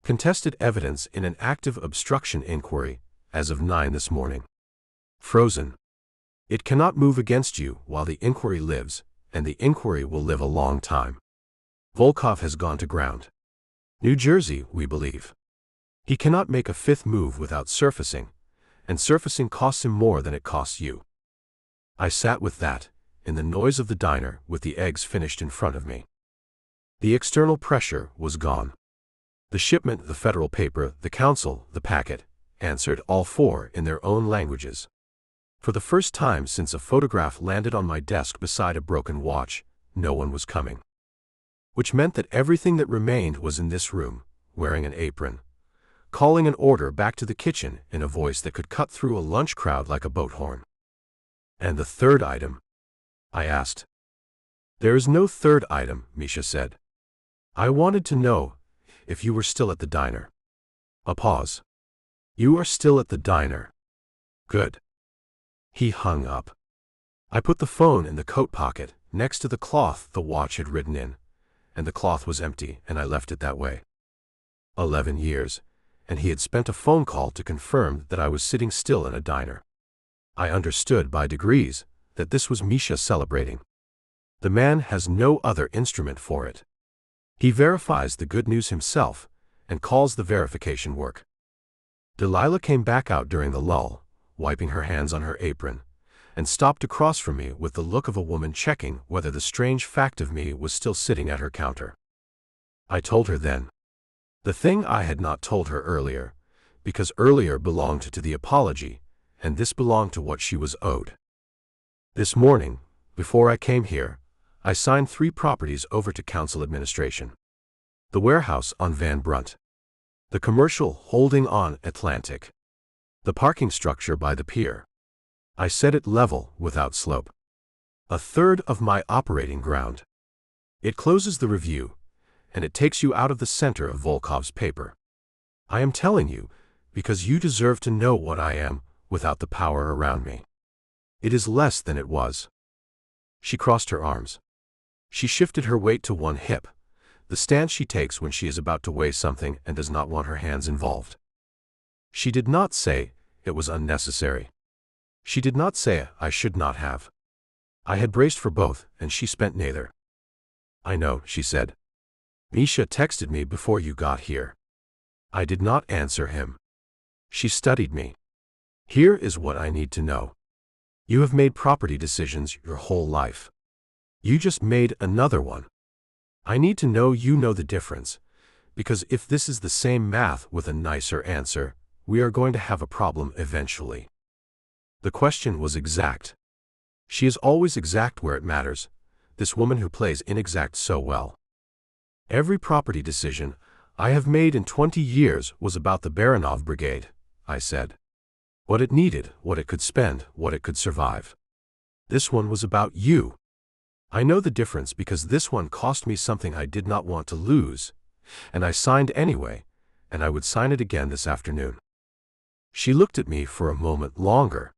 [SPEAKER 3] Contested evidence in an active obstruction inquiry, as of 9 this morning. Frozen. It cannot move against you while the inquiry lives, and the inquiry will live a long time. Volkov has gone to ground. New Jersey, we believe. He cannot make a 5th move without surfacing, and surfacing costs him more than it costs you. I sat with that, in the noise of the diner, with the eggs finished in front of me. The external pressure was gone. The shipment, the federal paper, the council, the packet, answered all 4 in their own languages. For the first time since a photograph landed on my desk beside a broken watch, no one was coming. Which meant that everything that remained was in this room, wearing an apron, calling an order back to the kitchen in a voice that could cut through a lunch crowd like a boat horn. And the 3rd item? I asked. There is no 3rd item, Misha said. I wanted to know if you were still at the diner. A pause. You are still at the diner. Good. He hung up. I put the phone in the coat pocket, next to the cloth the watch had written in, and the cloth was empty, and I left it that way. 11 years, and he had spent a phone call to confirm that I was sitting still in a diner. I understood by degrees that this was Misha celebrating. The man has no other instrument for it. He verifies the good news himself and calls the verification work. Delilah came back out during the lull, wiping her hands on her apron, and stopped across from me with the look of a woman checking whether the strange fact of me was still sitting at her counter. I told her then. The thing I had not told her earlier, because earlier belonged to the apology, and this belonged to what she was owed. This morning, before I came here, I signed 3 properties over to council administration. The warehouse on Van Brunt. The commercial holding on Atlantic. The parking structure by the pier. I set it level without slope. 1/3 of my operating ground. It closes the review, and it takes you out of the center of Volkov's paper. I am telling you, because you deserve to know what I am, without the power around me. It is less than it was. She crossed her arms. She shifted her weight to one hip, the stance she takes when she is about to weigh something and does not want her hands involved. She did not say it was unnecessary. She did not say I should not have. I had braced for both, and she spent neither. I know, she said. Misha texted me before you got here. I did not answer him. She studied me. Here is what I need to know. You have made property decisions your whole life. You just made another one. I need to know you know the difference, because if this is the same math with a nicer answer, we are going to have a problem eventually. The question was exact. She is always exact where it matters, this woman who plays inexact so well. Every property decision I have made in 20 years was about the Baranov brigade, I said. What it needed, what it could spend, what it could survive. This one was about you. I know the difference because this one cost me something I did not want to lose, and I signed anyway, and I would sign it again this afternoon. She looked at me for a moment longer.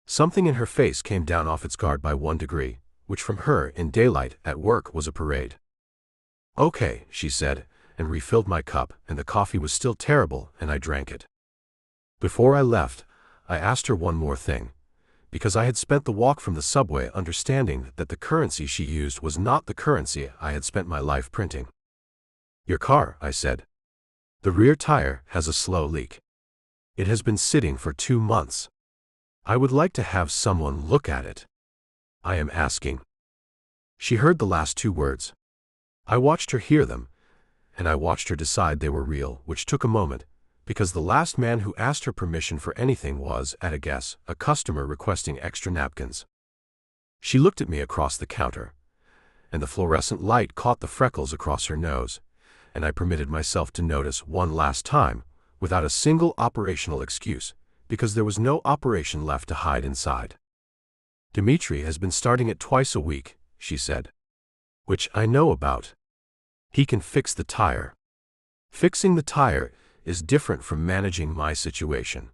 [SPEAKER 3] Something in her face came down off its guard by 1 degree, which from her, in daylight, at work, was a parade. Okay, she said, and refilled my cup, and the coffee was still terrible, and I drank it. Before I left, I asked her one more thing, because I had spent the walk from the subway understanding that the currency she used was not the currency I had spent my life printing. Your car, I said. The rear tire has a slow leak. It has been sitting for 2 months. I would like to have someone look at it. I am asking. She heard the last 2 words. I watched her hear them, and I watched her decide they were real, which took a moment, because the last man who asked her permission for anything was, at a guess, a customer requesting extra napkins. She looked at me across the counter, and the fluorescent light caught the freckles across her nose, and I permitted myself to notice one last time, without a single operational excuse, because there was no operation left to hide inside. Dmitri has been starting it twice a week, she said. Which I know about. He can fix the tire. Fixing the tire is different from managing my situation,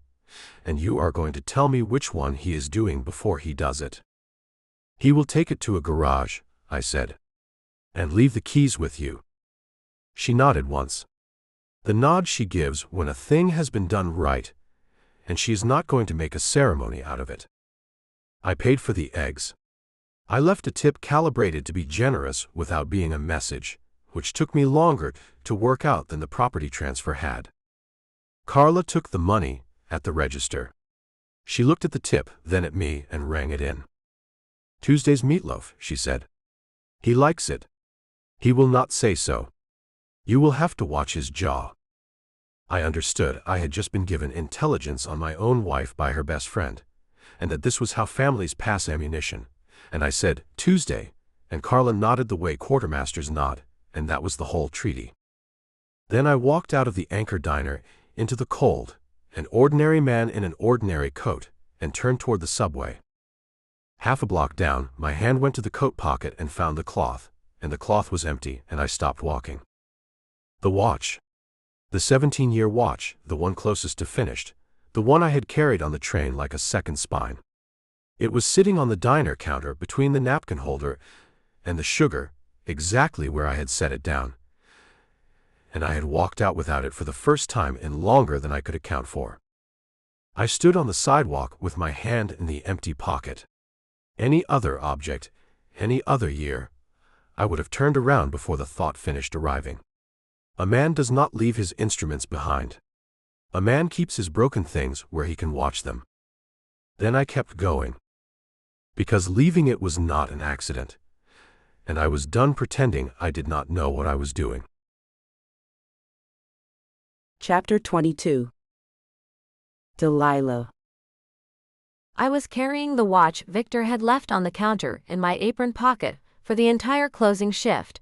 [SPEAKER 3] and you are going to tell me which one he is doing before he does it. He will take it to a garage, I said, and leave the keys with you. She nodded once. The nod she gives when a thing has been done right, and she is not going to make a ceremony out of it. I paid for the eggs. I left a tip calibrated to be generous without being a message, which took me longer to work out than the property transfer had. Carla took the money at the register. She looked at the tip, then at me, and rang it in. Tuesday's meatloaf, she said. He likes it. He will not say so. You will have to watch his jaw. I understood I had just been given intelligence on my own wife by her best friend, and that this was how families pass ammunition, and I said, Tuesday, and Carla nodded the way quartermasters nod, and that was the whole treaty. Then I walked out of the Anchor Diner into the cold, an ordinary man in an ordinary coat, and turned toward the subway. Half a block down, my hand went to the coat pocket and found the cloth, and the cloth was empty, and I stopped walking. The watch. The 17-year watch, the one closest to finished, the one I had carried on the train like a second spine. It was sitting on the diner counter between the napkin holder and the sugar, exactly where I had set it down, and I had walked out without it for the first time in longer than I could account for. I stood on the sidewalk with my hand in the empty pocket. Any other object, any other year, I would have turned around before the thought finished arriving. A man does not leave his instruments behind. A man keeps his broken things where he can watch them. Then I kept going. Because leaving it was not an accident, and I was done pretending I did not know what I was doing.
[SPEAKER 1] Chapter 22. Delilah.
[SPEAKER 2] I was carrying the watch Viktor had left on the counter in my apron pocket for the entire closing shift,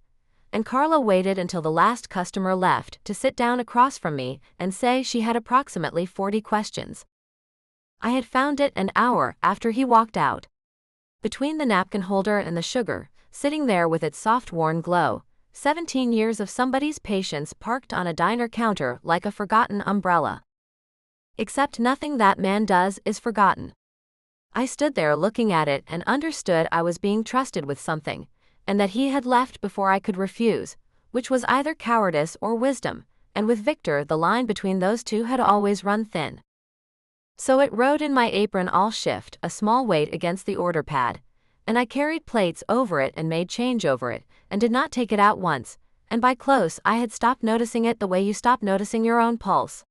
[SPEAKER 2] and Carla waited until the last customer left to sit down across from me and say she had approximately 40 questions. I had found it an hour after he walked out. Between the napkin holder and the sugar, sitting there with its soft worn glow, 17 years of somebody's patience parked on a diner counter like a forgotten umbrella. Except nothing that man does is forgotten. I stood there looking at it and understood I was being trusted with something, and that he had left before I could refuse, which was either cowardice or wisdom, and with Viktor the line between those two had always run thin. So it rode in my apron all shift, a small weight against the order pad, and I carried plates over it and made change over it, and did not take it out once, and by close I had stopped noticing it the way you stop noticing your own pulse.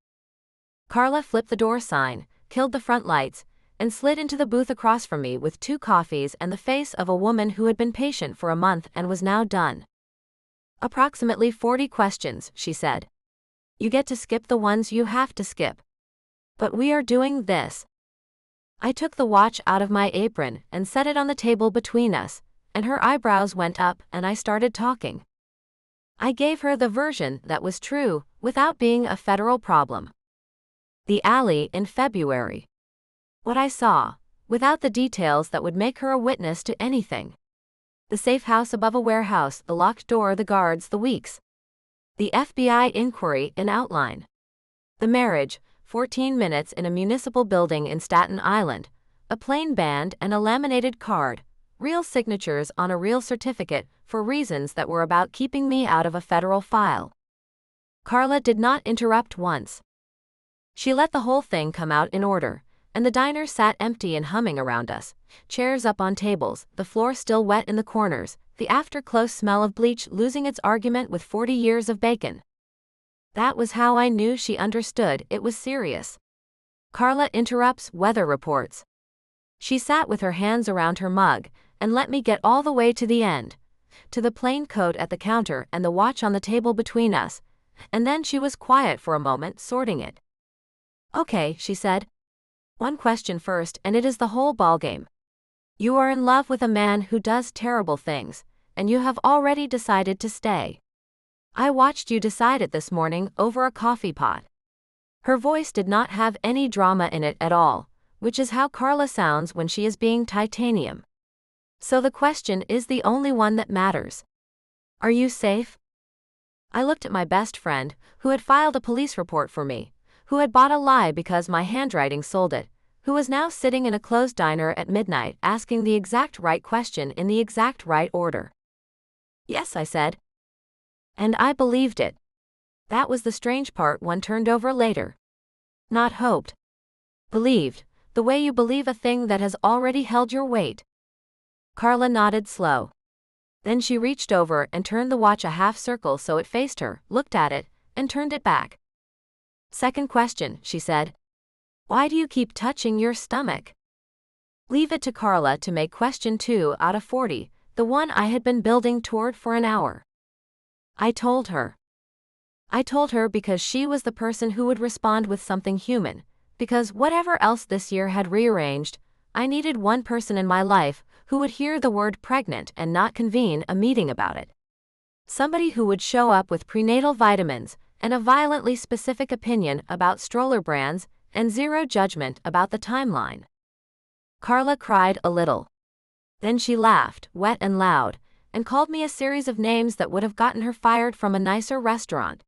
[SPEAKER 2] Carla flipped the door sign, killed the front lights, and slid into the booth across from me with 2 coffees and the face of a woman who had been patient for a month and was now done. Approximately 40 questions, she said. You get to skip the ones you have to skip. But we are doing this. I took the watch out of my apron and set it on the table between us, and her eyebrows went up and I started talking. I gave her the version that was true, without being a federal problem. The alley in February. What I saw, without the details that would make her a witness to anything. The safe house above a warehouse, the locked door, the guards, the weeks. The FBI inquiry in outline. The marriage, 14 minutes in a municipal building in Staten Island, a plain band and a laminated card, real signatures on a real certificate, for reasons that were about keeping me out of a federal file. Carla did not interrupt once. She let the whole thing come out in order, and the diner sat empty and humming around us, chairs up on tables, the floor still wet in the corners, the after-close smell of bleach losing its argument with 40 years of bacon. That was how I knew she understood it was serious. Carla interrupts weather reports. She sat with her hands around her mug, and let me get all the way to the end, to the plain coat at the counter and the watch on the table between us, and then she was quiet for a moment, sorting it. Okay, she said. One question first, and it is the whole ballgame. You are in love with a man who does terrible things, and you have already decided to stay. I watched you decide it this morning over a coffee pot. Her voice did not have any drama in it at all, which is how Carla sounds when she is being titanium. So the question is the only one that matters. Are you safe? I looked at my best friend, who had filed a police report for me, who had bought a lie because my handwriting sold it, who was now sitting in a closed diner at midnight asking the exact right question in the exact right order. Yes, I said. And I believed it. That was the strange part one turned over later. Not hoped. Believed, the way you believe a thing that has already held your weight. Carla nodded slow. Then she reached over and turned the watch a half circle so it faced her, looked at it, and turned it back. Second question, she said. Why do you keep touching your stomach? Leave it to Carla to make question 2 out of 40, the one I had been building toward for an hour. I told her. I told her because she was the person who would respond with something human, because whatever else this year had rearranged, I needed one person in my life who would hear the word pregnant and not convene a meeting about it. Somebody who would show up with prenatal vitamins and a violently specific opinion about stroller brands and zero judgment about the timeline. Carla cried a little. Then she laughed, wet and loud, and called me a series of names that would have gotten her fired from a nicer restaurant.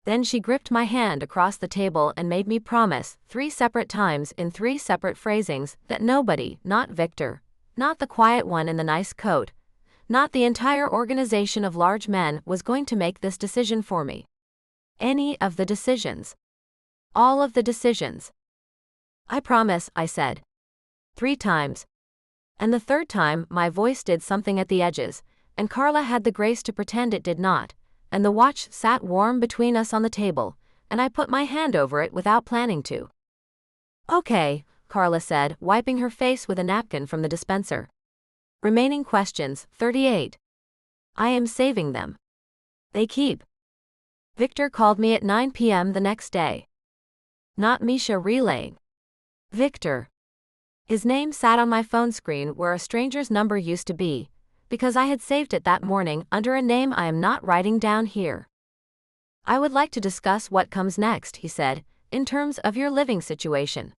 [SPEAKER 2] Then she gripped my hand across the table and made me promise 3 separate times in 3 separate phrasings that nobody, not Viktor, not the quiet one in the nice coat, not the entire organization of large men, was going to make this decision for me. Any of the decisions. All of the decisions. I promise, I said. 3 times. And the third time my voice did something at the edges, and Carla had the grace to pretend it did not, and the watch sat warm between us on the table, and I put my hand over it without planning to. Okay, Carla said, wiping her face with a napkin from the dispenser. Remaining questions, 38. I am saving them. They keep. Viktor called me at 9 p.m. the next day. Not Misha relaying. Viktor. His name sat on my phone screen where a stranger's number used to be, because I had saved it that morning under a name I am not writing down here. I would like to discuss what comes next, he said, in terms of your living situation.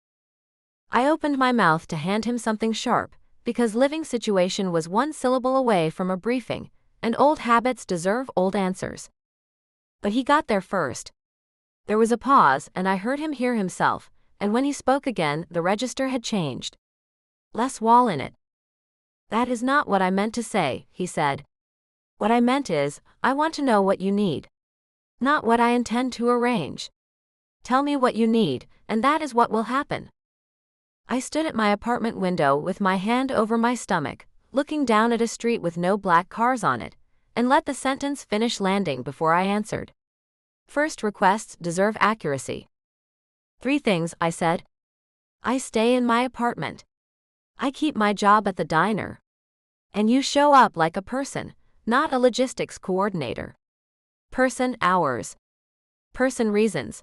[SPEAKER 2] I opened my mouth to hand him something sharp, because living situation was 1 syllable away from a briefing, and old habits deserve old answers. But he got there first. There was a pause, and I heard him hear himself, and when he spoke again, the register had changed. Less wall in it. That is not what I meant to say, he said. What I meant is, I want to know what you need. Not what I intend to arrange. Tell me what you need, and that is what will happen. I stood at my apartment window with my hand over my stomach, looking down at a street with no black cars on it, and let the sentence finish landing before I answered. First requests deserve accuracy. 3 things, I said. I stay in my apartment. I keep my job at the diner. And you show up like a person, not a logistics coordinator. Person hours. Person reasons.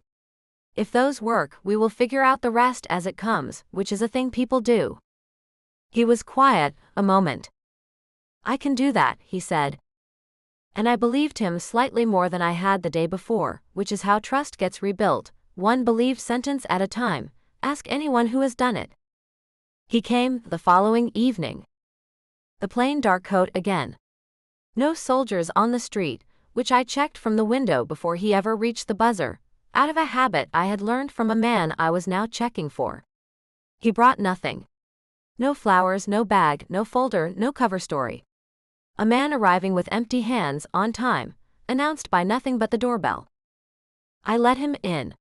[SPEAKER 2] If those work, we will figure out the rest as it comes, which is a thing people do. He was quiet a moment. I can do that, he said. And I believed him slightly more than I had the day before, which is how trust gets rebuilt, one believed sentence at a time. Ask anyone who has done it. He came the following evening. The plain dark coat again. No soldiers on the street, which I checked from the window before he ever reached the buzzer, out of a habit I had learned from a man I was now checking for. He brought nothing. No flowers, no bag, no folder, no cover story. A man arriving with empty hands, on time, announced by nothing but the doorbell. I let him in.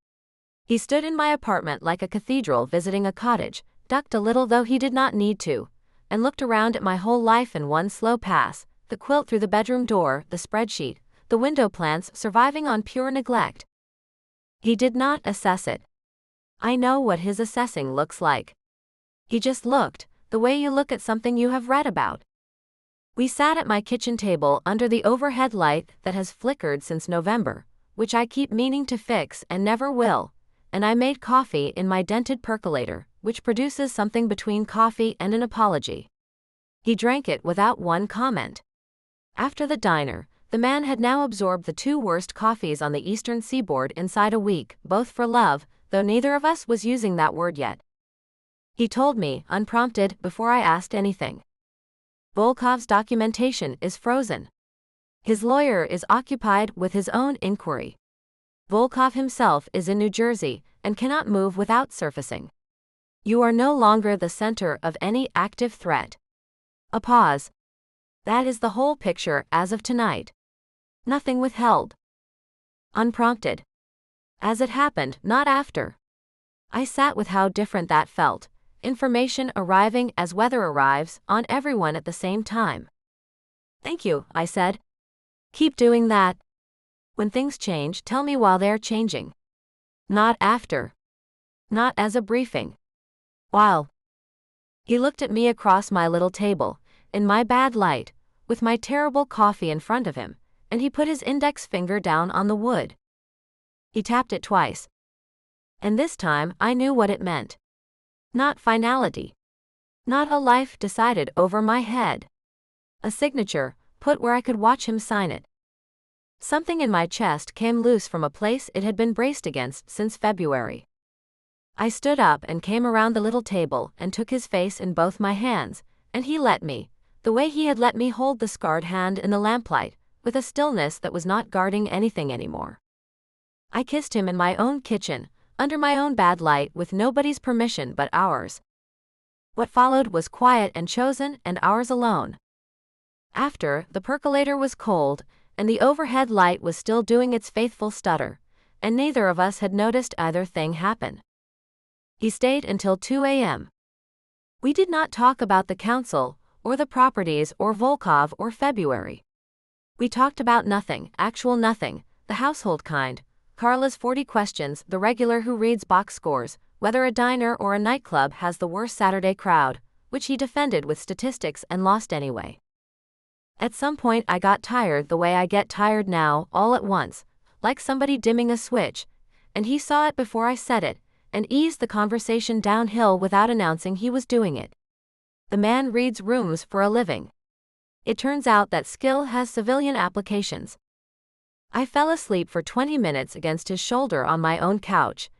[SPEAKER 2] He stood in my apartment like a cathedral visiting a cottage, ducked a little though he did not need to, and looked around at my whole life in one slow pass, the quilt through the bedroom door, the spreadsheet, the window plants surviving on pure neglect. He did not assess it. I know what his assessing looks like. He just looked, the way you look at something you have read about. We sat at my kitchen table under the overhead light that has flickered since November, which I keep meaning to fix and never will, and I made coffee in my dented percolator, which produces something between coffee and an apology. He drank it without one comment. After the diner, the man had now absorbed the two worst coffees on the eastern seaboard inside a week, both for love, though neither of us was using that word yet. He told me, unprompted, before I asked anything. Volkov's documentation is frozen. His lawyer is occupied with his own inquiry. Volkov himself is in New Jersey and cannot move without surfacing. You are no longer the center of any active threat. A pause. That is the whole picture as of tonight. Nothing withheld. Unprompted. As it happened, not after. I sat with how different that felt. Information arriving as weather arrives on everyone at the same time. Thank you, I said. Keep doing that. When things change, tell me while they're changing. Not after. Not as a briefing. While. He looked at me across my little table, in my bad light, with my terrible coffee in front of him, and he put his index finger down on the wood. He tapped it twice. And this time I knew what it meant. Not finality. Not a life decided over my head. A signature, put where I could watch him sign it. Something in my chest came loose from a place it had been braced against since February. I stood up and came around the little table and took his face in both my hands, and he let me, the way he had let me hold the scarred hand in the lamplight, with a stillness that was not guarding anything anymore. I kissed him in my own kitchen, under my own bad light, with nobody's permission but ours. What followed was quiet and chosen, and ours alone. After, the percolator was cold, and the overhead light was still doing its faithful stutter, and neither of us had noticed either thing happen. He stayed until 2 a.m. We did not talk about the council, or the properties, or Volkov, or February. We talked about nothing, actual nothing, the household kind, Carla's 40 questions, the regular who reads box scores, whether a diner or a nightclub has the worst Saturday crowd, which he defended with statistics and lost anyway. At some point I got tired the way I get tired now, all at once, like somebody dimming a switch, and he saw it before I said it, and eased the conversation downhill without announcing he was doing it. The man reads rooms for a living. It turns out that skill has civilian applications. I fell asleep for 20 minutes against his shoulder on my own couch,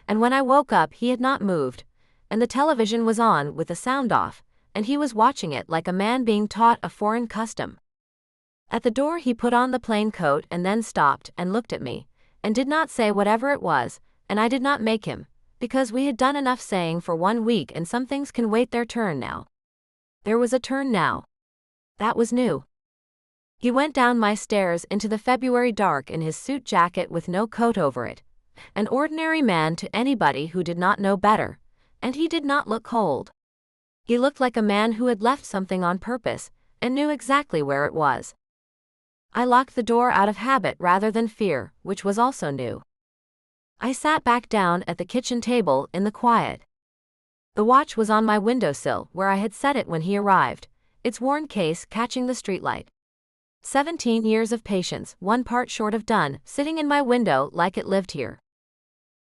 [SPEAKER 2] and when I woke up he had not moved, and the television was on with the sound off, and he was watching it like a man being taught a foreign custom. At the door he put on the plain coat and then stopped and looked at me, and did not say whatever it was, and I did not make him, because we had done enough saying for 1 week and some things can wait their turn now. There was a turn now. That was new. He went down my stairs into the February dark in his suit jacket with no coat over it, an ordinary man to anybody who did not know better, and he did not look cold. He looked like a man who had left something on purpose, and knew exactly where it was. I locked the door out of habit rather than fear, which was also new. I sat back down at the kitchen table in the quiet. The watch was on my windowsill where I had set it when he arrived, its worn case catching the streetlight. 17 years of patience, one part short of done, sitting in my window like it lived here.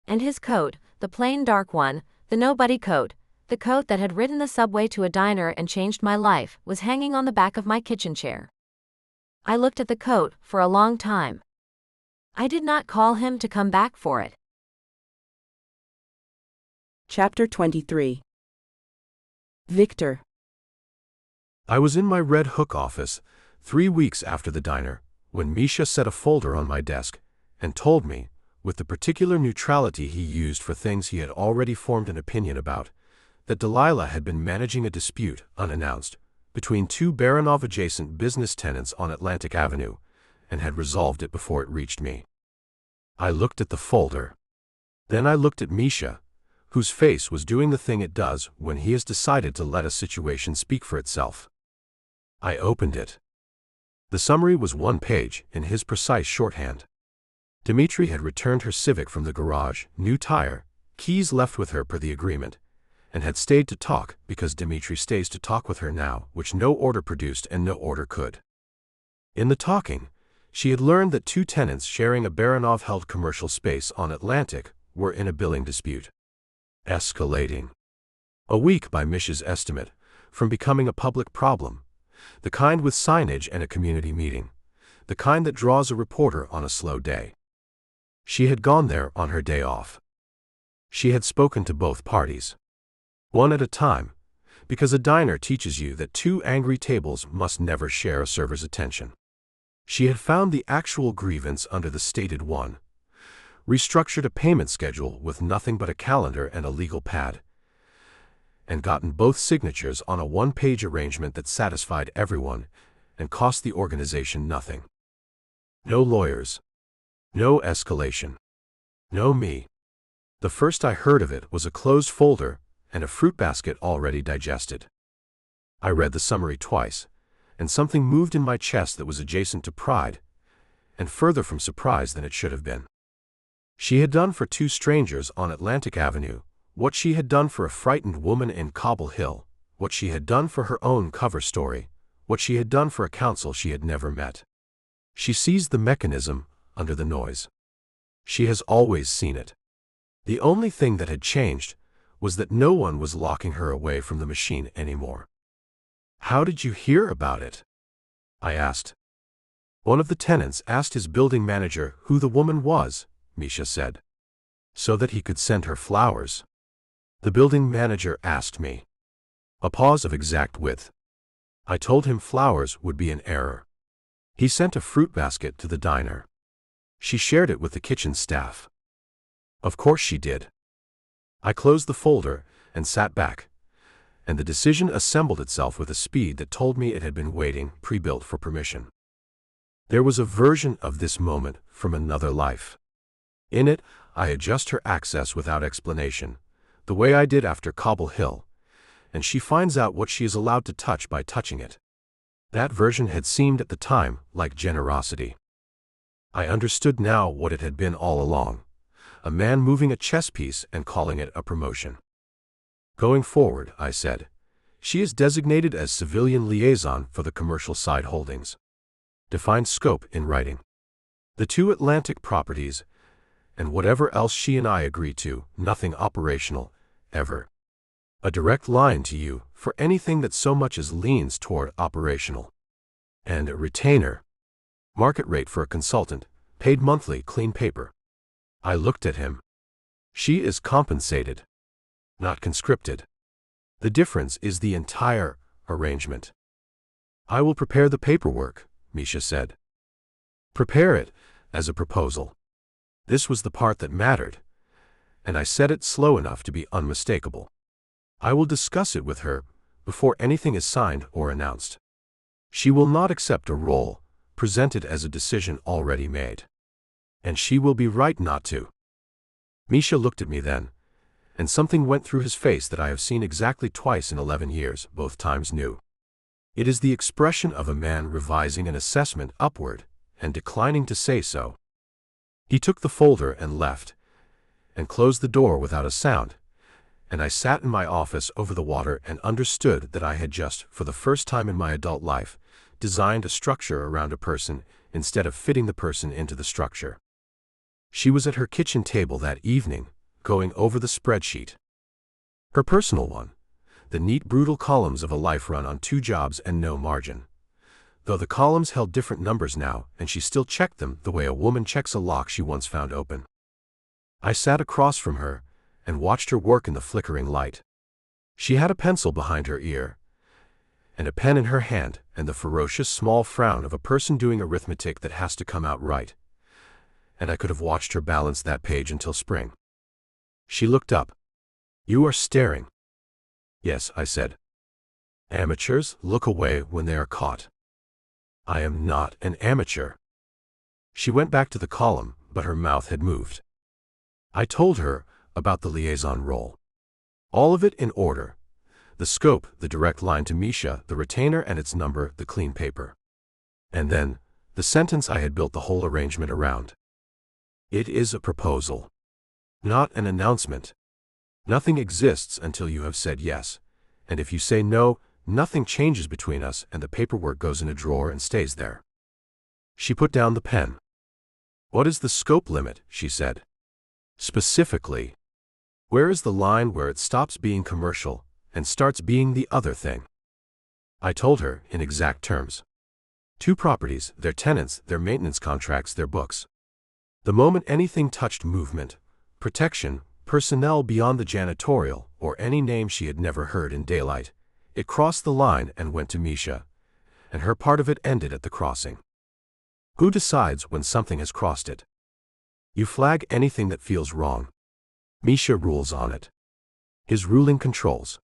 [SPEAKER 2] And his coat, the plain dark one, the nobody coat, the coat that had ridden the subway to a diner and changed my life, was hanging on the back of my kitchen chair. I looked at the coat for a long time. I did not call him to come back for it.
[SPEAKER 1] Chapter 23. Viktor.
[SPEAKER 3] I was in my Red Hook office 3 weeks after the diner when Misha set a folder on my desk and told me, with the particular neutrality he used for things he had already formed an opinion about, that Delilah had been managing a dispute, unannounced, between two Baranov-adjacent business tenants on Atlantic Avenue, and had resolved it before it reached me. I looked at the folder. Then I looked at Misha, whose face was doing the thing it does when he has decided to let a situation speak for itself. I opened it. The summary was 1 page in his precise shorthand. Dmitri had returned her Civic from the garage, new tire, keys left with her per the agreement, and had stayed to talk because Dmitri stays to talk with her now, which no order produced and no order could. In the talking, she had learned that 2 tenants sharing a Baranov-held commercial space on Atlantic were in a billing dispute. Escalating. A week by Misha's estimate, from becoming a public problem, the kind with signage and a community meeting, the kind that draws a reporter on a slow day. She had gone there on her day off. She had spoken to both parties, one at a time, because a diner teaches you that 2 angry tables must never share a server's attention. She had found the actual grievance under the stated one, restructured a payment schedule with nothing but a calendar and a legal pad, and gotten both signatures on a 1-page arrangement that satisfied everyone and cost the organization nothing. No lawyers. No escalation. No me. The first I heard of it was a closed folder and a fruit basket already digested. I read the summary twice, and something moved in my chest that was adjacent to pride, and further from surprise than it should have been. She had done for 2 strangers on Atlantic Avenue what she had done for a frightened woman in Cobble Hill, what she had done for her own cover story, what she had done for a counsel she had never met. She sees the mechanism under the noise. She has always seen it. The only thing that had changed was that no one was locking her away from the machine anymore. "How did you hear about it?" I asked. One of the tenants asked his building manager who the woman was, Misha said, so that he could send her flowers. The building manager asked me. A pause of exact width. I told him flowers would be an error. He sent a fruit basket to the diner. She shared it with the kitchen staff. Of course she did. I closed the folder and sat back, and the decision assembled itself with a speed that told me it had been waiting, pre-built for permission. There was a version of this moment from another life. In it, I adjust her access without explanation, the way I did after Cobble Hill, and she finds out what she is allowed to touch by touching it. That version had seemed at the time like generosity. I understood now what it had been all along, a man moving a chess piece and calling it a promotion. Going forward, I said, she is designated as civilian liaison for the commercial side holdings. Defined scope in writing. The 2 Atlantic properties, and whatever else she and I agree to, nothing operational, ever. A direct line to you for anything that so much as leans toward operational. And a retainer. Market rate for a consultant, paid monthly, clean paper. I looked at him. She is compensated, not conscripted. The difference is the entire arrangement. I will prepare the paperwork, Misha said. Prepare it as a proposal. This was the part that mattered, and I said it slow enough to be unmistakable. I will discuss it with her before anything is signed or announced. She will not accept a role presented as a decision already made. And she will be right not to. Misha looked at me then, and something went through his face that I have seen exactly twice in 11 years, both times new. It is the expression of a man revising an assessment upward and declining to say so. He took the folder and left, and closed the door without a sound, and I sat in my office over the water and understood that I had just, for the first time in my adult life, designed a structure around a person instead of fitting the person into the structure. She was at her kitchen table that evening, going over the spreadsheet. Her personal one, the neat brutal columns of a life run on 2 jobs and no margin. though the columns held different numbers now, and she still checked them the way a woman checks a lock she once found open. I sat across from her and watched her work in the flickering light. She had a pencil behind her ear, and a pen in her hand, and the ferocious small frown of a person doing arithmetic that has to come out right. And I could have watched her balance that page until spring. She looked up. "You are staring." "Yes," I said. "Amateurs look away when they are caught." "I am not an amateur." She went back to the column, but her mouth had moved. I told her about the liaison role. All of it in order. The scope, the direct line to Misha, the retainer and its number, the clean paper. And then, the sentence I had built the whole arrangement around. It is a proposal, not an announcement. Nothing exists until you have said yes, and if you say no, nothing changes between us and the paperwork goes in a drawer and stays there. She put down the pen. "What is the scope limit?" she said. "Specifically, where is the line where it stops being commercial and starts being the other thing?" I told her in exact terms. 2 properties, their tenants, their maintenance contracts, their books. The moment anything touched movement, protection, personnel beyond the janitorial, or any name she had never heard in daylight, it crossed the line and went to Misha, and her part of it ended at the crossing. Who decides when something has crossed it? You flag anything that feels wrong. Misha rules on it. His ruling controls.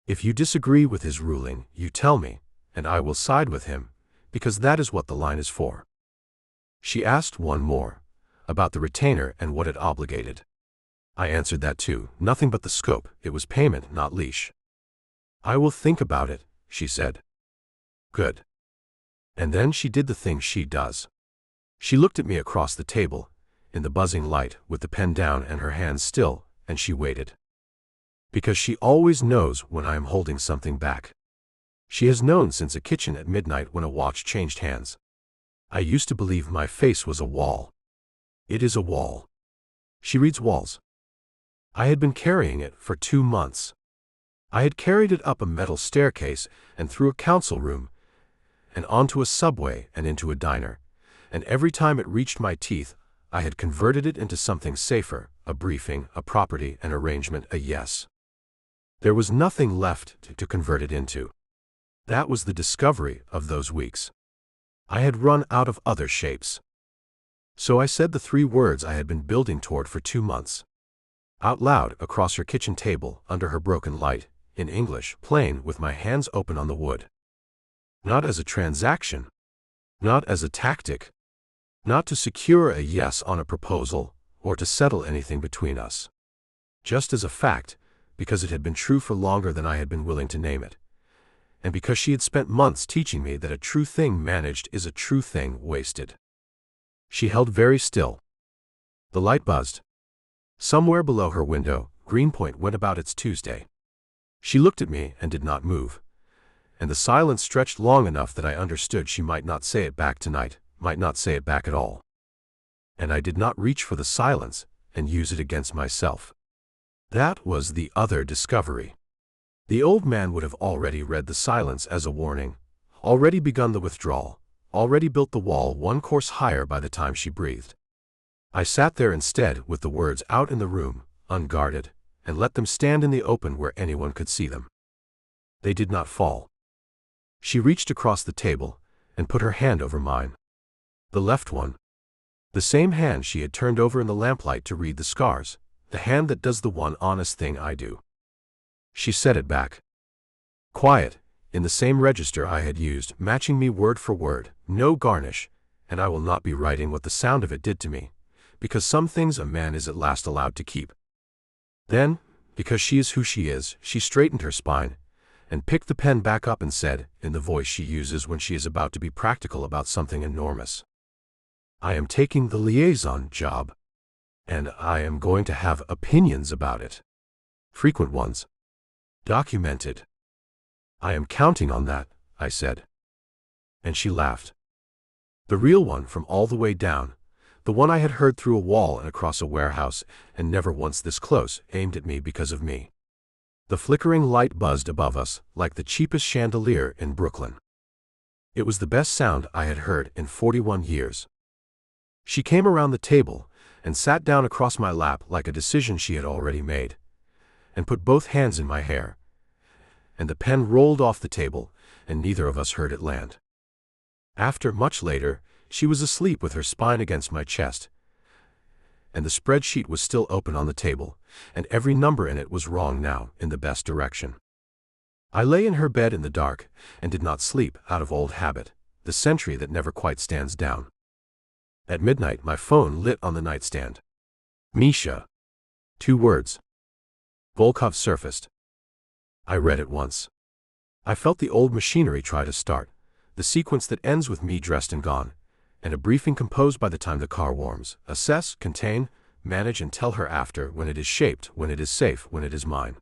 [SPEAKER 3] If you disagree with his ruling, you tell me, and I will side with him, because that is what the line is for. She asked one more, about the retainer and what it obligated. I answered that too, nothing but the scope, it was payment, not leash. "I will think about it," she said. Good. And then she did the thing she does. She looked at me across the table, in the buzzing light, with the pen down and her hands still, and she waited. Because she always knows when I am holding something back. She has known since a kitchen at midnight when a watch changed hands. I used to believe my face was a wall. It is a wall. She reads walls. I had been carrying it for 2 months. I had carried it up a metal staircase and through a council room, and onto a subway and into a diner, and every time it reached my teeth, I had converted it into something safer, a briefing, a property, an arrangement, a yes. There was nothing left to convert it into. That was the discovery of those weeks. I had run out of other shapes. So I said the 3 words I had been building toward for 2 months. Out loud, across her kitchen table, under her broken light, in English, plain, with my hands open on the wood. Not as a transaction. Not as a tactic. Not to secure a yes on a proposal, or to settle anything between us. Just as a fact, because it had been true for longer than I had been willing to name it. And because she had spent months teaching me that a true thing managed is a true thing wasted. She held very still. The light buzzed. Somewhere below her window, Greenpoint went about its Tuesday. She looked at me and did not move. And the silence stretched long enough that I understood she might not say it back tonight, might not say it back at all. And I did not reach for the silence and use it against myself. That was the other discovery. The old man would have already read the silence as a warning, already begun the withdrawal, already built the wall 1 course higher by the time she breathed. I sat there instead with the words out in the room, unguarded, and let them stand in the open where anyone could see them. They did not fall. She reached across the table and put her hand over mine. The left one. The same hand she had turned over in the lamplight to read the scars, the hand that does the one honest thing I do. She set it back. Quiet, in the same register I had used, matching me word for word, no garnish, and I will not be writing what the sound of it did to me, because some things a man is at last allowed to keep. Then, because she is who she is, she straightened her spine, and picked the pen back up and said, in the voice she uses when she is about to be practical about something enormous, "I am taking the liaison job, and I am going to have opinions about it. Frequent ones. Documented. I am counting on that," I said. And she laughed. The real one from all the way down, the one I had heard through a wall and across a warehouse, and never once this close, aimed at me because of me. The flickering light buzzed above us like the cheapest chandelier in Brooklyn. It was the best sound I had heard in 41 years. She came around the table and sat down across my lap like a decision she had already made, and put both hands in my hair. And the pen rolled off the table, and neither of us heard it land. After, much later, she was asleep with her spine against my chest, and the spreadsheet was still open on the table, and every number in it was wrong now in the best direction. I lay in her bed in the dark, and did not sleep out of old habit, the sentry that never quite stands down. At midnight my phone lit on the nightstand. Misha. 2 words. Volkov surfaced. I read it once. I felt the old machinery try to start, the sequence that ends with me dressed and gone, and a briefing composed by the time the car warms. Assess, contain, manage and tell her after, when it is shaped, when it is safe, when it is mine.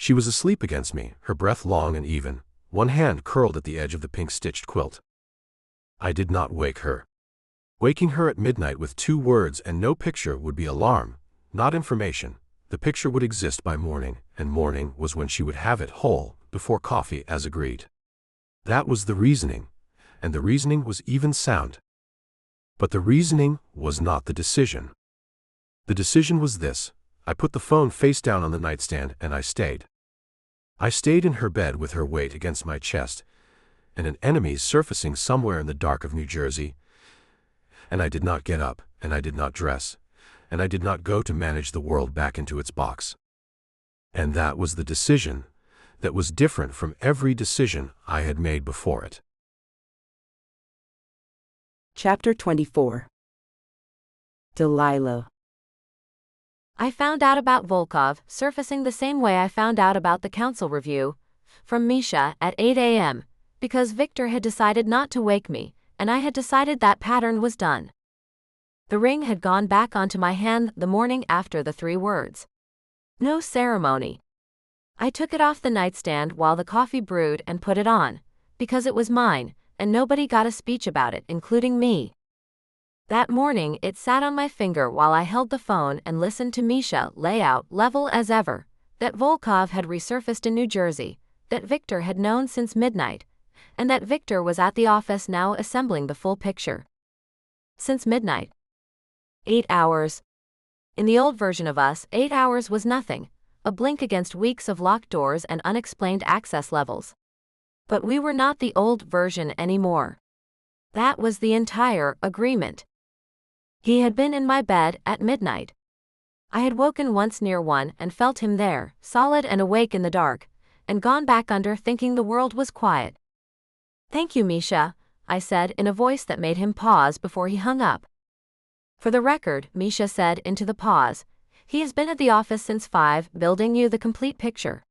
[SPEAKER 3] She was asleep against me, her breath long and even, one hand curled at the edge of the pink-stitched quilt. I did not wake her. Waking her at midnight with 2 words and no picture would be alarm, not information. The picture would exist by morning, and morning was when she would have it whole, before coffee as agreed. That was the reasoning, and the reasoning was even sound. But the reasoning was not the decision. The decision was this: I put the phone face down on the nightstand and I stayed. I stayed in her bed with her weight against my chest, and an enemy surfacing somewhere in the dark of New Jersey, and I did not get up, and I did not dress, and I did not go to manage the world back into its box. And that was the decision that was different from every decision I had made before it.
[SPEAKER 1] Chapter 24. Delilah.
[SPEAKER 2] I found out about Volkov surfacing the same way I found out about the council review, from Misha at 8 a.m., because Viktor had decided not to wake me, and I had decided that pattern was done. The ring had gone back onto my hand the morning after the 3 words. No ceremony. I took it off the nightstand while the coffee brewed and put it on, because it was mine, and nobody got a speech about it, including me. That morning it sat on my finger while I held the phone and listened to Misha lay out, level as ever, that Volkov had resurfaced in New Jersey, that Viktor had known since midnight, and that Viktor was at the office now assembling the full picture. Since midnight. 8 hours. In the old version of us, 8 hours was nothing, a blink against weeks of locked doors and unexplained access levels. But we were not the old version anymore. That was the entire agreement. He had been in my bed at midnight. I had woken once near 1 and felt him there, solid and awake in the dark, and gone back under thinking the world was quiet. "Thank you, Misha," I said in a voice that made him pause before he hung up. "For the record," Misha said into the pause, "he has been at the office since 5, building you the complete picture.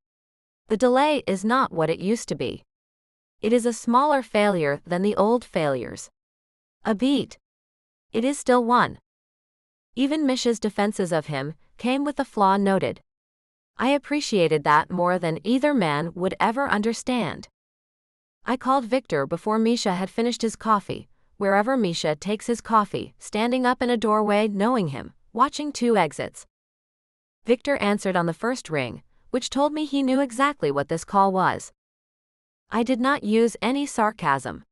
[SPEAKER 2] The delay is not what it used to be. It is a smaller failure than the old failures. A beat. It is still one." Even Misha's defenses of him came with the flaw noted. I appreciated that more than either man would ever understand. I called Viktor before Misha had finished his coffee, wherever Misha takes his coffee, standing up in a doorway knowing him, watching 2 exits. Viktor answered on the first ring, which told me he knew exactly what this call was. I did not use any sarcasm.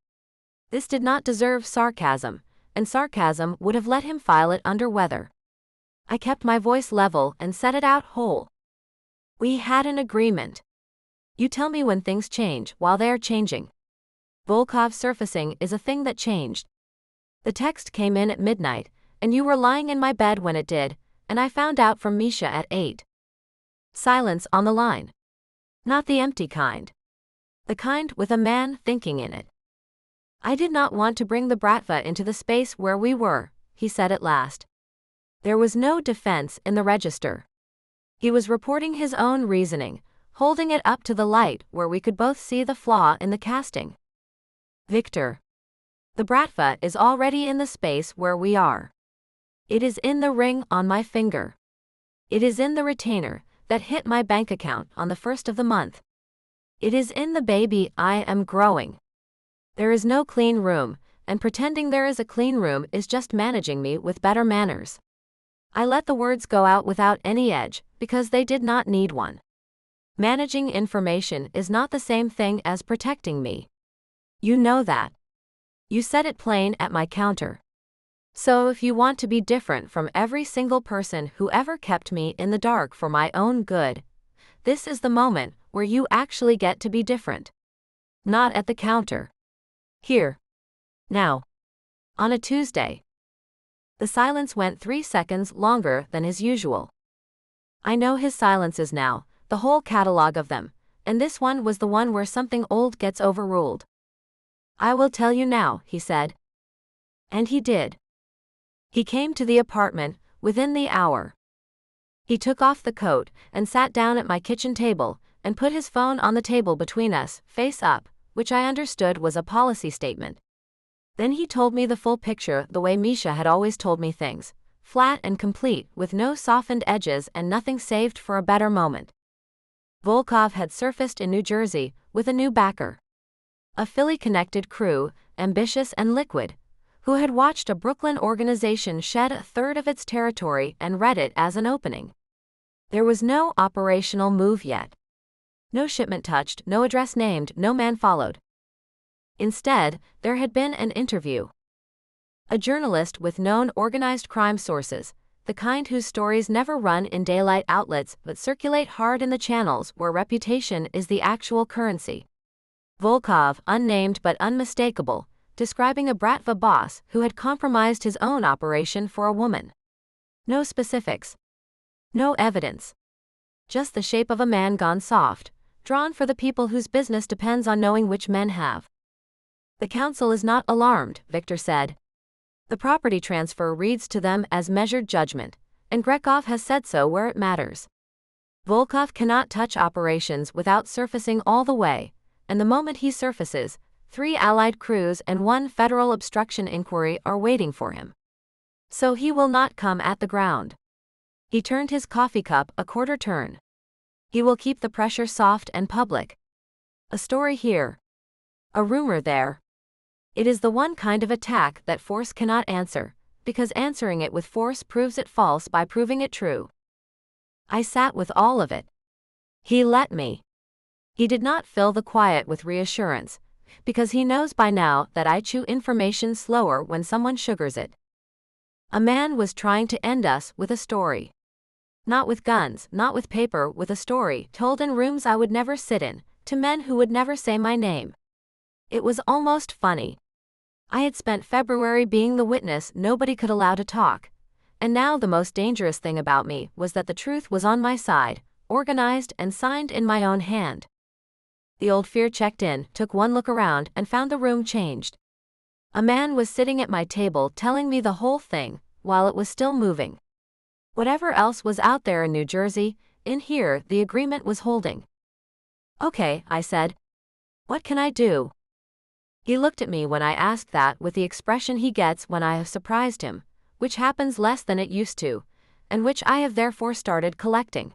[SPEAKER 2] This did not deserve sarcasm, and sarcasm would have let him file it under weather. I kept my voice level and set it out whole. We had an agreement. You tell me when things change while they are changing. Volkov surfacing is a thing that changed. The text came in at midnight, and you were lying in my bed when it did, and I found out from Misha at 8. Silence on the line. Not the empty kind. The kind with a man thinking in it. "I did not want to bring the Bratva into the space where we were," he said at last. There was no defense in the register. He was reporting his own reasoning, holding it up to the light where we could both see the flaw in the casting. "Viktor. The Bratva is already in the space where we are. It is in the ring on my finger. It is in the retainer that hit my bank account on the 1st of the month. It is in the baby I am growing. There is no clean room, and pretending there is a clean room is just managing me with better manners." I let the words go out without any edge, because they did not need one. Managing information is not the same thing as protecting me. You know that. You said it plain at my counter. So if you want to be different from every single person who ever kept me in the dark for my own good, this is the moment where you actually get to be different. Not at the counter. Here. Now. On a Tuesday. The silence went 3 seconds longer than his usual. I know his silences now, the whole catalog of them, and this one was the one where something old gets overruled. I will tell you now, he said. And he did. He came to the apartment within the hour. He took off the coat and sat down at my kitchen table and put his phone on the table between us, face up, which I understood was a policy statement. Then he told me the full picture the way Misha had always told me things, flat and complete with no softened edges and nothing saved for a better moment. Volkov had surfaced in New Jersey with a new backer. A Philly-connected crew, ambitious and liquid, who had watched a Brooklyn organization shed a third of its territory and read it as an opening. There was no operational move yet. No shipment touched, no address named, no man followed. Instead, there had been an interview. A journalist with known organized crime sources, the kind whose stories never run in daylight outlets but circulate hard in the channels where reputation is the actual currency. Volkov, unnamed but unmistakable, describing a Bratva boss who had compromised his own operation for a woman. No specifics. No evidence. Just the shape of a man gone soft, drawn for the people whose business depends on knowing which men have. The council is not alarmed, Viktor said. The property transfer reads to them as measured judgment, and Grekov has said so where it matters. Volkov cannot touch operations without surfacing all the way, and the moment he surfaces, 3 Allied crews and 1 federal obstruction inquiry are waiting for him. So he will not come at the ground. He turned his coffee cup a quarter turn. He will keep the pressure soft and public. A story here. A rumor there. It is the one kind of attack that force cannot answer, because answering it with force proves it false by proving it true. I sat with all of it. He let me. He did not fill the quiet with reassurance, because he knows by now that I chew information slower when someone sugars it. A man was trying to end us with a story. Not with guns, not with paper, with a story told in rooms I would never sit in, to men who would never say my name. It was almost funny. I had spent February being the witness nobody could allow to talk, and now the most dangerous thing about me was that the truth was on my side, organized and signed in my own hand. The old fear checked in, took one look around, and found the room changed. A man was sitting at my table telling me the whole thing, while it was still moving. Whatever else was out there in New Jersey, in here the agreement was holding. Okay, I said. What can I do? He looked at me when I asked that with the expression he gets when I have surprised him, which happens less than it used to, and which I have therefore started collecting.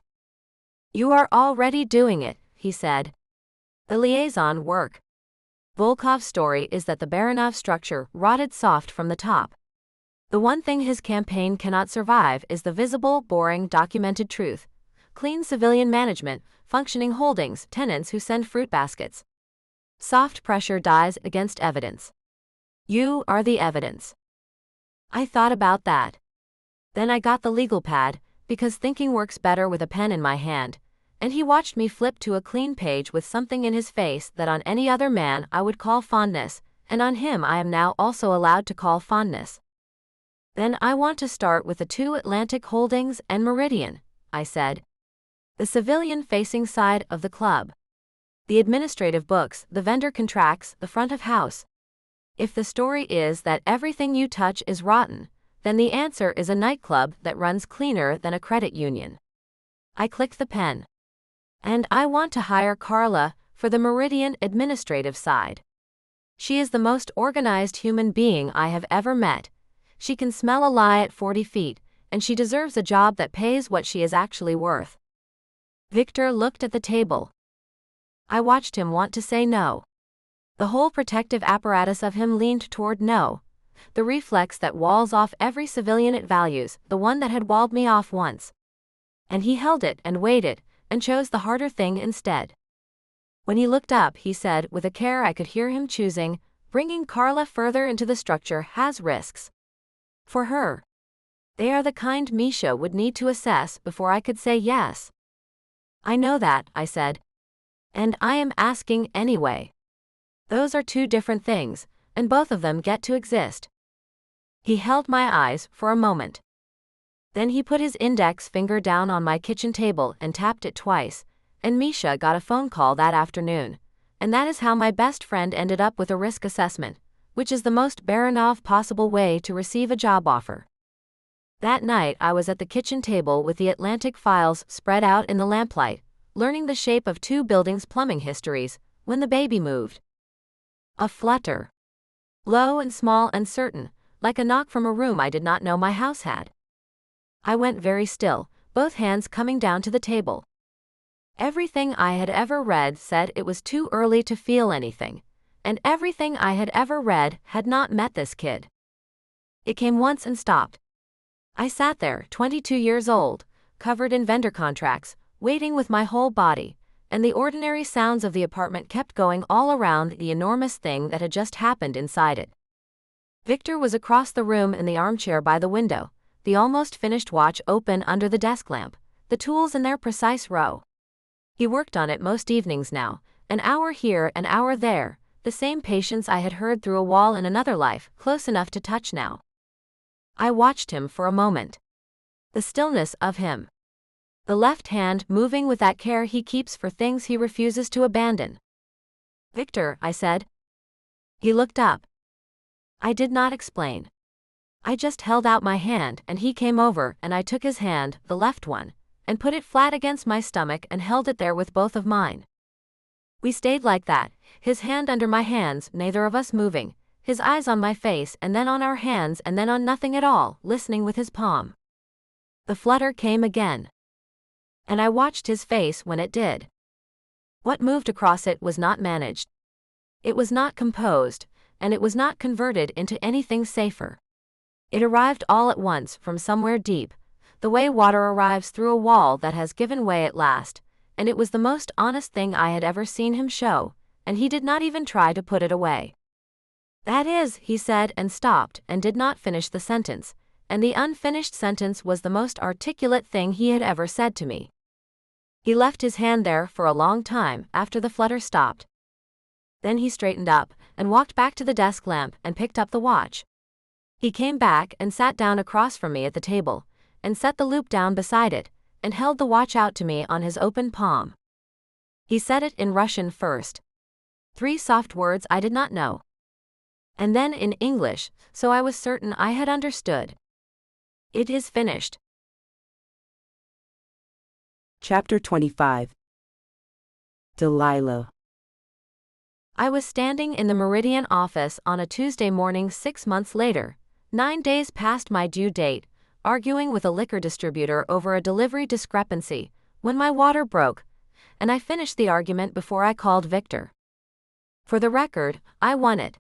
[SPEAKER 2] You are already doing it, he said. The liaison work. Volkov's story is that the Baranov structure rotted soft from the top. The one thing his campaign cannot survive is the visible, boring, documented truth. Clean civilian management, functioning holdings, tenants who send fruit baskets. Soft pressure dies against evidence. You are the evidence. I thought about that. Then I got the legal pad, because thinking works better with a pen in my hand, and he watched me flip to a clean page with something in his face that on any other man I would call fondness, and on him I am now also allowed to call fondness. Then I want to start with the 2 Atlantic Holdings and Meridian, I said. The civilian-facing side of the club. The administrative books, the vendor contracts, the front of house. If the story is that everything you touch is rotten, then the answer is a nightclub that runs cleaner than a credit union. I clicked the pen. And I want to hire Carla for the Meridian administrative side. She is the most organized human being I have ever met. She can smell a lie at 40 feet, and she deserves a job that pays what she is actually worth. Viktor looked at the table. I watched him want to say no. The whole protective apparatus of him leaned toward no. The reflex that walls off every civilian it values, the one that had walled me off once. And he held it and weighed it, and chose the harder thing instead. When he looked up, he said, with a care I could hear him choosing, bringing Carla further into the structure has risks. For her. They are the kind Misha would need to assess before I could say yes. I know that, I said. And I am asking anyway. Those are two different things, and both of them get to exist. He held my eyes for a moment. Then he put his index finger down on my kitchen table and tapped it twice, and Misha got a phone call that afternoon, and that is how my best friend ended up with a risk assessment, which is the most Baranov possible way to receive a job offer. That night I was at the kitchen table with the Atlantic files spread out in the lamplight, learning the shape of two buildings' plumbing histories, when the baby moved. A flutter. Low and small and certain, like a knock from a room I did not know my house had. I went very still, both hands coming down to the table. Everything I had ever read said it was too early to feel anything, and everything I had ever read had not met this kid. It came once and stopped. I sat there, 22 years old, covered in vendor contracts, waiting with my whole body, and the ordinary sounds of the apartment kept going all around the enormous thing that had just happened inside it. Viktor was across the room in the armchair by the window, the almost finished watch open under the desk lamp, the tools in their precise row. He worked on it most evenings now, an hour here, an hour there, the same patience I had heard through a wall in another life, close enough to touch now. I watched him for a moment. The stillness of him. The left hand moving with that care he keeps for things he refuses to abandon. Viktor, I said. He looked up. I did not explain. I just held out my hand and he came over and I took his hand, the left one, and put it flat against my stomach and held it there with both of mine. We stayed like that, his hand under my hands, neither of us moving, his eyes on my face and then on our hands and then on nothing at all, listening with his palm. The flutter came again. And I watched his face when it did. What moved across it was not managed. It was not composed, and it was not converted into anything safer. It arrived all at once from somewhere deep, the way water arrives through a wall that has given way at last, and it was the most honest thing I had ever seen him show, and he did not even try to put it away. That is, he said and stopped and did not finish the sentence, and the unfinished sentence was the most articulate thing he had ever said to me. He left his hand there for a long time after the flutter stopped. Then he straightened up and walked back to the desk lamp and picked up the watch. He came back and sat down across from me at the table, and set the loop down beside it, and held the watch out to me on his open palm. He said it in Russian first. 3 soft words I did not know. And then in English, so I was certain I had understood. It is finished.
[SPEAKER 1] Chapter 25. Delilah.
[SPEAKER 2] I was standing in the Meridian office on a Tuesday morning 6 months later, 9 days past my due date, arguing with a liquor distributor over a delivery discrepancy, when my water broke, and I finished the argument before I called Viktor. For the record, I won it.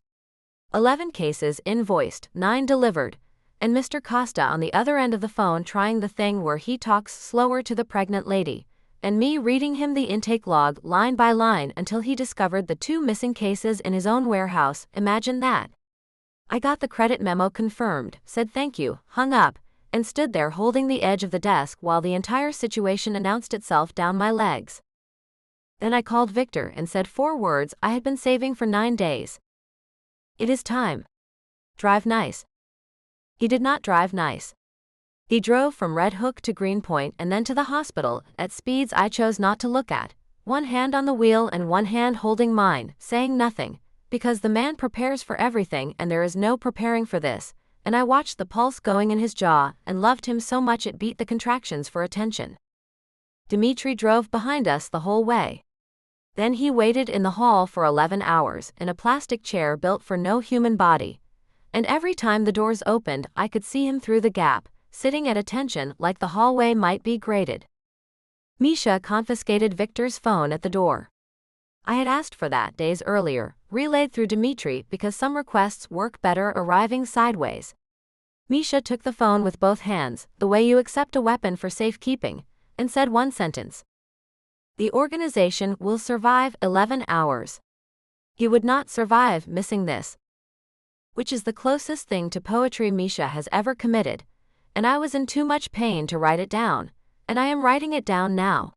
[SPEAKER 2] 11 cases invoiced, 9 delivered, and Mr. Costa on the other end of the phone trying the thing where he talks slower to the pregnant lady, and me reading him the intake log line by line until he discovered the 2 missing cases in his own warehouse. Imagine that. I got the credit memo confirmed, said thank you, hung up, and stood there holding the edge of the desk while the entire situation announced itself down my legs. Then I called Viktor and said 4 words I had been saving for 9 days. It is time. Drive nice. He did not drive nice. He drove from Red Hook to Greenpoint and then to the hospital at speeds I chose not to look at, one hand on the wheel and one hand holding mine, saying nothing, because the man prepares for everything and there is no preparing for this, and I watched the pulse going in his jaw and loved him so much it beat the contractions for attention. Dmitri drove behind us the whole way. Then he waited in the hall for 11 hours in a plastic chair built for no human body, and every time the doors opened I could see him through the gap, sitting at attention like the hallway might be graded. Misha confiscated Viktor's phone at the door. I had asked for that days earlier, relayed through Dmitri because some requests work better arriving sideways. Misha took the phone with both hands, the way you accept a weapon for safekeeping, and said one sentence. The organization will survive 11 hours. He would not survive missing this. Which is the closest thing to poetry Misha has ever committed, and I was in too much pain to write it down, and I am writing it down now.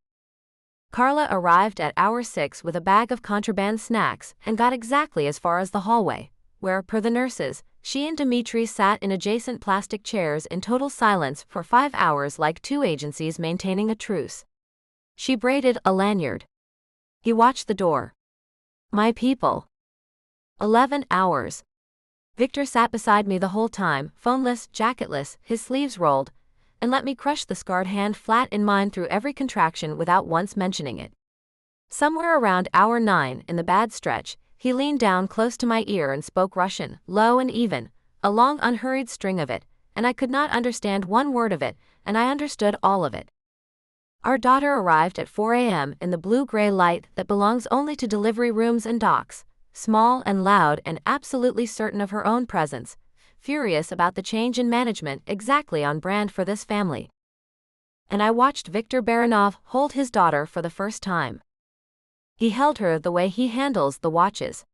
[SPEAKER 2] Carla arrived at hour 6 with a bag of contraband snacks and got exactly as far as the hallway, where, per the nurses, she and Dmitri sat in adjacent plastic chairs in total silence for 5 hours like two agencies maintaining a truce. She braided a lanyard. He watched the door. My people. 11 hours. Viktor sat beside me the whole time, phoneless, jacketless, his sleeves rolled, and let me crush the scarred hand flat in mine through every contraction without once mentioning it. Somewhere around hour 9, in the bad stretch, he leaned down close to my ear and spoke Russian, low and even, a long unhurried string of it, and I could not understand one word of it, and I understood all of it. Our daughter arrived at 4 a.m. in the blue-gray light that belongs only to delivery rooms and docks, small and loud and absolutely certain of her own presence, furious about the change in management exactly on brand for this family. And I watched Viktor Baranov hold his daughter for the first time. He held her the way he handles the watches.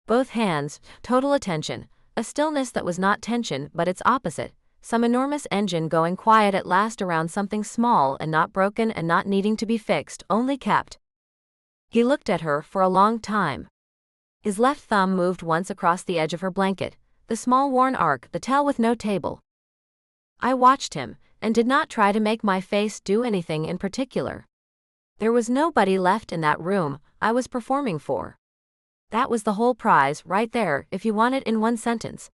[SPEAKER 2] Both hands, total attention, a stillness that was not tension but its opposite, some enormous engine going quiet at last around something small and not broken and not needing to be fixed, only kept. He looked at her for a long time. His left thumb moved once across the edge of her blanket, the small worn arc, the tell with no table. I watched him, and did not try to make my face do anything in particular. There was nobody left in that room I was performing for. That was the whole prize right there, if you want it in one sentence.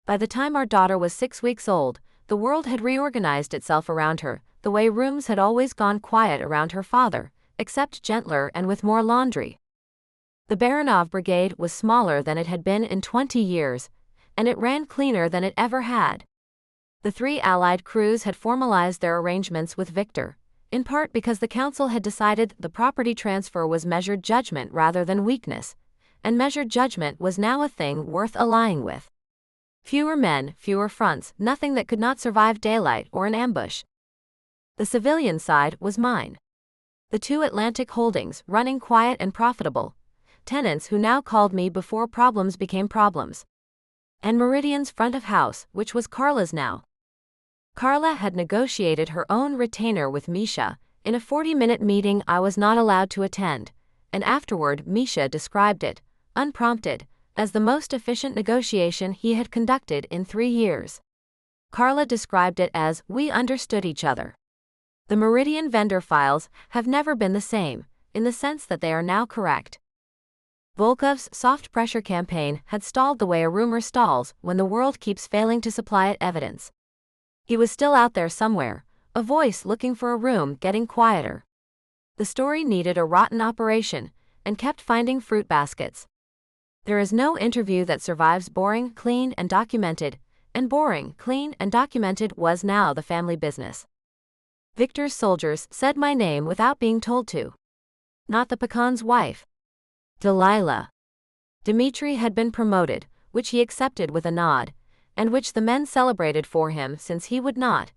[SPEAKER 2] By the time our daughter was 6 weeks old, the world had reorganized itself around her, the way rooms had always gone quiet around her father, except gentler and with more laundry. The Baranov brigade was smaller than it had been in 20 years, and it ran cleaner than it ever had. The 3 allied crews had formalized their arrangements with Viktor, in part because the council had decided the property transfer was measured judgment rather than weakness, and measured judgment was now a thing worth allying with. Fewer men, fewer fronts, nothing that could not survive daylight or an ambush. The civilian side was mine. The 2 Atlantic holdings, running quiet and profitable, tenants who now called me before problems became problems. And Meridian's front of house, which was Carla's now. Carla had negotiated her own retainer with Misha, in a 40-minute meeting I was not allowed to attend, and afterward Misha described it, unprompted, as the most efficient negotiation he had conducted in 3 years. Carla described it as, we understood each other. The Meridian vendor files have never been the same, in the sense that they are now correct. Volkov's soft pressure campaign had stalled the way a rumor stalls when the world keeps failing to supply it evidence. He was still out there somewhere, a voice looking for a room getting quieter. The story needed a rotten operation, and kept finding fruit baskets. There is no interview that survives boring, clean, and documented, and boring, clean, and documented was now the family business. Viktor's soldiers said my name without being told to. Not the pecan's wife. Delilah. Dmitri had been promoted, which he accepted with a nod, and which the men celebrated for him since he would not,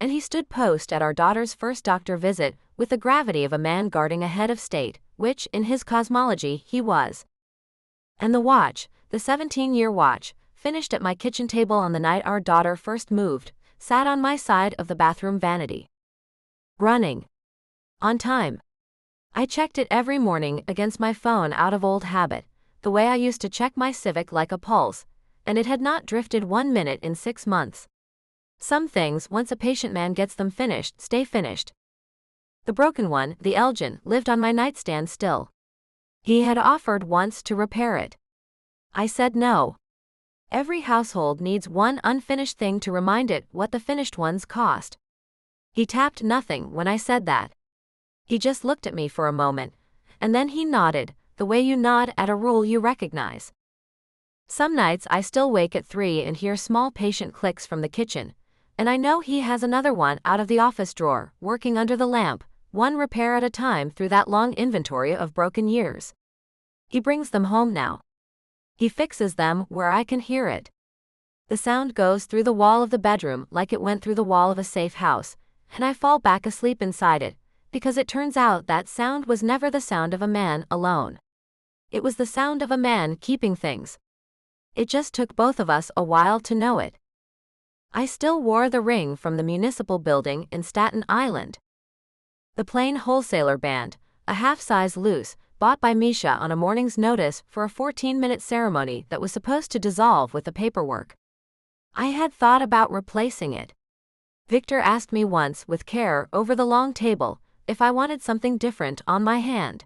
[SPEAKER 2] and he stood post at our daughter's first doctor visit with the gravity of a man guarding a head of state, which, in his cosmology, he was. And the watch, the 17-year watch, finished at my kitchen table on the night our daughter first moved, sat on my side of the bathroom vanity. Running. On time. I checked it every morning against my phone out of old habit, the way I used to check my Civic like a pulse, and it had not drifted 1 minute in 6 months. Some things, once a patient man gets them finished, stay finished. The broken one, the Elgin, lived on my nightstand still. He had offered once to repair it. I said no. Every household needs one unfinished thing to remind it what the finished ones cost. He tapped nothing when I said that. He just looked at me for a moment, and then he nodded, the way you nod at a rule you recognize. Some nights I still wake at 3 and hear small patient clicks from the kitchen, and I know he has another one out of the office drawer, working under the lamp, one repair at a time through that long inventory of broken years. He brings them home now. He fixes them where I can hear it. The sound goes through the wall of the bedroom like it went through the wall of a safe house, and I fall back asleep inside it, because it turns out that sound was never the sound of a man alone. It was the sound of a man keeping things. It just took both of us a while to know it. I still wore the ring from the municipal building in Staten Island. The plain wholesaler band, a half-size loose, bought by Misha on a morning's notice for a 14-minute ceremony that was supposed to dissolve with the paperwork. I had thought about replacing it. Viktor asked me once with care over the long table if I wanted something different on my hand.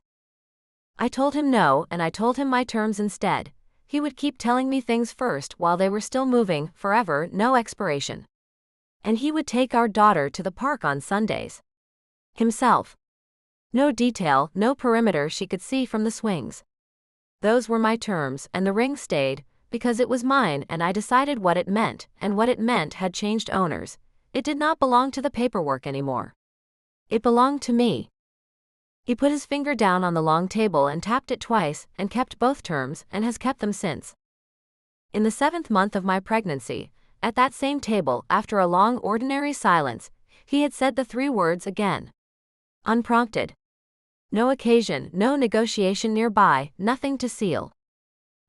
[SPEAKER 2] I told him no, and I told him my terms instead. He would keep telling me things first while they were still moving, forever, no expiration. And he would take our daughter to the park on Sundays. Himself. No detail, no perimeter she could see from the swings. Those were my terms, and the ring stayed, because it was mine and I decided what it meant, and what it meant had changed owners. It did not belong to the paperwork anymore. It belonged to me. He put his finger down on the long table and tapped it twice, and kept both terms, and has kept them since. In the 7th month of my pregnancy, at that same table, after a long ordinary silence, he had said the 3 words again. Unprompted. No occasion, no negotiation nearby, nothing to seal.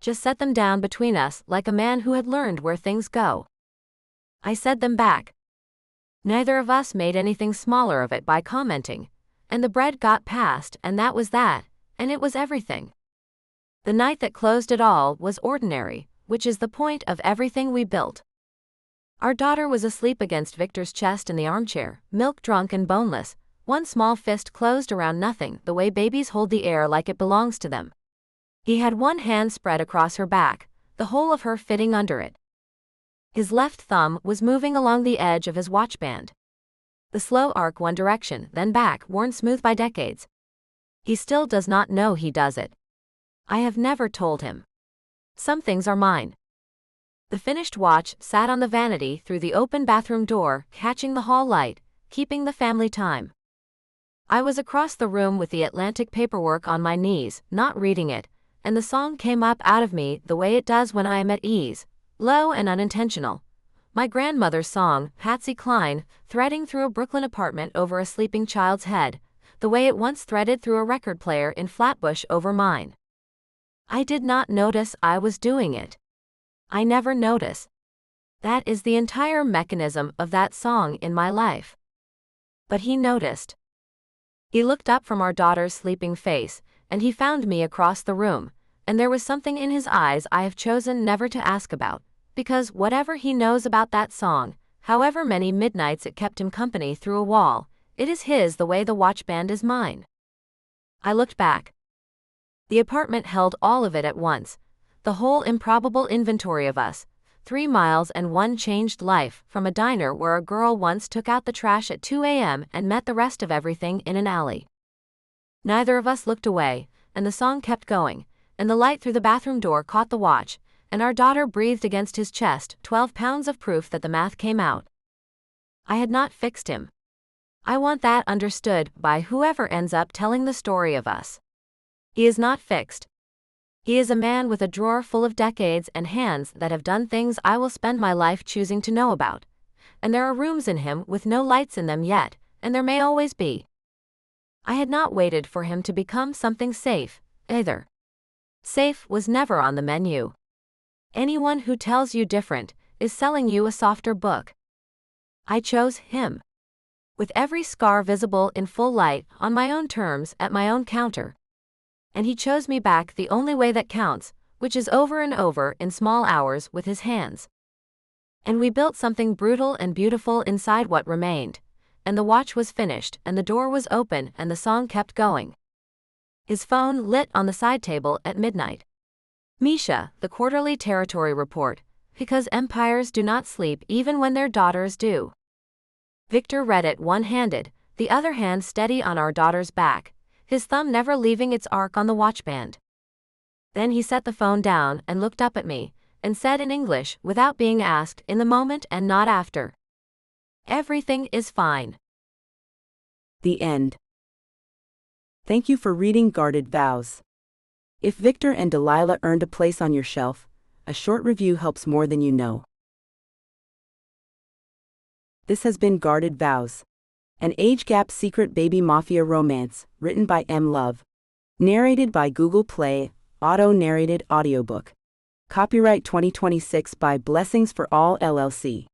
[SPEAKER 2] Just set them down between us like a man who had learned where things go. I said them back. Neither of us made anything smaller of it by commenting. And the bread got passed, and that was that, and it was everything. The night that closed it all was ordinary, which is the point of everything we built. Our daughter was asleep against Viktor's chest in the armchair, milk-drunk and boneless, one small fist closed around nothing, the way babies hold the air like it belongs to them. He had one hand spread across her back, the whole of her fitting under it. His left thumb was moving along the edge of his watchband. The slow arc one direction, then back, worn smooth by decades. He still does not know he does it. I have never told him. Some things are mine. The finished watch sat on the vanity through the open bathroom door, catching the hall light, keeping the family time. I was across the room with the Atlantic paperwork on my knees, not reading it, and the song came up out of me the way it does when I am at ease, low and unintentional. My grandmother's song, Patsy Cline, threading through a Brooklyn apartment over a sleeping child's head, the way it once threaded through a record player in Flatbush over mine. I did not notice I was doing it. I never notice. That is the entire mechanism of that song in my life. But he noticed. He looked up from our daughter's sleeping face, and he found me across the room, and there was something in his eyes I have chosen never to ask about. Because whatever he knows about that song, however many midnights it kept him company through a wall, it is his the way the watchband is mine. I looked back. The apartment held all of it at once, the whole improbable inventory of us, 3 miles and one changed life from a diner where a girl once took out the trash at 2 a.m. and met the rest of everything in an alley. Neither of us looked away, and the song kept going, and the light through the bathroom door caught the watch, and our daughter breathed against his chest, 12 pounds of proof that the math came out. I had not fixed him. I want that understood by whoever ends up telling the story of us. He is not fixed. He is a man with a drawer full of decades and hands that have done things I will spend my life choosing to know about. And there are rooms in him with no lights in them yet, and there may always be. I had not waited for him to become something safe, either. Safe was never on the menu. Anyone who tells you different is selling you a softer book. I chose him. With every scar visible in full light, on my own terms, at my own counter. And he chose me back the only way that counts, which is over and over in small hours with his hands. And we built something brutal and beautiful inside what remained. And the watch was finished, and the door was open, and the song kept going. His phone lit on the side table at midnight. Misha, the quarterly territory report, because empires do not sleep even when their daughters do. Viktor read it one-handed, the other hand steady on our daughter's back, his thumb never leaving its arc on the watchband. Then he set the phone down and looked up at me, and said in English, without being asked, in the moment and not after. Everything is fine.
[SPEAKER 1] The end. Thank you for reading Guarded Vows. If Viktor and Delilah earned a place on your shelf, a short review helps more than you know. This has been Guarded Vows. An age gap secret baby mafia romance, written by M. Love. Narrated by Google Play, auto-narrated audiobook. Copyright 2026 by Blessings for All LLC.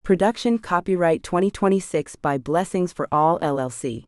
[SPEAKER 1] Production copyright 2026 by Blessings for All LLC.